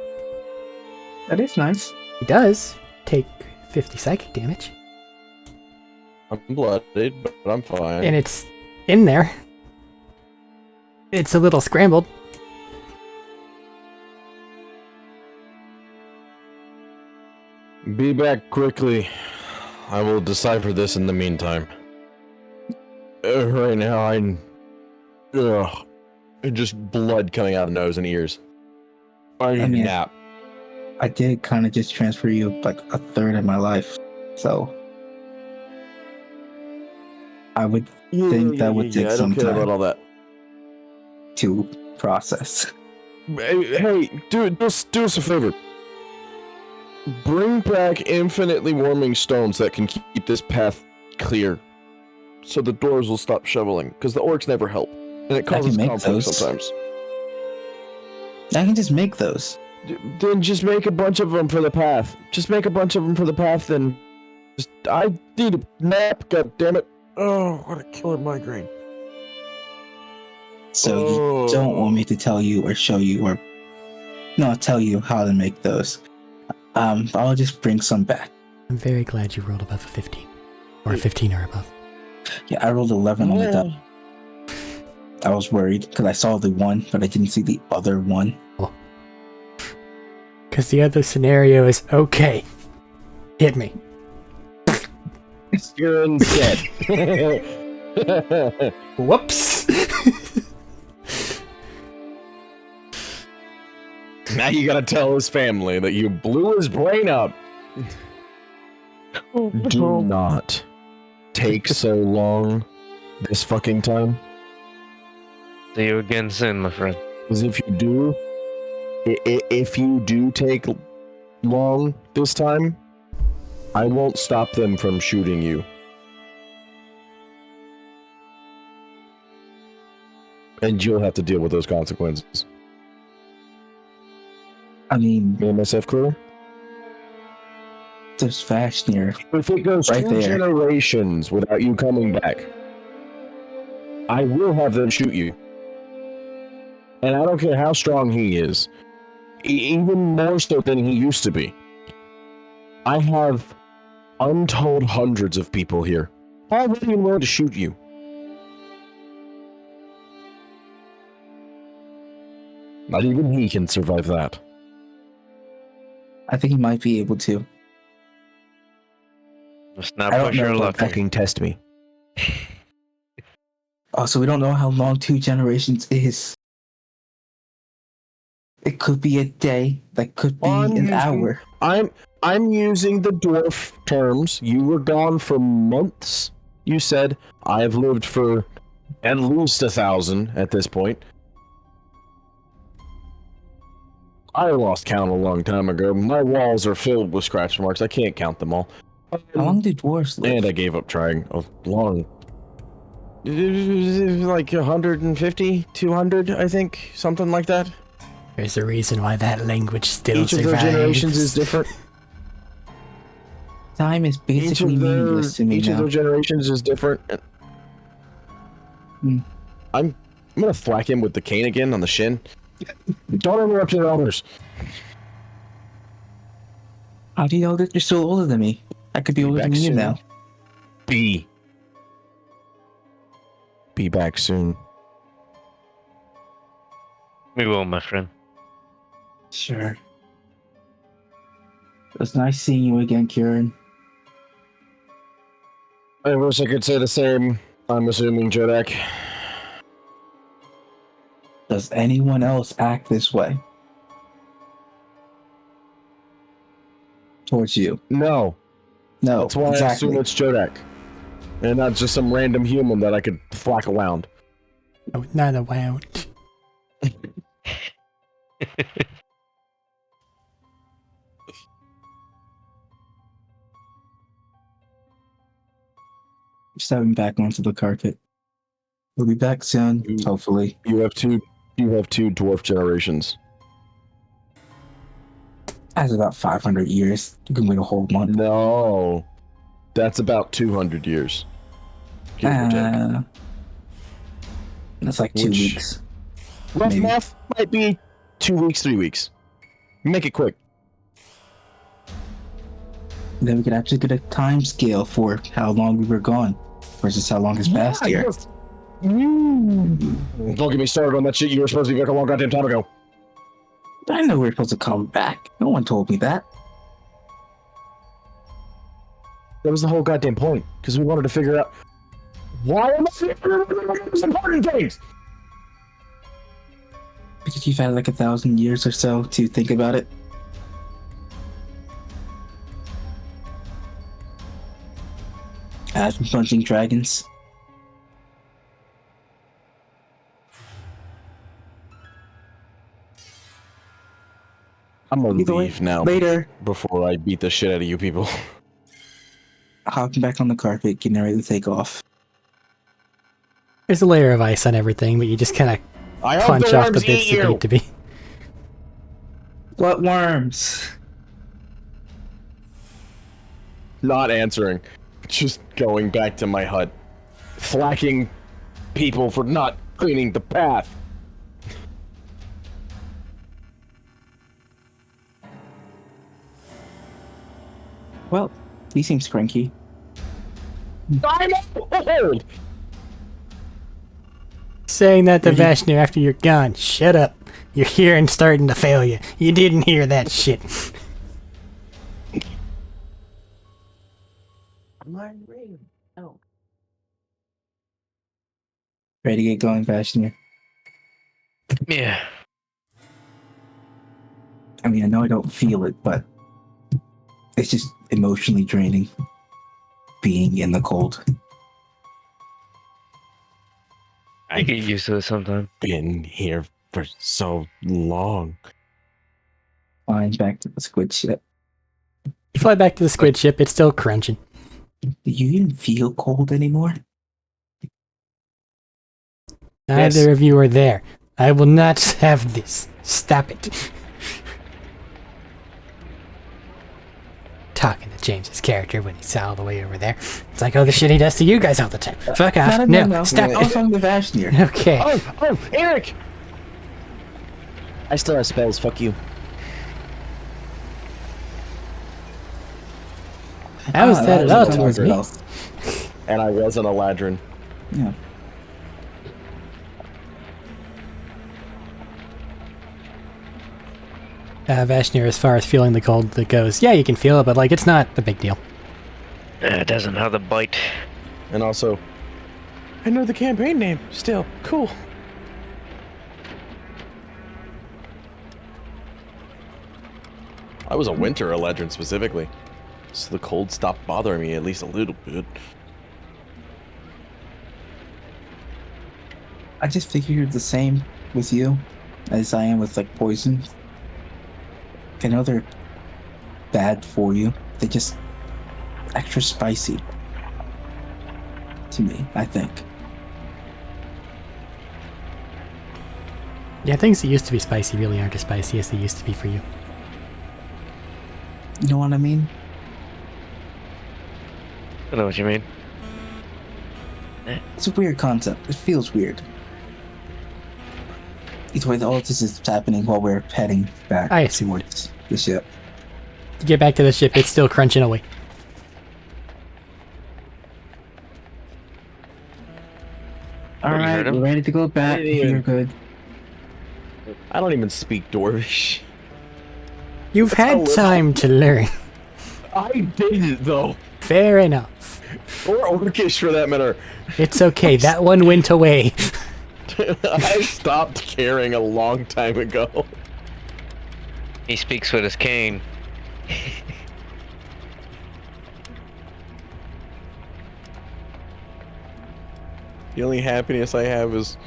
That is nice. He does take 50 psychic damage. I'm blooded, but I'm fine. And it's in there. It's a little scrambled. Be back quickly. I will decipher this in the meantime. Right now, just blood coming out of nose and ears. I need a nap. I did kind of just transfer you like a third of my life, so I would think that would take some time about all that. to process. Hey, do us a favor. Bring back infinitely warming stones that can keep this path clear, so the doors will stop shoveling. Because the orcs never help, and it causes conflict sometimes. I can just make those. Then just make a bunch of them for the path. Then I need a nap. God damn it! Oh, what a killer migraine. So you don't want me to tell you or show you tell you how to make those. I'll just bring some back. I'm very glad you rolled above a 15. Or a 15 or above. Yeah, I rolled 11 on the die. I was worried because I saw the one, but I didn't see the other one. Because the other scenario is, okay, hit me. You're dead. Whoops. Now you gotta tell his family that you blew his brain up. Do not take so long this fucking time. See you again soon, my friend. Because if you do take long this time, I won't stop them from shooting you. And you'll have to deal with those consequences. I mean, Made myself clear? there's Vashnir. If it goes Right 2 there. generations without you coming back, I will have them shoot you. And I don't care how strong he is. Even more so than he used to be. I have untold hundreds of people here, already and willing to shoot you. Not even he can survive that. I think he might be able to. Let's not I don't push your know luck. about here. Test me. Also, we don't know how long 2 generations is. It could be a day. That could be an hour. I'm using the dwarf terms. You were gone for months. You said I've lived for at least 1,000 at this point. I lost count a long time ago. My walls are filled with scratch marks. I can't count them all. How long do dwarves live? And I gave up trying a long. Like 150, 200, I think, something like that. There's a reason why that language still Each of survives. their generations is different. Time is basically meaningless to me Each of now. their generations is different. Hmm. I'm gonna thwack him with the cane again on the shin. Don't interrupt your elders. How do you know that you're still older than me? I could be Be older back than you soon. now. Be back soon. We will, my friend. Sure. It was nice seeing you again, Kieran. I wish I could say the same. I'm assuming, Jodak. Does anyone else act this way? Towards you? No. No, That's why I exactly. assume it's Jodak. And not just some random human that I could thwack around. Oh, not a wound. Stepping back onto the carpet. We'll be back soon, hopefully. You have two dwarf generations. That's about 500 years. You can wait a whole month. No. That's about 200 years. Give or take. That's like 2 Which- weeks. Rough maybe. math might be 2 weeks, 3 weeks. Make it quick. Then we could actually get a time scale for how long we were gone versus how long has passed here. Don't get me started on that shit. You were supposed to be back a long goddamn time ago. I know we were supposed to come back. No one told me that. That was the whole goddamn point. Because we wanted to figure out why am I here for the most important things? Because you've had like 1,000 years or so to think about it. I've been punching dragons. I'm gonna Either way, leave now Later, before I beat the shit out of you people. hopping back on the carpet, getting ready to take off. There's a layer of ice on everything, but you just kind of I hope punch the off the worms bits eat that you. need to be. What worms? Not answering. Just going back to my hut. Flacking people for not cleaning the path. Well, he seems cranky. I'm old! Saying that to Did you- Vashnir after you're gone. Shut up. You're here and starting to fail you. You didn't hear that shit. Oh. Ready to get going, Vashnir. Yeah. I mean, I know I don't feel it, but it's just emotionally draining being in the cold. I get used to it sometime. Been here for so long. Flying back to the squid ship. You fly back to the squid ship, it's still crunching. Do you even feel cold anymore? Yes. Neither of you are there. I will not have this. Stop it. Talking to James's character when he's all the way over there. It's like, oh, the shit he does to you guys all the time. Fuck off. No, stop I was it. talking to Vashnier. Okay. Oh, Arik! I still have spells, fuck you. How is that at all was towards me? spells. And I wasn't a ladrin. Yeah. Vashnier, as far as feeling the cold, that goes, yeah, you can feel it, but like, it's not a big deal. It doesn't have the bite. And also, I know the campaign name still. Cool. I was a winter Eladrin specifically, so the cold stopped bothering me at least a little bit. I just figured the same with you as I am with like poison. I know they're bad for you. They're just extra spicy to me, I think. Yeah, things that used to be spicy really aren't as spicy as they used to be for you. You know what I mean? I know what you mean. It's a weird concept. It feels weird. Either way, all this is happening while we're heading back I see. towards the ship. To get back to the ship, it's still crunching away. All you right, heard him? we're ready to go back. You're good. I don't even speak Dwarvish. You've That's a had little- time to learn. I didn't though. Fair enough. Or Orcish for that matter. It's okay, that one went away. I stopped caring a long time ago. He speaks with his cane. The only happiness I have is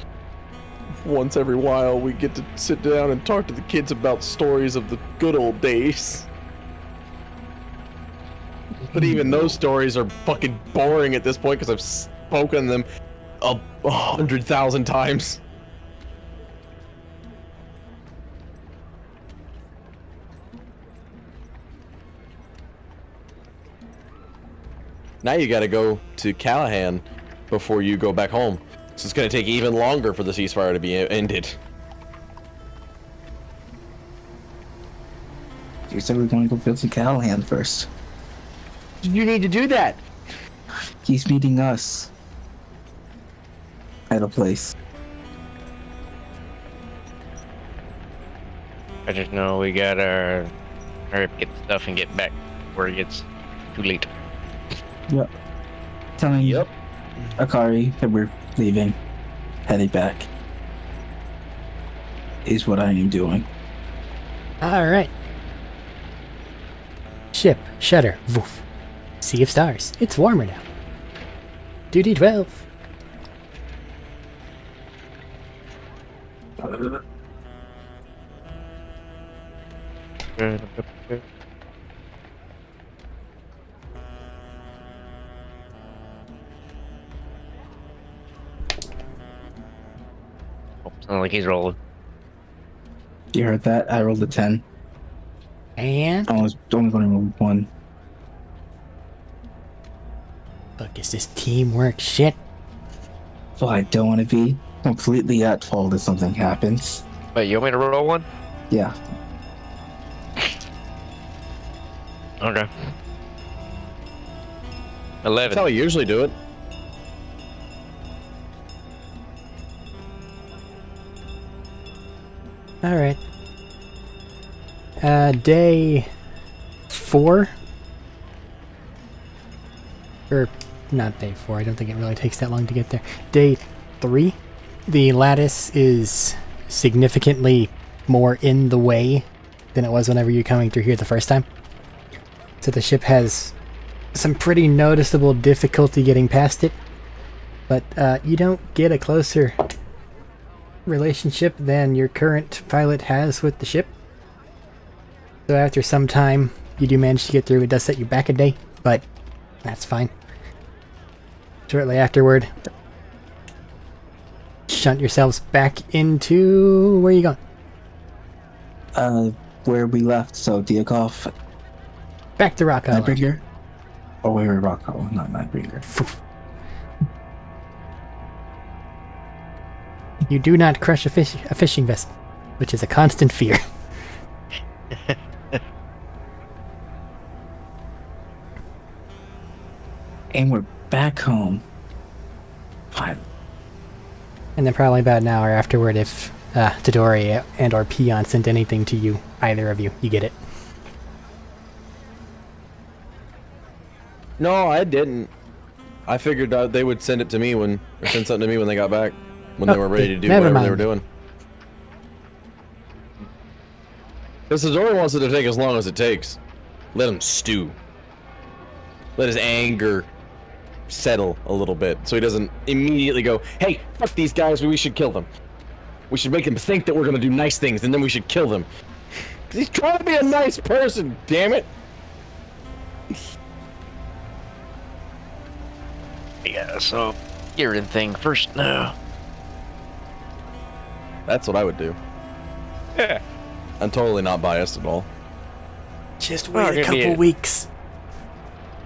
once every while we get to sit down and talk to the kids about stories of the good old days. But even those stories are fucking boring at this point because I've spoken them 100,000 times. Now you gotta go to Callahan before you go back home. So it's gonna take even longer for the ceasefire to be ended. You said we are going to go visit Callahan first. You need to do that. He's meeting us at a place. I just know we gotta hurry up, get the stuff, and get back before it gets too late. Yep. Telling Akari that we're leaving, heading back, is what I am doing. Alright. Ship, shutter, woof. Sea of stars. It's warmer now. 2d12. Oh, sounds like he's rolling. You heard that? I rolled a 10. And I was only going to roll 1. look, is this teamwork shit? Well, I don't want to be completely at fault if something happens. Wait, you want me to roll one? Yeah. Okay. That's 11. how I usually do it. Alright. Day 4? Or, not day 4, I don't think it really takes that long to get there. Day 3, the lattice is significantly more in the way than it was whenever you were coming through here the first time. So the ship has some pretty noticeable difficulty getting past it. But you don't get a closer relationship than your current pilot has with the ship. So after some time, you do manage to get through. It does set you back a day, but that's fine. Shortly afterward, shunt yourselves back into... Where are you going? Where we left, so Diakov, Back to Rock Island. Nightbringer. Oh, wait, Rock Hollow, not Nightbringer. You do not crush a fishing vessel, which is a constant fear. And we're back home. Fine. And then probably about an hour afterward, if Tadori and or Peon sent anything to you, either of you, you get it. No, I didn't. I figured they would send it to me or send something to me when they got back, when they were ready to do never whatever they were mind. doing. Because Tadori wants it to take as long as it takes. Let him stew. Let his anger settle a little bit, so he doesn't immediately go, "Hey, fuck these guys, we should kill them. We should make them think that we're gonna do nice things, and then we should kill them." 'Cause he's trying to be a nice person, damn it. Yeah, so Kieran thing first now. That's what I would do. Yeah. I'm totally not biased at all. Just Well, wait a give me couple a- weeks.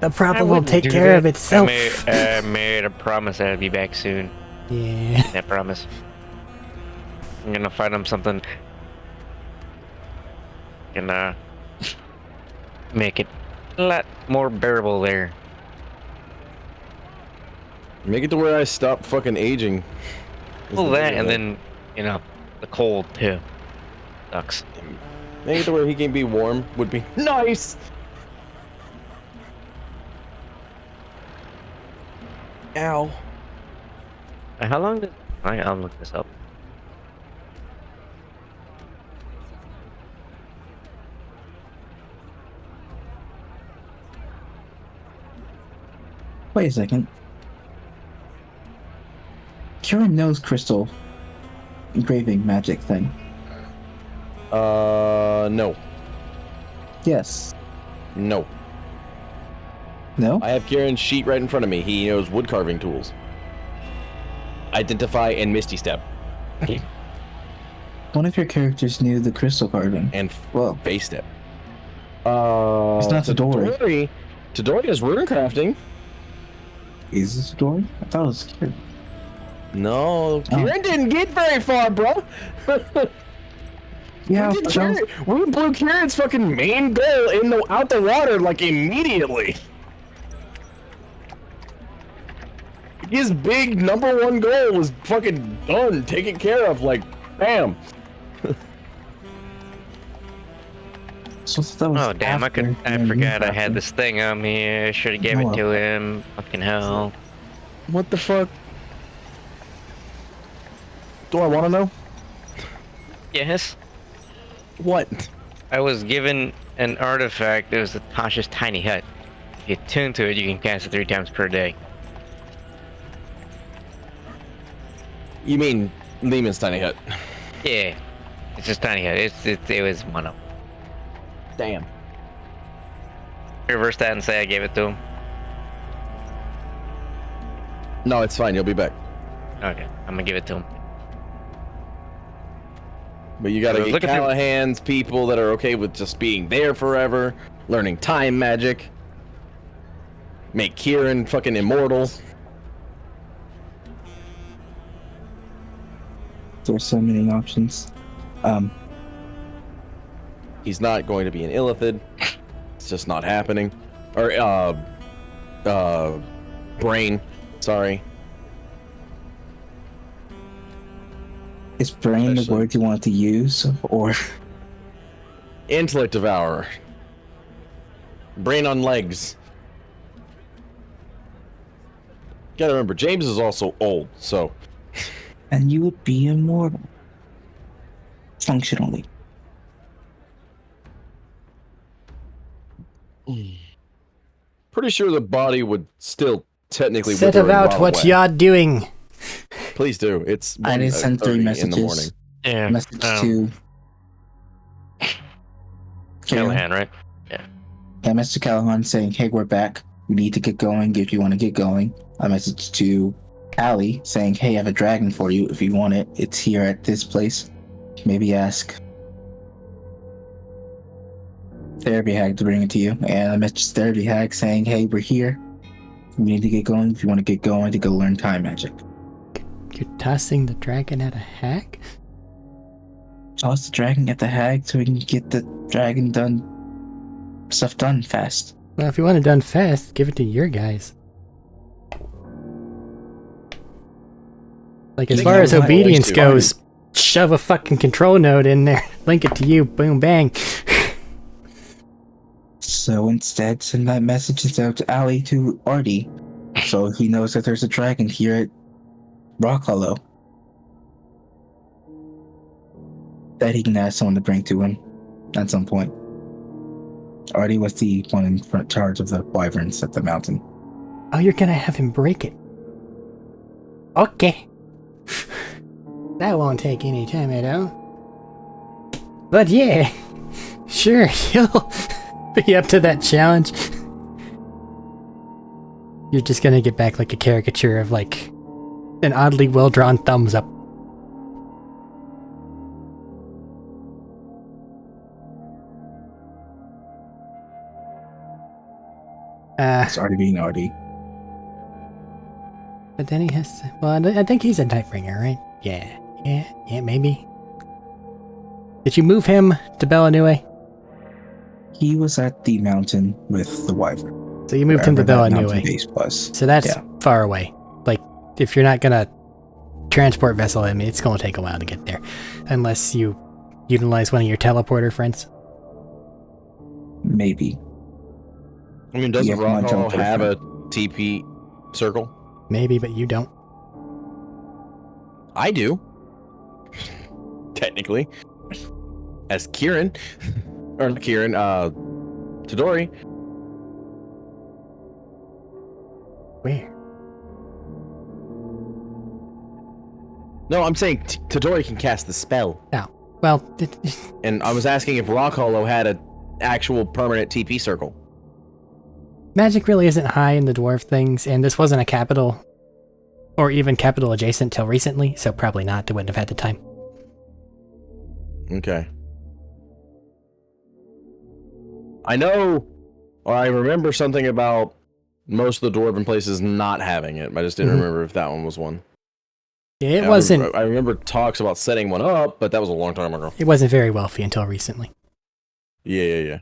The I problem will wouldn't take do care that. of itself. I made a promise that I'd be back soon. Yeah. That promise. I'm gonna find him something. Gonna make it a lot more bearable there. Make it to where I stop fucking aging. Is Well, the that big and thing. then, the cold too. Sucks. Make it to where he can be warm would be nice. Ow. How long did I'll look this up. Wait a second. Kieran knows crystal engraving magic thing. No. Yes. No. No? I have Kieran's sheet right in front of me. He knows wood carving tools. Identify and Misty Step. One of your characters knew the crystal carving. And Well, Face Step. It's not Tadori. Tadori is rune crafting. is this a story? I thought it was Kieran. No, Kieran didn't get very far, bro. Yeah, We blew Kieran's fucking main goal out the water like immediately. His big #1 goal was fucking done, taken care of, like, bam. So that was Oh damn! I forgot I had this thing on me. I should have gave it to him. Fucking hell. What the fuck? Do I want to know? Yes. What? I was given an artifact. It was Tasha's tiny hut. If you tune to it, you can cast it 3 times per day. You mean Lehman's tiny hut? Yeah, it's just tiny hut. It was one of them. Damn. Reverse that and say I gave it to him. No, it's fine. You'll be back. Okay, I'm gonna give it to him. But you gotta So get look at the- Callahan's people that are okay with just being there forever, learning time magic, make Kieran fucking immortal. There's so many options. He's not going to be an Illithid. It's just not happening. Or, Brain. Sorry. Is brain the Especially- word you want to use, or Intellect Devourer. Brain on legs. Gotta remember, James is also old, so... and you would be immortal functionally? Pretty sure the body would still technically Set wither and about rot what away. y'all doing. Please do. It's I did send 3 1:30 in the messages. morning. Yeah. Message to Callahan, right? Yeah, message to Callahan saying, "Hey, we're back. We need to get going. If you want to get going." I messaged to Allie saying, "Hey, I have a dragon for you if you want it. It's here at this place." Maybe ask Therapy Hag to bring it to you. And I messaged Therapy Hag saying, "Hey, we're here. We need to get going. If you want to get going, to go learn time magic." You're tossing the dragon at a hag? Toss the dragon at the hag so we can get the dragon stuff done fast. Well, if you want it done fast, give it to your guys. Like, as You far know as what? obedience Always do. goes, shove a fucking control node in there, link it to you, boom, bang. So instead, send that message out to Allie to Artie, so he knows that there's a dragon here at Rock Hollow that he can ask someone to bring to him at some point. Artie was the one in front charge of the wyverns at the mountain. Oh, you're gonna have him break it. Okay. That won't take any time at all. But yeah, sure, he'll be up to that challenge. You're just gonna get back like a caricature of like an oddly well-drawn thumbs up. It's Artie being Artie. But then he has to, well, I think he's a Nightbringer, right? Yeah, maybe. Did you move him to Bellanue? He was at the mountain with the wyvern. So you moved him to Wherever that mountain Bellanue. base was. So that's Yeah. far away. Like, if you're not gonna transport vessel, I mean, it's gonna take a while to get there. Unless you utilize one of your teleporter friends. Maybe. I mean, doesn't Yeah, come on, Rock jump Hollow for the have a front. TP circle? Maybe, but you don't. I do. Technically. As Kieran. Or not Kieran, Tadori. Where? No, I'm saying Tadori can cast the spell. Well, And I was asking if Rock Hollow had an actual permanent TP circle. magic really isn't high in the dwarf things, and this wasn't a capital, or even capital adjacent till recently, so probably not. They wouldn't have had the time. Okay. I know, or I remember something about most of the dwarven places not having it. I just didn't Mhm. remember if that one was one. It Yeah, wasn't. I remember talks about setting one up, but that was a long time ago. It wasn't very wealthy until recently. Yeah.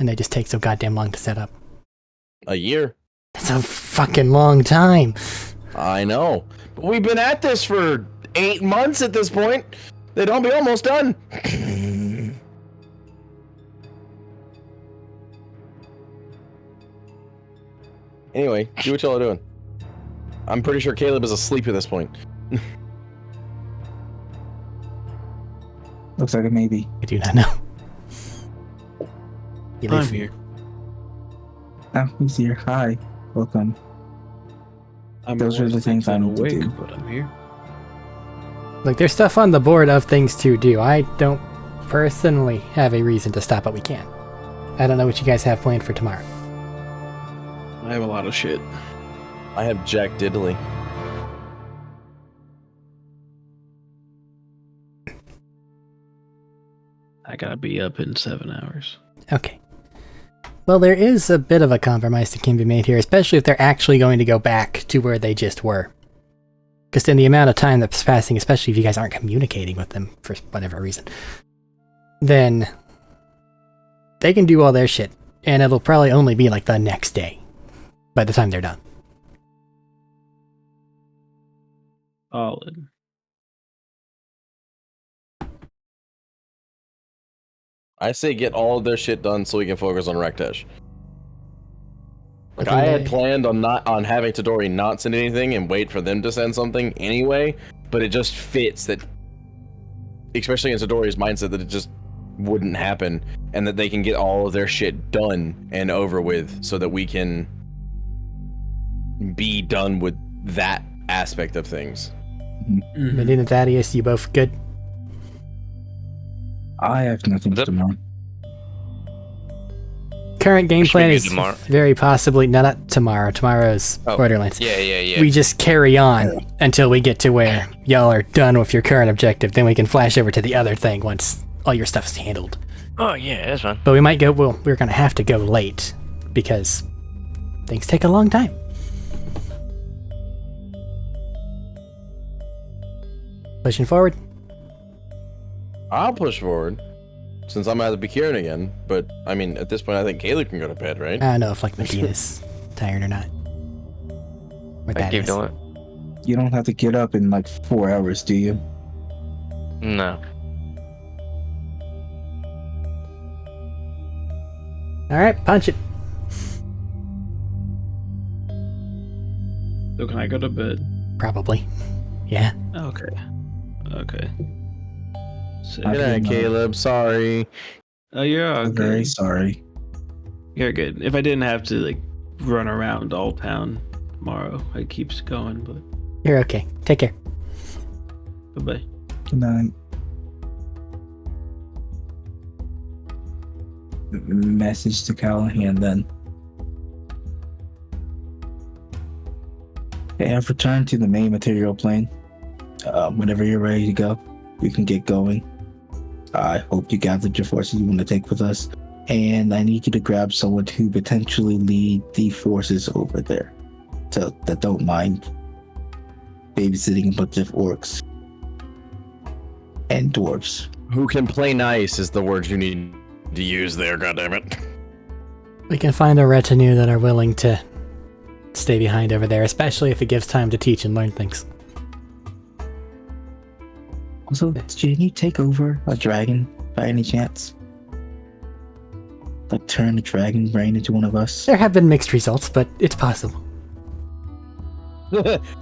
And they just take so goddamn long to set up. A year. That's a fucking long time. I know. But we've been at this for 8 months at this point. They don't be almost done. Anyway, do what y'all are doing. I'm pretty sure Caleb is asleep at this point. Looks like a maybe. I do not know. You I'm leave- here. Oh, he's here. Hi. Welcome. I'm Those are always the things I thinking need to awake, do. but I'm here. Look, there's stuff on the board of things to do. I don't personally have a reason to stop, but we can. I don't know what you guys have planned for tomorrow. I have a lot of shit. I have Jack Diddley. I gotta be up in 7 hours. Okay. Well, there is a bit of a compromise that can be made here, especially if they're actually going to go back to where they just were. Because in the amount of time that's passing, especially if you guys aren't communicating with them for whatever reason, then they can do all their shit, and it'll probably only be like the next day by the time they're done. Solid. I say get all of their shit done so we can focus on Rektesh. Like, But I then had they- planned on having Tadori not send anything and wait for them to send something anyway, but it just fits that, especially in Tadori's mindset, that it just wouldn't happen, and that they can get all of their shit done and over with so that we can be done with that aspect of things. Mhm. Medina Thaddeus, you both good? I have nothing Yep. tomorrow. Current game Should we plan do is tomorrow? very possibly not tomorrow. Tomorrow's Oh, Borderlands. Yeah. We just carry on until we get to where y'all are done with your current objective. Then we can flash over to the other thing once all your stuff's handled. Oh yeah, that's fine. But we might go. Well, we're gonna have to go late because things take a long time. Pushing forward. I'll push forward since I'm at the Bikirin again. But I mean, at this point, I think Caleb can go to bed, right? I don't know if like Medina's tired or not. What I that keep is. doing. You don't have to get up in like 4 hours, do you? No. All right, punch it. So can I go to bed? Probably. Yeah. Okay. So, I Good night, didn't know. Caleb. Sorry. oh, you're all I'm very good. sorry. You're good. If I didn't have to like run around all town tomorrow, I'd keep going. But You're okay. Take care. bye bye. Good night. Message to Callahan then. Okay, I've returned to the main material plane. Whenever you're ready to go, we can get going. I hope you gathered your forces you want to take with us. And I need you to grab someone to potentially lead the forces over there. So that don't mind babysitting a bunch of orcs and dwarves. Who can play nice is the word you need to use there, goddammit. We can find a retinue that are willing to stay behind over there, especially if it gives time to teach and learn things. Also, can you take over a dragon by any chance? Like turn a dragon brain into one of us? There have been mixed results, but it's possible.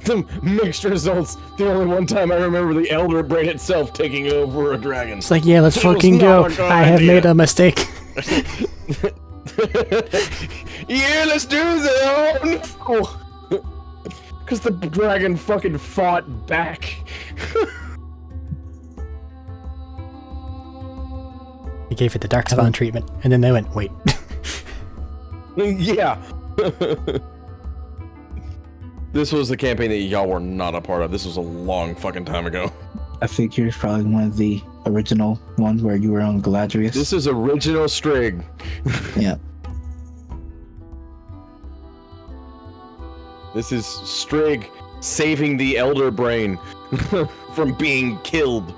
Some mixed results. The only one time I remember the Elder Brain itself taking over a dragon. It's like, yeah, let's It was fucking go. not a good I have idea. made a mistake. Yeah, let's do that. Oh, no. Because the dragon fucking fought back. He gave it the Darkspawn treatment, and then they went, wait. Yeah. This was the campaign that y'all were not a part of. This was a long fucking time ago. I figure it's probably one of the original ones where you were on Galadrius. This is original Strig. Yeah. This is Strig saving the Elder Brain from being killed.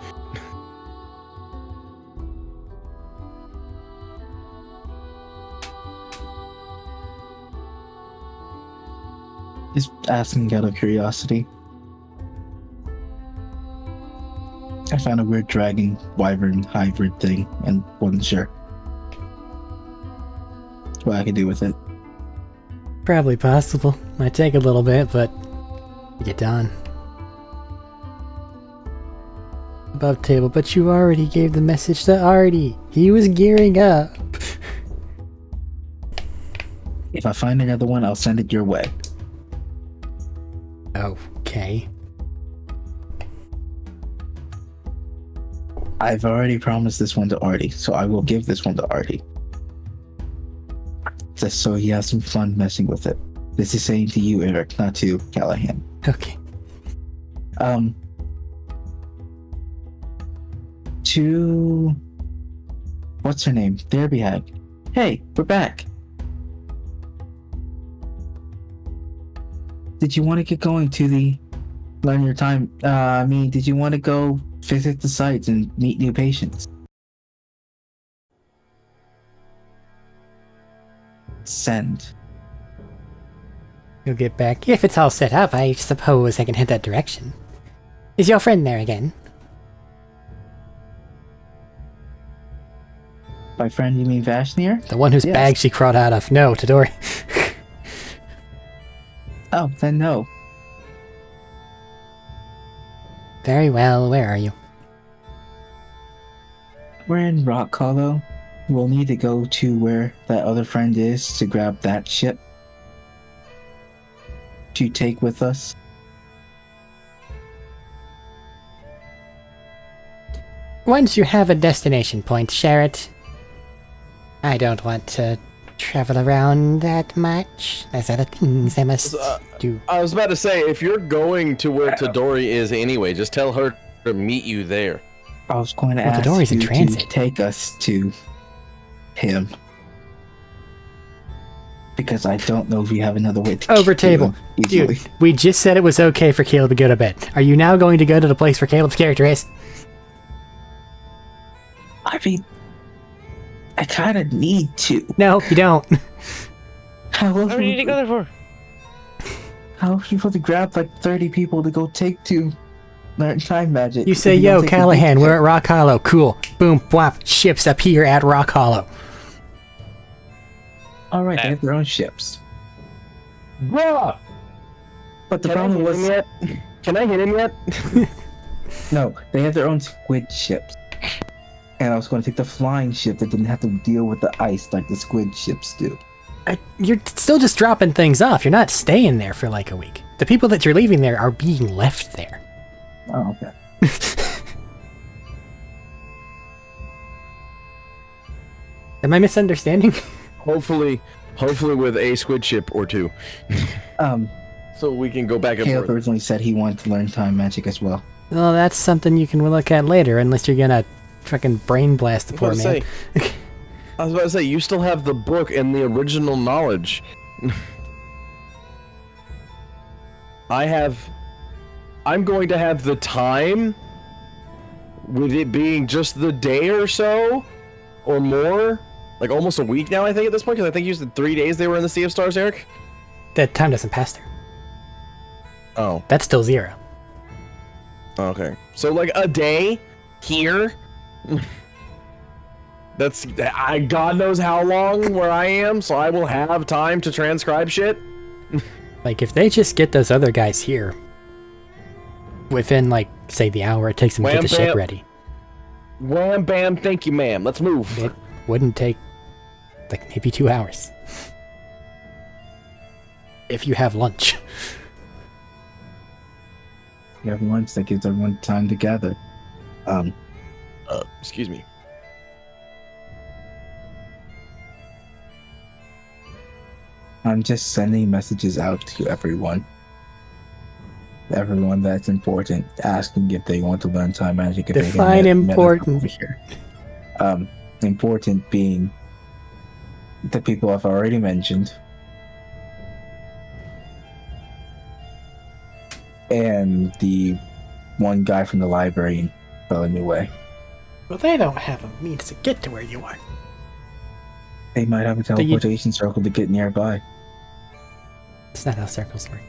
Just asking out of curiosity. I found a weird dragon wyvern hybrid thing and wasn't sure what I could do with it. Probably possible. Might take a little bit, but get done. Above table, but you already gave the message to Artie. He was gearing up. If I find another one, I'll send it your way. Okay. I've already promised this one to Artie, so I will give this one to Artie. Just so he has some fun messing with it. This is saying to you, Arik, not to Callahan. Okay. To... What's her name? Derby Hag. Hey, we're back. Did you want to get going to the... Learn your time... did you want to go visit the sites and meet new patients? Send. You'll get back. If it's all set up, I suppose I can head that direction. Is your friend there again? By friend, you mean Vashnir? The one whose Yes. bag she crawled out of? No, Tadori. Oh, then no. Very well, where are you? We're in Rock Hollow. We'll need to go to where that other friend is to grab that ship to take with us. Once you have a destination point, share it. I don't want to travel around that much. There's other things I must do. I was about to say, if you're going to where Tadori is anyway, just tell her to meet you there. I was going to Well, ask Tadori's in you transit. to take us to him. Because I don't know if we have another way to Over get to table. him easily. Dude, we just said it was okay for Caleb to go to bed. Are you now going to go to the place where Caleb's character is? I mean, I kind of need to. No, you don't. How What do you need to go there for? How are you supposed to grab like 30 people to go take to learn time magic? You say, if don't yo, take the Callahan, big we're ship? at Rock Hollow. Cool. Boom, whop, ships up here at Rock Hollow. All right, they have their own ships. Bruh! But the Can I problem hit him was, yet? Can I hit him yet? no, they have their own squid ships. And I was going to take the flying ship that didn't have to deal with the ice like the squid ships do. You're still just dropping things off. You're not staying there for like a week. The people that you're leaving there are being left there. Oh, okay. Am I misunderstanding? Hopefully with a squid ship or two. So we can go back and Caleb forth. originally said he wanted to learn time magic as well. Well, that's something you can look at later, unless you're gonna fucking brain blast the poor man. I was about to say, you still have the book and the original knowledge. I'm going to have the time, with it being just the day or so, or more, like almost a week now, I think, at this point, because I think you said 3 days they were in the Sea of Stars, Arik? That time doesn't pass there. Oh, That's still 0. okay. So, like, a day here? That's, God knows how long where I am, so I will have time to transcribe shit. Like, if they just get those other guys here, within, like, say the hour it takes them to get Wham, the ship bam. ready, Wham, bam, thank you, ma'am. Let's move. it wouldn't take, like, maybe 2 hours. If you have lunch. You have lunch that gives everyone time to gather. Excuse me. I'm just sending messages out to everyone. Everyone that's important, asking if they want to learn time magic. If they Define can met important. over here. Important being the people I've already mentioned. And the one guy from the library in Bellamy Way. Well, they don't have a means to get to where you are. They might have a you- teleportation circle to get nearby. It's not how circles work.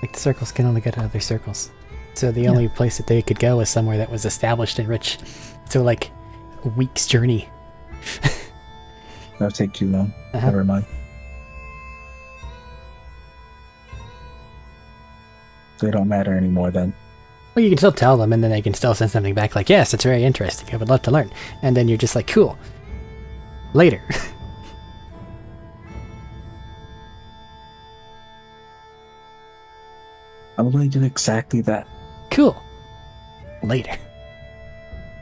Like, the circles can only go to other circles. So the only place that they could go is somewhere that was established and rich. So, like, a week's journey. That'll take too long. Uh-huh. Never mind. They don't matter anymore then. Well, you can still tell them, and then they can still send something back like, yes, it's very interesting. I would love to learn. And then you're just like, cool. Later. I'm going to do exactly that. Cool. Later.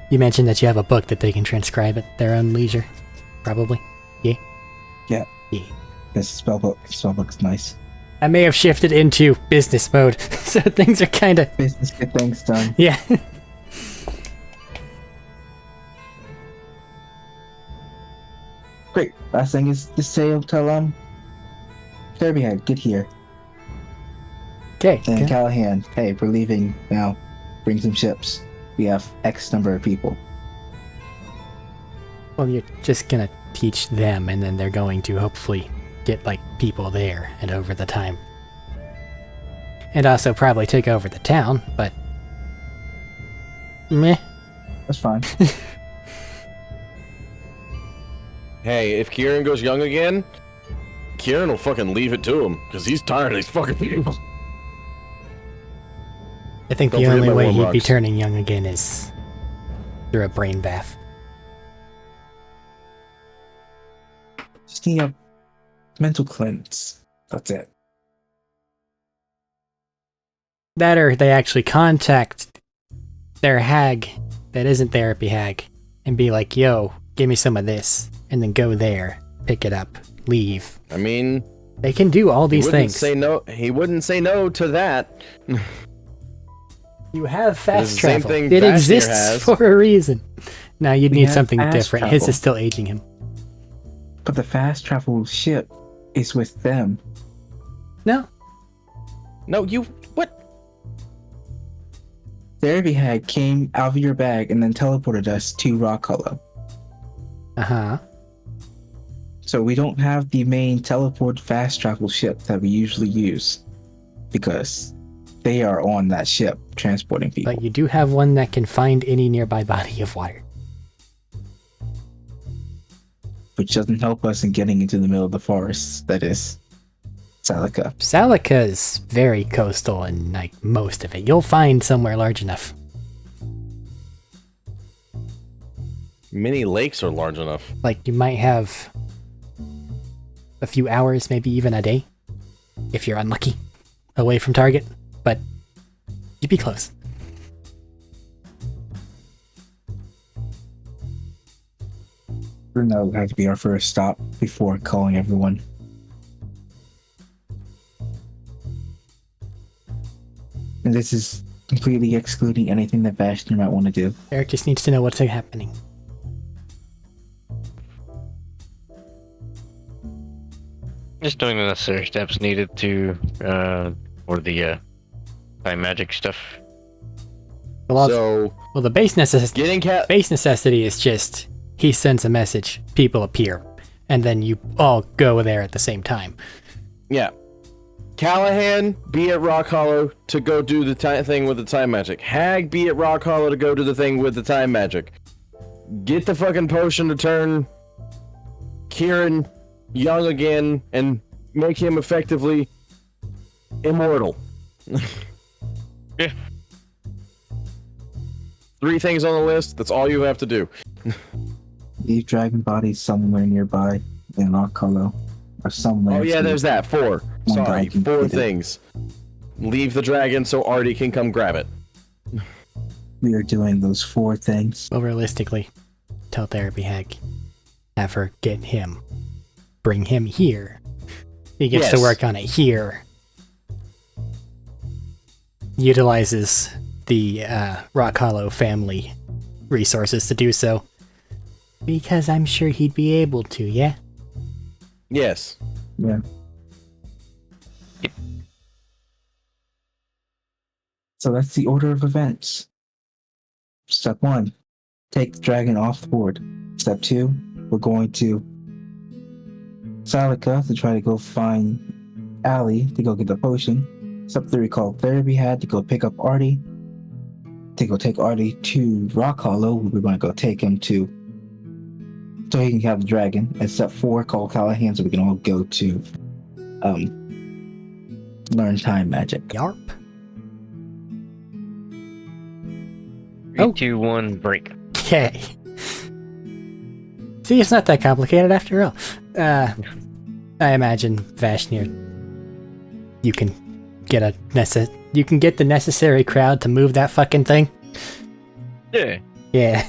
You mentioned that you have a book that they can transcribe at their own leisure. Probably. Yeah? Yeah. Yeah. This spellbook's nice. I may have shifted into business mode, so things are kind of... Business get things done. Yeah. Great. Last thing is to say, tell Derbyhead, get here. Okay. And good. Callahan, hey, we're leaving now. Bring some ships. We have X number of people. Well, you're just gonna teach them, and then they're going to hopefully get, like, people there and over the time. And also probably take over the town, but... Meh. That's fine. Hey, if Kieran goes young again, Kieran will fucking leave it to him, because he's tired of these fucking people. I think Don't the forget only my way warm he'd be rocks. turning young again is through a brain bath. Just need a mental cleanse. That's it. That or they actually contact their hag that isn't therapy hag and be like, yo, give me some of this, and then go there pick it up, leave. I mean, They can do all these he wouldn't things. say no. He wouldn't say no to that. You have fast the same travel. thing It Vashnir exists has. for a reason. Now you'd We need have something fast different. His travel. is still aging him. But the fast travel ship is with them. No, No, you what? Therapy Hag came out of your bag and then teleported us to Rock Hollow. So we don't have the main teleport fast travel ship that we usually use because they are on that ship transporting people. but you do have one that can find any nearby body of water. Which doesn't help us in getting into the middle of the forest. That is Salika. Salika's very coastal and like most of it. You'll find somewhere large enough. Many lakes are large enough. Like you might have a few hours, maybe even a day, if you're unlucky, away from target. But you'd be close. Bruno had to be our first stop before calling everyone. And this is completely excluding anything that Vashnir might want to do. Eric just needs to know what's happening. Just doing the necessary steps needed to for the time magic stuff. Well, So the base necessity. getting cat. Base necessity is just he sends a message, people appear, and then you all go there at the same time. Yeah. Callahan, be at Rock Hollow to go do the thing with the time magic. Hag, be at Rock Hollow to go do the thing with the time magic. Get the fucking potion to turn Kieran young again and make him effectively immortal. Yeah. 3 things on the list. That's all you have to do. Leave dragon bodies somewhere nearby in Rock Hollow. Or somewhere. Oh yeah, so there's that. 4. One Sorry, guy can 4 get it. things. Leave the dragon so Artie can come grab it. we are doing those 4 things. Well, realistically, tell Therapy Hag, have her get him, bring him here. He gets to Yes. work on it here. Utilizes the Rock Hollow family resources to do so. Because I'm sure he'd be able to, yeah? Yes. Yeah. So that's the order of events. Step 1, take the dragon off the board. Step 2, we're going to Salika to try to go find Allie to go get the potion. Step 3, call Therapy Hat to go pick up Artie. To go take Artie to Rock Hollow, we're going to go take him to so he can have the dragon. And step 4, call Callahan so we can all go to learn time magic. Yarp. 3, Oh. 2, 1, break. Okay. See, it's not that complicated after all. I imagine Vashnir, you can get the necessary crowd to move that fucking thing. Yeah. Yeah.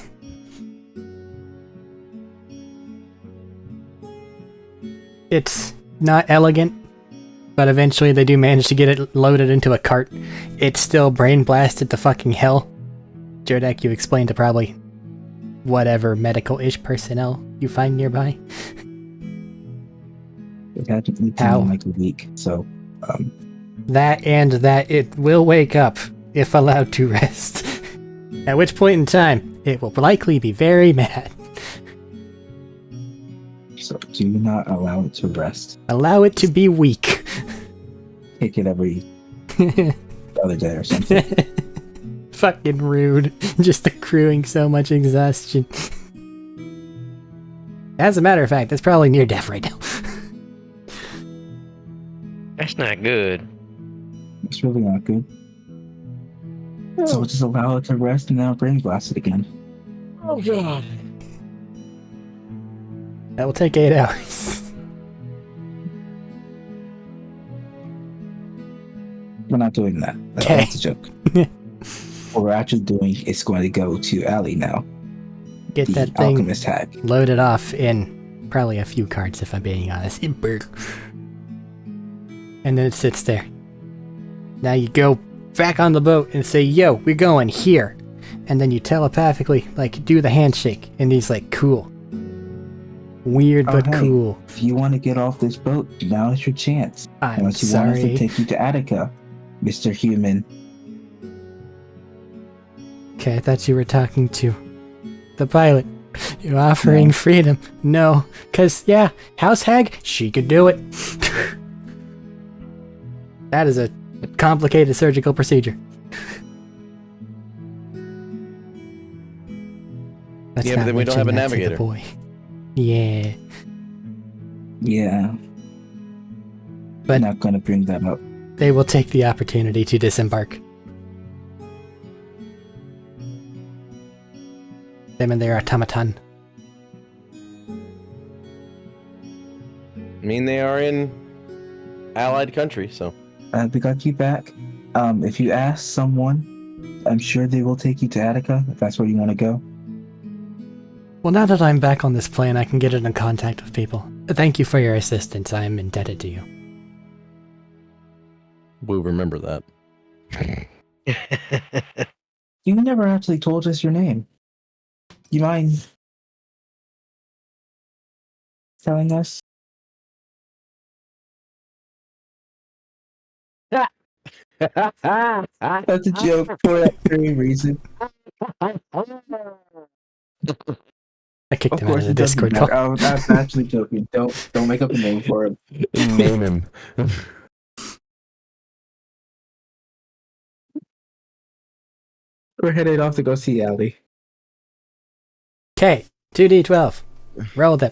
It's not elegant, but eventually they do manage to get it loaded into a cart. It's still brain blasted to fucking hell. Jodek, you explained to probably whatever medical-ish personnel you find nearby. It had to be How? in like a week, so That and that it will wake up if allowed to rest. At which point in time, it will likely be very mad. so do not allow it to rest. Allow it to be weak. Take it every other day or something. Fucking rude. Just accruing so much exhaustion. As a matter of fact, that's probably near death right now. That's not good. It's really not good. So we'll just allow it to rest and now brain blast it again. Oh god. That will take 8 hours. We're not doing that. Okay. That's a joke. What we're actually doing is going to go to Allie now. Get The that thing alchemist hag. loaded off in Probably a few carts, if I'm being honest. And then it sits there. Now you go back on the boat and say, yo, we're going here. And then you telepathically, like, do the handshake. And he's like, cool. Weird, but hey, cool. If you want to get off this boat, now is your chance. I'm Unless you want us to sorry. take you to Attica, Mr. Human. Okay, I thought you were talking to the pilot. You're offering freedom. No, because, yeah, house hag, she could do it. That is a complicated surgical procedure. Let's Yeah, but not then we don't have a mention that to the navigator. boy. Yeah, Yeah. But- I'm not going to bring that up. they will take the opportunity to disembark. Them and their automaton. I mean, they are in allied country, so. We got you back. If you ask someone, I'm sure they will take you to Attica, if that's where you want to go. Well, now that I'm back on this plane, I can get in contact with people. Thank you for your assistance. I am indebted to you. We'll remember that. You never actually told us your name. You mind telling us? That's a joke for that very reason. I kicked Of him out course, of the it doesn't Discord matter. call. I'm actually joking. Don't make up a name for him. Name him. We're headed off to go see Ali. Okay, 2d12. Roll them.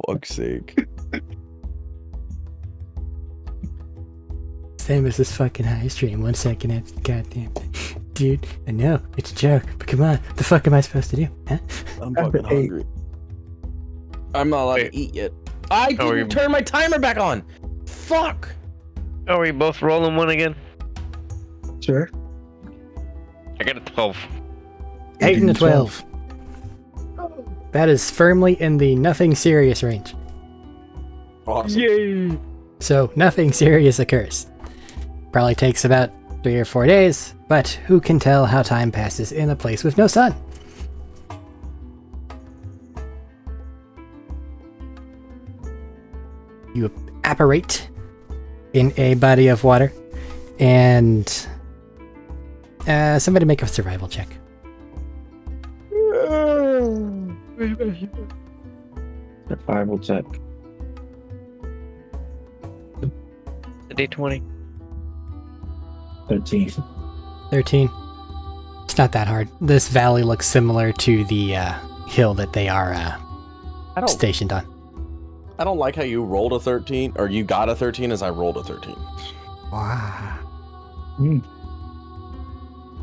Fuck's sake. Same as this fucking high stream. 1 second after the goddamn thing. Dude, I know, it's a joke, but come on, the fuck am I supposed to do? Huh? I'm After fucking hungry. I'm not allowed Wait. to eat yet. I Oh, didn't you- turn my timer back on. Fuck. Are we both rolling one again? Sure. I got a 12. 8 and a 12. That is firmly in the nothing serious range. Awesome. Yay! So, nothing serious occurs. Probably takes about 3 or 4 days, but who can tell how time passes in a place with no sun? You apparate in a body of water, and somebody make a survival check. Survival check. The D20. 13. 13. It's not that hard. This valley looks similar to the hill that they are I stationed on. don't like how you rolled a 13, or you got a 13 as I rolled a 13. Wow. I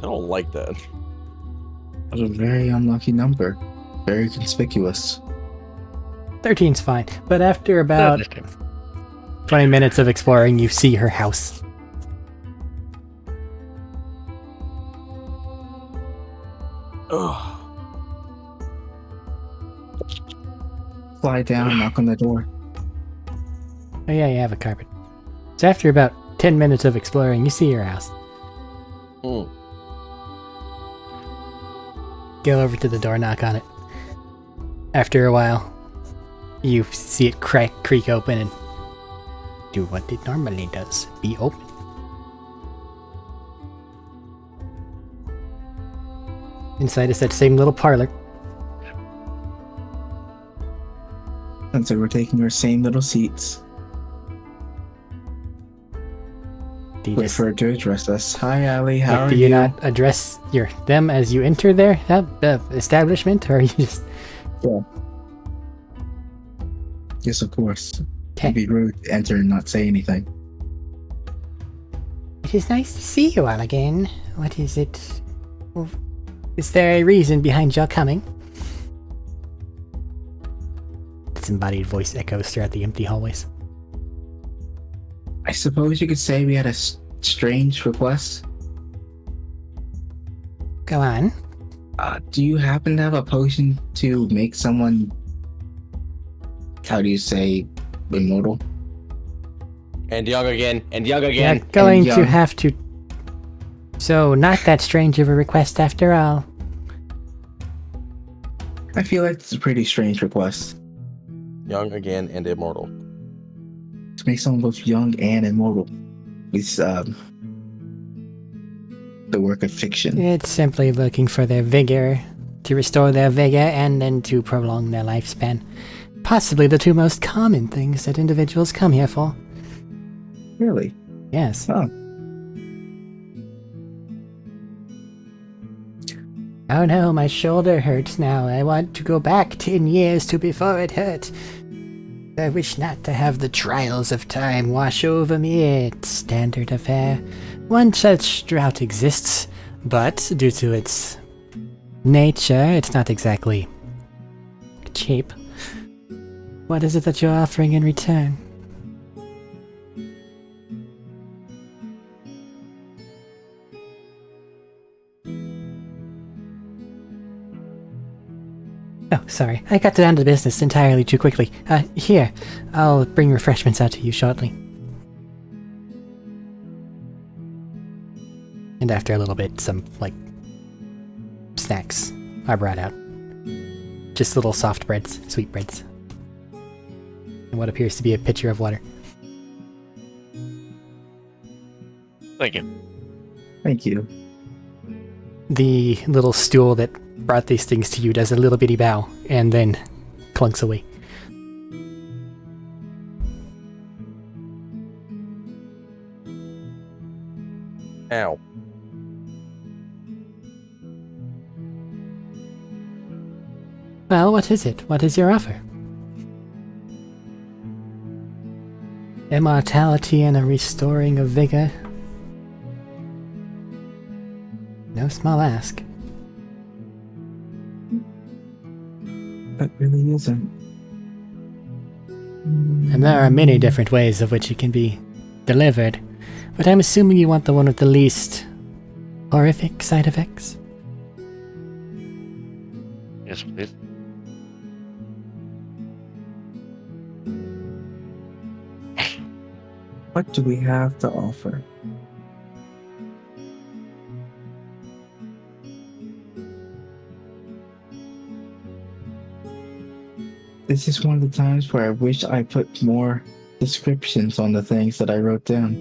don't like that. That's a very unlucky number. Very conspicuous. 13's fine, but after about 20 minutes of exploring, you see her house. Ugh. Fly down and knock on the door. Oh yeah, you have a carpet. So after about 10 minutes of exploring, you see your house. Mm. Go over to the door, knock on it. After a while, you see it creak open and do what it normally does, be open. Inside is that same little parlor. And so we're taking our same little seats. Do you, Wait just, for her to address us. Hi, Ali. How are do you not address them as you enter their establishment, or are you just... Yes, of course. Okay. It'd be rude to enter and not say anything. It is nice to see you all again. What is it? Is there a reason behind your coming? Disembodied voice echoes throughout the empty hallways. I suppose you could say we had a strange request. Go on. Do you happen to have a potion to make someone, how do you say, immortal? And young again. And young You're again. going and to young. have to. So, not that strange of a request after all. I feel like it's a pretty strange request Young again and immortal. to make someone both young and immortal. It's the work of fiction. It's simply looking for their vigor, to restore their vigor, and then to prolong their lifespan. Possibly the two most common things that individuals come here for. Really? Yes. Oh. Oh no, my shoulder hurts now. I want to go back 10 years to before it hurt. I wish not to have the trials of time wash over me. It's standard affair. One such drought exists, but due to its nature, it's not exactly cheap. What is it that you're offering in return? Oh, sorry. I got down to business entirely too quickly. Here. I'll bring refreshments out to you shortly. And after a little bit, some, snacks are brought out. Just little soft breads, sweet breads. And what appears to be a pitcher of water. Thank you. Thank you. The little stool that brought these things to you does a little bitty bow, and then clunks away. Ow. Well, what is it? What is your offer? Immortality and a restoring of vigor. No small ask. That really isn't. And there are many different ways of which it can be delivered, but I'm assuming you want the one with the least horrific side effects? Yes, please. What do we have to offer? This is one of the times where I wish I put more descriptions on the things that I wrote down.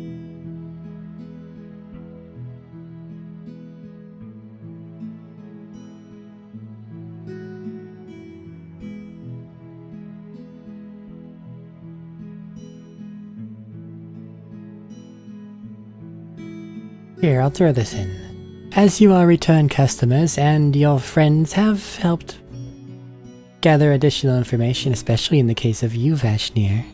Here, I'll throw this in. As you are return customers and your friends have helped gather additional information, especially in the case of you, Vashnir,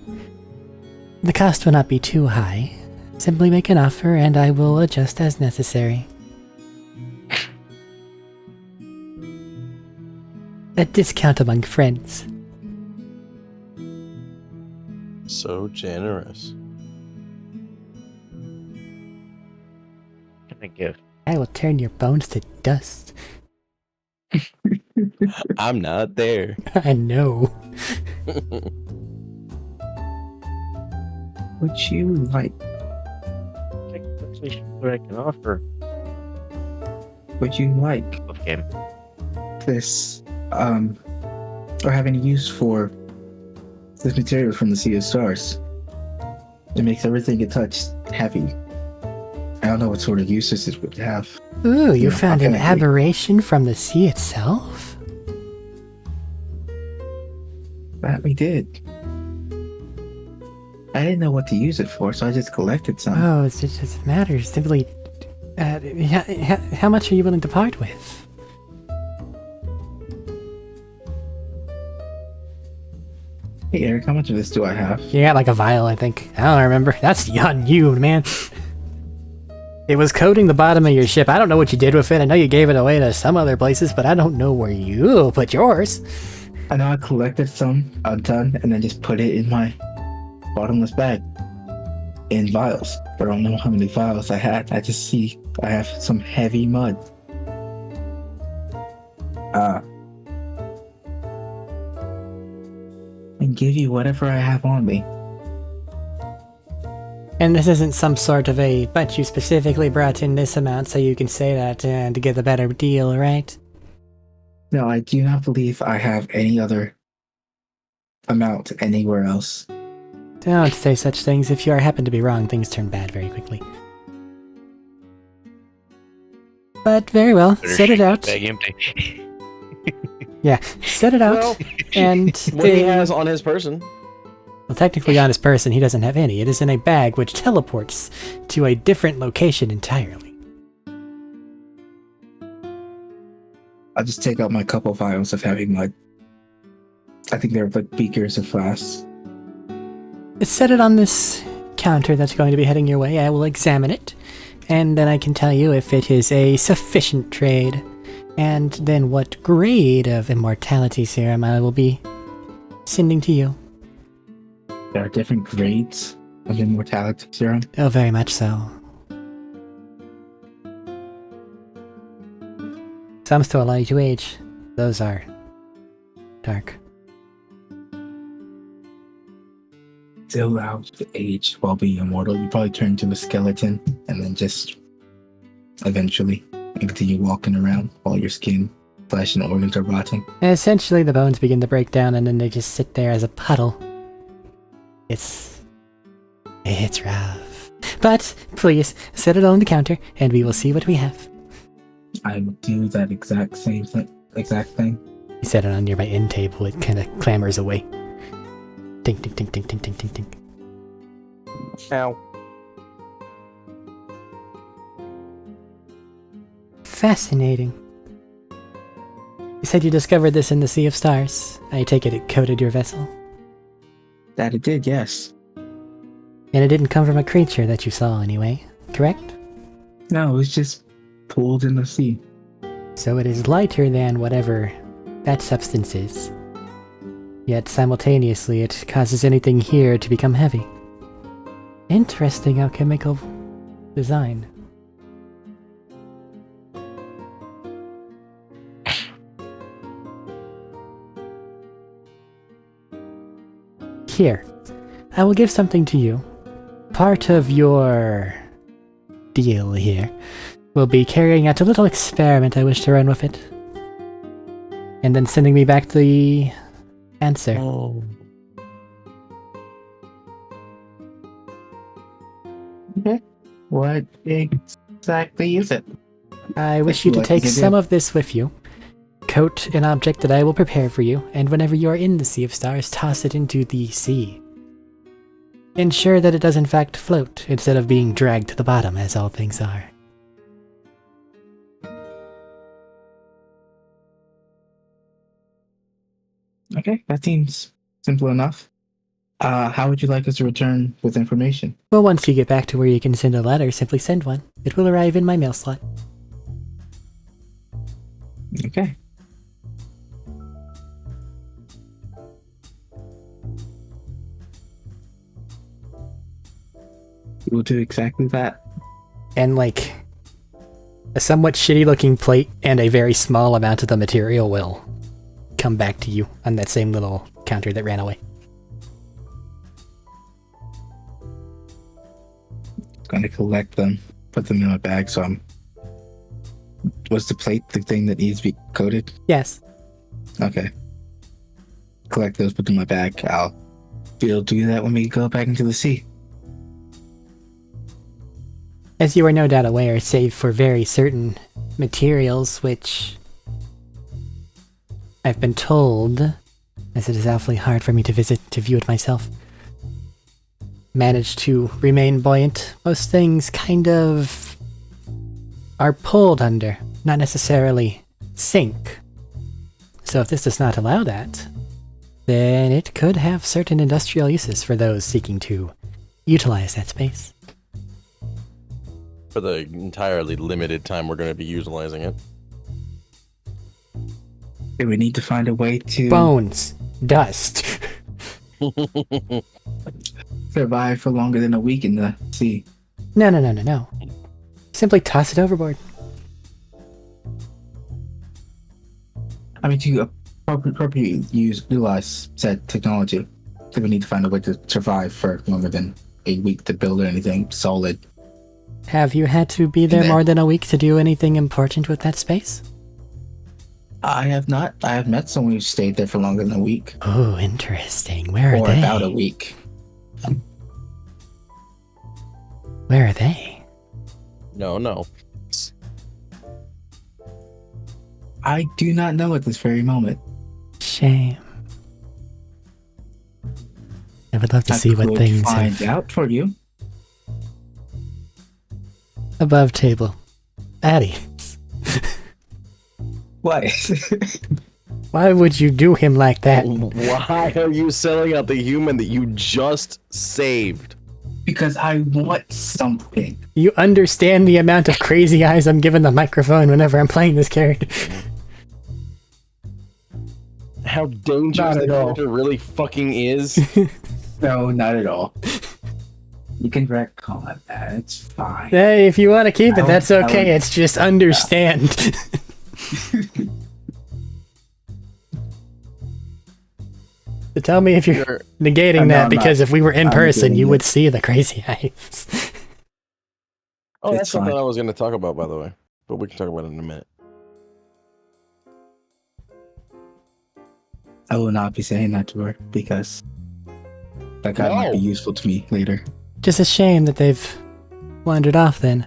the cost will not be too high. Simply make an offer and I will adjust as necessary. A discount among friends. So generous. Can I give? I will turn your bones to dust. I'm not there. I know. Would you like? I'm actually sure what I can offer. Would you like Of game. this? Or have any use for this material from the Sea of Stars? It makes everything it touches heavy. I don't know what sort of uses it would have. Ooh, you Yeah, found an okay. aberration from the sea itself? That we did. I didn't know what to use it for, so I just collected some. Oh, it just doesn't matter. Simply, how much are you willing to part with? Hey Eric, how much of this do I have? You got like a vial, I think. I don't remember. That's on you, man. It was coating the bottom of your ship. I don't know what you did with it. I know you gave it away to some other places, but I don't know where you put yours. I know I collected some, a ton, and then just put it in my bottomless bag in vials. But I don't know how many vials I had. I just see I have some heavy mud. And give you whatever I have on me. And this isn't some sort of a, but you specifically brought in this amount so you can say that and get a better deal, right? No, I do not believe I have any other amount anywhere else. Don't say such things. If you happen to be wrong, things turn bad very quickly. But very well, set it out. Bag empty. Yeah, set it out. Well, and what he has on his person. well, technically on his person, he doesn't have any. It is in a bag which teleports to a different location entirely. I'll just take out my couple vials of heavy mud. I think they're like beakers or flasks. Set it on this counter that's going to be heading your way. I will examine it, and then I can tell you if it is a sufficient trade, and then what grade of immortality serum I will be sending to you. There are different grades of immortality serum. Oh, very much so. Some still allow you to age. Those are dark. Still allows you to age while being immortal. You probably turn into a skeleton and then just eventually continue walking around while your skin, flesh, and organs are rotting. Essentially, the bones begin to break down and then they just sit there as a puddle. It's rough. But please, set it on the counter and we will see what we have. I will do that exact thing. You set it on nearby end table, it kind of clambers away. Ding, ding, ding, ding, ding, ding, ding, ding. Ow. Fascinating. You said you discovered this in the Sea of Stars. I take it coated your vessel. That it did, yes. And it didn't come from a creature that you saw anyway, correct? No, it was just pulled in the sea. So it is lighter than whatever that substance is. Yet simultaneously it causes anything here to become heavy. Interesting alchemical design. Here, I will give something to you. Part of your deal here will be carrying out a little experiment I wish to run with it. And then sending me back the answer. Oh. Okay. What exactly is it? I wish you to What take does it some do? of this with you. Coat an object that I will prepare for you, and whenever you are in the Sea of Stars, toss it into the sea. Ensure that it does in fact float, instead of being dragged to the bottom, as all things are. Okay, that seems simple enough. How would you like us to return with information? Well, once you get back to where you can send a letter, simply send one. It will arrive in my mail slot. Okay. We'll do exactly that. And like, a somewhat shitty looking plate and a very small amount of the material will come back to you on that same little counter that ran away. Gonna collect them, put them in my bag. So was the plate the thing that needs to be coated? Yes. Okay. Collect those, put them in my bag. I'll be able to do that when we go back into the sea. As you are no doubt aware, save for very certain materials which I've been told, as it is awfully hard for me to view it myself, manage to remain buoyant. Most things kind of are pulled under, not necessarily sink. So if this does not allow that, then it could have certain industrial uses for those seeking to utilize that space. For the entirely limited time we're going to be utilizing it. Okay, we need to find a way to Bones. Dust. survive for longer than a week in the sea. No. Simply toss it overboard. I mean, to appropriately utilize said technology, they would need to find a way to survive for longer than a week to build anything solid. Have you had to be there more than a week to do anything important with that space? I have not. I have met someone who stayed there for longer than a week. Oh, interesting. Where are or they? about a week. Where are they? No. I do not know at this very moment. Shame. I would love to see what things find have out for you. above table. Addy. What? Why would you do him like that? Why are you selling out the human that you just saved? Because I want something. You understand the amount of crazy eyes I'm giving the microphone whenever I'm playing this character. How dangerous Not the at all. character really fucking is. No, not at all. You can retcon that. It's fine. Hey, if you want to keep it, that's I okay. would- It's just understand. So tell me if you're negating No, that, I'm because not. if we were in I'm person, negating you it. would see the crazy eyes. Oh, It's that's something fine. I was going to talk about, by the way. But we can talk about it in a minute. I will not be saying that to her because that guy might be useful to me later. Just a shame that they've wandered off then.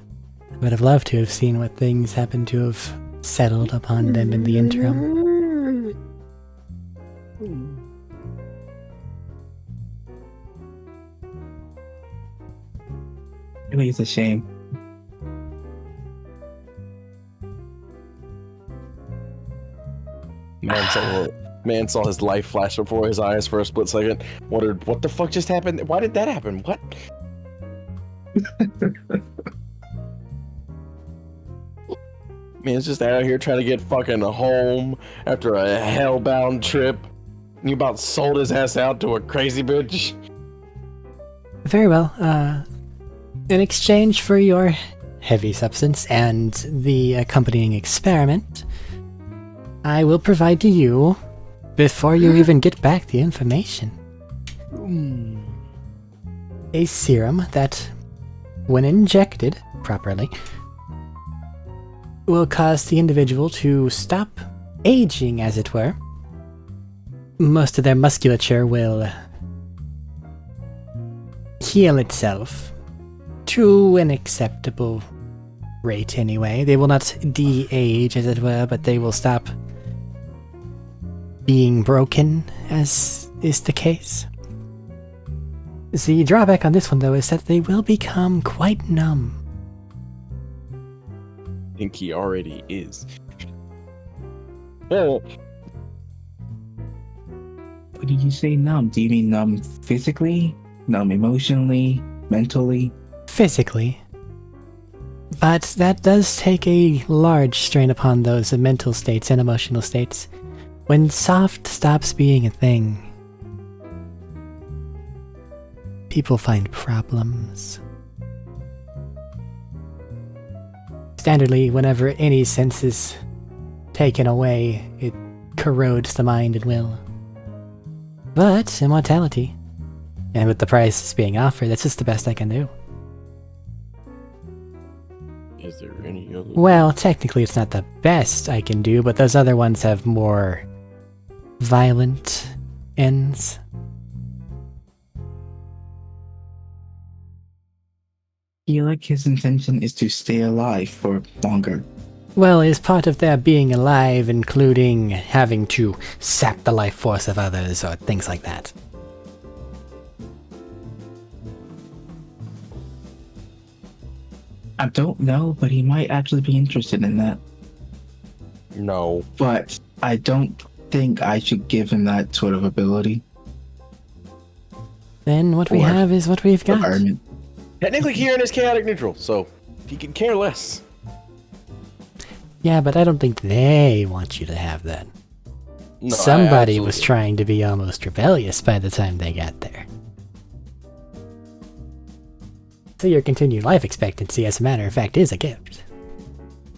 I would have loved to have seen what things happen to have settled upon them in the interim. Really, it's a shame. Man saw his life flash before his eyes for a split second. Wondered, what the fuck just happened? Why did that happen? What? Man's just out here trying to get fucking home after a hellbound trip. And you about sold his ass out to a crazy bitch. Very well. In exchange for your heavy substance and the accompanying experiment, I will provide to you, before you even get back the information, a serum that, when injected properly, will cause the individual to stop aging, as it were. Most of their musculature will heal itself to an acceptable rate anyway. They will not de-age, as it were, but they will stop being broken, as is the case. The drawback on this one, though, is that they will become quite numb. I think he already is. Oh, What did you say numb? Do you mean numb physically? Numb emotionally? Mentally? Physically. But that does take a large strain upon those mental states and emotional states. When soft stops being a thing, people find problems. Standardly, whenever any sense is taken away, it corrodes the mind and will. But immortality, and with the prices being offered, that's just the best I can do. is there any other? Well, technically it's not the best I can do, but those other ones have more violent ends. I feel like his intention is to stay alive for longer. Well, is part of their being alive including having to sap the life force of others or things like that? I don't know, but he might actually be interested in that. No. But I don't think I should give him that sort of ability. Then what we Or have is what we've got. Environment. Technically, Kieran is chaotic neutral, so he can care less. Yeah, but I don't think they want you to have that. No, Somebody was absolutely- trying to be almost rebellious by the time they got there. So your continued life expectancy, as a matter of fact, is a gift.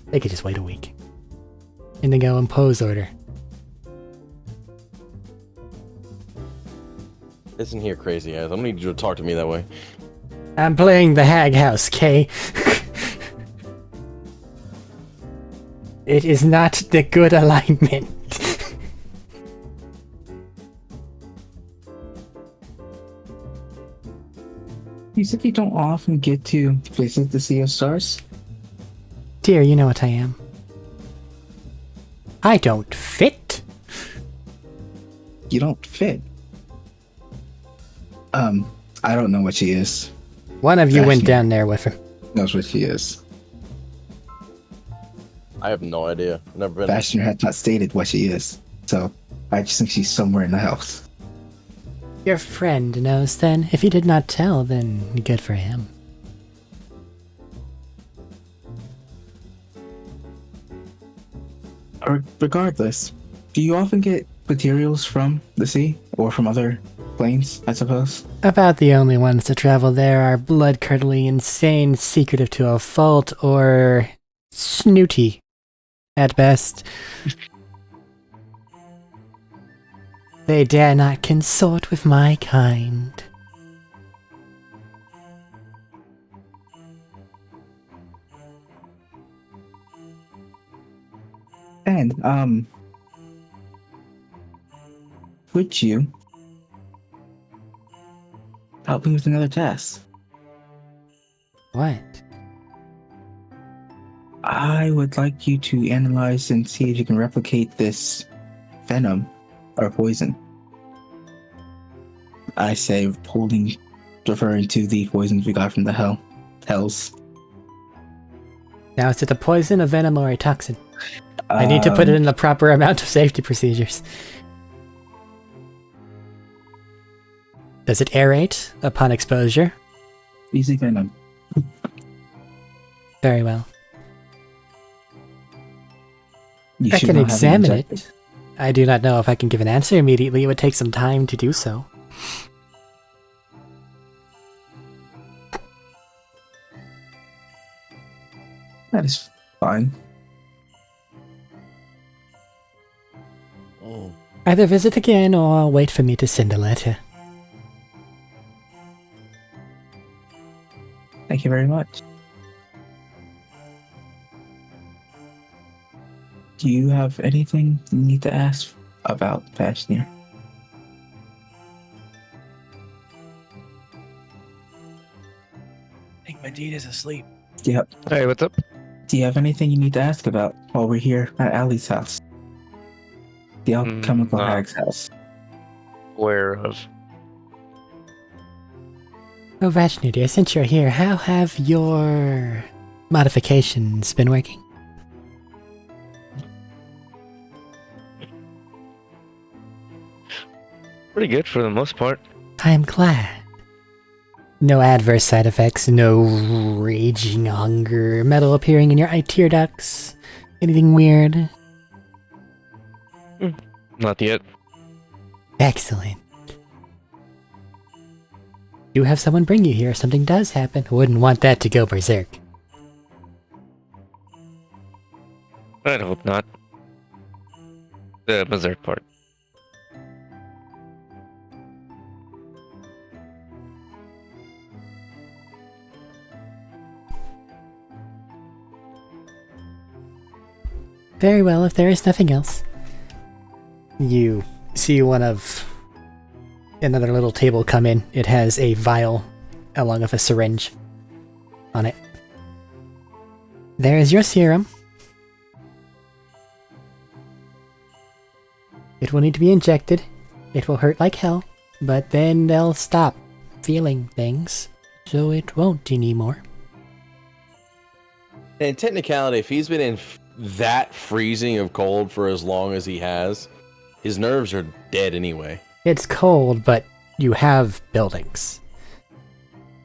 They could just wait a week. And then go impose order. Listen here, crazy ass. I'm gonna need you to talk to me that way. I'm playing the Hag House, Kay. It is not the good alignment. You said you don't often get to visit the Sea of Stars? Dear, you know what I am. I don't fit. You don't fit. I don't know what she is. One of you went Fascinating. down there with her. Knows what she is. I have no idea. Never been. Bashir had not stated what she is, so I just think she's somewhere in the house. Your friend knows then. If he did not tell, then good for him. Or regardless, do you often get materials from the sea or from other planes, I suppose? About the only ones to travel there are blood-curdling, insane, secretive to a fault, or snooty, at best. They dare not consort with my kind. And, would you help me with another task? What? I would like you to analyze and see if you can replicate this venom or poison. I say referring to the poisons we got from the hells. Now, is it a poison, a venom, or a toxin? I need to put it in the proper amount of safety procedures. Does it aerate upon exposure? Easy venom. Very well. You I should can not have examine injected. it. I do not know if I can give an answer immediately. It would take some time to do so. That is fine. Oh. Either visit again or wait for me to send a letter. Thank you very much. Do you have anything you need to ask about Vashnir? I think Medina's asleep. Yep. Hey, what's up? Do you have anything you need to ask about while we're here at Ali's house? The alchemical no. hag's house. Aware of. Oh, Vashnu dear, since you're here, how have your modifications been working? Pretty good for the most part. I am glad. No adverse side effects, no raging hunger, metal appearing in your eye tear ducts, anything weird? Not yet. Excellent. Do have someone bring you here if something does happen. Wouldn't want that to go berserk. I'd hope not. The berserk part. Very well, if there is nothing else. You see another little table come in. It has a vial along with a syringe on it. There is your serum. It will need to be injected. It will hurt like hell, but then they'll stop feeling things, so it won't anymore. In technicality, if he's been in that freezing of cold for as long as he has, his nerves are dead anyway. It's cold, but you have buildings.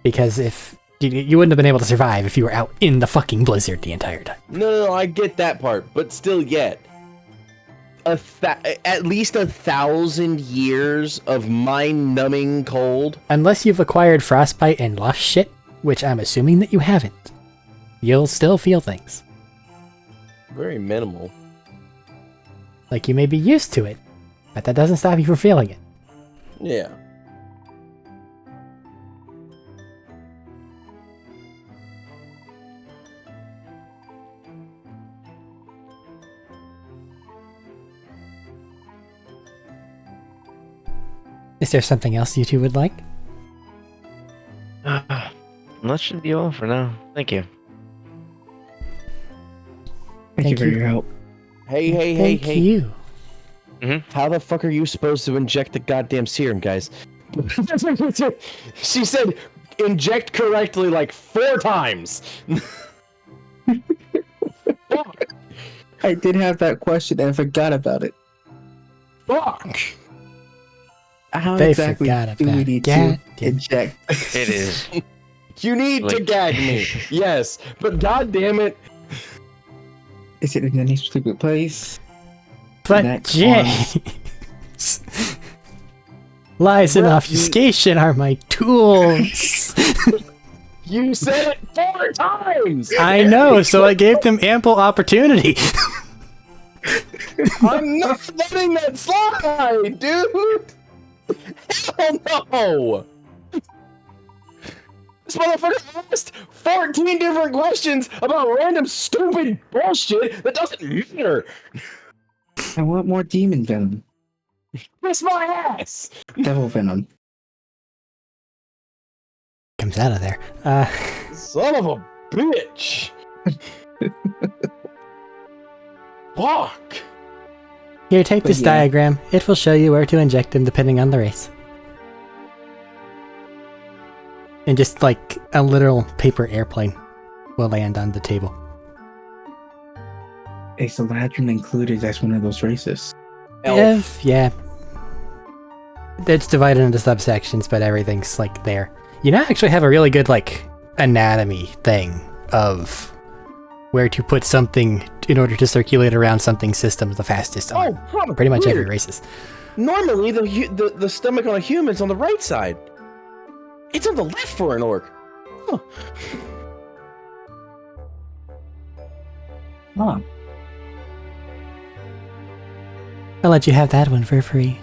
Because if you wouldn't have been able to survive if you were out in the fucking blizzard the entire time. No, I get that part, but still yet. At least 1,000 years of mind-numbing cold. Unless you've acquired frostbite and lost shit, which I'm assuming that you haven't, you'll still feel things. Very minimal. Like you may be used to it, but that doesn't stop you from feeling it. Yeah. Is there something else you two would like? That should be all for now. Thank you. Thank you Thank for you. your help. Hey, Thank you. How the fuck are you supposed to inject the goddamn serum, guys? She said inject correctly like 4 times. Fuck. I did have that question and I forgot about it. Fuck. How They exactly forgot do we about need it. to inject? It is. You need to Like- gag me. Yes, but god damn it. Is it in any stupid place? But Next James, lies and Well, obfuscation are my tools. You said it 4 times. I know, so I gave them ample opportunity. I'm not letting that slide, dude. Hell no. This motherfucker asked 14 different questions about random stupid bullshit that doesn't matter. I want more demon venom. Kiss my ass. Devil venom. Comes out of there. Son of a bitch. Fuck. Here, take But this yeah. diagram. It will show you where to inject them depending on the race. And just like a literal paper airplane will land on the table. Is the Ladrin included as one of those races? Yeah. It's divided into subsections, but everything's like there. You now actually have a really good like anatomy thing of where to put something in order to circulate around something's system the fastest on pretty much every races. Normally, the stomach on a human's on the right side. It's on the left for an orc. Huh. Huh. I'll let you have that one for free.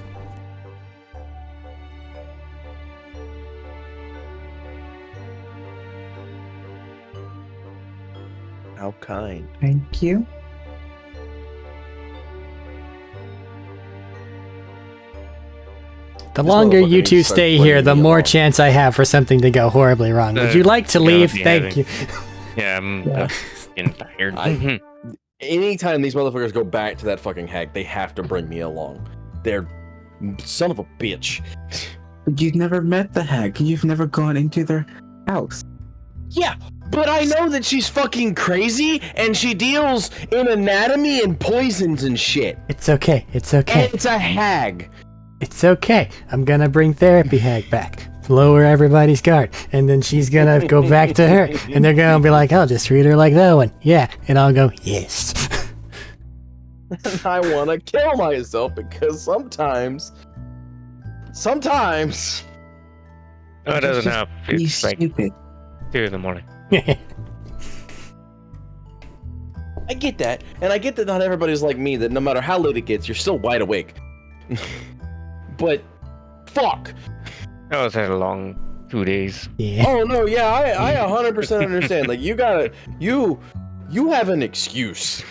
How kind. Thank you. The This longer motherfucker you needs two to start stay putting here, the me more along. chance I have for something to go horribly wrong. Would you like to gonna leave? be Thank having- you. Yeah, I'm getting tired. Anytime these motherfuckers go back to that fucking hag, they have to bring me along. They're son of a bitch. But you've never met the hag. You've never gone into their house. Yeah, but I know that she's fucking crazy and she deals in anatomy and poisons and shit. It's okay. It's okay. And it's a hag. It's okay. I'm gonna bring Therapy Hag back. Lower everybody's guard. And then she's gonna go back to her. And they're gonna be like, I'll just treat her like that one. Yeah. And I'll go, yes. And I want to kill myself because sometimes. No, it doesn't Just help. Be It's like stupid. 2 in the morning. I get that, and I get that not everybody's like me. That no matter how late it gets, you're still wide awake. But, fuck. Oh, it's had a long 2 days. Yeah. Oh no, yeah, I 100% understand. Like you gotta, you have an excuse.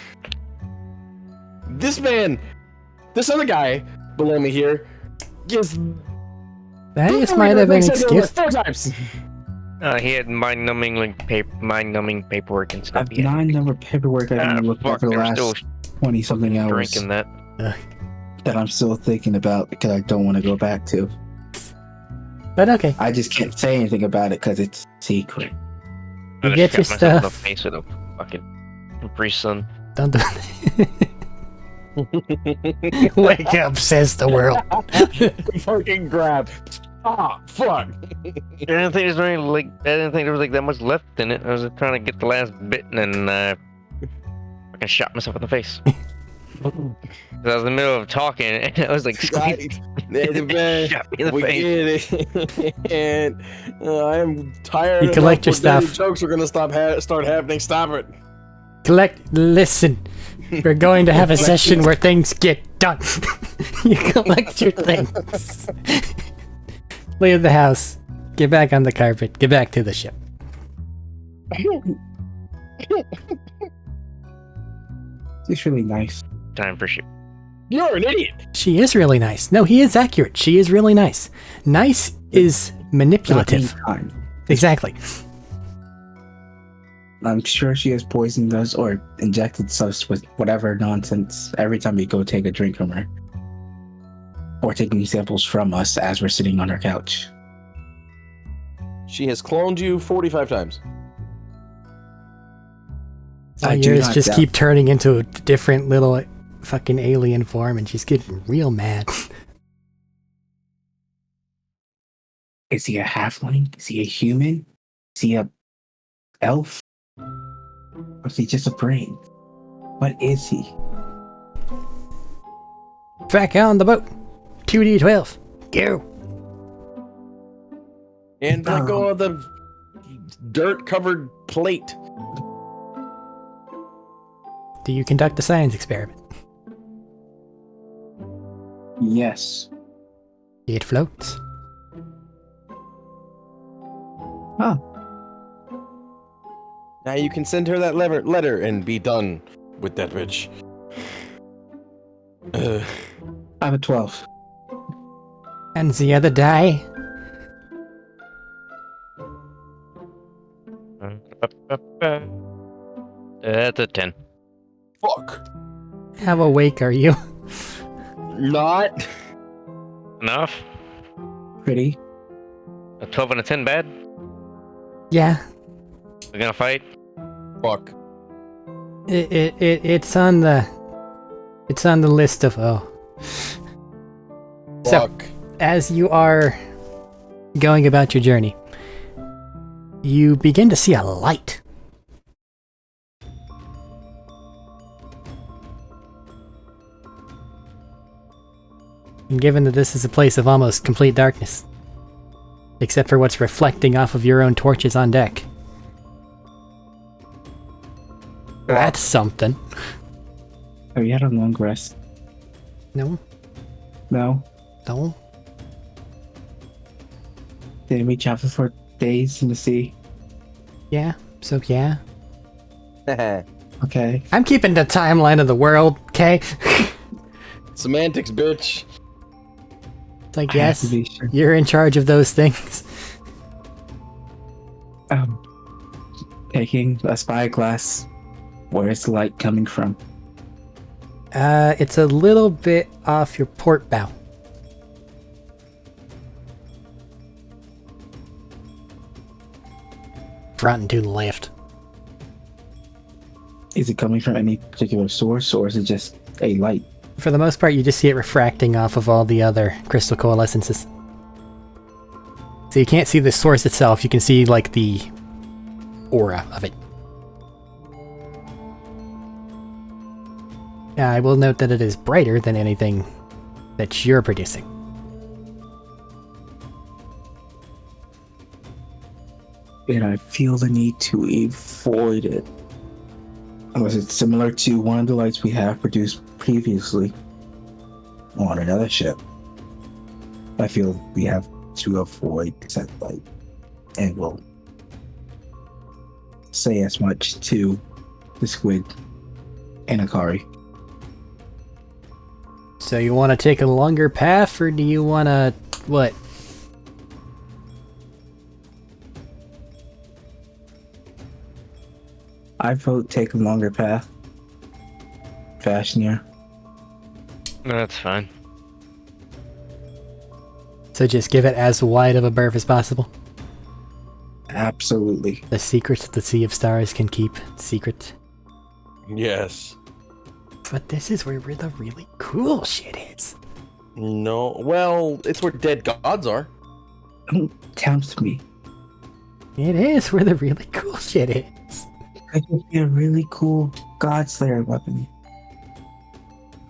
This other guy below me here, gives. That just might have been an excuse. 4 times. He had mind-numbing paperwork and stuff. I've 9 number paperwork I haven't looked at Fuck, for the they're last still 20 something hours drinking that. that I'm still thinking about because I don't want to go back to. But okay. I just can't say anything about it because it's secret. You I get just your got myself in the stuff. face with a fucking Capri Sun. Don't do Wake up, says the world. Fucking grab. Ah, fuck. I didn't think there was like that much left in it. I was just trying to get the last bit and then fucking shot myself in the face. 'Cause I was in the middle of talking and I was like, Right. shot me in the We face. get it. And I'm tired. You collect your enough where dirty stuff. Jokes are gonna start happening. Stop it. Listen. We're going to have a session where things get done. You collect your things. Leave the house. Get back on the carpet. Get back to the ship. It's really nice. Time for shit. You're an idiot. She is really nice. No, he is accurate. She is really nice. Nice is manipulative. Not being kind. Exactly. I'm sure she has poisoned us or injected us with whatever nonsense every time we go take a drink from her. Or taking samples from us as we're sitting on her couch. She has cloned you 45 times. All I do yours not just doubt- keep turning into a different little fucking alien form, and she's getting real mad. Is he a halfling? Is he a human? Is he a elf? Or is he just a brain? What is he? Back on the boat. 2d12. Go. And let go of the dirt-covered plate. Do you conduct a science experiment? Yes. It floats. Now you can send her that letter and be done with that bitch. I have a 12. And the other die. That's a 10. Fuck. How awake are you? Not. Enough? Pretty. A 12 and a 10 bad? Yeah. We're gonna fight? Fuck. It's on the list of So, Fuck. as you are going about your journey, you begin to see a light. And given that this is a place of almost complete darkness, except for what's reflecting off of your own torches on deck, that's something. Have you had a long rest? No, No. no. Didn't we travel for days in the sea? Yeah, so yeah. Okay. I'm keeping the timeline of the world, okay? Semantics, bitch. It's like, I have yes, to be sure. you're in charge of those things. Taking a spyglass. Where is the light coming from? It's a little bit off your port bow. Front and to the left. Is it coming from any particular source or is it just a light? For the most part, you just see it refracting off of all the other crystal coalescences. So you can't see the source itself, you can see, like, the aura of it. I will note that it is brighter than anything that you're producing. And I feel the need to avoid it. Was it similar to one of the lights we have produced previously on another ship? I feel we have to avoid that light. And we'll say as much to the squid and Akari. So you want to take a longer path, or do you want to... what? I vote take a longer path. Fashionir. No, that's fine. So just give it as wide of a berth as possible? Absolutely. The secrets the Sea of Stars can keep secret. Yes. But this is where the really cool shit is. No. Well, it's where dead gods are. Don't tempt me. It is where the really cool shit is. It could be a really cool Godslayer weapon.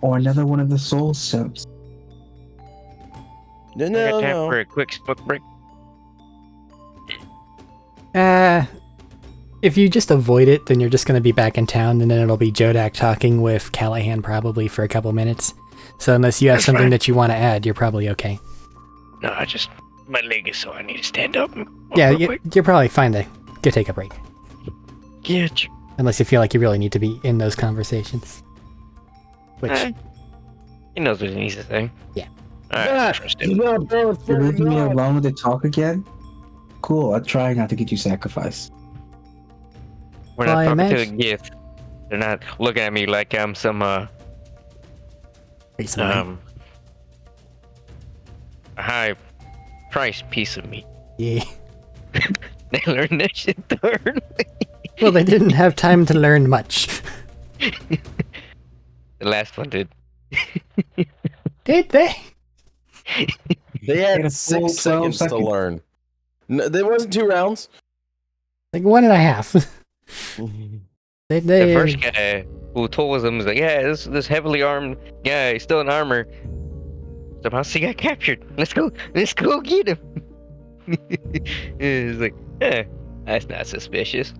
Or another one of the soul stones. No, I no, got time no. for a quick smoke break. If you just avoid it, then you're just going to be back in town, and then it'll be Jodak talking with Callahan probably for a couple minutes. So unless you have That's something fine. that you want to add, you're probably okay. No, I just... my leg is sore. I need to stand up. Yeah, real quick. you're probably fine to go take a break. Yeah, Unless you feel like you really need to be in those conversations. Which, He knows what he needs to say. Yeah. Alright, trust him. You're leaving me alone to talk again? Cool, I'll try not to get you sacrificed. We're Well, not I talking to imagine- the gift. They're not looking at me like I'm some Recently. a high price piece of meat. Yeah. They learned that shit early. Well, they didn't have time to learn much. The last one did. Did they? They Had a had full 6 12 seconds to seconds. learn. No, there wasn't 2 rounds. Like 1.5. They The first guy who told them was like, yeah, this heavily armed guy, still in armor. Somehow he got captured. Let's go get him. It's like, that's not suspicious.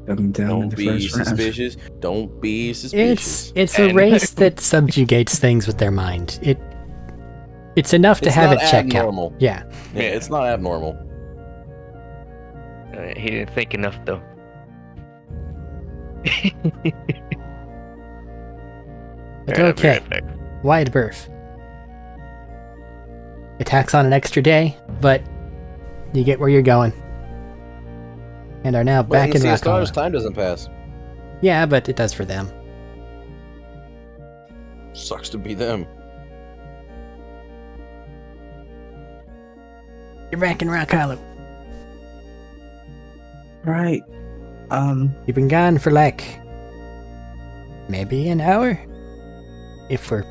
Took him down in Don't the be first round. suspicious. Don't be suspicious. It's a And- race that subjugates things with their mind. It's enough to It's have not it check abnormal. out. Yeah. Yeah, it's not abnormal. He didn't think enough though. But Alright, I'll be okay. right back. Wide berth. Attacks on an extra day, but you get where you're going. And are now back in Rock Rockala. time doesn't pass. Yeah, but it does for them. Sucks to be them. You're back in Rock Hollow. Right. You've been gone for like maybe an hour. If we're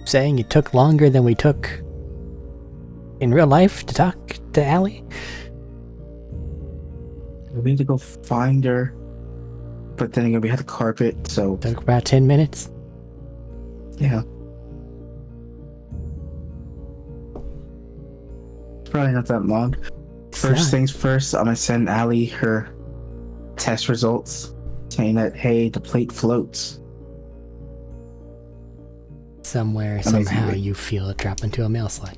saying it took longer than we took in real life to talk to Allie. We need to go find her. But then again, we had the carpet, so Took about 10 minutes. yeah. Probably not that long. First not. things first, I'm gonna send Allie her test results saying that, hey, the plate floats. Somewhere, Amazing. somehow, you feel it drop into a mail slot.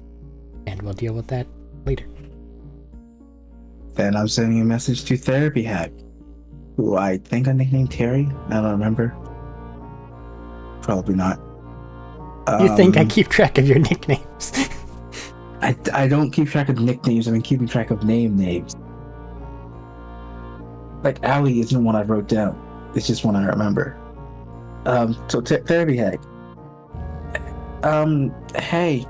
And we'll deal with that later. Then I'm sending a message to Therapy Hack, who I think I nicknamed Terry. I don't remember. Probably not. You think I Um, keep track of your nicknames? I don't keep track of nicknames. I've been keeping track of names. Like Allie isn't one I wrote down. It's just one I remember. So Therapy Hack. Hey.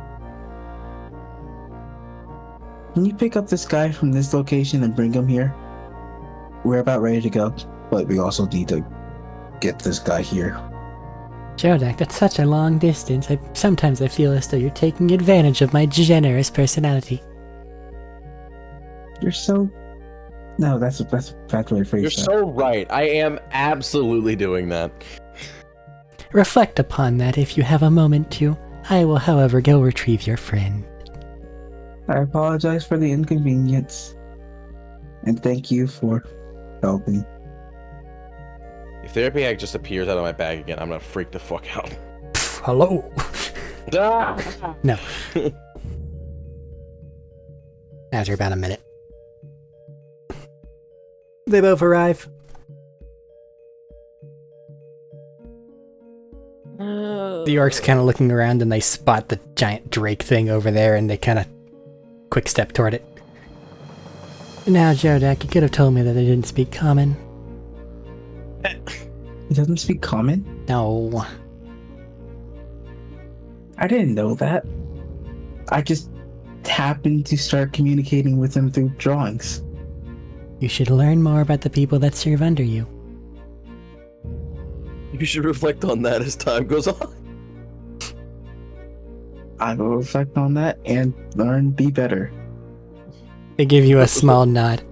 Can you pick up this guy from this location and bring him here? We're about ready to go, but we also need to get this guy here. Jodak, that's such a long distance. Sometimes I feel as though you're taking advantage of my generous personality. You're so... No, that's a bad way to phrase You're that. so right. I am absolutely doing that. Reflect upon that if you have a moment to. I will, however, go retrieve your friend. I apologize for the inconvenience. And thank you for helping. If Therapy Hack just appears out of my bag again, I'm gonna freak the fuck out. Pff, hello. Ah! No. After about a minute. They both arrive. The orcs kind of looking around and they spot the giant drake thing over there and they kind of quick step toward it. Now, Jodak, you could have told me that they didn't speak common. He doesn't speak common? No. I didn't know that. I just happened to start communicating with him through drawings. You should learn more about the people that serve under you. You should reflect on that as time goes on. I will reflect on that and learn be better. They give you a small nod.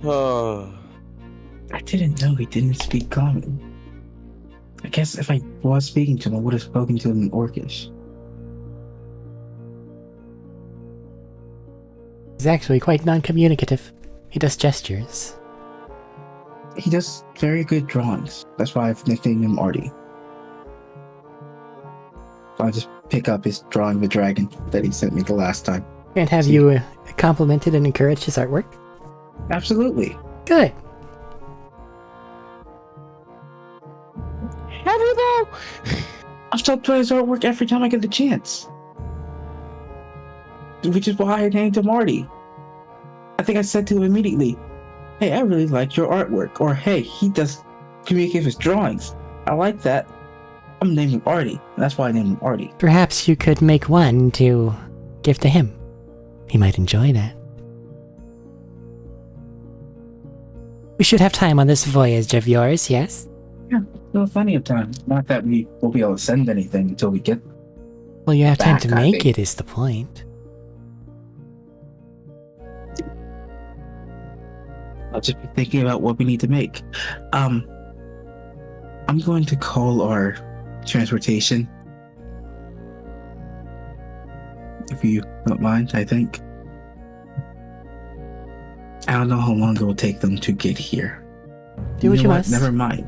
Oh. I didn't know he didn't speak common. I guess if I was speaking to him, I would have spoken to him in Orcish. He's actually quite non-communicative. He does gestures. He does very good drawings. That's why I've nicknamed him Artie. So I'll just pick up his drawing of a dragon that he sent me the last time. And have you complimented and encouraged his artwork? Absolutely. Good. Have you though? I've talked to his artwork every time I get the chance. Which is why I named him Marty. I think I said to him immediately, hey, I really like your artwork. Or, hey, he does communicate his drawings. I like that. I'm naming Artie. And that's why I named him Artie. Perhaps you could make one to give to him. He might enjoy that. We should have time on this voyage of yours, yes? Yeah, still plenty of time. Not that we won't be able to send anything until we get... Well, you have time Back, to I make think. it, is the point. I'll just be thinking about what we need to make. I'm going to call our transportation. If you don't mind, I think. I don't know how long it will take them to get here. Do what you must. Never mind.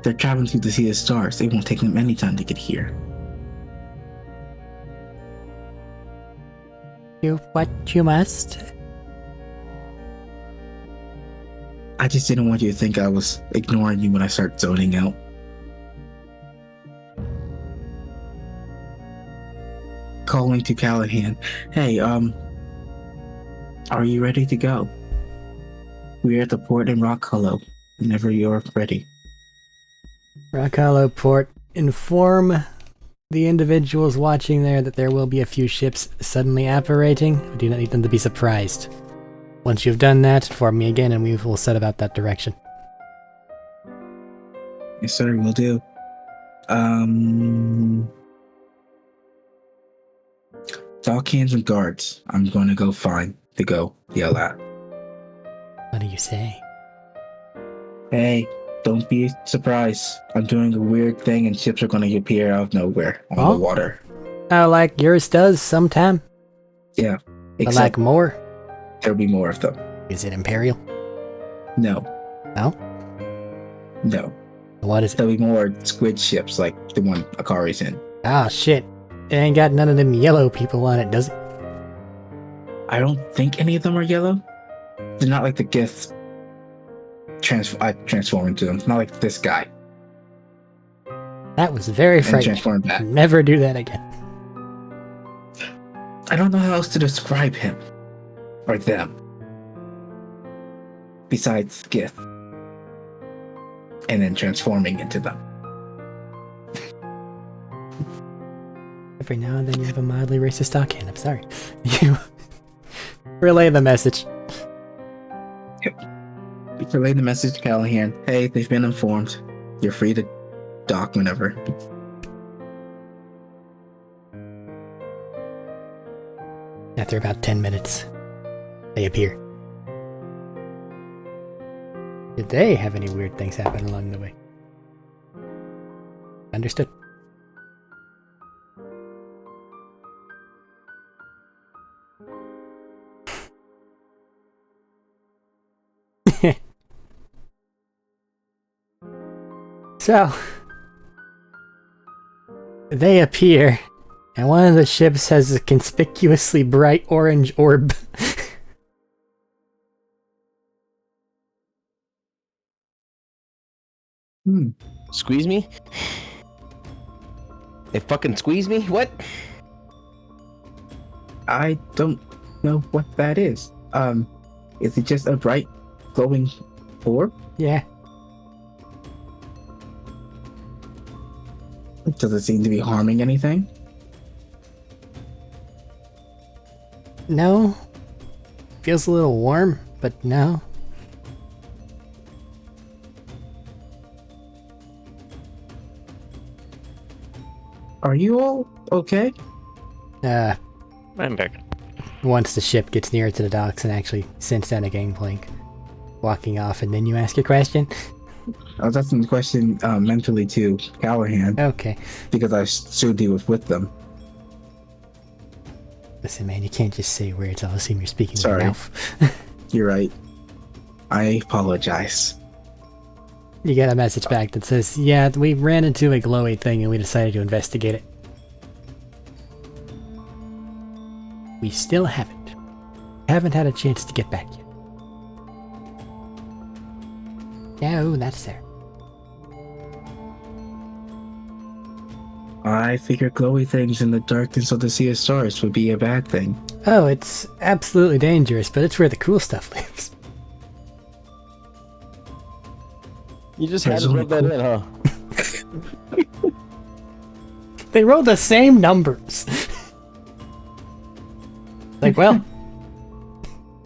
They're traveling to see the stars. It won't take them any time to get here. Do what you must. I just didn't want you to think I was ignoring you when I start zoning out. Calling to Callahan. Hey, are you ready to go? We're at the port in Rock Hollow. Whenever you're ready. Rock Hollow Port, inform the individuals watching there that there will be a few ships suddenly apparating. We do not need them to be surprised. Once you've done that, inform me again and we will set about that direction. Yes, sir, will do. Dock hands and guards. I'm going to go find to go yell at. What do you say? Hey, don't be surprised. I'm doing a weird thing and ships are going to appear out of nowhere on Oh? the water. Like yours does sometime. Yeah. But Except like more. there'll be more of them. Is it Imperial? No. No? No. What is it? There'll be more squid ships like the one Akari's in. Ah, shit. It ain't got none of them yellow people on it, does it? I don't think any of them are yellow. They're not like the Gith I transform into them. Not like this guy. That was very And frightening. transform back. Never do that again. I don't know how else to describe him. Or them. Besides Gith. And then transforming into them. Every now and then you have a mildly racist dockhand. I'm sorry. You relay the message. Relay the message to Callahan. Hey, they've been informed. You're free to dock whenever. After about 10 minutes, they appear. Did they have any weird things happen along the way? Understood. So, they appear, and one of the ships has a conspicuously bright orange orb. Squeeze me? They fucking squeeze me? What? I don't know what that is. Is it just a bright, glowing orb? Yeah. Does it seem to be harming anything? No. Feels a little warm, but no. Are you all okay? I'm back. Once the ship gets nearer to the docks and actually sends down a gangplank, walking off, and then you ask your question? I was asking the question mentally to Callahan Okay. because I assumed he was with them. Listen, man, you can't just say words. I'll assume you're speaking with Sorry. your mouth. You're right. I apologize. You get a message back that says, yeah, we ran into a glowy thing and we decided to investigate it. We still haven't. Haven't had a chance to get back yet. No, that's there. I figured glowy things in the darkness of the Sea of Stars would be a bad thing. Oh, it's absolutely dangerous, but it's where the cool stuff lives. You just had to rub that in, huh? They roll the same numbers. Like, well,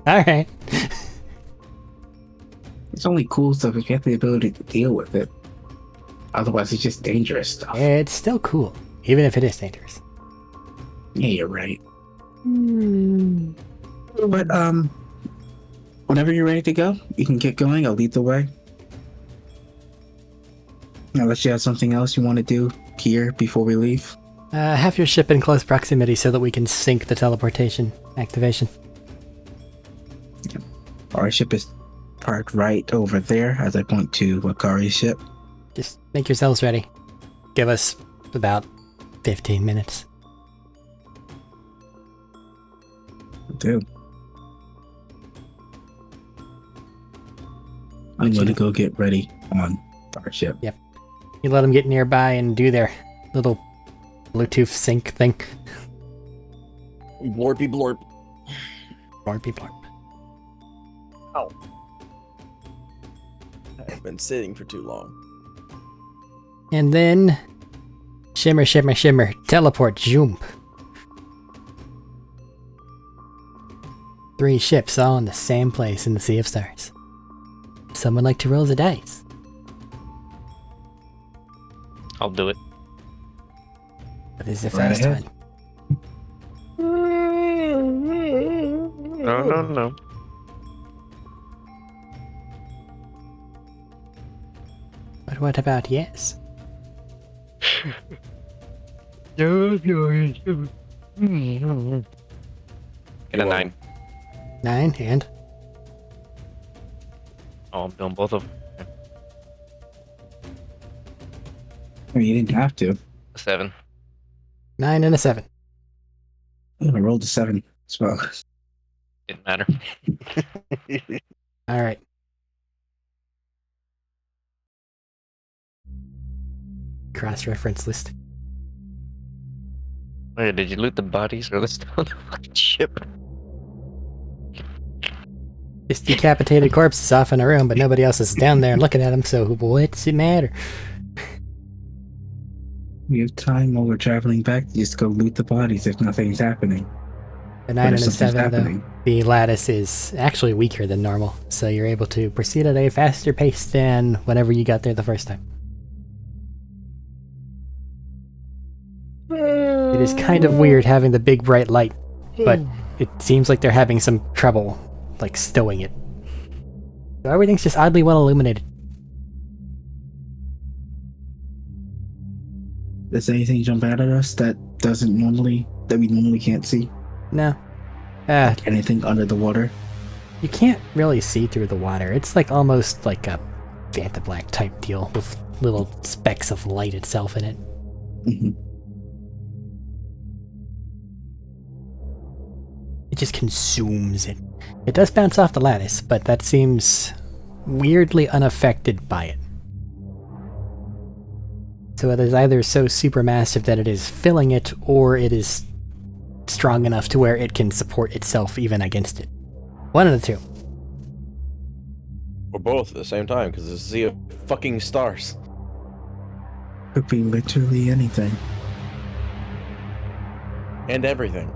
alright. It's only cool stuff if you have the ability to deal with it. Otherwise, it's just dangerous stuff. It's still cool, even if it is dangerous. Yeah, you're right. But, whenever you're ready to go, you can get going. I'll lead the way. Unless you have something else you want to do here before we leave. Have your ship in close proximity so that we can sync the teleportation activation. Our ship is parked right over there as I point to Wakari's ship. Just make yourselves ready. Give us about 15 minutes. Do. I'm going to go get ready on our ship. Yep. You let them get nearby and do their little Bluetooth sync thing. Blorpy blorp. Blorpy blorp. I've been sitting for too long. And then... Shimmer, shimmer, shimmer. Teleport, jump. 3 ships all in the same place in the Sea of Stars. Someone like to roll the dice? I'll do it. What is the Right first ahead. one? No. But what about yes? Get a 9. 9, and? Oh, I'm doing both of them. I mean, you didn't have to. 7. 9 and a 7. I rolled a 7 as well. Didn't matter. Alright. Cross-reference list. Wait, did you loot the bodies or the stuff on the fucking ship? Just decapitated corpses off in a room, but nobody else is down there and looking at them, so what's it matter? We have time while we're traveling back to just go loot the bodies if nothing's happening. The But 9 if and a something's 7, though. happening, The lattice is actually weaker than normal, so you're able to proceed at a faster pace than whenever you got there the first time. It is kind of weird having the big bright light, but it seems like they're having some trouble, like, stowing it. So everything's just oddly well illuminated. does anything jump out at us that we normally can't see? No. Anything under the water? You can't really see through the water. It's like almost like a Fanta Black type deal with little specks of light itself in it. Mm-hmm. It just consumes it. It does bounce off the lattice, but that seems weirdly unaffected by it. So it is either so supermassive that it is filling it, or it is strong enough to where it can support itself even against it. One of the two. Or both at the same time, because it's a sea of fucking stars. Could be literally anything. And everything.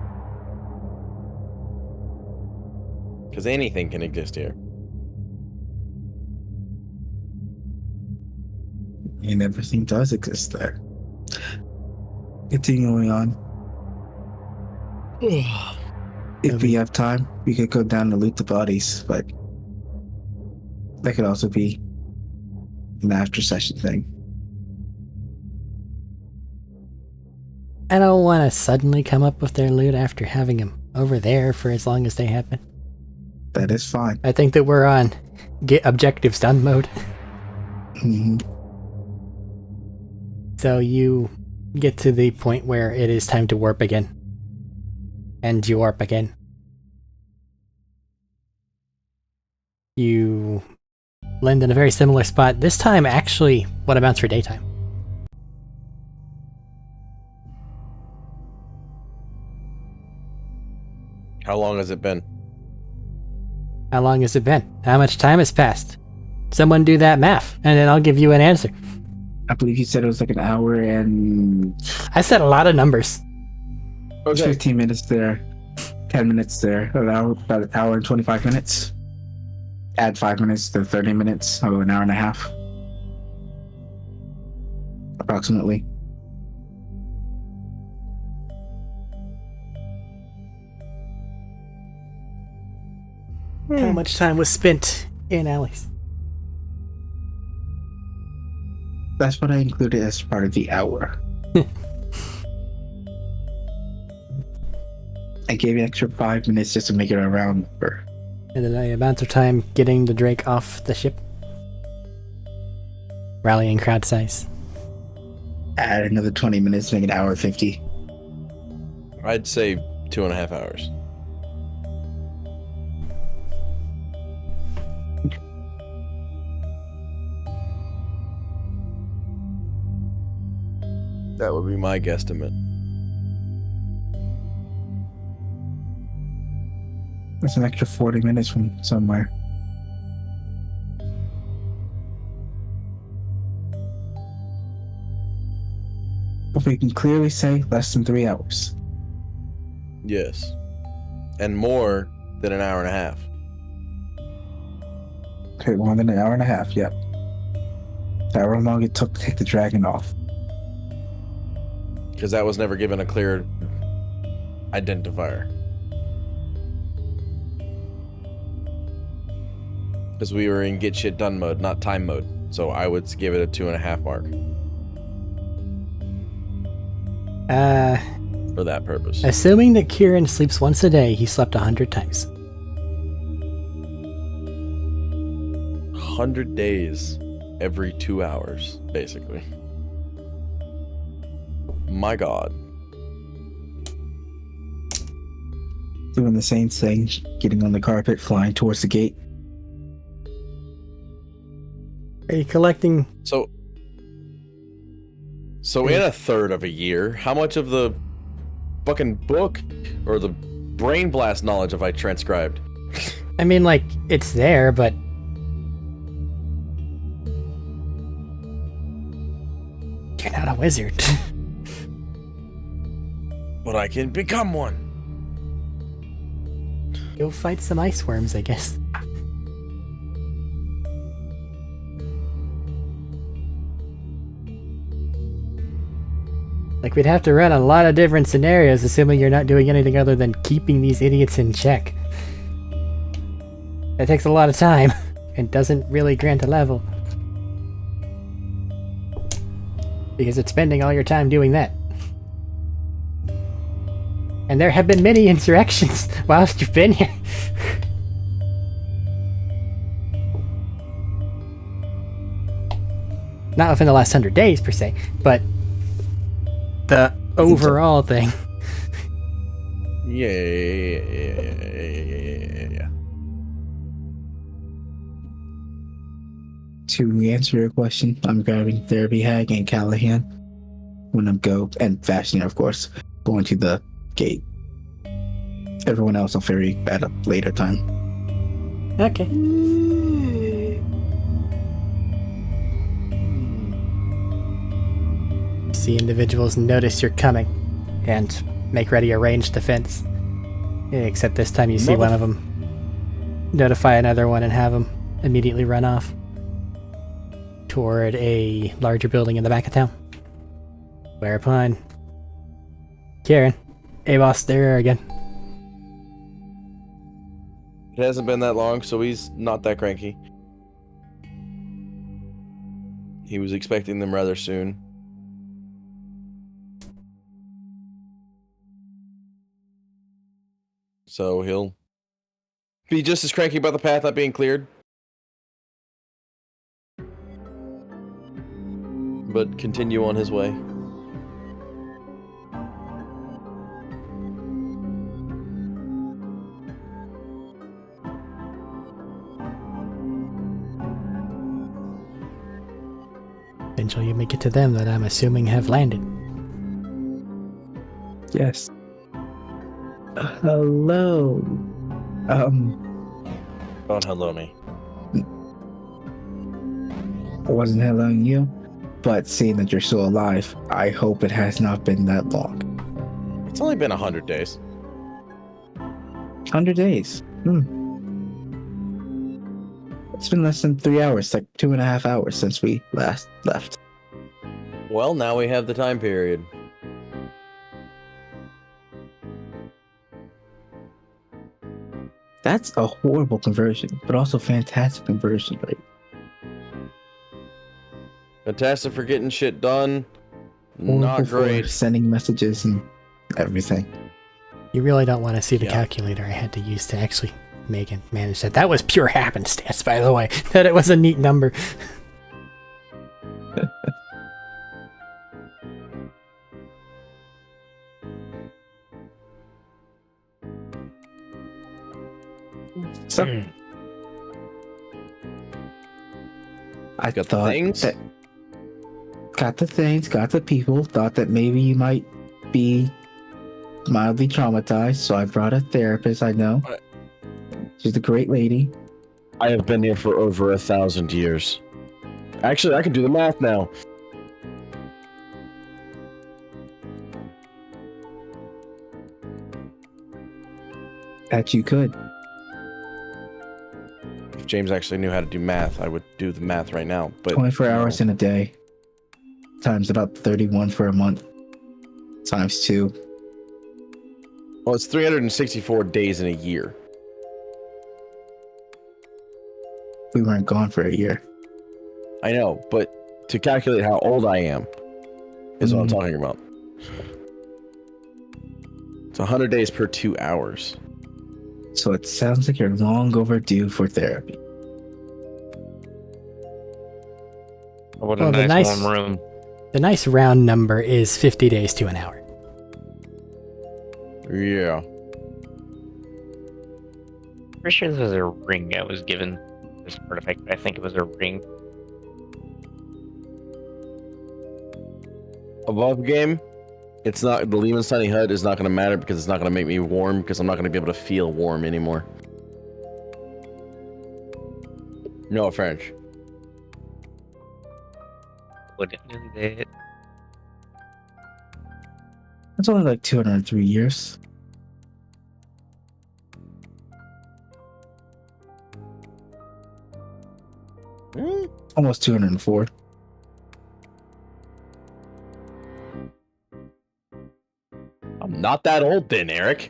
Because anything can exist here. And everything does exist there. Continuing on. If we have time, we could go down and loot the bodies, but that could also be an after session thing. I don't want to suddenly come up with their loot after having them over there for as long as they have been. That is fine. I think that we're on get objectives done mode. Mhm. So you get to the point where it is time to warp again. And you warp again. You land in a very similar spot. This time, actually, what amounts for daytime. How long has it been? How long has it been? How much time has passed? Someone do that math, and then I'll give you an answer. I believe you said it was like an hour and I said a lot of numbers. it was 15 minutes there, 10 minutes there, about an hour and 25 minutes. Add 5 minutes to 30 minutes, so an hour and a half. Approximately. How much time was spent in alleys? That's what I included as part of the hour. I gave you an extra 5 minutes just to make it a round number. And then the amount of time getting the Drake off the ship. Rallying crowd size. Add another 20 minutes, make it an hour 50. I'd say 2.5 hours. That would be my guesstimate. That's an extra 40 minutes from somewhere. But we can clearly say less than 3 hours. Yes. And more than an hour and a half. Okay, more than an hour and a half, yep. However long it took to take the dragon off. Because that was never given a clear identifier. Because we were in get shit done mode, not time mode. So I would give it a 2.5 mark. For that purpose. Assuming that Kieran sleeps once a day, he slept 100 times. 100 days every 2 hours, basically. My god. Doing the same thing, getting on the carpet, flying towards the gate. Are you collecting? So in a third of a year, how much of the fucking book or the brain blast knowledge have I transcribed? I mean, like, it's there, but... You're not a wizard. But I can become one. Go fight some ice worms, I guess. Like, we'd have to run a lot of different scenarios, assuming you're not doing anything other than keeping these idiots in check. That takes a lot of time, and doesn't really grant a level. Because it's spending all your time doing that. And there have been many insurrections whilst you've been here. Not within the last 100 days, per se, but the overall thing. Yeah. To answer your question, I'm grabbing Therapy Hag and Callahan when I'm and Fashion, of course, going to the gate. Everyone else I'll ferry at a later time. Okay. See individuals notice you're coming and make ready a ranged defense. Except this time you see one of them notify another one and have them immediately run off toward a larger building in the back of town. Whereupon, Kieran, hey boss, there again. It hasn't been that long, so he's not that cranky. He was expecting them rather soon. So he'll be just as cranky about the path not being cleared. But continue on his way. Until you make it to them that I'm assuming have landed. Yes. Hello. Don't hello me. I wasn't helloing you, but seeing that you're still alive, I hope it has not been that long. It's only been 100 days. 100 days. It's been less than 3 hours, like 2.5 hours since we last left. Well, now we have the time period. That's a horrible conversion, but also fantastic conversion rate. Fantastic for getting shit done. Horrible Not great. for sending messages and everything. You really don't want to see the Yeah. calculator I had to use to actually make it manage that. That was pure happenstance, by the way. That it was a neat number. So, I Got the thought things? that got the things, got the people. Thought that maybe you might be mildly traumatized, so I brought a therapist. I know What? she's a great lady. I have been here for over 1,000 years. Actually, I can do the math now. That you could. If James actually knew how to do math, I would do the math right now. But 24 no. hours in a day, times about 31 for a month, times 2. Well, it's 364 days in a year. We weren't gone for a year. I know, but to calculate how old I am is what I'm talking about. It's 100 days per 2 hours. So it sounds like you're long overdue for therapy. What Well, a the nice nice- warm room. The nice round number is 50 days to an hour. Yeah. Pretty sure this was a ring I was given. This artifact. I think it was a ring. Above game, it's not, the Lehman's tiny hut is not going to matter because it's not going to make me warm because I'm not going to be able to feel warm anymore. No French. Wouldn't do that. It's only like 203 years. Almost 204. I'm not that old then, Arik.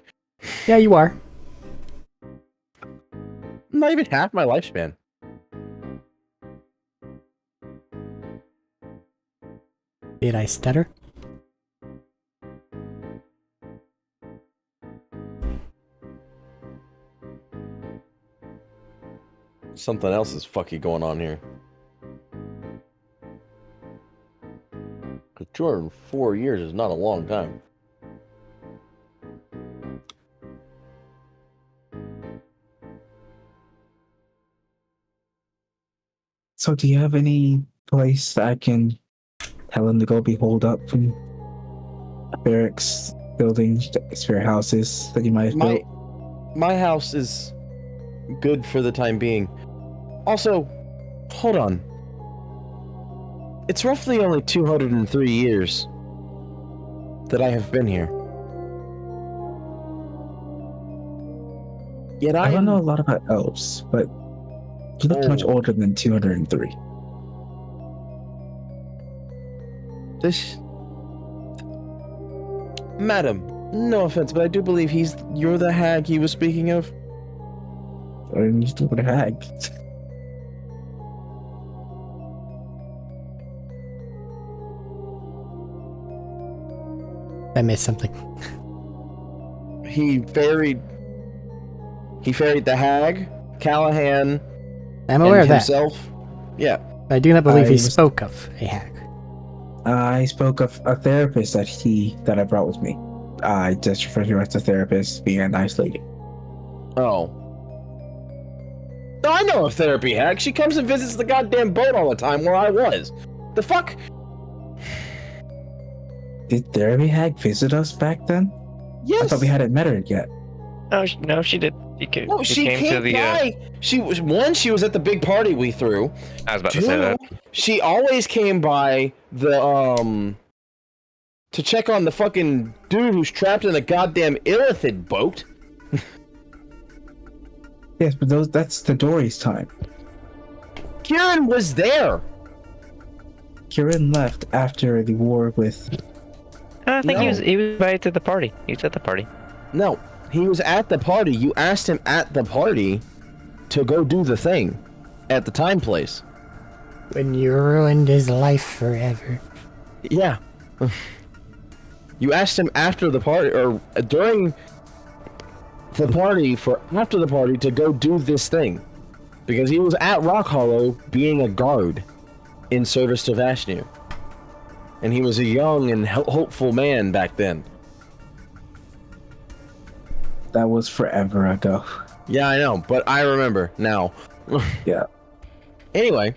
Yeah, you are. I'm not even half my lifespan. Did I stutter? Something else is fucky going on here. 'Cause 204 years is not a long time. So do you have any place that I can tell him to go be holed up from barracks, buildings, spare houses that you might have built? My house is good for the time being. Also, hold on. It's roughly only 203 years that I have been here. Yet I don't am know a lot about elves, but you look much old. older than 203. This... Madam, no offense, but I do believe you're the hag he was speaking of. I'm used to a hag. I missed something. He ferried the hag, Callahan, I'm aware and of that. himself. Yeah. I do not believe I he was- spoke of a hack. I spoke of a therapist that I brought with me. I just refer to her as a therapist, being a nice lady. Oh. No, I know a therapy hack. She comes and visits the goddamn boat all the time where I was. The fuck? Did therapy hag visit us back then? I thought we hadn't met her yet. No, she did. No, she came to the. by. She was at the big party we threw. I was about to say that. She always came by the to check on the fucking dude who's trapped in a goddamn illithid boat. Yes, but that's the Dory's time. Kieran was there. Kieran left after the war with. I think No. he was invited to the party. He was at the party. No, he was at the party. You asked him at the party to go do the thing at the time place. When you ruined his life forever. Yeah. You asked him after the party or during the party after the party to go do this thing. Because he was at Rock Hollow being a guard in service to Vashnu. And he was a young and hopeful man back then. That was forever ago. Yeah, I know, but I remember now. Yeah. Anyway,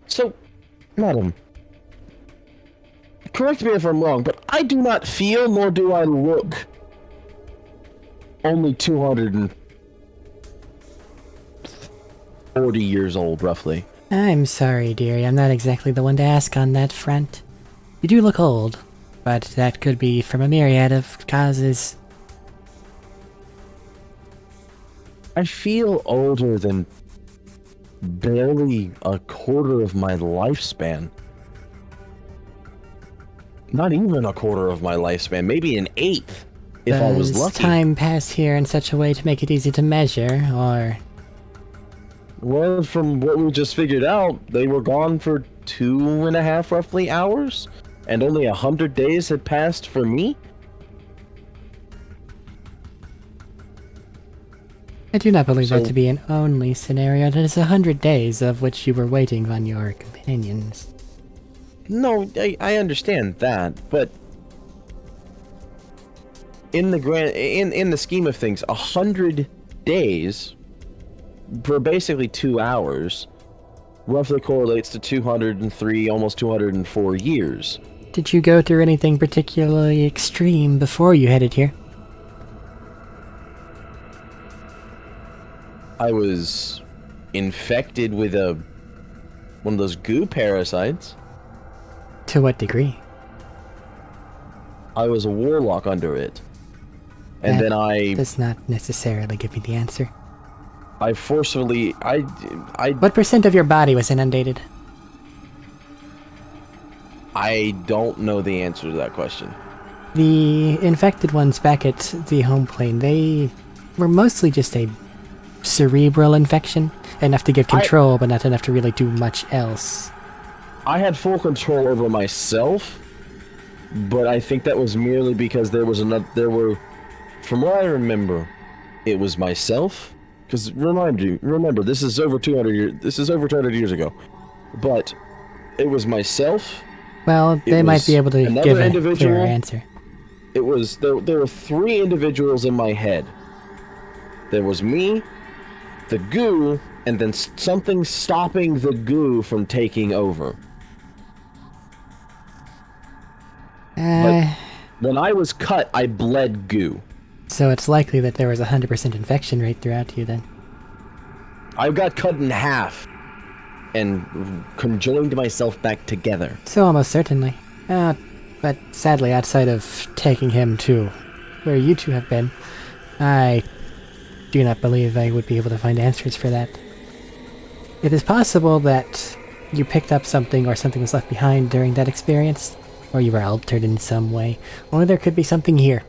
so, madam, correct me if I'm wrong, but I do not feel nor do I look only 240 years old, roughly. I'm sorry, dearie. I'm not exactly the one to ask on that front. You do look old, but that could be from a myriad of causes. I feel older than barely a quarter of my lifespan. Not even a quarter of my lifespan, maybe an eighth, if I was Does lucky. time pass here in such a way to make it easy to measure, or... Well, from what we just figured out, they were gone for 2.5 roughly hours, and only 100 days had passed for me? I do not believe that So- to be an only scenario. It is 100 days of which you were waiting on your companions. No, I understand that, but in the scheme of things, 100 days for basically 2 hours roughly correlates to 203, almost 204 years. Did you go through anything particularly extreme before you headed here? I was infected with one of those goo parasites. To what degree? I was a warlock under it. And That then I does not necessarily give me the answer. forcefully What percent of your body was inundated? I don't know the answer to that question. The infected ones back at the home plane, they were mostly just a cerebral infection. Enough to give control, but not enough to really do much else. I had full control over myself, but I think that was merely because there were, from what I remember, it was myself. Because remember, this is over 200 years ago. But it was myself. Well, they might be able to another give a individual. clearer answer. It was there were 3 individuals in my head. There was me, the goo, and then something stopping the goo from taking over. When I was cut, I bled goo. So it's likely that there was a 100% infection rate throughout you then. I got cut in half and conjoined myself back together. So almost certainly. But sadly, outside of taking him to where you two have been, I do not believe I would be able to find answers for that. It is possible that you picked up something or something was left behind during that experience, or you were altered in some way, or there could be something here.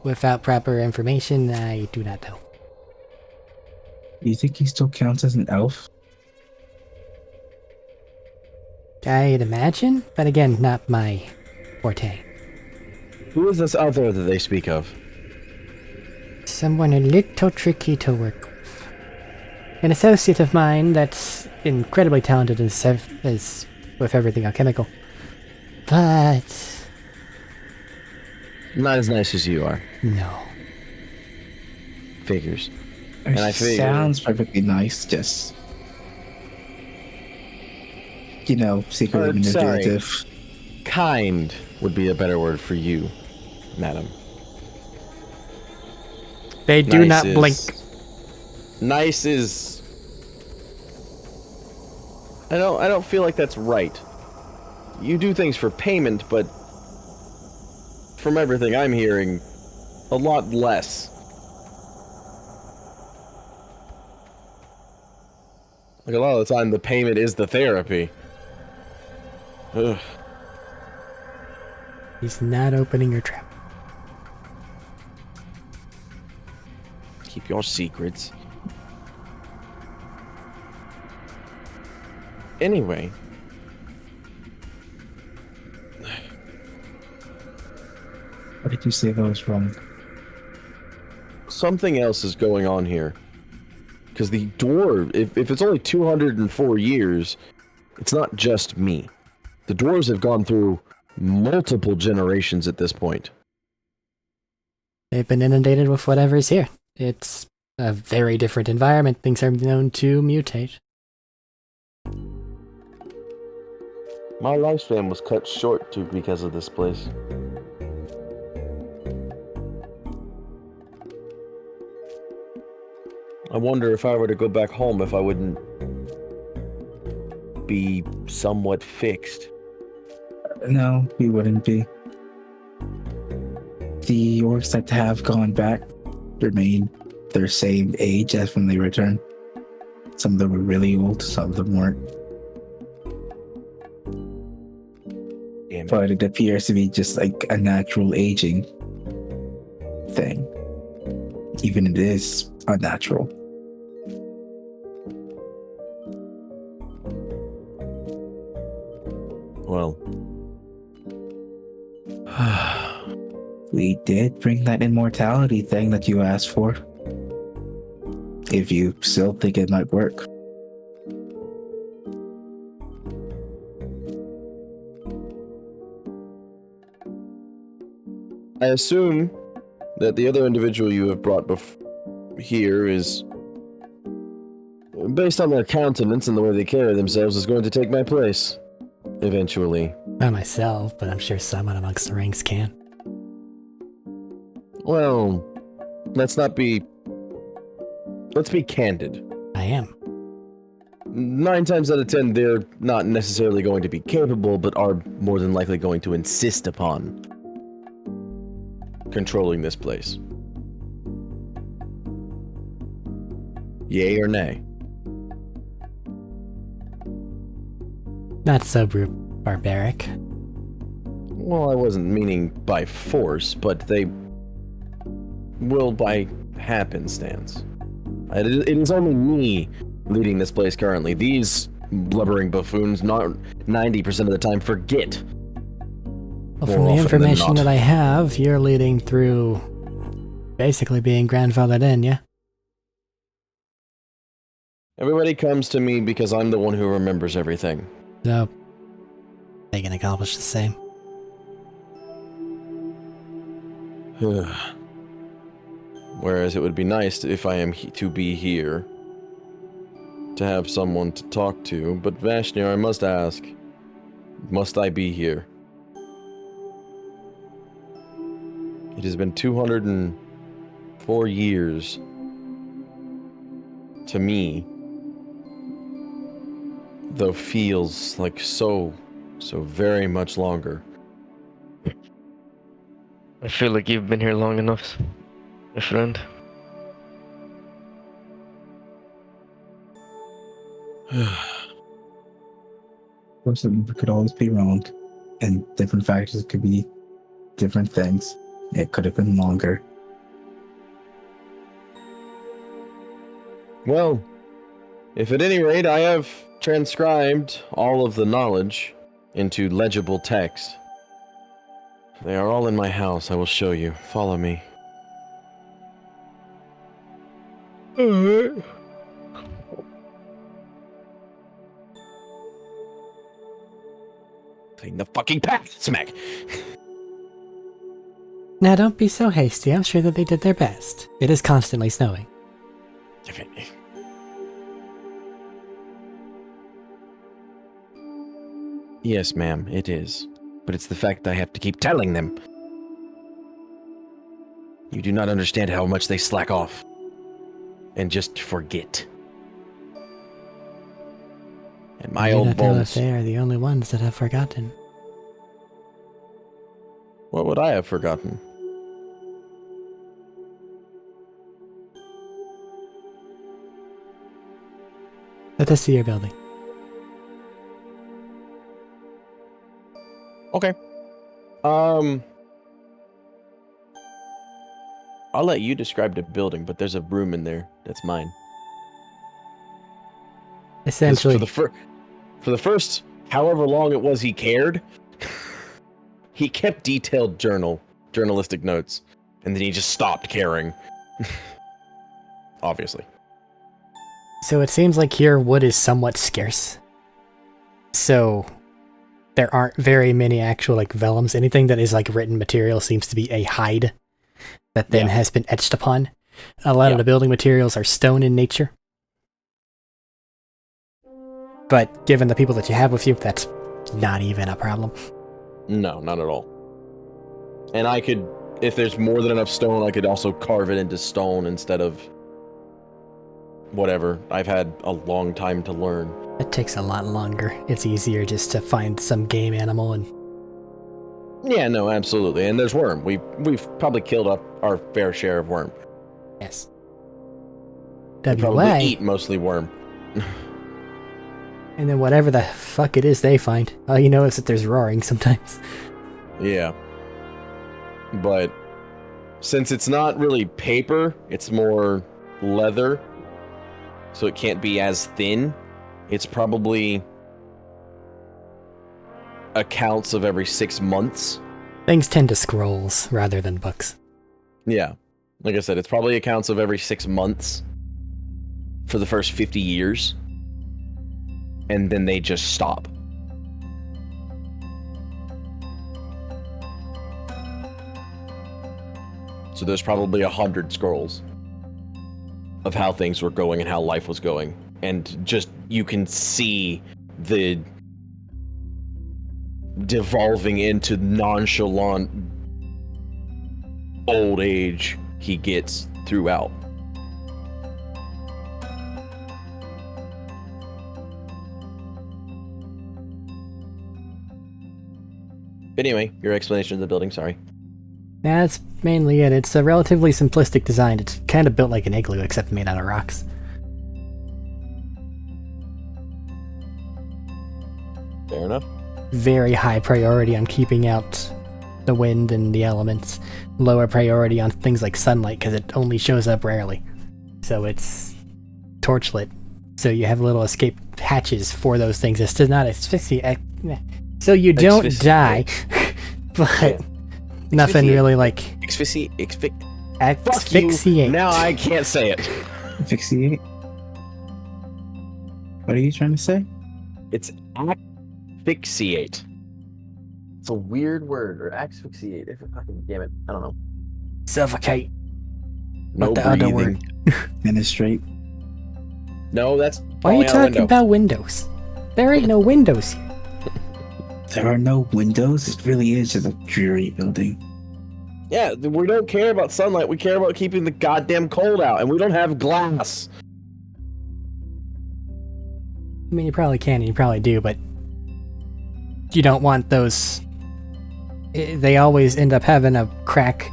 Without proper information, I do not know. Do you think he still counts as an elf? I'd imagine, but again, not my forte. Who is this other that they speak of? Someone a little tricky to work with. An associate of mine that's incredibly talented as with everything alchemical. But Not as nice as you are. no. Figures. And I figure- sounds perfectly nice, just secretly Sorry. manipulative. Kind would be a better word for you, madam. They do not blink. Nice is. I don't feel like that's right. You do things for payment, but from everything I'm hearing, a lot less. Like a lot of the time, the payment is the therapy. Ugh. He's not opening your trap. Keep your secrets. Anyway. What did you say that was wrong? Something else is going on here. Because the dwarf, if it's only 204 years, it's not just me. The dwarves have gone through multiple generations at this point. They've been inundated with whatever's here. It's a very different environment. Things are known to mutate. My lifespan was cut short too because of this place. I wonder if I were to go back home if I wouldn't be somewhat fixed. No, we wouldn't be. The orcs that have gone back remain their same age as when they returned. Some of them were really old, some of them weren't. Damn it. But it appears to be just like a natural aging thing. Even it is unnatural. Well. We did bring that immortality thing that you asked for. If you still think it might work. I assume that the other individual you have brought here is, based on their countenance and the way they carry themselves, is going to take my place. Eventually. Not myself, but I'm sure someone amongst the ranks can. Well, let's be candid. I am. 9 times out of 10, they're not necessarily going to be capable, but are more than likely going to insist upon controlling this place. Yay or nay? Not so barbaric. Well, I wasn't meaning by force, but they will by happenstance. It is only me leading this place currently. These blubbering buffoons, not 90% of the time, forget. Well, from the information that I have, you're leading through basically being grandfathered in, yeah? Everybody comes to me because I'm the one who remembers everything. So, they can accomplish the same. Whereas it would be nice if I am to be here, to have someone to talk to, but Vashnir, I must ask, must I be here? It has been 204 years to me, though feels like so very much longer. I feel like you've been here long enough, my friend. Of course, it could always be wrong, and different factors could be different things. It could have been longer. Well, if at any rate I have transcribed all of the knowledge into legible text, they are all in my house. I will show you. Follow me. Alright. Clean the fucking path, smack! Now don't be so hasty, I'm sure that they did their best. It is constantly snowing. Yes, ma'am, it is. But it's the fact that I have to keep telling them. You do not understand how much they slack off and just forget. And my You old don't know if bones. they are the only ones that have forgotten. What would I have forgotten? Let us see your building. Okay. I'll let you describe the building, but there's a room in there that's mine. 'Cause Essentially, for the first however long it was he cared, he kept detailed journalistic notes, and then he just stopped caring. Obviously. so it seems like here wood is somewhat scarce. So there aren't very many actual like vellums. Anything that is like written material seems to be a hide that then has been etched upon. A lot of the building materials are stone in nature. But given the people that you have with you, that's not even a problem. No, not at all. And I could, if there's more than enough stone, I could also carve it into stone instead of whatever. I've had a long time to learn. It takes a lot longer. It's easier just to find some game animal and... Yeah, no, absolutely. And there's worm. We've probably killed up our fair share of worm. Yes. We probably WA. eat mostly worm. And then whatever the fuck it is they find. All you know is that there's roaring sometimes. Yeah. But since it's not really paper, it's more leather, so it can't be as thin. It's probably accounts of every 6 months. Things tend to scrolls rather than books. Yeah. Like I said, it's probably accounts of every 6 months for the first 50 years. And then they just stop. So there's probably 100 scrolls of how things were going and how life was going. And just, you can see the devolving into nonchalant old age he gets throughout. Anyway, your explanation of the building, sorry. That's mainly it. It's a relatively simplistic design. It's kind of built like an igloo, except made out of rocks. Fair enough. Very high priority on keeping out the wind and the elements. Lower priority on things like sunlight, because it only shows up rarely. So it's torchlit. So you have little escape hatches for those things. It's to not asphyxiate. So you don't die. But nothing really like... Asphyxiate. Asphyxiate. Now I can't say it. Asphyxiate? What are you trying to say? It's asphyxiate. It's a weird word, or asphyxiate. If fucking damn it, I don't know. Suffocate. No What the breathing. other word? Ministrate. No, that's Why are you falling out a talking window. about windows? There ain't no windows here. There are no windows. It really is just a dreary building. Yeah, we don't care about sunlight. We care about keeping the goddamn cold out, and we don't have glass. I mean, you probably can and you probably do, but you don't want those... They always end up having a crack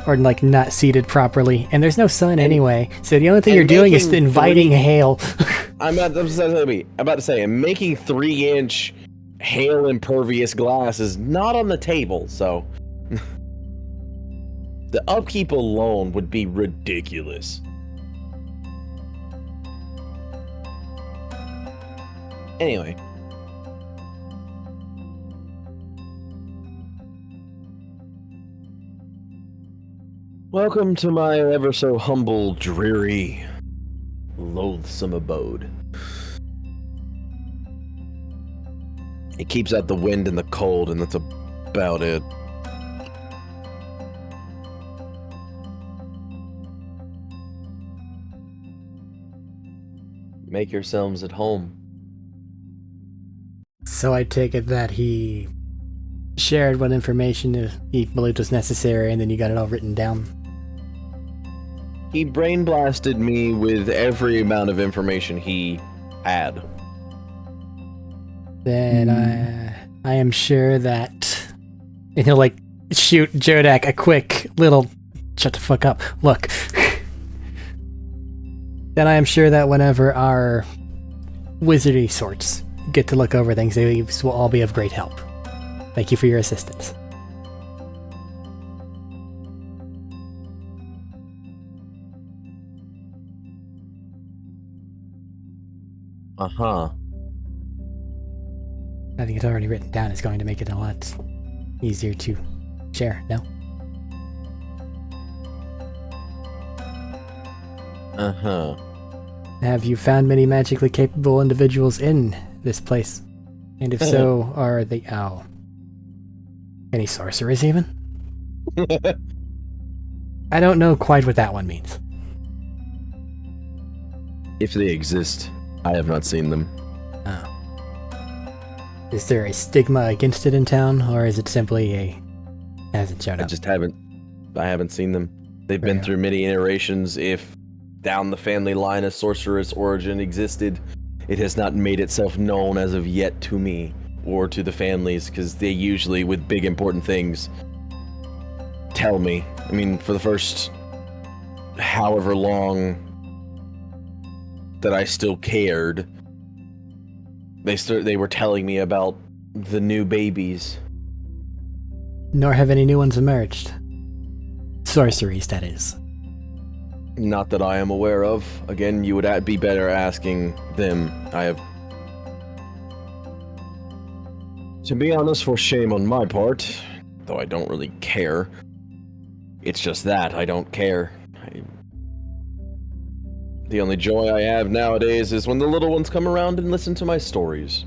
or like not seated properly, and there's no sun anyway, so the only thing you're doing is inviting hail. I'm about to say, and making 3-inch hail impervious glass is not on the table, so the upkeep alone would be ridiculous. Anyway. Welcome to my ever so humble, dreary, loathsome abode. It keeps out the wind and the cold, and that's about it. Make yourselves at home. So I take it that he shared what information he believed was necessary, and then you got it all written down. He brain blasted me with every amount of information he had. Then I am sure that, and he'll like shoot Jodak a quick little shut the fuck up look. Then I am sure that whenever our wizardy sorts get to look over things, they will all be of great help. Thank you for your assistance. Uh-huh. I think it's already written down. It's going to make it a lot easier to share, no? Uh-huh. Have you found many magically capable individuals in this place? And if so, are they... Oh. Any sorcerers, even? I don't know quite what that one means. If they exist, I have not seen them. Oh. Is there a stigma against it in town, or is it simply a... hasn't shown up? I haven't seen them. They've been through many iterations. If down the family line a sorceress origin existed, it has not made itself known as of yet to me or to the families, because they usually, with big important things, tell me. I mean, for the first however long that I still cared, they were telling me about the new babies. Nor have any new ones emerged. Sorceries, that is. Not that I am aware of. Again, you would be better asking them. To be honest, for shame on my part, though I don't really care. It's just that, I don't care. The only joy I have nowadays is when the little ones come around and listen to my stories.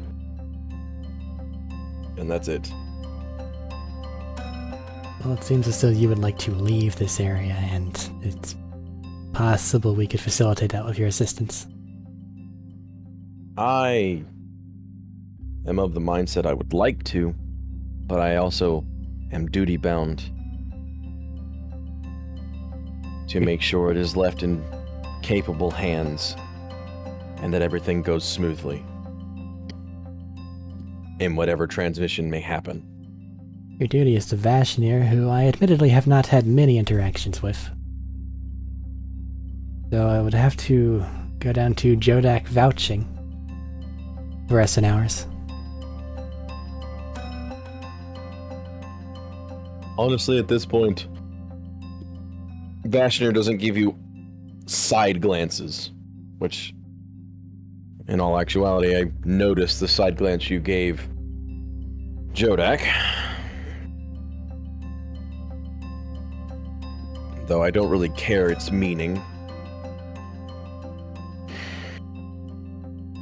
And that's it. Well, it seems as though you would like to leave this area, and it's possible we could facilitate that with your assistance. I am of the mindset I would like to, but I also am duty-bound to make sure it is left in capable hands and that everything goes smoothly in whatever transmission may happen. Your duty is to Vashnir, who I admittedly have not had many interactions with. So I would have to go down to Jodak vouching for us and ours. Honestly, at this point, Vashnir doesn't give you side glances, which, in all actuality, I noticed the side glance you gave Jodak. Though I don't really care its meaning.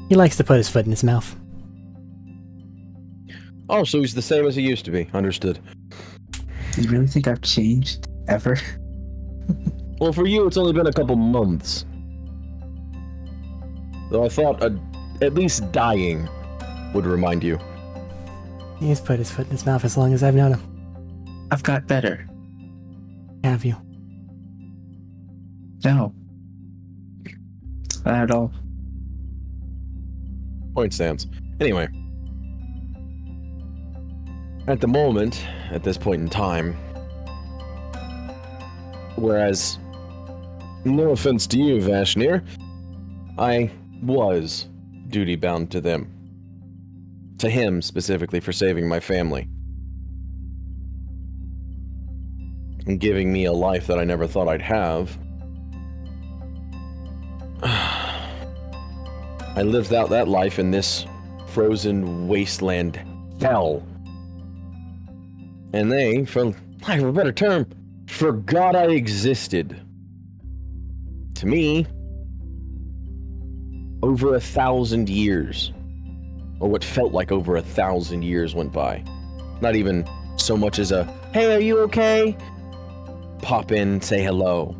He likes to put his foot in his mouth. Oh, so he's the same as he used to be. Understood. Do you really think I've changed ever? Well, for you, it's only been a couple months. Though I thought at least dying would remind you. He's put his foot in his mouth as long as I've known him. I've got better. Have you? No. Not at all. Point stands. Anyway. At the moment, at this point in time, whereas, no offense to you, Vashnir, I was duty-bound to them. To him, specifically, for saving my family. And giving me a life that I never thought I'd have. I lived out that life in this frozen wasteland hell. And they, for lack of a better term, forgot I existed. To me, over 1,000 years, or what felt like over 1,000 years went by. Not even so much as a, hey, are you okay? Pop in, say hello.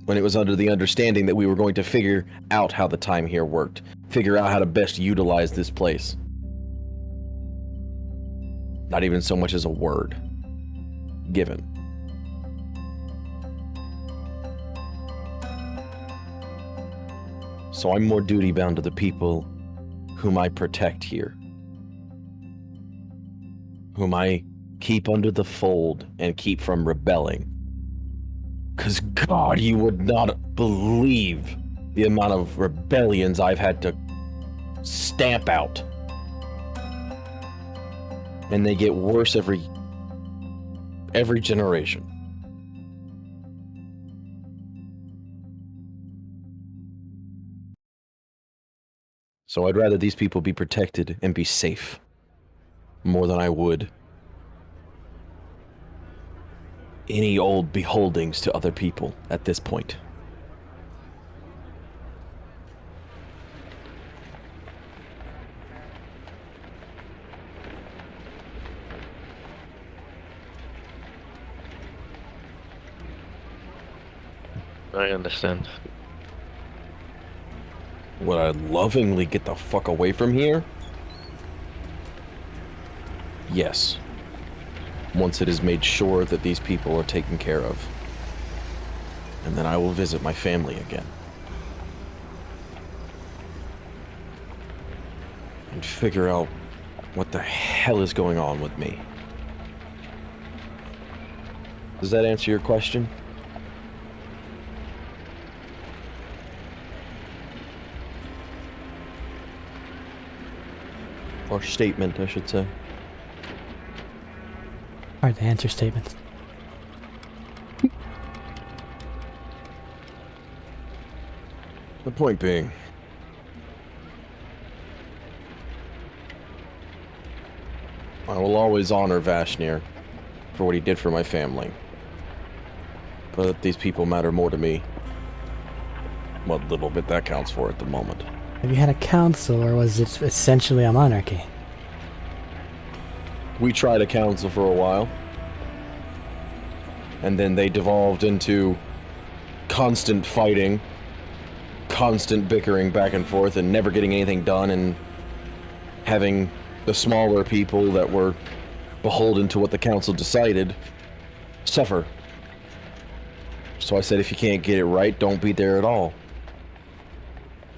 When it was under the understanding that we were going to figure out how the time here worked. Figure out how to best utilize this place. Not even so much as a word given. So I'm more duty bound to the people whom I protect here, whom I keep under the fold and keep from rebelling. Because, God, you would not believe the amount of rebellions I've had to stamp out. And they get worse every generation. So I'd rather these people be protected and be safe more than I would any old beholdings to other people at this point. I understand. Would I lovingly get the fuck away from here? Yes. Once it is made sure that these people are taken care of. And then I will visit my family again. And figure out what the hell is going on with me. Does that answer your question? Or statement, I should say. Hard to answer statements. The point being, I will always honor Vashnir for what he did for my family. But these people matter more to me. What little bit that counts for at the moment. Have you had a council, or was it essentially a monarchy? We tried a council for a while. And then they devolved into constant fighting, constant bickering back and forth, and never getting anything done, and having the smaller people that were beholden to what the council decided suffer. So I said, if you can't get it right, don't be there at all.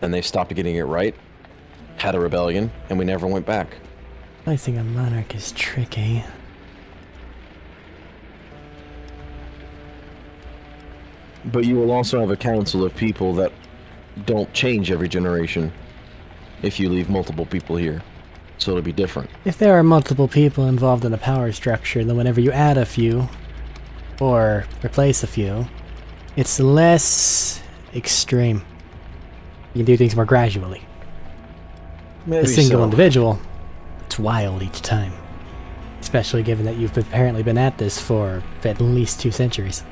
And they stopped getting it right, had a rebellion, and we never went back. Placing a monarch is tricky. But you will also have a council of people that don't change every generation if you leave multiple people here. So it'll be different. If there are multiple people involved in a power structure, then whenever you add a few, or replace a few, it's less extreme. You can do things more gradually. Maybe A single so. individual, it's wild each time. Especially given that you've apparently been at this for at least 2 centuries.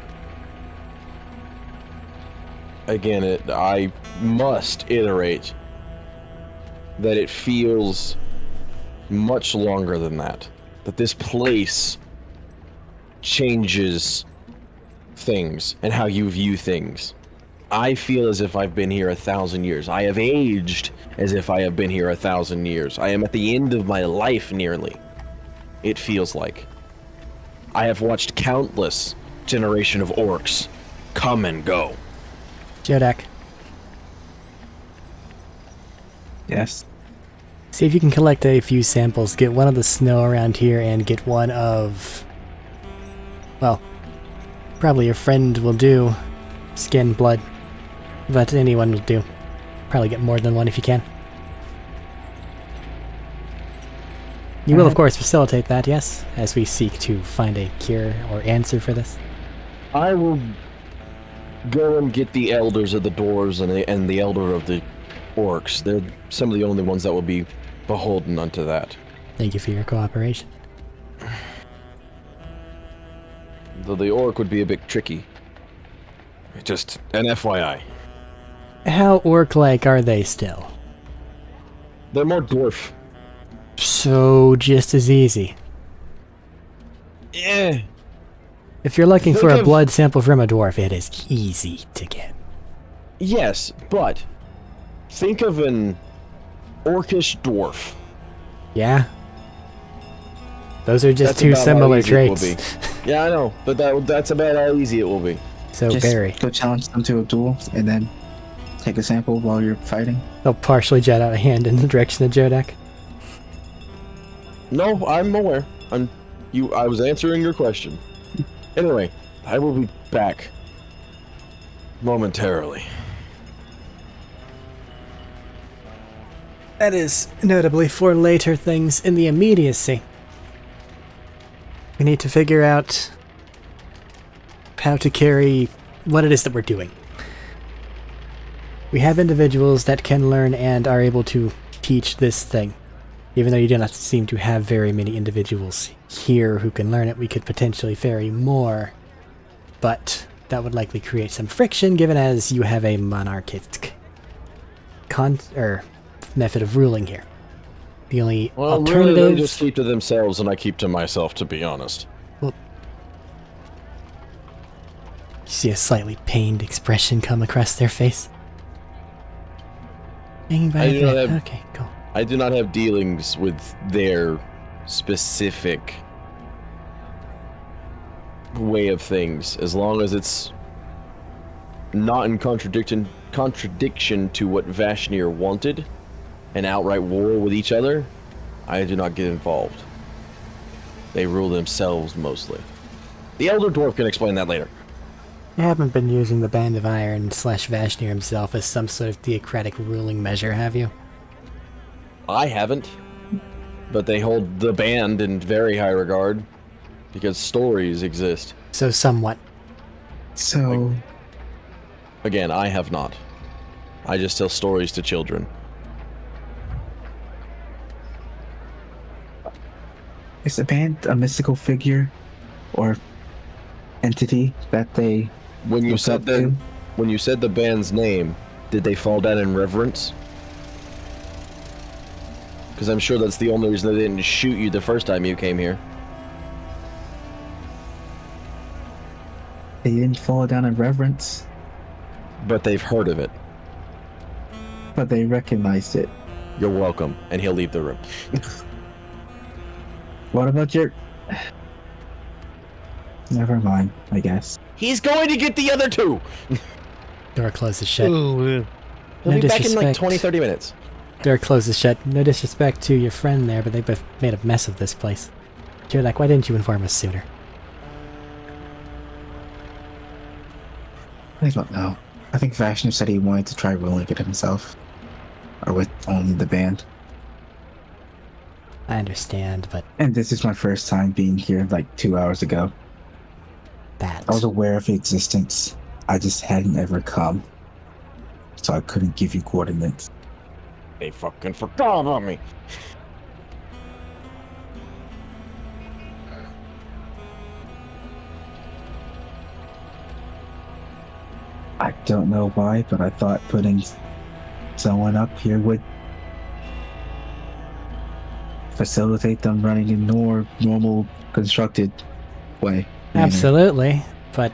Again, I must iterate that it feels much longer than that. That this place changes things and how you view things. I feel as if I've been here 1,000 years. I have aged as if I have been here 1,000 years. I am at the end of my life, nearly. It feels like. I have watched countless generation of orcs come and go. Jodak, Yes. see if you can collect a few samples, get one of the snow around here, and get one of... well, probably your friend will do. Skin, blood. But anyone will do. Probably get more than one if you can. You will, of course, facilitate that, yes? As we seek to find a cure or answer for this. I will go and get the elders of the dwarves and the elder of the orcs. They're some of the only ones that will be beholden unto that. Thank you for your cooperation. Though the orc would be a bit tricky. Just an FYI. How orc-like are they still? They're more dwarf. So, just as easy. Yeah. If you're looking Think for a of- blood sample from a dwarf, it is easy to get. Yes, but think of an orcish dwarf. Yeah? Those are just That's two about how similar easy it will traits. Yeah, I know, but that's about how easy it will be. So Just very. go challenge them to a duel and then take a sample while you're fighting? I'll partially jet out a hand in the direction of Jodak. No, I'm aware. I was answering your question. Anyway, I will be back momentarily. That is notably for later things in the immediacy. We need to figure out how to carry what it is that we're doing. We have individuals that can learn and are able to teach this thing. Even though you do not seem to have very many individuals here who can learn it, we could potentially ferry more. But that would likely create some friction, given as you have a monarchistic method of ruling here. The only alternative... Really, they just keep to themselves and I keep to myself, to be honest. Well, you see a slightly pained expression come across their face. Okay, cool. I do not have dealings with their specific way of things, as long as it's not in contradiction to what Vashnir wanted, an outright war with each other. I do not get involved. They rule themselves mostly. The Elder Dwarf can explain that later. You haven't been using the Band of Iron / Vashnir himself as some sort of theocratic ruling measure, have you? I haven't, but they hold the band in very high regard because stories exist. So somewhat. So... Again, I have not. I just tell stories to children. Is the band a mystical figure or entity that they When you look said up to? when you said the band's name, did they fall down in reverence? Because I'm sure that's the only reason they didn't shoot you the first time you came here. They didn't fall down in reverence, But they've heard of it. but they recognized it. You're welcome. And he'll leave the room. What about your... Never mind, I guess. He's going to get the other two! Door closes shut. He'll No be back in like disrespect. 20, 30 minutes. Door closes shut. No disrespect to your friend there, but they both made a mess of this place. Jodak, why didn't you inform us sooner? I don't know. I think Vashnir said he wanted to try ruling it himself. Or with only the band. I understand, but And this is my first time being here like 2 hours ago. that... I was aware of the existence. I just hadn't ever come. So I couldn't give you coordinates. They fucking forgot about me. I don't know why, but I thought putting someone up here would facilitate them running in normal constructed way. Absolutely, but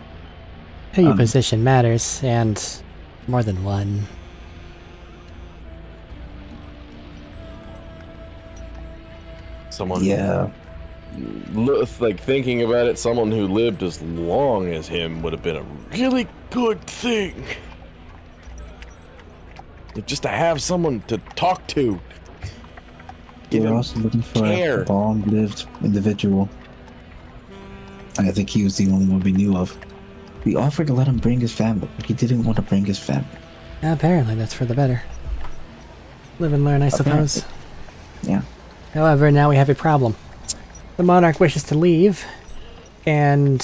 who you Um, position matters, and more than one. Someone... Yeah. Like, thinking about it, someone who lived as long as him would have been a really good thing. Just to have someone to talk to. Give We're him also looking for care. a long-lived individual. I think he was the only one we knew of. We offered to let him bring his family, but he didn't want to bring his family. Apparently, that's for the better. Live and learn, I suppose. Yeah. However, now we have a problem. The monarch wishes to leave, and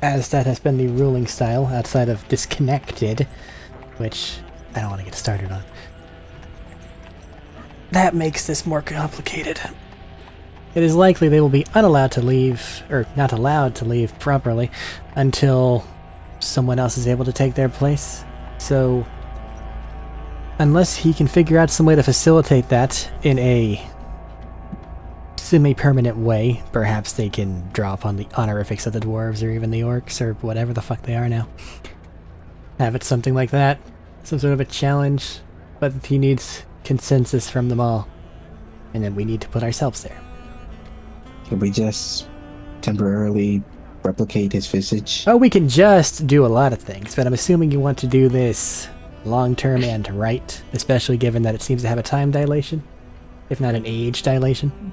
as that has been the ruling style outside of disconnected, which I don't want to get started on, that makes this more complicated. It is likely they will be unallowed to leave, or not allowed to leave properly, until someone else is able to take their place. So, unless he can figure out some way to facilitate that in a semi-permanent way, perhaps they can draw upon the honorifics of the dwarves or even the orcs or whatever the fuck they are now. Have it something like that. Some sort of a challenge, but he needs consensus from them all. And then we need to put ourselves there. Can we just temporarily replicate his visage? Oh, we can just do a lot of things, but I'm assuming you want to do this long-term and right, especially given that it seems to have a time dilation, if not an age dilation.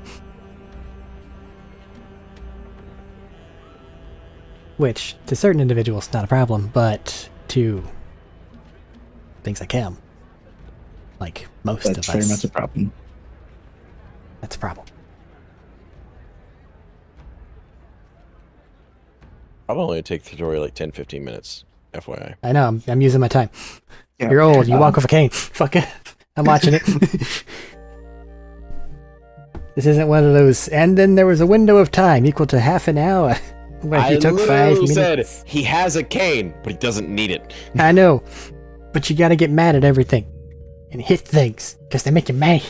Which, to certain individuals, not a problem, but to things like him, like most of us, That's very much a problem. that's a problem. Probably only take the tutorial like 10-15 minutes, FYI. I know, I'm using my time. Yeah. You're old, you walk with a cane. Fuck it. I'm watching it. This isn't one of those, and then there was a window of time equal to half an hour. Where he took 5 literally minutes. said he has a cane, but he doesn't need it. I know, but you gotta get mad at everything. And hit things, because they make you mad.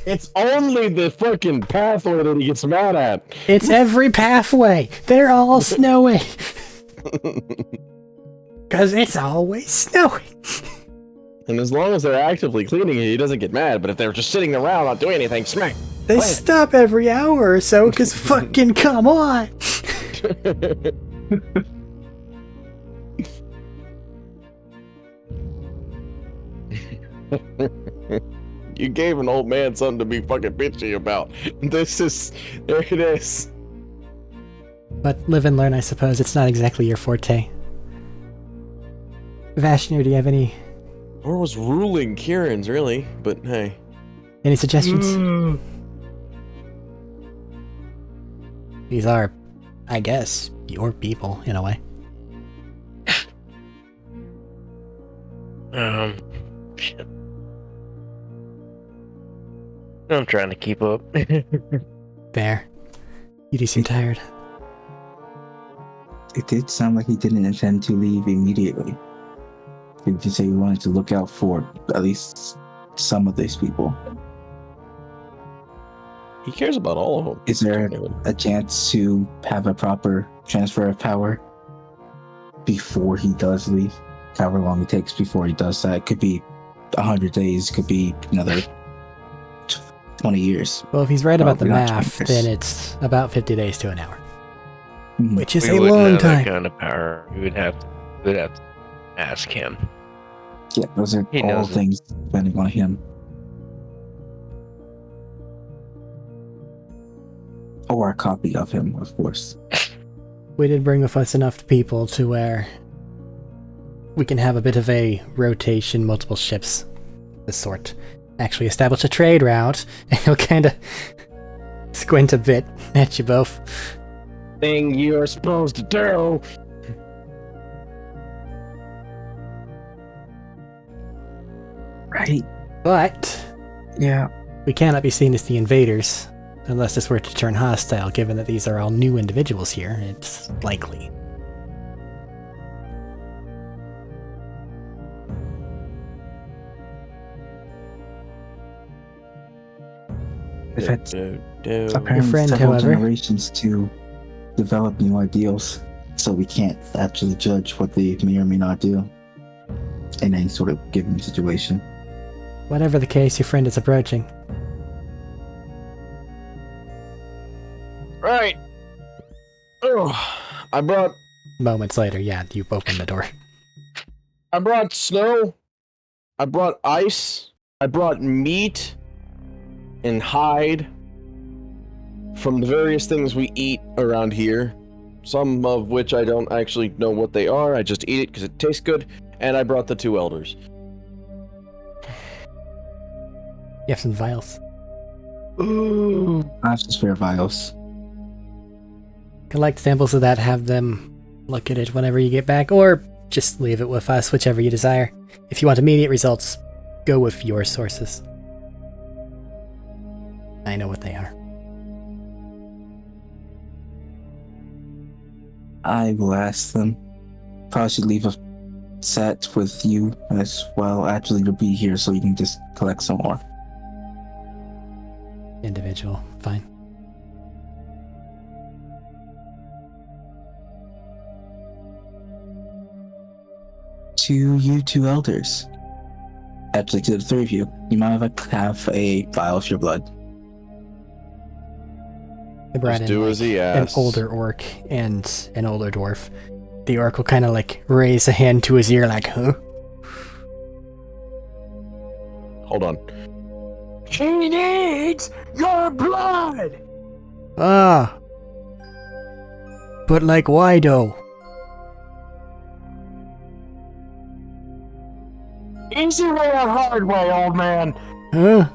It's only the fucking pathway that he gets mad at. It's every pathway. They're all snowy. Because it's always snowy. And as long as they're actively cleaning it, he doesn't get mad. But if they're just sitting around not doing anything, smack. They stop every hour or so, because fucking come on. You gave an old man something to be fucking bitchy about. There it is. But live and learn, I suppose. It's not exactly your forte. Vashner, do you have any Or was ruling Kieran's, really. But hey. suggestions? These are, I guess, your people, in a way. Shit. I'm trying to keep up. Fair. You do seem tired. It did sound like he didn't intend to leave immediately. He did say he wanted to look out for at least some of these people. He cares about all of them. Is there a chance to have a proper transfer of power before he does leave? However long it takes before he does that. It could be 100 days, could be another 20 years. Well, if he's right about the Probably not math, 20 years. then it's about 50 days to an hour. Mhm. Which is We a wouldn't long have that time. kind of power. We would have to ask him. Yeah, those are He all knows it. things depending on him. Or a copy of him, of course. We did bring with us enough people to where we can have a bit of a rotation, multiple ships, this sort. Actually establish a trade route, and he'll kind of squint a bit at you both. Thing you're supposed to do. Right. But Yeah. we cannot be seen as the invaders, unless this were to turn hostile, given that these are all new individuals here. It's likely. They've had Your apparently friend, several however. generations to develop new ideals, so we can't actually judge what they may or may not do in any sort of given situation. Whatever the case, your friend is approaching. Right. Oh, I brought Moments later, yeah, you open the door. snow. I brought ice. I brought meat and hide from the various things we eat around here. Some of which I don't actually know what they are. I just eat it because it tastes good. And I brought the 2 elders. You have some vials. I have some spare vials. Collect samples of that, have them look at it whenever you get back, or just leave it with us, whichever you desire. If you want immediate results, go with your sources. I know what they are. I will ask them. Probably should leave a set with you as well. Actually, to be here so you can just collect some more. Individual, fine. To you 2 elders. Actually, to the 3 of you. You might have a vial of your blood. I brought Just in do like, as he an asks. older orc and an older dwarf. The orc will kind of like raise a hand to his ear like, huh? Hold on. He needs your blood! Ah. But like why though? Easy way or hard way, old man? Huh?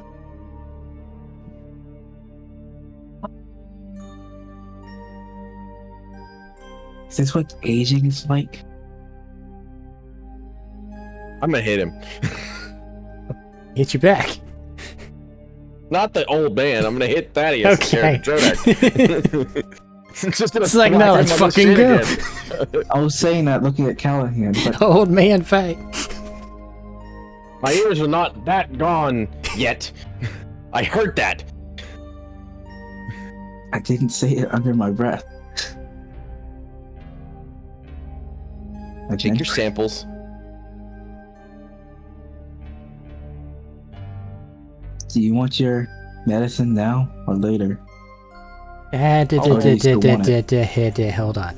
Is this what aging is like? I'm gonna hit him. Hit you back. Not the old man. I'm gonna hit Thaddeus. Okay. It's like, no, let's fucking go. I was saying that looking at Callahan, but Old man fight. My ears are not that gone yet. I heard that. I didn't say it under my breath. Take your samples. Do you want your medicine now or later? Hold on.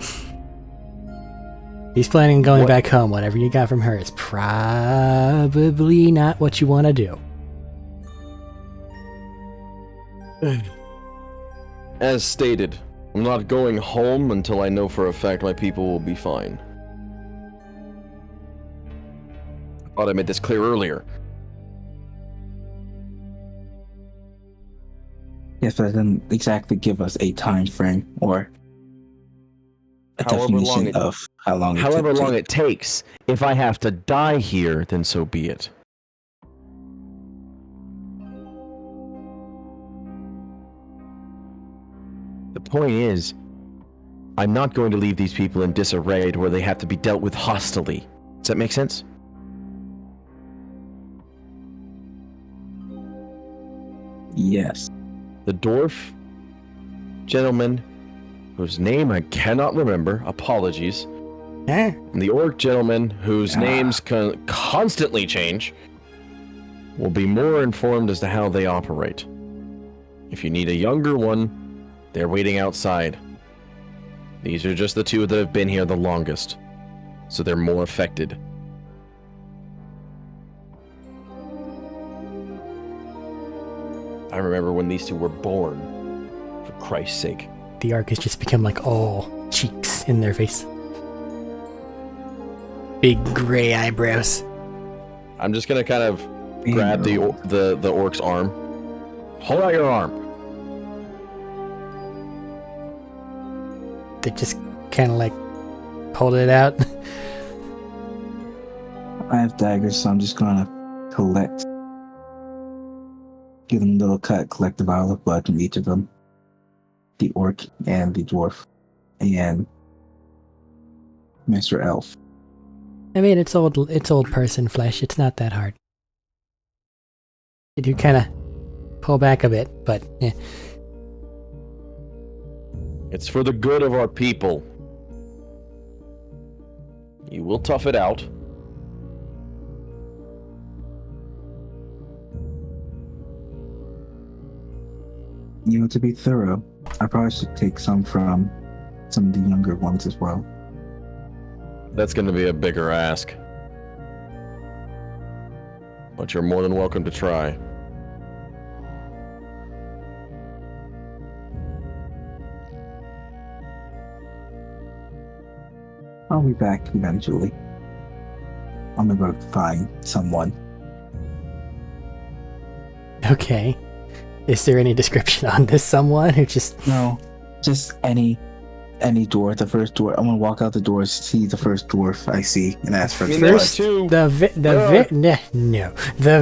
He's planning on going back home. Whatever you got from her is probably not what you want to do. As stated, I'm not going home until I know for a fact my people will be fine. I thought I made this clear earlier. Yes, but it doesn't exactly give us a time frame or a However long definition it- of how long. However long it takes, if I have to die here, then so be it. The point is, I'm not going to leave these people in disarray to where they have to be dealt with hostilely. Does that make sense? Yes. The dwarf gentleman, whose name I cannot remember, apologies, Eh? and the orc gentleman, whose names constantly change, will be more informed as to how they operate. If you need a younger one, they're waiting outside. These are just the two that have been here the longest, so they're more affected. I remember when these two were born, for Christ's sake. The arc has just become like all cheeks in their face. Big gray eyebrows. I'm just gonna kind of grab the orc's arm. Hold out your arm. They just kind of like hold it out. I have daggers, so I'm just gonna collect. Give them a little cut, collect the vial of blood from each of them. The orc and the dwarf. And Mr. Elf. I mean, it's old person flesh. It's not that hard. You do kind of pull back a bit, but yeah. It's for the good of our people. You will tough it out. You know, to be thorough, I probably should take some from some of the younger ones as well. That's going to be a bigger ask. But you're more than welcome to try. I'll be back eventually. I'm gonna go find someone. Okay. Is there any description on this someone who just... No, just any dwarf. The first dwarf. I'm gonna walk out the door, see the first dwarf I see, and ask for First, two. the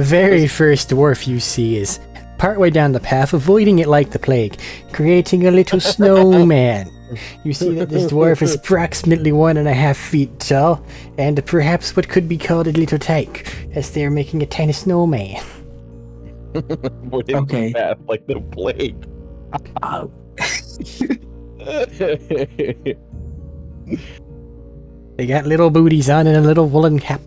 very first dwarf you see is partway down the path, avoiding it like the plague, creating a little snowman. You see that this dwarf is approximately 1.5 feet tall, and perhaps what could be called a little tyke, as they are making a tiny snowman. Okay. Path like the plague. They got little booties on and a little woolen cap.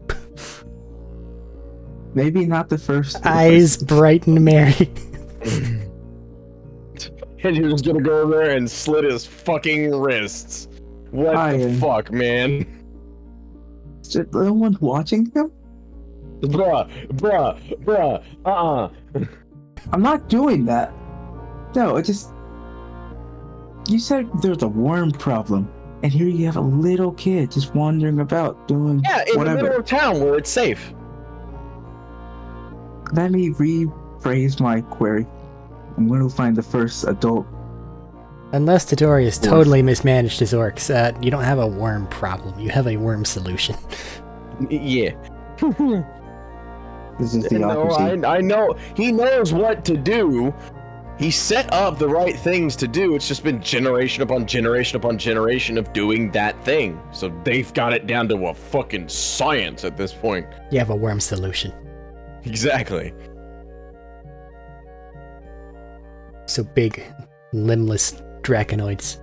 Maybe not the first. Eyes bright and merry. And you're just gonna go over there and slit his fucking wrists. What the fuck, man? Is no one watching him? I'm not doing that. No, it just... You said there's a worm problem, and here you have a little kid just wandering about doing Yeah, in whatever. the middle of town where it's safe. Let me rephrase my query. I'm going to find the first adult. Unless Tadori is totally mismanaged his orcs, you don't have a worm problem. You have a worm solution. Yeah. This is No, theocracy. I know. He knows what to do. He set up the right things to do. It's just been generation upon generation upon generation of doing that thing. So they've got it down to a fucking science at this point. You have a worm solution. Exactly. So big, limbless draconoids.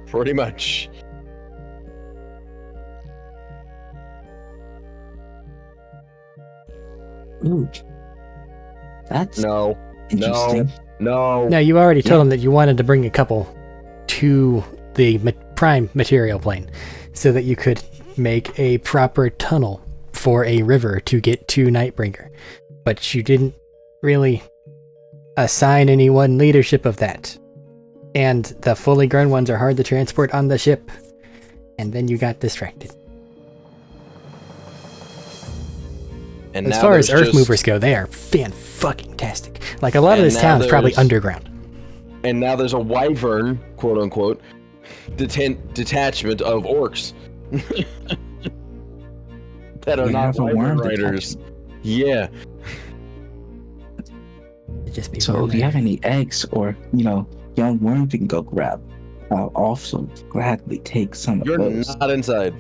Pretty much. Ooh. That's No. interesting. No. No, you already told Yeah. him that you wanted to bring a couple to the prime material plane so that you could make a proper tunnel for a river to get to Nightbringer. But you didn't really assign anyone leadership of that. And the fully grown ones are hard to transport on the ship. And then you got distracted. And As now far as there's earth just- movers go, they are fan-fucking-tastic. Like, a lot of And this now town is probably there's- underground. And now there's a wyvern, quote unquote, detachment of orcs that are We not have a wyvern worm riders. Yeah. It'd just be So if you have any eggs or, young worms you can go grab, I'll also gladly take some You're of those. not inside.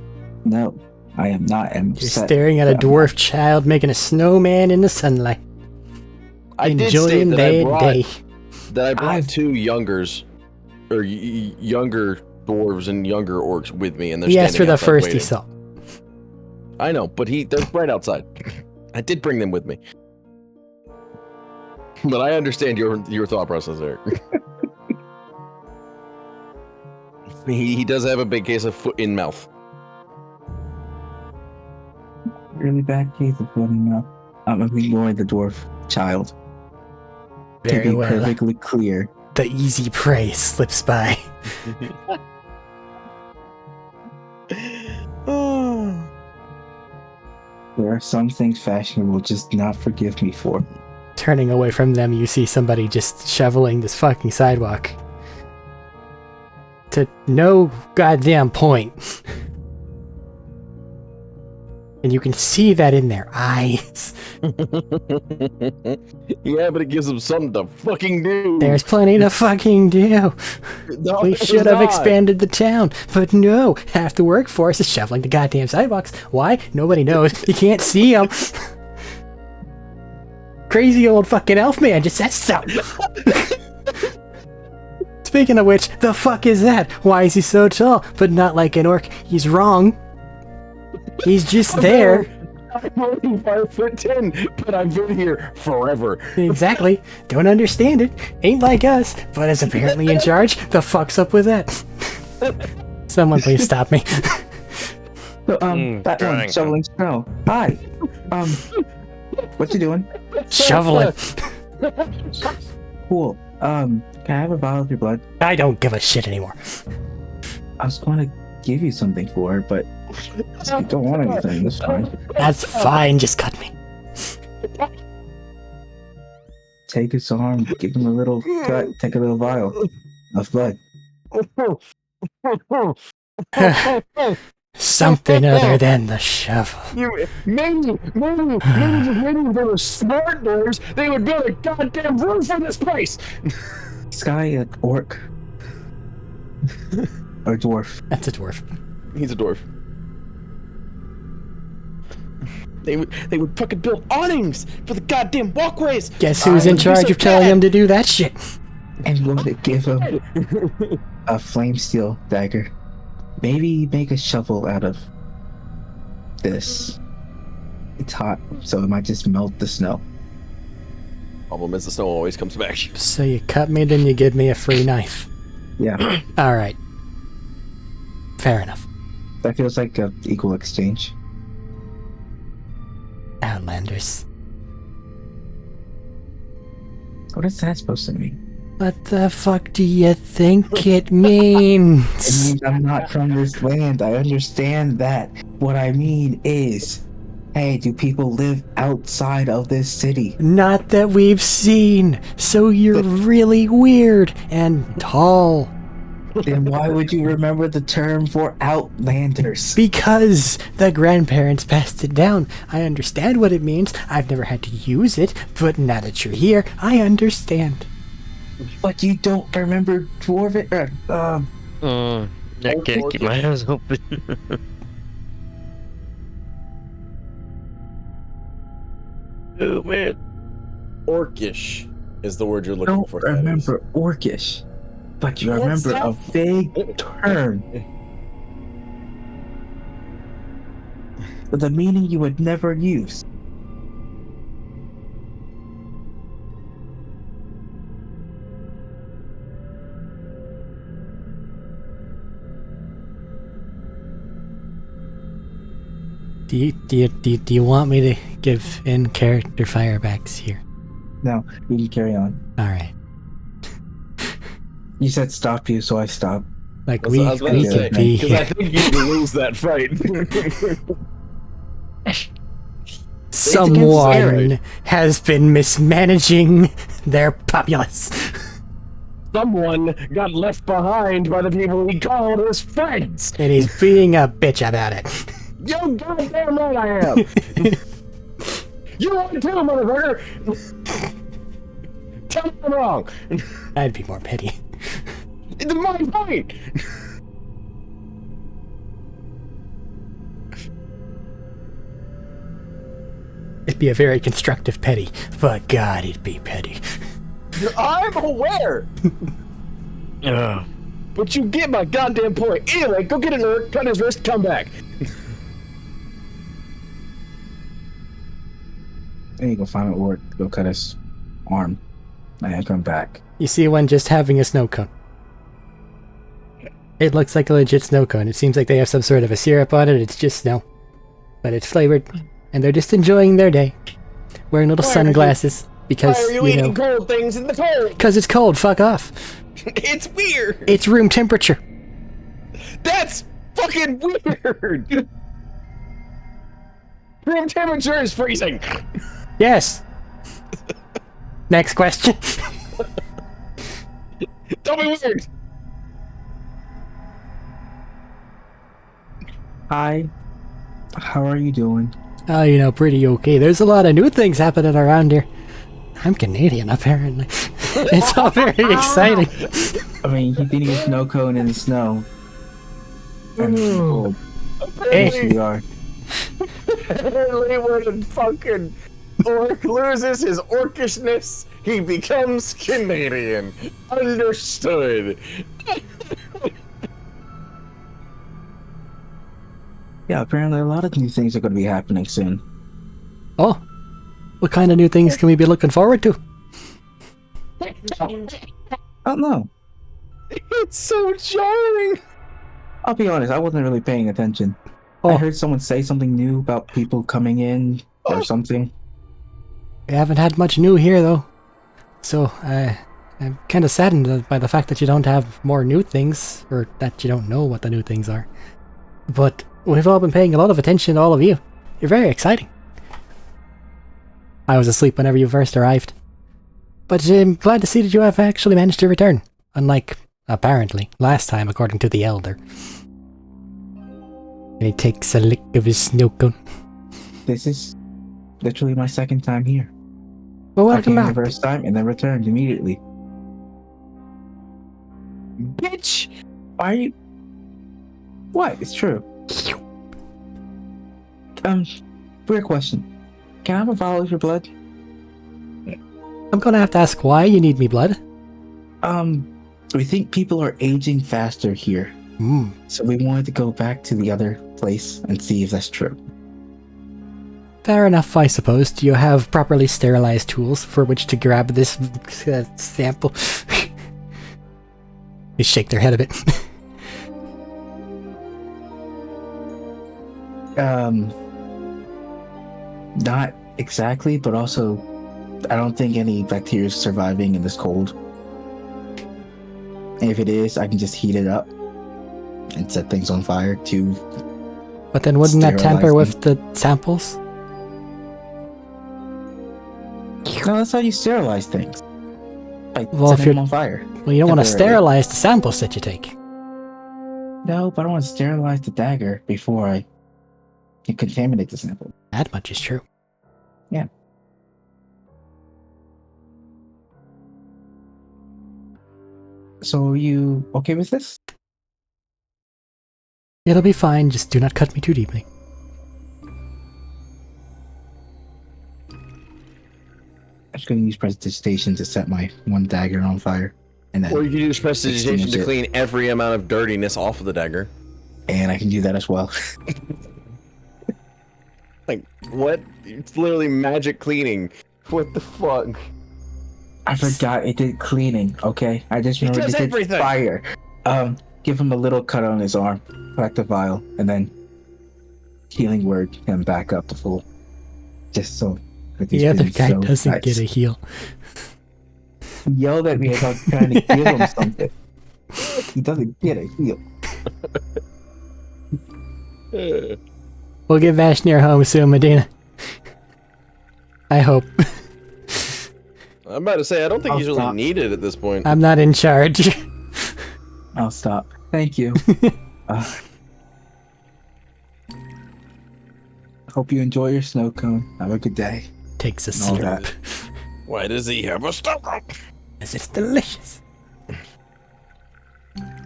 No, I am not. I'm You're upset staring at a that I'm dwarf child making a snowman in the sunlight. I did Enjoying say that their I brought day. I've two youngers, or younger dwarves and younger orcs with me, and they're He asked for standing the outside first he waiting. saw. I know, but they're right outside. I did bring them with me. But I understand your thought process there. He does have a big case of foot in mouth. really bad case of running up. I'm ignoring the dwarf child. To Very be well. perfectly clear. The easy prey slips by. There are some things fashion will just not forgive me for. Turning away from them, you see somebody just shoveling this fucking sidewalk. To no goddamn point. And you can see that in their eyes. Yeah, but it gives them something to fucking do. There's plenty to fucking do. No, We there's should have not. expanded the town, but no. Half the workforce is shoveling the goddamn sidewalks. Why? Nobody knows. You can't see them. Crazy old fucking elf man just said so. Speaking of which, the fuck is that? Why is he so tall, but not like an orc? He's wrong. He's just there. I'm only 5'10", but I've been here forever. Exactly. Don't understand it. Ain't like us, but is apparently in charge. The fuck's up with that? Someone please stop me. So, that trying one, to. shoveling snow. Hi. What you doing? Shoveling. Cool. Can I have a vial of your blood? I don't give a shit anymore. I was going to give you something for it, but I don't want anything this time. That's fine, just cut me. Take his arm, give him a little cut, take a little vial of blood. Something other than the shovel. Maybe if they were smart dwarves, they would build a goddamn roof for this place. This guy, an orc. Or dwarf. That's a dwarf. He's a dwarf. They would fucking build awnings for the goddamn walkways. Guess who's in charge of telling him to do that shit? And going to give him a flame steel dagger. Maybe make a shovel out of this. It's hot, so it might just melt the snow. Problem is the snow always comes back. So you cut me, then you give me a free knife. Yeah, Alright. Fair enough. that feels like an equal exchange. Outlanders. What is that supposed to mean? What the fuck do you think it It means? means I'm not from this land. I understand that. What I mean is, hey, do people live outside of this city? Not that we've seen, so you're really weird and tall. Then why would you remember the term for Outlanders? Because the grandparents passed it down. I understand what it means. I've never had to use it, but now that you're here, I understand. But you don't remember Dwarven? I can't keep my eyes open. Oh man. Orcish is the word you're looking Don't for. Thaddeus. remember Orcish, but you What's remember that? a vague term with a meaning you would never use. Do you want me to give in character firebacks here? No, we can carry on. Alright. You said stop you, so I stopped. Like, I we was about to say, could be because I here. think you can lose that fight. Someone has been mismanaging their populace. Someone got left behind by the people he called his friends. And he's being a bitch about it. Yo, goddamn right I am. You are too, motherfucker. Tell me I'm wrong. I'd be more petty. It's my point. It'd be a very constructive petty. But God, it'd be petty. I'm aware. But you get my goddamn point. Anyway, go get an Urk, cut his wrist, come back. Then you go find an orc, go cut his arm, and come back. You see one just having a snow cone. It looks like a legit snow cone. It seems like they have some sort of a syrup on it. It's just snow. But it's flavored. And they're just enjoying their day. Wearing little Why are you- sunglasses. Because, Why are you you eating know... cold things in the cold? Because it's cold. Fuck off. It's weird. It's room temperature. That's fucking weird. Room temperature is freezing. Yes. Next question. Don't be weird. Hi, how are you doing? Oh, you know, pretty okay. There's a lot of new things happening around here. I'm Canadian, apparently. It's all very exciting. I mean, he's eating a snow cone in the snow. And it's cold. Yes, we are. Apparently, when fucking orc loses his orcishness, he becomes Canadian. Understood. Yeah, apparently a lot of new things are going to be happening soon. Oh, what kind of new things can we be looking forward to? I don't know. It's so jarring. I'll be honest, I wasn't really paying attention. Oh. I heard someone say something new about people coming in or something. We haven't had much new here, though. So, I'm kind of saddened by the fact that you don't have more new things, or that you don't know what the new things are. But we've all been paying a lot of attention to all of you. You're very exciting. I was asleep whenever you first arrived. But I'm glad to see that you have actually managed to return. Unlike, apparently, last time, according to the Elder. And he takes a lick of his snow cone. This is literally my second time here. Well, I welcome came back. the first time and then returned immediately. Bitch. Are you? What? It's true. Weird question. Can I have a vial of your blood? I'm gonna have to ask why you need me blood. We think people are aging faster here. Hmm. So we wanted to go back to the other place and see if that's true. Fair enough, I suppose. Do you have properly sterilized tools for which to grab this sample? They shake their head a bit. Not exactly, but also, I don't think any bacteria is surviving in this cold. And if it is, I can just heat it up and set things on fire to But then wouldn't that sterilize tamper them. with the samples? No, that's how you sterilize things. By Well, if setting them you're- on fire. Well, you don't want to Temporarily. sterilize the samples that you take. No, but I don't want to sterilize the dagger before I can contaminate the sample. That much is true. Yeah. So are you okay with this? It'll be fine, just do not cut me too deeply. I'm just going to use prestidigitation to set my one dagger on fire. And then, Or you can use prestidigitation Extinguish to it. clean every amount of dirtiness off of the dagger. and I can do that as well. Like, what? It's literally magic cleaning. What the fuck? I forgot it did cleaning, okay? I just It remembered does it did everything. fire. Give him a little cut on his arm, collect the vial, and then healing word him back up to full. Just so that he's The other been guy so doesn't nice. get a heal. He yelled at me as I was trying to give him something. He doesn't get a heal. We'll get Vashnir home soon, Medina. I hope. I'm about to say, I don't think I'll he's really stop. needed at this point. I'm not in charge. I'll stop. Thank you. Hope you enjoy your snow cone. Have a good day. Takes a And all slurp. that. Why does he have a stomach? Because it's delicious.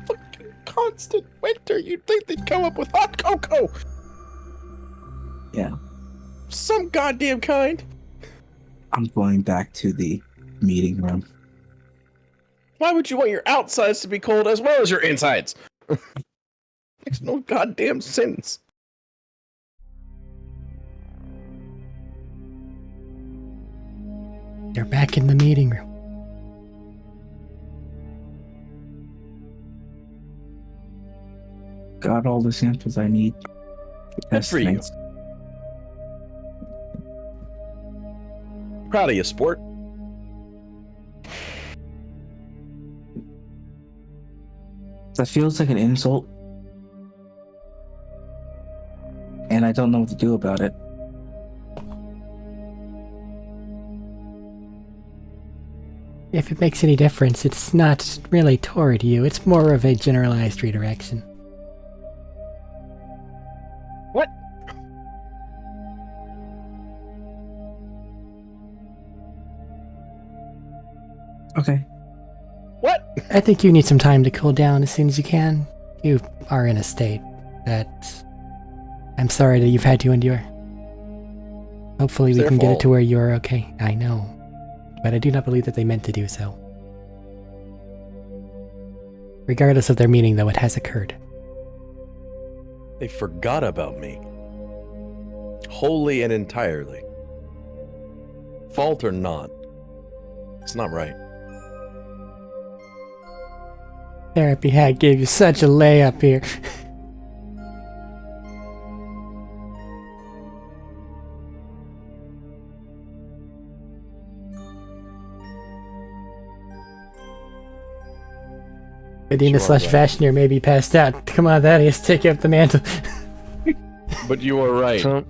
Fucking constant winter. You'd think they'd come up with hot cocoa. Yeah. Some goddamn kind. I'm going back to the meeting room. Why would you want your outsides to be cold as well as your insides? Makes no goddamn sense. They're back in the meeting room. Got all the samples I need. Good for you. Proud of you, sport. That feels like an insult. And I don't know what to do about it. If it makes any difference, it's not really toward you. It's more of a generalized redirection. What? Okay. What? I think you need some time to cool down as soon as you can. You are in a state that I'm sorry that you've had to endure. Hopefully It's we their can get it fault. to where you're okay. I know. But I do not believe that they meant to do so. Regardless of their meaning, though, it has occurred. They forgot about me. Wholly and entirely. Fault or not, it's not right. Therapy hack gave you such a layup here. Medina You are slash right. Vashnir may be passed out. Come on, Thaddeus, take up the mantle. But you are right. So,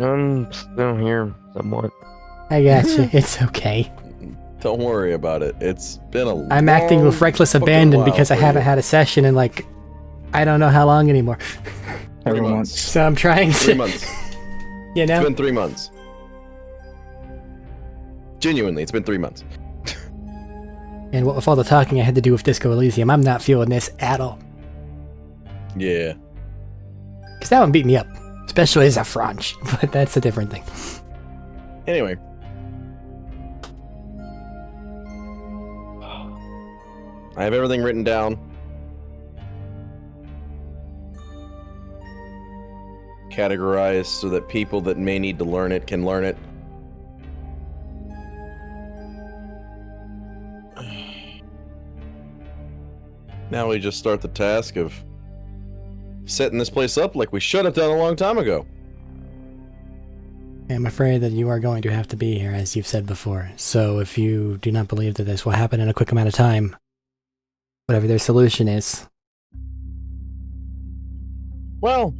I'm still here somewhat. I got you. It's okay. Don't worry about it. It's been a I'm acting with long reckless fucking abandon while because I for haven't you. had a session in like I don't know how long anymore. 3 Everyone. months. So I'm trying 3 to, months. you It's know. been 3 months. Genuinely, it's been 3 months. And with all the talking I had to do with Disco Elysium, I'm not feeling this at all. Yeah. Because that one beat me up, especially as a Franch. But that's a different thing. Anyway. I have everything written down. Categorized so that people that may need to learn it can learn it. Now we just start the task of setting this place up like we should have done a long time ago. I'm afraid that you are going to have to be here, as you've said before. So if you do not believe that this will happen in a quick amount of time, whatever their solution is. Well,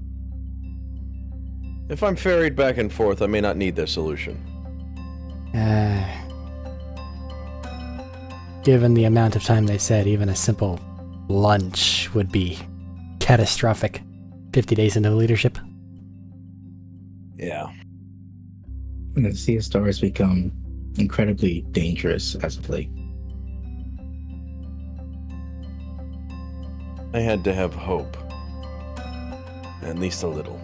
if I'm ferried back and forth, I may not need their solution. Given the amount of time they said, even a simple lunch would be catastrophic. 50 days into leadership. Yeah. The Sea of Stars become incredibly dangerous as of late. I had to have hope. At least a little.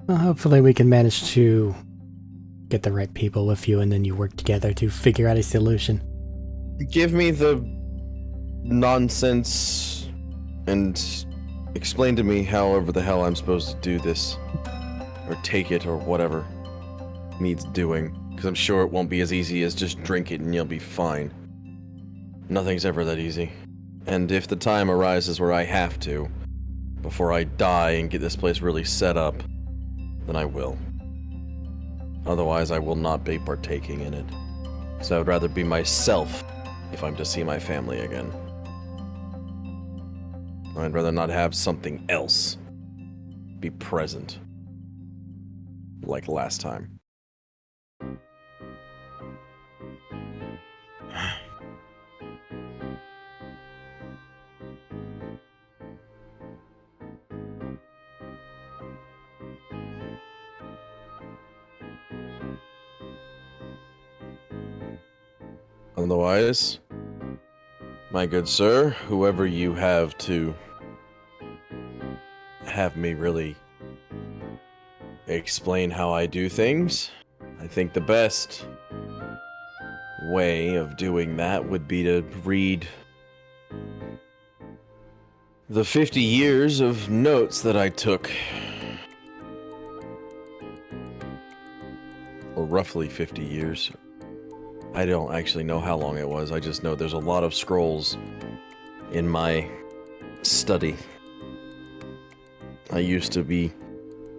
Well, hopefully we can manage to get the right people with you, and then you work together to figure out a solution. Give me the nonsense and explain to me however the hell I'm supposed to do this. Or take it, or whatever needs doing. Because I'm sure it won't be as easy as just drink it and you'll be fine. Nothing's ever that easy. And if the time arises where I have to, before I die and get this place really set up, then I will. Otherwise, I will not be partaking in it. So I would rather be myself if I'm to see my family again. I'd rather not have something else be present. Like last time. Otherwise, my good sir, whoever you have to have me really explain how I do things, I think the best way of doing that would be to read the 50 years of notes that I took. Or roughly 50 years. I don't actually know how long it was. I just know there's a lot of scrolls in my study. I used to be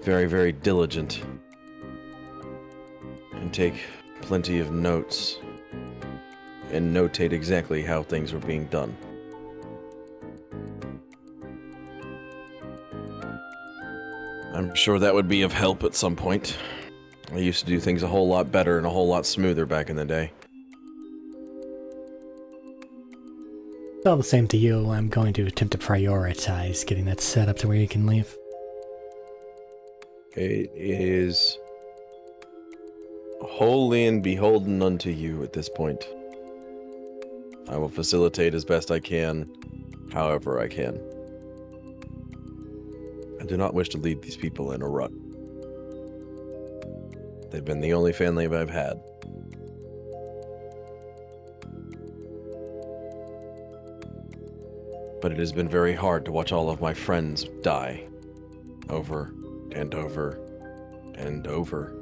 very, very diligent and take plenty of notes and notate exactly how things were being done. I'm sure that would be of help at some point. I used to do things a whole lot better and a whole lot smoother back in the day. It's all the same to you. I'm going to attempt to prioritize getting that set up to where you can leave. It is wholly and beholden unto you at this point. I will facilitate as best I can, however I can. I do not wish to lead these people in a rut. They've been the only family I've had. But it has been very hard to watch all of my friends die. Over and over and over.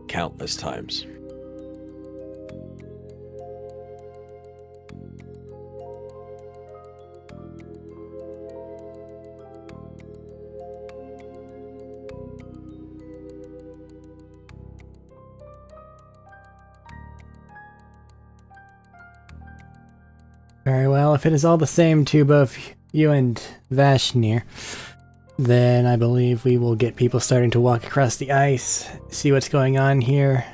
Countless times. Very well, if it is all the same to both you and Vashnir, then I believe we will get people starting to walk across the ice, see what's going on here.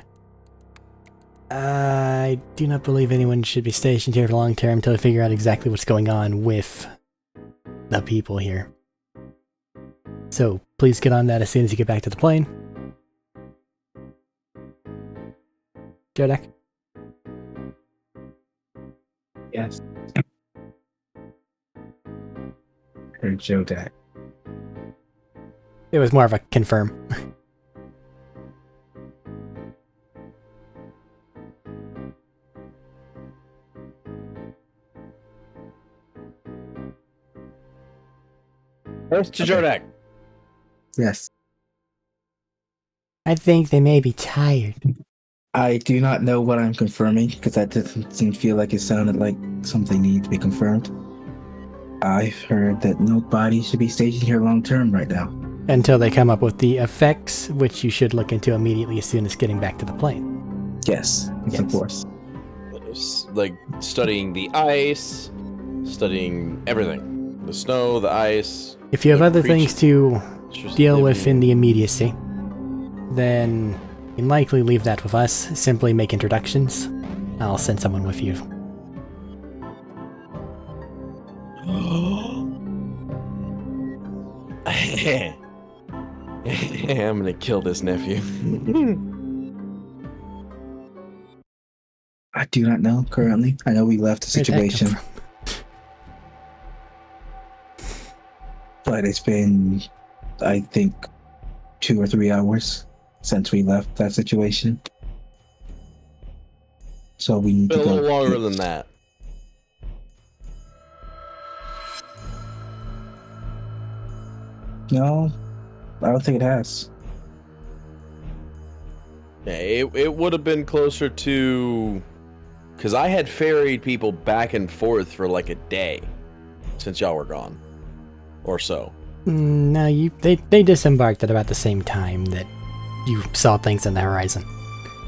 I do not believe anyone should be stationed here for long term until we figure out exactly what's going on with the people here. So please get on that as soon as you get back to the plane. Jodak? Yes. Heard Jodak. It was more of a confirm. Earth to Jodak. Yes. I think they may be tired. I do not know what I'm confirming because that doesn't feel like it sounded like something needed to be confirmed. I've heard that no body should be stationed here long term right now. Until they come up with the effects, which you should look into immediately as soon as getting back to the plane. Yes, Yes. of course. Like studying the ice, studying everything. The snow, the ice. If you have the other things to creatures deal with living- in the immediacy, then you can likely leave that with us. Simply make introductions. I'll send someone with you. I'm gonna kill this nephew. I do not know currently. I know we left the Where'd that come situation, but it's been, I think, 2 or 3 hours since we left that situation. So we need Been to a go. little longer than that. No, I don't think it has. Yeah, it would have been closer to, because I had ferried people back and forth for like a day since y'all were gone, or so. No, they disembarked at about the same time that you saw things on the horizon.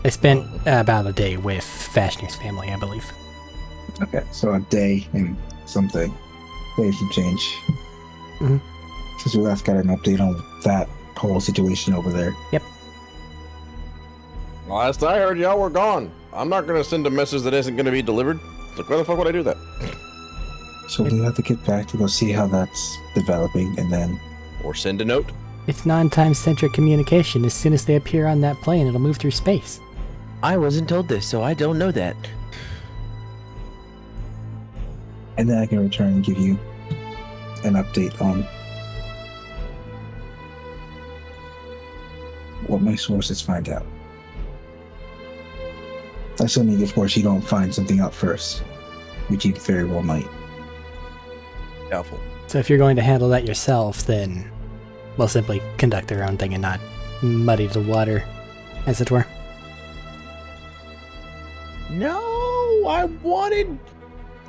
I spent about a day with Fashioner's family, I believe. Okay, so a day and something. Days should change. Mhm. Since we last got an update on that whole situation over there. Last I heard, y'all were gone. I'm not gonna send a message that isn't gonna be delivered. Like, why the fuck would I do that? So we have to get back to go see how that's developing, and then Or send a note. It's non-time-centric communication. As soon as they appear on that plane, it'll move through space. I wasn't told this, so I don't know that. I can return and give you an update on what my sources find out. Assuming, of course, you don't find something out first, which you very well might. Doubtful. So if you're going to handle that yourself, then we'll simply conduct our own thing and not muddy the water, as it were. No, I wanted.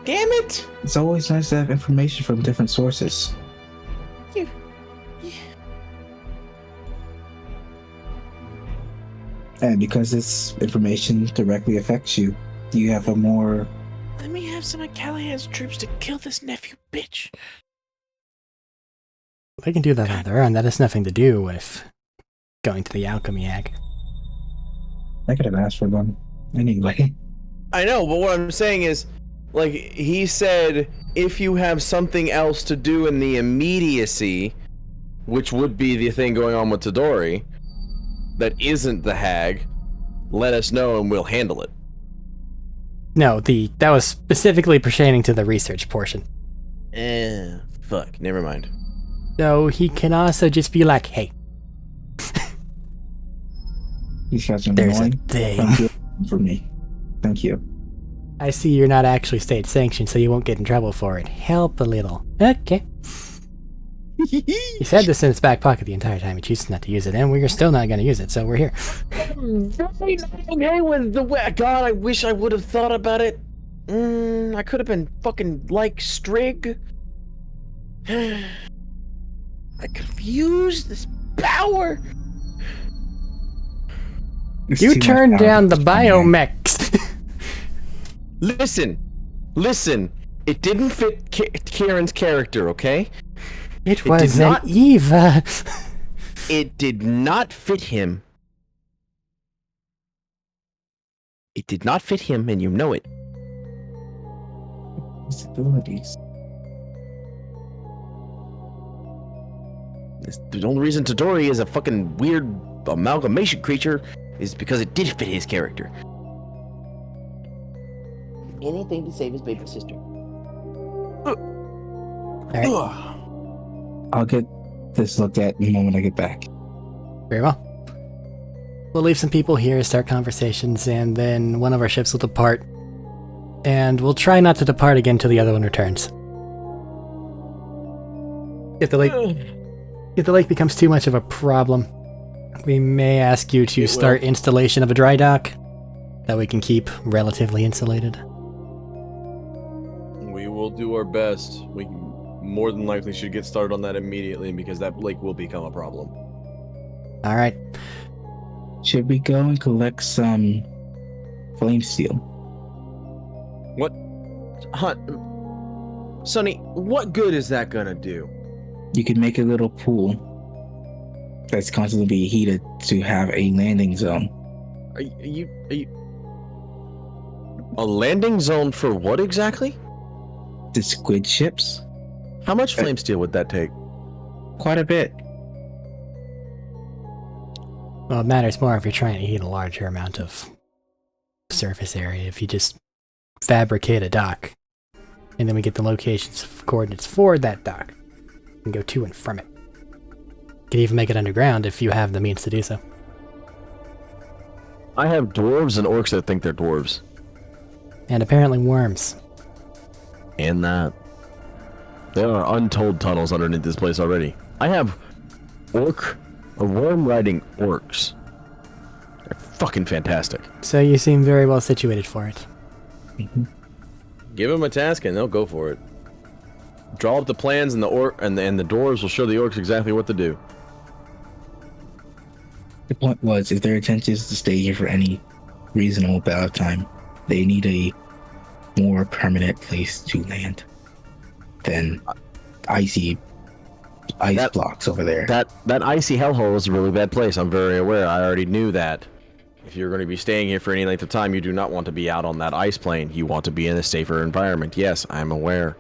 Damn it! It's always nice to have information from different sources. And because this information directly affects you, you have a more... Let me have some of Callahan's troops to kill this nephew bitch. They can do that on their own. That has nothing to do with going to the alchemy ag. I could have asked for one anyway. I know, but what I'm saying is, like, he said, if you have something else to do in the immediacy, which would be the thing going on with Tadori, that isn't the hag, let us know and we'll handle it. No, that was specifically pertaining to the research portion. Fuck, never mind. So he can also just be like, hey, These guys are there's a annoying. thing. Thank you for me. Thank you. I see you're not actually state sanctioned, so you won't get in trouble for it. Help a little. Okay. He's had this in his back pocket the entire time. He chooses not to use it, and we're still not going to use it, so we're here. Okay with the way. God, I wish I would have thought about it. I could have been fucking like Strig. I could have used this power. It's You too much turned power. down the biomechs. Listen. It didn't fit Kieran's character, okay? It did was an not- Eva. It did not fit him. It did not fit him, and you know it. His abilities. The only reason Tadori is a fucking weird amalgamation creature is because it did fit his character. Anything to save his baby sister. I'll get this looked at the moment I get back. Very well. We'll leave some people here, start conversations, and then one of our ships will depart. And we'll try not to depart again till the other one returns. If the lake becomes too much of a problem, we may ask you to It will. start installation of a dry dock that we can keep relatively insulated? We will do our best. We more than likely should get started on that immediately because that lake will become a problem. All right. Should we go and collect some flame steel? What? Sonny, what good is that gonna do? You could make a little pool that's constantly being heated to have a landing zone. Are you a landing zone for what exactly? The squid ships? How much flame steel would that take? Quite a bit. Well, it matters more if you're trying to heat a larger amount of surface area. If you just fabricate a dock, and then we get the locations of coordinates for that dock, and go to and from it. You can even make it underground if you have the means to do so. I have dwarves and orcs that think they're dwarves. And apparently worms. And that. There are untold tunnels underneath this place already. I have worm riding orcs. They're fucking fantastic. So you seem very well situated for it. Give them a task and they'll go for it. Draw up the plans and the dwarves will show the orcs exactly what to do. The point was, if their intention is to stay here for any reasonable amount of time, they need a more permanent place to land than ice blocks over there. That icy hellhole is a really bad place. I'm very aware. I already knew that. If you're going to be staying here for any length of time, you do not want to be out on that ice plane. You want to be in a safer environment. Yes, I'm aware.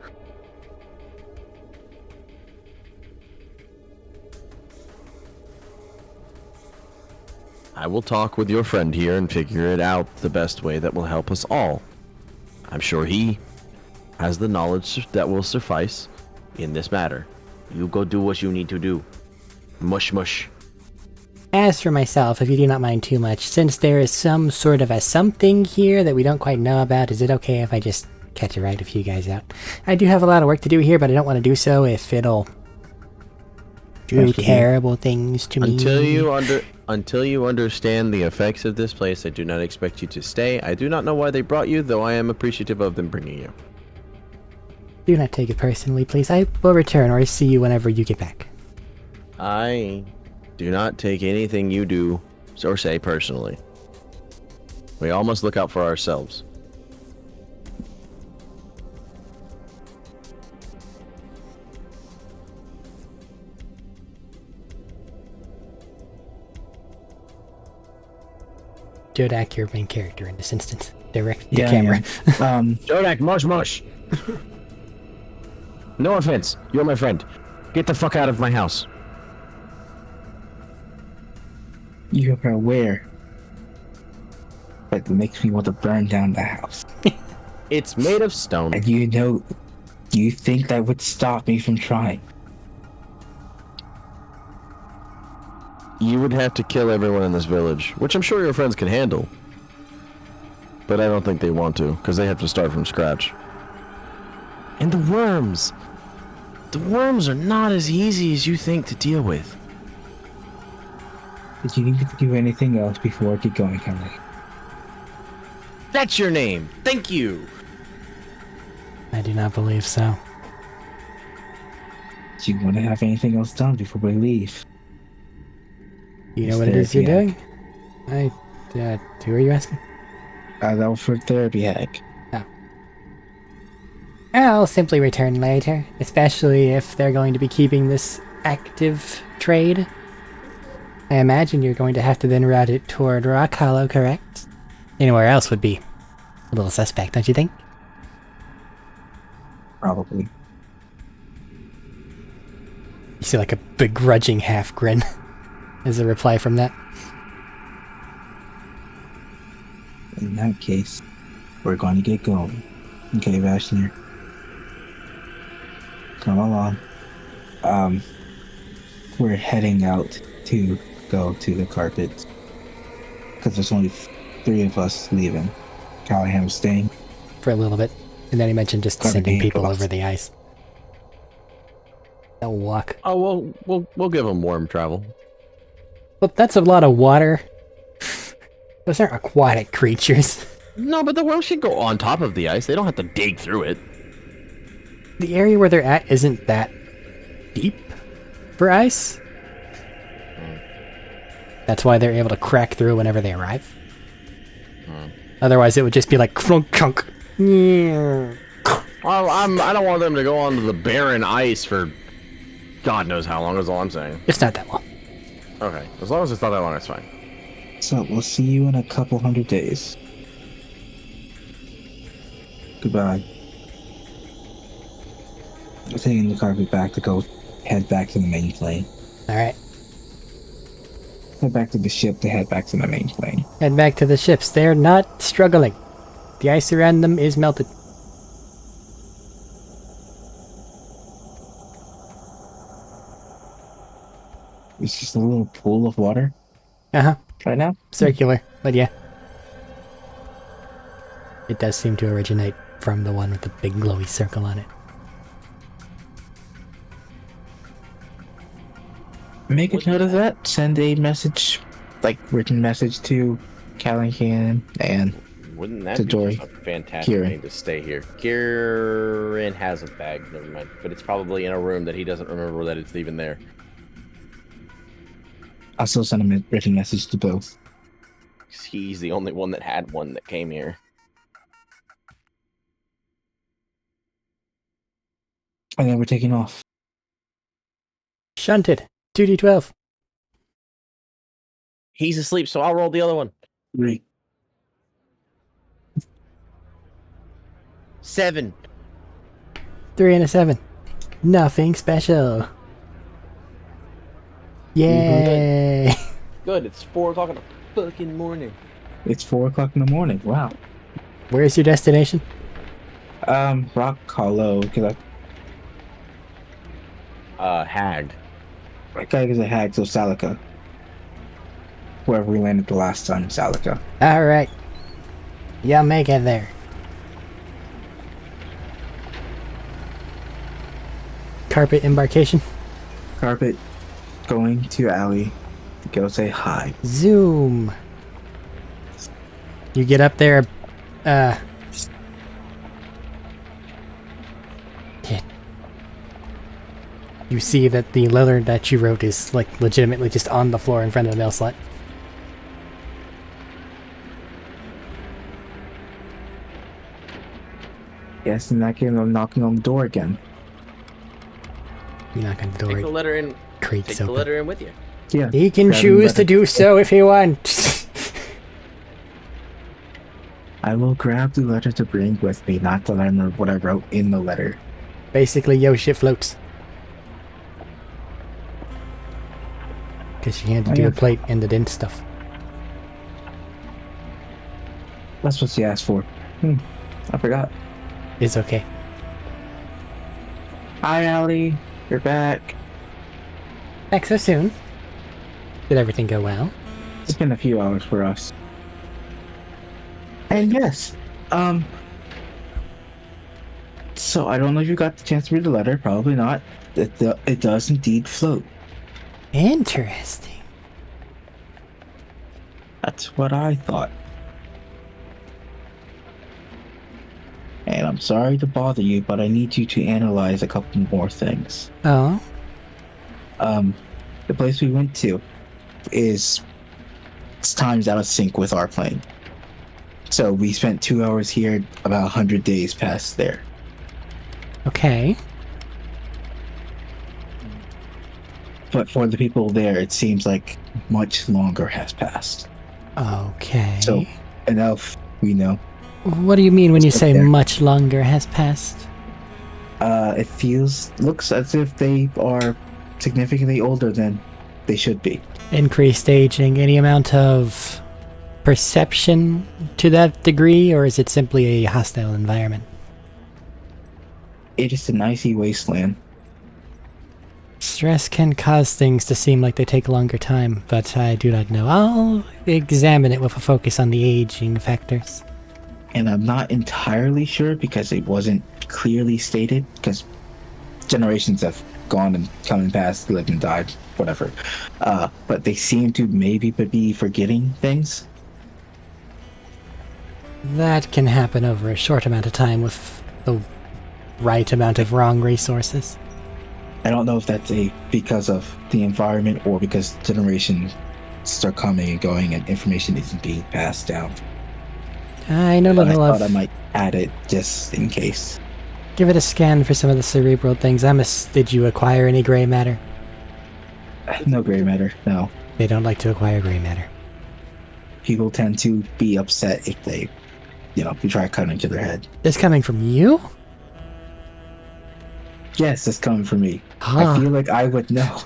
I will talk with your friend here and figure it out the best way that will help us all. I'm sure he has the knowledge that will suffice in this matter. You go do what you need to do. Mush mush. As for myself, if you do not mind too much, since there is some sort of a something here that we don't quite know about, is it okay if I just catch a ride with you guys out? I do have a lot of work to do here, but I don't want to do so if it'll do terrible things to me. Until you understand the effects of this place, I do not expect you to stay. I do not know why they brought you, though I am appreciative of them bringing you. Do not take it personally, please. I will return or see you whenever you get back. I do not take anything you do or say personally. We all must look out for ourselves. Jodak, your main character in this instance. Direct the camera. Jodak, mush mush. No offense. You're my friend. Get the fuck out of my house. You are aware that it makes me want to burn down the house. It's made of stone. And you think that would stop me from trying? You would have to kill everyone in this village, which I'm sure your friends can handle. But I don't think they want to, because they have to start from scratch. And the worms! The worms are not as easy as you think to deal with. Did you need to do anything else before I get going, Henry? That's your name! Thank you! I do not believe so. Do you want to have anything else done before we leave? You know what it is you're doing? Who are you asking? That was for therapy hack. I'll simply return later, especially if they're going to be keeping this active trade. I imagine you're going to have to then route it toward Rock Hollow, correct? Anywhere else would be a little suspect, don't you think? Probably. You see like a begrudging half grin as a reply from that. In that case, we're going to get going. Okay, Vashner. Come along. We're heading out to go to the carpet. Because there's only 3 of us leaving. Callahan's staying. For a little bit. And then he mentioned just sending people over the ice. They'll walk. Oh, we'll give them warm travel. Well, that's a lot of water. Those aren't aquatic creatures. No, but the whale should go on top of the ice. They don't have to dig through it. The area where they're at isn't that deep for ice. That's why they're able to crack through whenever they arrive. Otherwise, it would just be like clunk, chunk. Well, I don't want them to go onto the barren ice for God knows how long, is all I'm saying. It's not that long. Okay, as long as it's not that long, it's fine. So we'll see you in a couple 100 days. Goodbye. I'm taking the carpet back to go head back to the main plane. Alright. Head back to the ship to head back to the main plane. Head back to the ships. They're not struggling. The ice around them is melted. It's just a little pool of water Uh-huh. right now. Circular, but yeah. It does seem to originate from the one with the big glowy circle on it. Make a note of that. Send a message, like written message to Callahan and Wouldn't that to be Dory. just a fantastic Kieran. thing to stay here? Kieran has a bag, never mind. But it's probably in a room that he doesn't remember that it's even there. I'll still send a written message to both. 'Cause he's the only one that had one that came here. And then we're taking off. Shunted. 2d12. He's asleep, so I'll roll the other one. 3. 7. 3 and a 7. Nothing special. Yay! Good, it's 4 o'clock in the fucking morning. It's 4 o'clock in the morning. Wow. Where's your destination? Rock Hollow. Cause Hag. I gotta get a hag, so Salika. Wherever we landed the last time, Salika. Alright. You'll make it there. Carpet embarkation. Carpet going to Alley to go say hi. Zoom. You get up there, you see that the letter that you wrote is, like, legitimately just on the floor in front of the mail slot. Yes, in that game, I'm knocking on the door again. You knock on the Take the door, letter in. creaks Take the open. letter in with you. Yeah. He can Grab choose the to do so if he wants. I will grab the letter to bring with me, not to remember what I wrote in the letter. Basically, yo, shit floats. Because she had to Oh, do yeah. a plate and the dent stuff. That's what she asked for. I forgot. It's okay. Hi, Allie. You're back. Back so soon. Did everything go well? It's been a few hours for us. And yes, so I don't know if you got the chance to read the letter. Probably not. It does indeed float. Interesting. That's what I thought. And I'm sorry to bother you, but I need you to analyze a couple more things. Oh? The place we went to is times out of sync with our plane. So we spent 2 hours here, about 100 days past there. Okay. But for the people there, it seems like much longer has passed. Okay. So enough, we know. What do you mean when you say there. much longer has passed? It looks as if they are significantly older than they should be. Increased aging, any amount of perception to that degree, or is it simply a hostile environment? It is an icy wasteland. Stress can cause things to seem like they take a longer time, but I do not know. I'll examine it with a focus on the aging factors. And I'm not entirely sure because it wasn't clearly stated, because generations have gone and come and passed, lived and died, whatever. But they seem to maybe be forgetting things. That can happen over a short amount of time with the right amount of wrong resources. I don't know if that's because of the environment or because generations are coming and going and information isn't being passed down. I know But I little thought of... I might add it just in case. Give it a scan for some of the cerebral things. Did you acquire any gray matter? No gray matter, no. They don't like to acquire gray matter. People tend to be upset if they, we try cutting into their head. This coming from you? Yes, it's coming from me. Huh. I feel like I would know.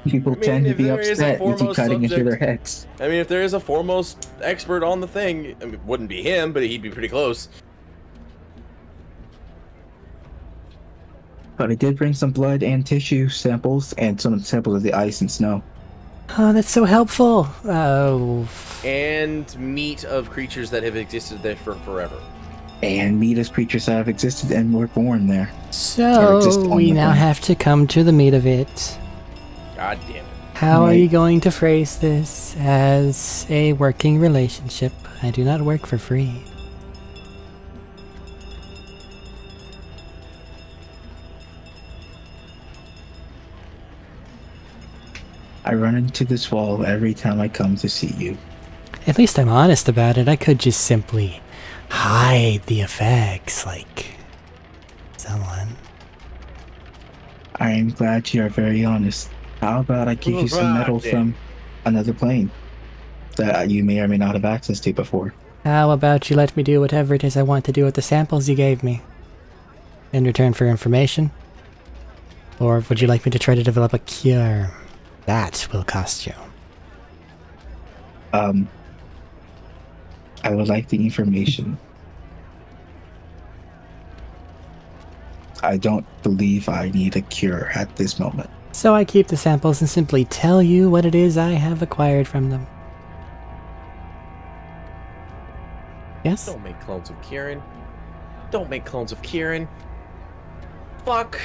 People tend to if be there is a upset if you foremost cutting into subject- their heads. I mean, if there is a foremost expert on the thing, I mean, it wouldn't be him, but he'd be pretty close. But I did bring some blood and tissue samples and some samples of the ice and snow. Oh, that's so helpful. Oh, And meat of creatures that have existed there for forever. And meat as creatures that have existed and were born there. Or exist so on we the now planet. have to come to the meat of it. God damn it. How are Right. you going to phrase this as a working relationship? I do not work for free. I run into this wall every time I come to see you. At least I'm honest about it. I could just simply hide the effects like someone. I am glad you are very honest. How about I give you some metal Alright, then. from another plane that you may or may not have access to before? How about you let me do whatever it is I want to do with the samples you gave me? In return for information? Or would you like me to try to develop a cure? That will cost you. I would like the information. I don't believe I need a cure at this moment. So I keep the samples and simply tell you what it is I have acquired from them. Yes? Don't make clones of Kieran. Don't make clones of Kieran. Fuck.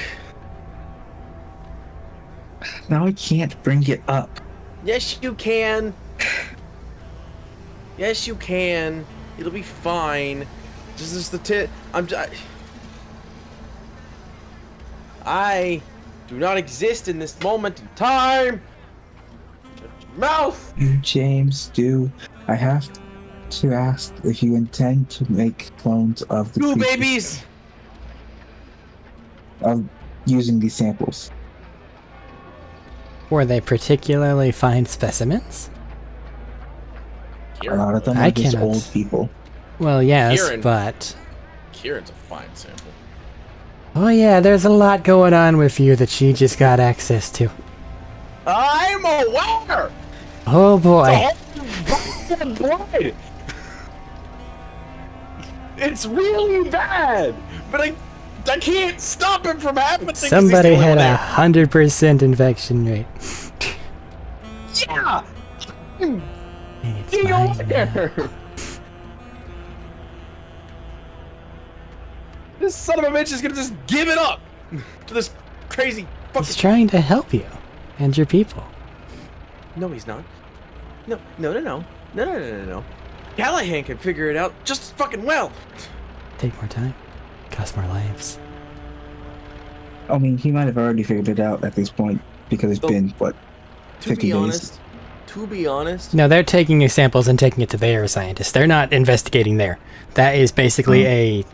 Now I can't bring it up. Yes, you can. Yes, you can. It'll be fine. Just the tip. I do not exist in this moment in time. Shut your mouth. James, I have to ask if you intend to make clones of the Two creatures babies. of using these samples. Were they particularly fine specimens? A lot of them I are just cannot- old people. Well, yes, Kieran. but... Kieran's a fine sample. Oh yeah, there's a lot going on with you that she just got access to. I'm aware. Oh boy. Blood. It's really bad, but I can't stop him from happening. 'cause he's Somebody the only had one a 100% infection rate. there. Yeah. It's Get mine over now. there. This son of a bitch is gonna just give it up to this crazy fucking. He's trying to help you and your people. No, he's not. No. Callahan can figure it out just as fucking well. Take more time. Cost more lives. I mean, he might have already figured it out at this point because it's So, been, what, To 50 be days? honest, No, they're taking your samples and taking it to their scientists. They're not investigating there. That is basically a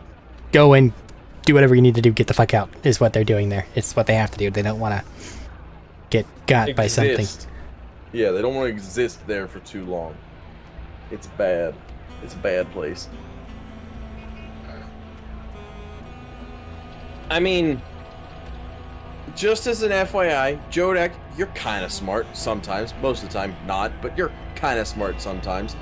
go and do whatever you need to do, get the fuck out, is what they're doing there. It's what they have to do. They don't want to get got by something. exist. Yeah, they don't want to exist there for too long. It's bad. It's a bad place. I mean, just as an FYI, Jodak, you're kind of smart sometimes. Most of the time, not, but you're kind of smart sometimes.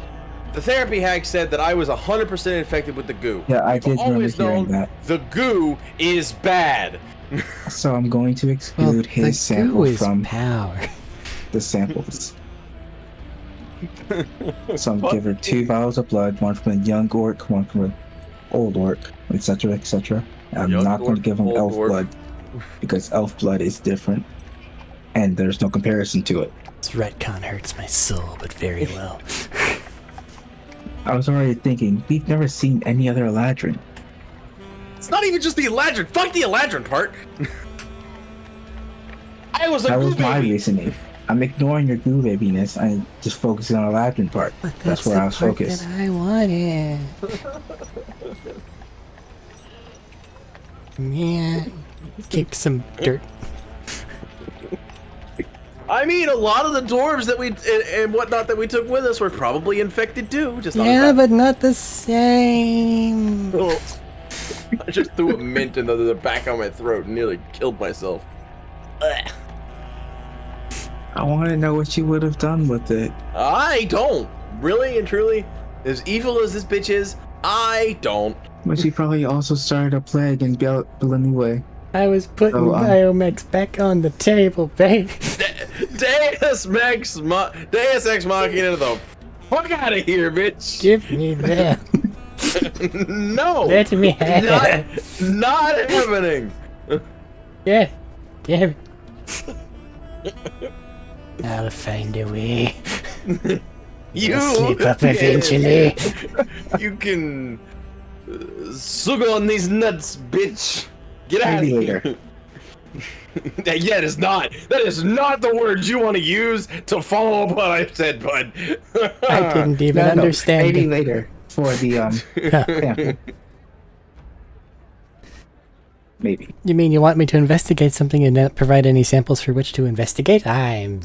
The therapy hack said that I was 100% infected with the goo. Yeah, I We've did remember always hearing known that. the goo is bad. So I'm going to Well, exclude the his sample goo is from power. the samples. So I'm giving her 2 vials of blood, one from a young orc, one from an old orc, etc., etc. I'm Young not going to orc, give him old elf orc. blood because elf blood is different, and there's no comparison to it. This retcon hurts my soul, but very well. I was already thinking, we've never seen any other Eladrin. It's not even just the Eladrin. Fuck the Eladrin part. I was a That goo was my baby. reasoning. I'm ignoring your goo babiness. I'm just focusing on the Eladrin part. But That's where the I was part focused. that I wanted. Man, kick some dirt. I mean, a lot of the dwarves that we and whatnot that we took with us were probably infected too. Just not as Yeah, bad. but not the same. I just threw a mint into the back of my throat and nearly killed myself. Ugh. I want to know what you would have done with it. I don't. Really and truly, as evil as this bitch is, I don't. But you probably also started a plague in Belenue. I was putting Oh, Biomex back on the table, babe. Deus Ex Machina the fuck out of here, bitch. Give me that. No. Let me have it. Not happening. Yeah, damn it. I'll find a way. You slip up eventually. You can sugar on these nuts, bitch. Get out of Maybe here. later. Yeah, that is not the words you want to use to follow up what I said, bud. I didn't even No, understand maybe it. later for the sample. Maybe. You mean you want me to investigate something and not provide any samples for which to investigate? I'm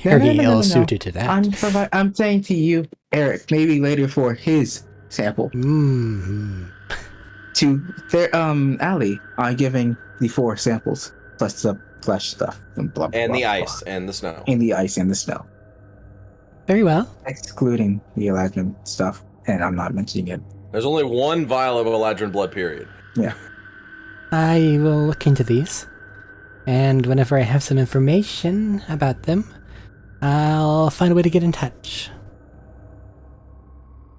very No. ill-suited to that. I'm saying to you, Eric, maybe later for his sample. Mm-hmm. To Ali, I'm giving the 4 samples plus the flesh stuff and blah blah And blah, the blah, ice and the snow. and the ice and the snow, Very well. excluding the Eladrin stuff, and I'm not mentioning it. There's only one vial of Eladrin blood, period. Yeah. I will look into these, and whenever I have some information about them, I'll find a way to get in touch.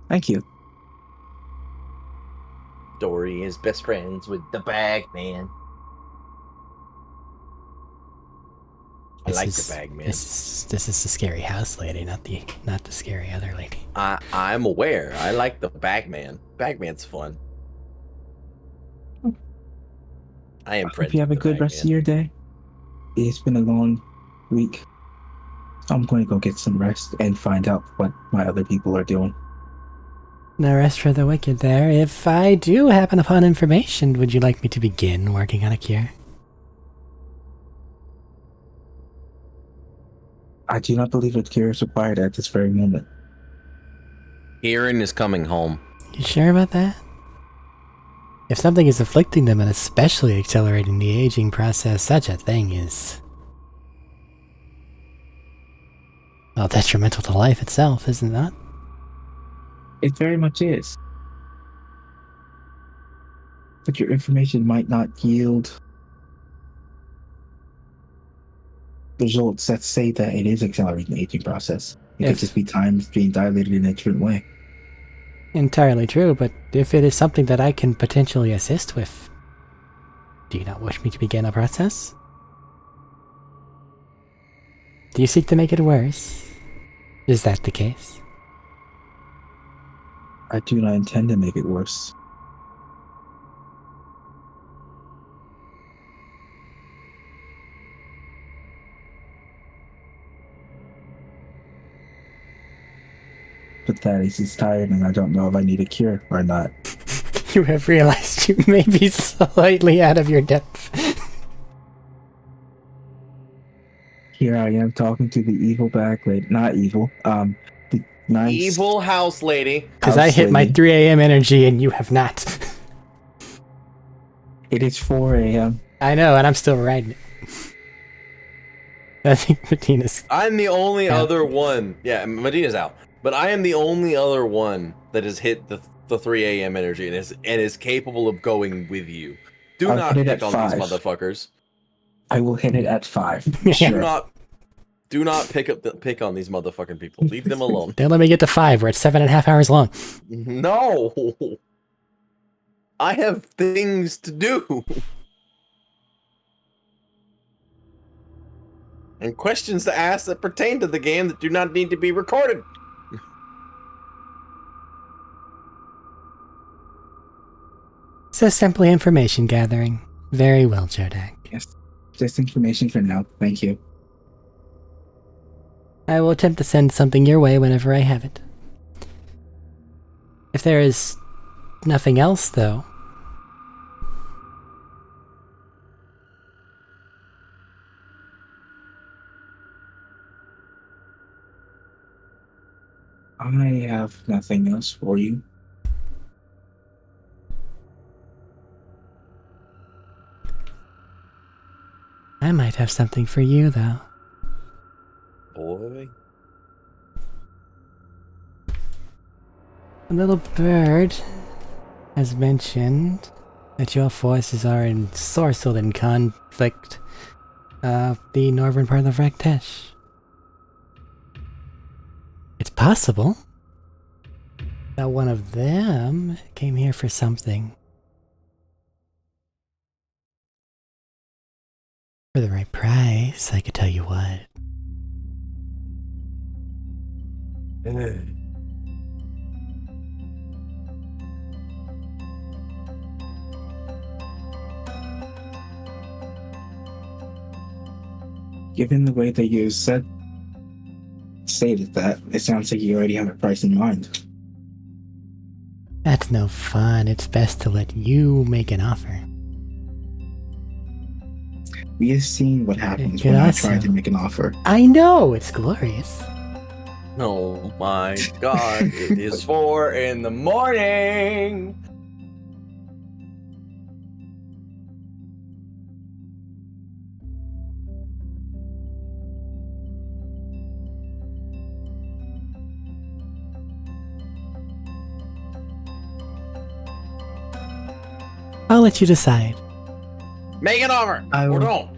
Thank you. Dory is best friends with the bag man. I like the bag man. This is the scary house lady, not the scary other lady. I'm aware. I like the bag man. Bag man's fun. I am friends. Hope you have a with the good bag rest man. of your day. It's been a long week. I'm going to go get some rest and find out what my other people are doing. No rest for the wicked there. If I do happen upon information, would you like me to begin working on a cure? I do not believe a cure is required at this very moment. Kieran is coming home. You sure about that? If something is afflicting them and especially accelerating the aging process, such a thing is... well, detrimental to life itself, isn't that? It very much is. But your information might not yield results that say that it is accelerating the aging process. It could just be time being dilated in a different way. Entirely true, but if it is something that I can potentially assist with, do you not wish me to begin a process? Do you seek to make it worse? Is that the case? I do not intend to make it worse. But that he's tired and I don't know if I need a cure or not. You have realized you may be slightly out of your depth. Here I am talking to the evil back lady. Not evil. The nice Evil house lady. Because I hit my 3 a.m. energy and you have not. It is 4 a.m. I know, and I'm still riding it. I think Medina's... I'm the only out. other one. Yeah, Medina's out. But I am the only other one that has hit the 3 a.m. energy and is capable of going with you. Do I'll not hit it pick at on these 5. motherfuckers. I will hit it at 5. Yeah. Sure. Do not pick on these motherfucking people. Leave them alone. Don't let me get to 5, where it's 7.5 hours long. No. I have things to do. And questions to ask that pertain to the game that do not need to be recorded. So simply information gathering. Very well, Jodak. Yes, just information for now. Thank you. I will attempt to send something your way whenever I have it. If there is nothing else, though... I have nothing else for you. I might have something for you, though. Boy. A little bird has mentioned that your forces are ensorcelled in conflict of the northern part of Raktesh. It's possible that one of them came here for something. For the right price, I could tell you what. Given the way that you stated that, it sounds like you already have a price in mind. That's no fun. It's best to let you make an offer. We have seen what happens It when I also- try to make an offer. I know, it's glorious. Oh my god, it is 4 in the morning! I'll let you decide. Make an offer! I Or will- don't!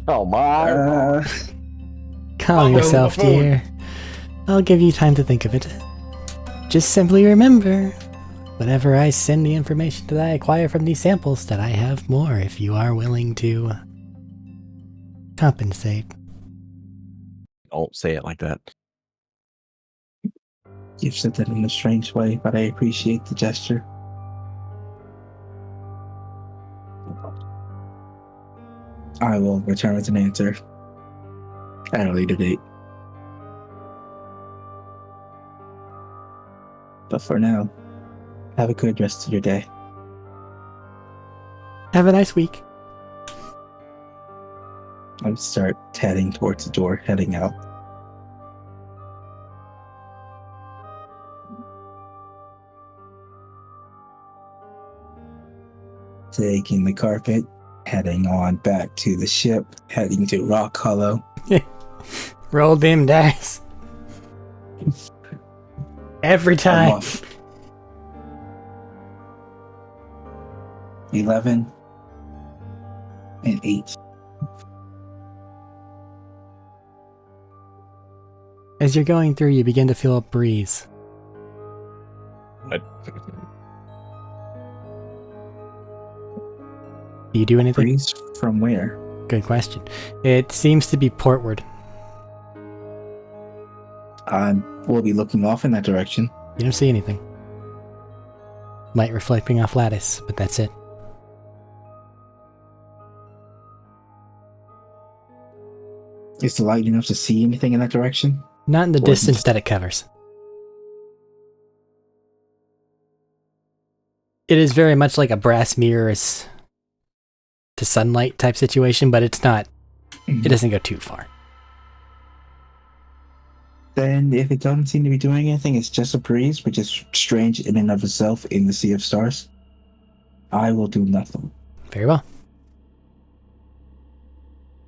Oh my. Calm Oh, yourself, buffoon. dear. I'll give you time to think of it. Just simply remember, whenever I send the information that I acquire from these samples, that I have more if you are willing to compensate. Don't say it like that. You've said that in a strange way, but I appreciate the gesture. I will return with an answer at a later date. But for now, have a good rest of your day. Have a nice week. I would start heading towards the door, heading out. Taking the carpet, heading on back to the ship, heading to Rock Hollow. Roll them dice. Every I'm time. off. 11 and 8. As you're going through, you begin to feel a breeze. What? Do you do anything? Breeze from where? Good question. It seems to be portward. We'll be looking off in that direction. You don't see anything. Light reflecting off lattice, but that's it. Is the light enough to see anything in that direction? Not in the Or distance just- that it covers. It is very much like a brass mirrors to sunlight type situation, but it's not. It doesn't go too far. Then, if it doesn't seem to be doing anything, it's just a breeze, which is strange in and of itself in the Sea of Stars. I will do nothing. Very well.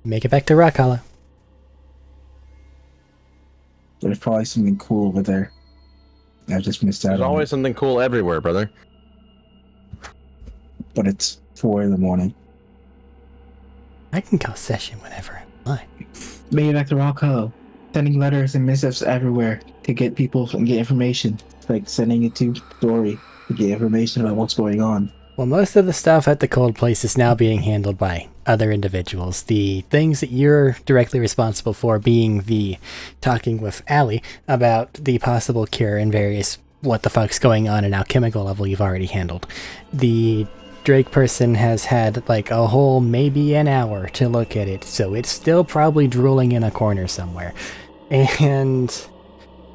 Make it back to Rock Hollow. There's probably something cool over there. I just missed out There's on always it. something cool everywhere, brother. But it's 4 in the morning. I can call session whenever I want. Make it back to Rock Hollow. Sending letters and missives everywhere to get people and get information. Like sending it to Dory to get information about what's going on. Well, most of the stuff at the cold place is now being handled by other individuals. The things that you're directly responsible for being the talking with Allie about the possible cure and various what the fuck's going on in alchemical level you've already handled. The Drake person has had like a whole maybe an hour to look at it, so it's still probably drooling in a corner somewhere. And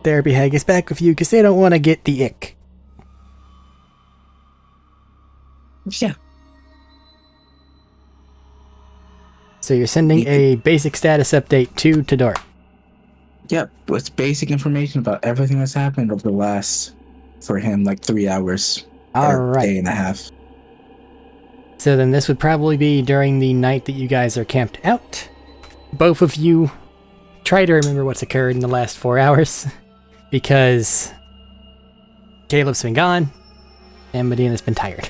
Therapy Hag is back with you because they don't want to get the ick. Yeah. So you're sending a basic status update to Tador. Yep, with basic information about everything that's happened over the last, for him, like 3 hours. All or right. day and a half. So then this would probably be during the night that you guys are camped out. Both of you try to remember what's occurred in the last 4 hours, because Caleb's been gone and Medina's been tired.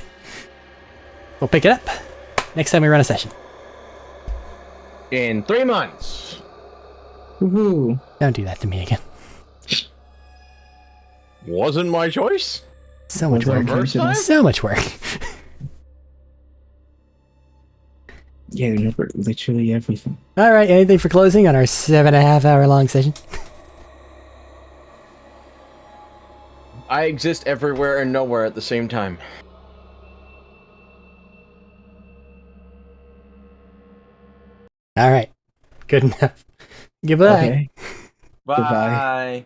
We'll pick it up next time we run a session. In 3 months. Woohoo! Don't do that to me again. Wasn't my choice. So much Was it work. first time? So much work. Yeah, remember literally everything. All right, anything for closing on our 7.5 hour long session? I exist everywhere and nowhere at the same time. All right, good enough. Goodbye. Okay. Bye. Goodbye.